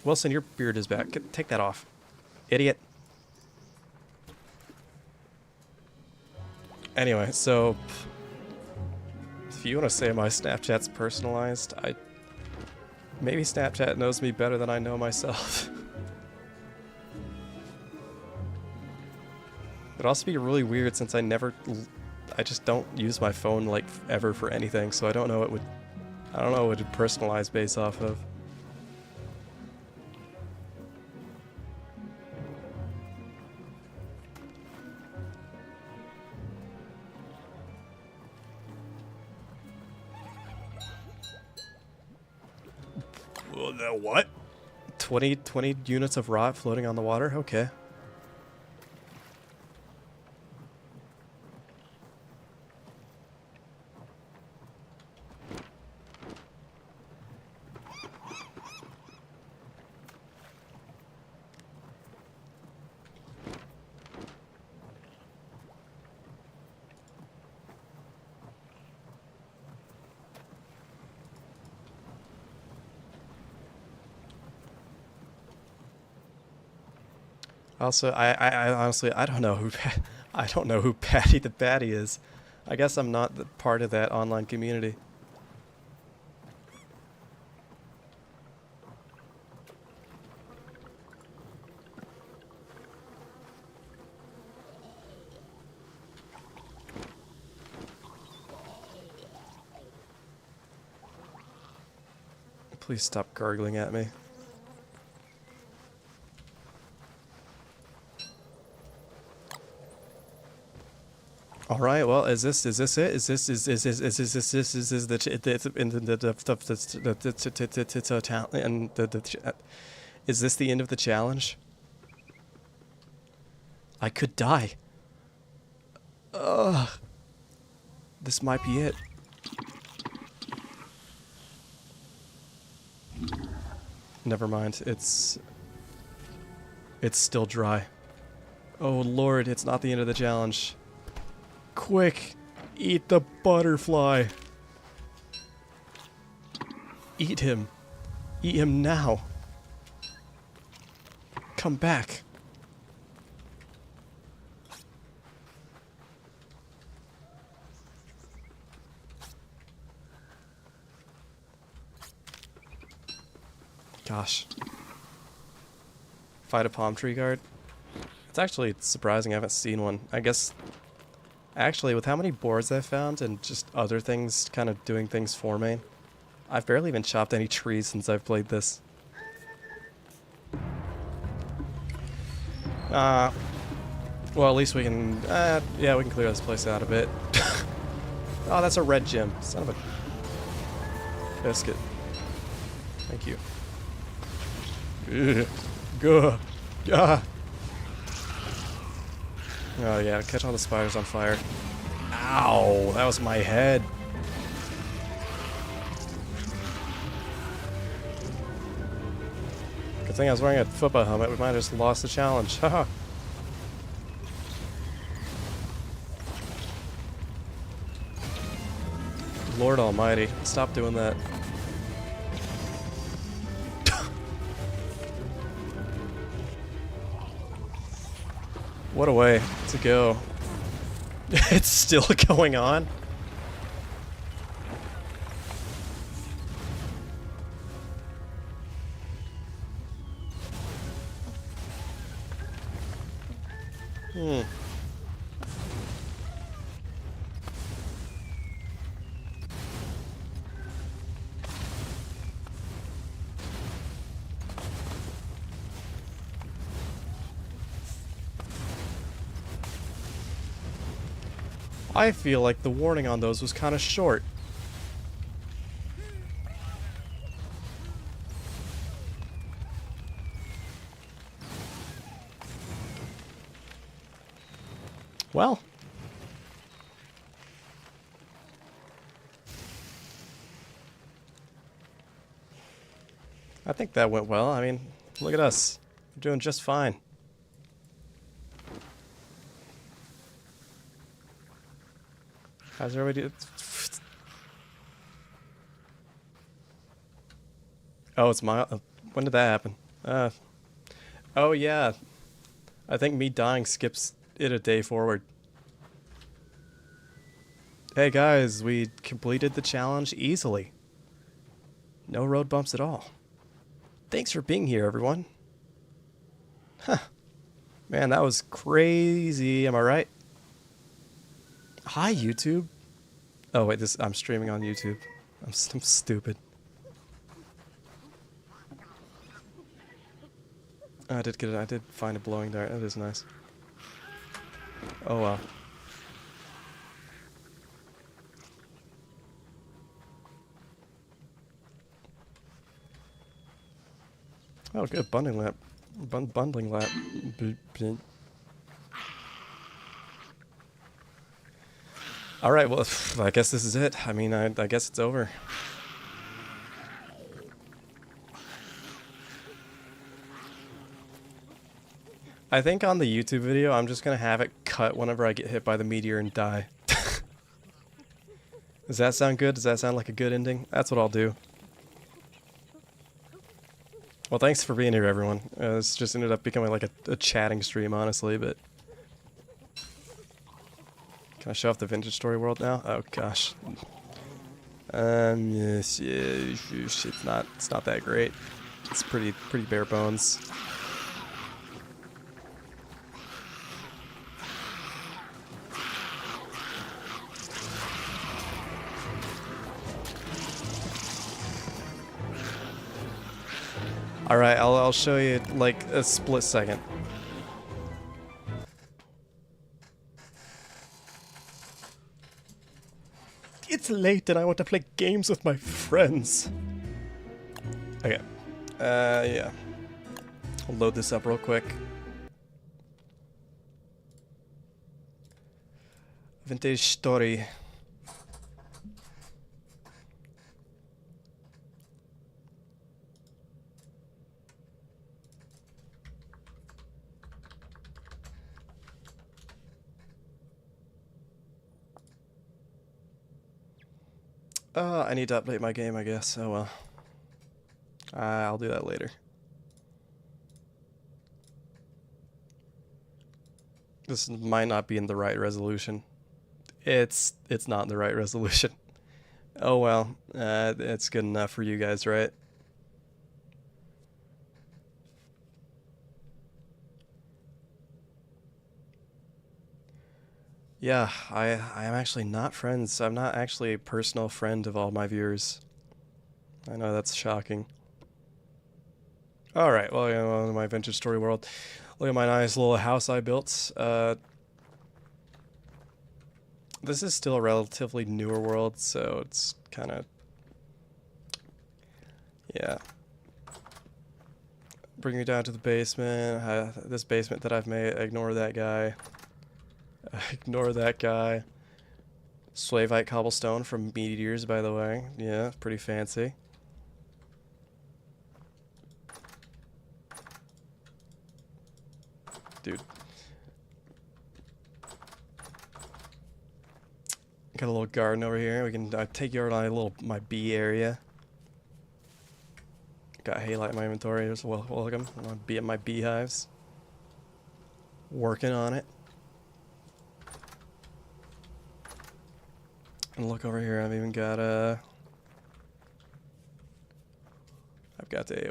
Wilson, your beard is back. Take that off. Idiot. Anyway, so if you want to say my Snapchat's personalized, maybe Snapchat knows me better than I know myself. It'd also be really weird since I just don't use my phone like ever for anything, so I don't know what it would personalize based off of. What? 20 units of rot floating on the water? Okay. Also, I honestly, I don't know who Patty the Batty is. I guess I'm not part of that online community. Please stop gargling at me. All right. Well, is this it? Is this the is this the end of the challenge? I could die. Ugh. This might be it. Never mind. It's still dry. Oh Lord, it's not the end of the challenge. Quick, eat the butterfly. Eat him. Eat him now. Come back. Gosh. Fight a palm tree guard? It's actually surprising I haven't seen one. I guess... Actually, with how many boards I've found and just other things kind of doing things for me, I've barely even chopped any trees since I've played this. Well, at least we can... yeah, we can clear this place out a bit. Oh, that's a red gem. Son of a biscuit. Thank you. Go. Ah. Oh yeah, catch all the spiders on fire. Ow, that was my head. Good thing I was wearing a football helmet. We might have just lost the challenge. Haha. Lord Almighty, stop doing that. What a way to go. It's still going on? I feel like the warning on those was kind of short. Well. I think that went well. I mean, look at us. We're doing just fine. How's everybody? Oh, it's my. When did that happen? Oh yeah. I think me dying skips it a day forward. Hey guys, we completed the challenge easily. No road bumps at all. Thanks for being here, everyone. Huh. Man, that was crazy. Am I right? Hi, YouTube. Oh wait, I'm streaming on YouTube. I'm stupid. I did find a blowing dart. That is nice. Oh well. Oh, good bundling lap. Bundling lap. All right. Well, I guess this is it. I mean, I guess it's over. I think on the YouTube video, I'm just gonna have it cut whenever I get hit by the meteor and die. Does that sound good? Does that sound like a good ending? That's what I'll do. Well, thanks for being here, everyone. This just ended up becoming like a chatting stream, honestly, but... Can I show off the Vintage Story World now? Oh, gosh. Yes, yeah, it's not that great. It's pretty bare bones. Alright, I'll show you, like, a split second. It's late and I want to play games with my friends. Okay. Yeah. I'll load this up real quick. Vintage Story. I need to update my game, I guess. Oh well. I'll do that later. This might not be in the right resolution. It's not in the right resolution. Oh well. It's good enough for you guys, right? Yeah, I am actually not friends. I'm not actually a personal friend of all my viewers. I know that's shocking. Alright, well, my Vintage Story World. Look at my nice little house I built. This is still a relatively newer world, so it's kind of, yeah. Bring me down to the basement. This basement that I've made, ignore that guy. Ignore that guy. Slavite cobblestone from meteors, by the way. Yeah, pretty fancy. Dude. Got a little garden over here. We can take you on my bee area. Got halite in my inventory. Just welcome. I'm gonna be at my beehives. Working on it. And look over here. I've even got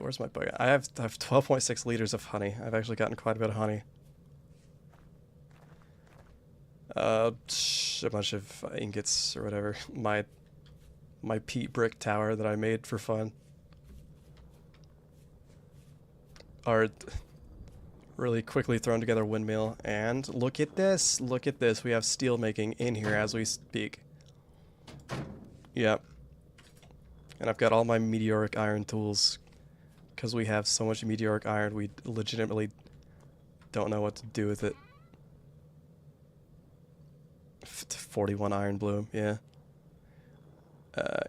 where's my bug? I have 12.6 liters of honey. I've actually gotten quite a bit of honey. A bunch of ingots or whatever. My peat brick tower that I made for fun. Our really quickly thrown together windmill. And look at this. Look at this. We have steel making in here as we speak. Yep. And I've got all my meteoric iron tools. Because we have so much meteoric iron, we legitimately don't know what to do with it. 41 iron bloom, yeah.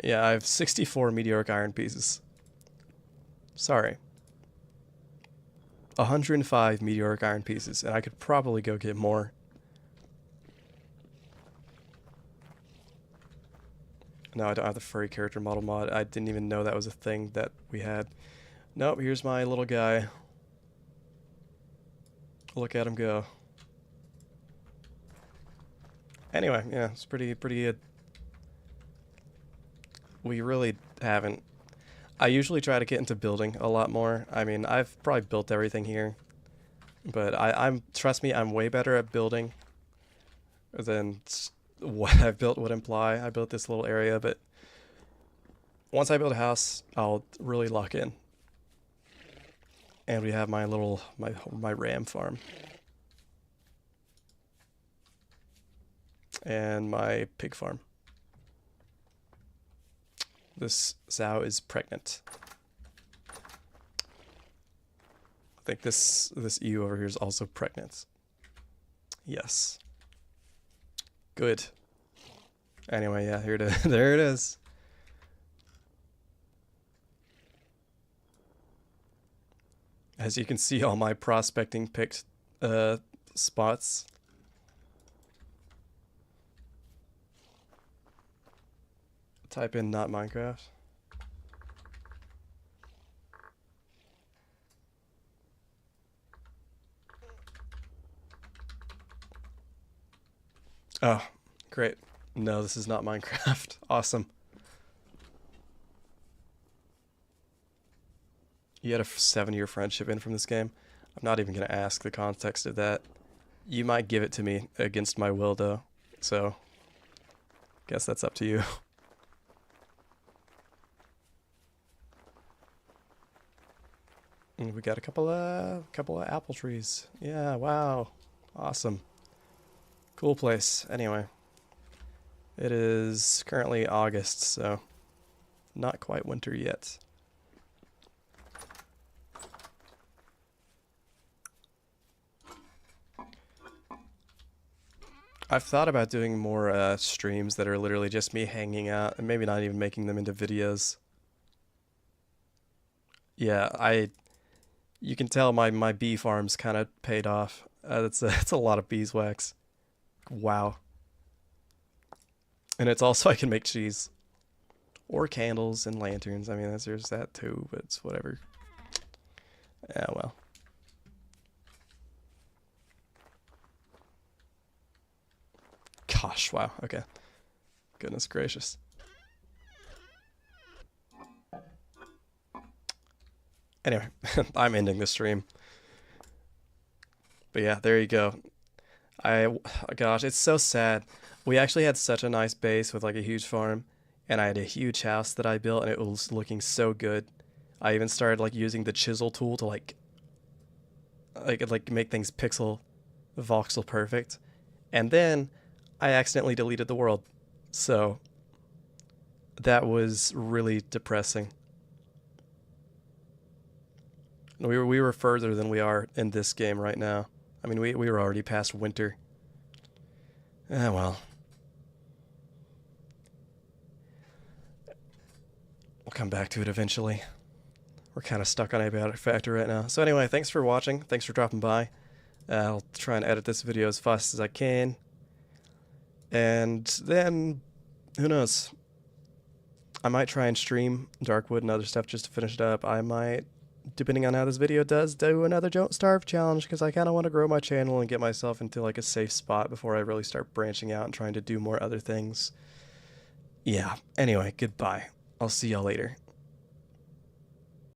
Yeah, I have 64 meteoric iron pieces. Sorry. 105 meteoric iron pieces, and I could probably go get more. No, I don't have the furry character model mod. I didn't even know that was a thing that we had. Nope, here's my little guy. Look at him go. Anyway, yeah, it's pretty good. We really haven't. I usually try to get into building a lot more. I mean, I've probably built everything here. But trust me, I'm way better at building than what I've built would imply. I built this little area, but once I build a house, I'll really lock in. And we have my ram farm. And my pig farm. This sow is pregnant. I think this ewe over here is also pregnant. Yes. Good. Anyway, yeah, here it is. There it is. As you can see, all my prospecting picked spots. Type in not Minecraft. Oh, great. No, this is not Minecraft. Awesome. You had a 7-year friendship in from this game. I'm not even going to ask the context of that. You might give it to me against my will, though. So, guess that's up to you. And we got a couple of apple trees. Yeah, wow. Awesome. Cool place. Anyway. It is currently August, so not quite winter yet. I've thought about doing more streams that are literally just me hanging out and maybe not even making them into videos. Yeah, you can tell my bee farm's kind of paid off. That's a lot of beeswax. Wow. And it's also I can make cheese. Or candles and lanterns. I mean, there's that too, but it's whatever. Yeah, well. Gosh, wow. Okay. Goodness gracious. Anyway, I'm ending the stream. But yeah, there you go. Gosh, it's so sad. We actually had such a nice base with like a huge farm, and I had a huge house that I built, and it was looking so good. I even started like using the chisel tool to like make things voxel perfect. And then I accidentally deleted the world. So that was really depressing. We were further than we are in this game right now. I mean, we were already past winter. Ah, well. We'll come back to it eventually. We're kind of stuck on Abiotic Factor right now. So anyway, thanks for watching. Thanks for dropping by. I'll try and edit this video as fast as I can. And then, who knows? I might try and stream Darkwood and other stuff just to finish it up. I might, depending on how this video does, do another Don't Starve challenge because I kind of want to grow my channel and get myself into like a safe spot before I really start branching out and trying to do more other things. Yeah, anyway, goodbye. I'll see y'all later.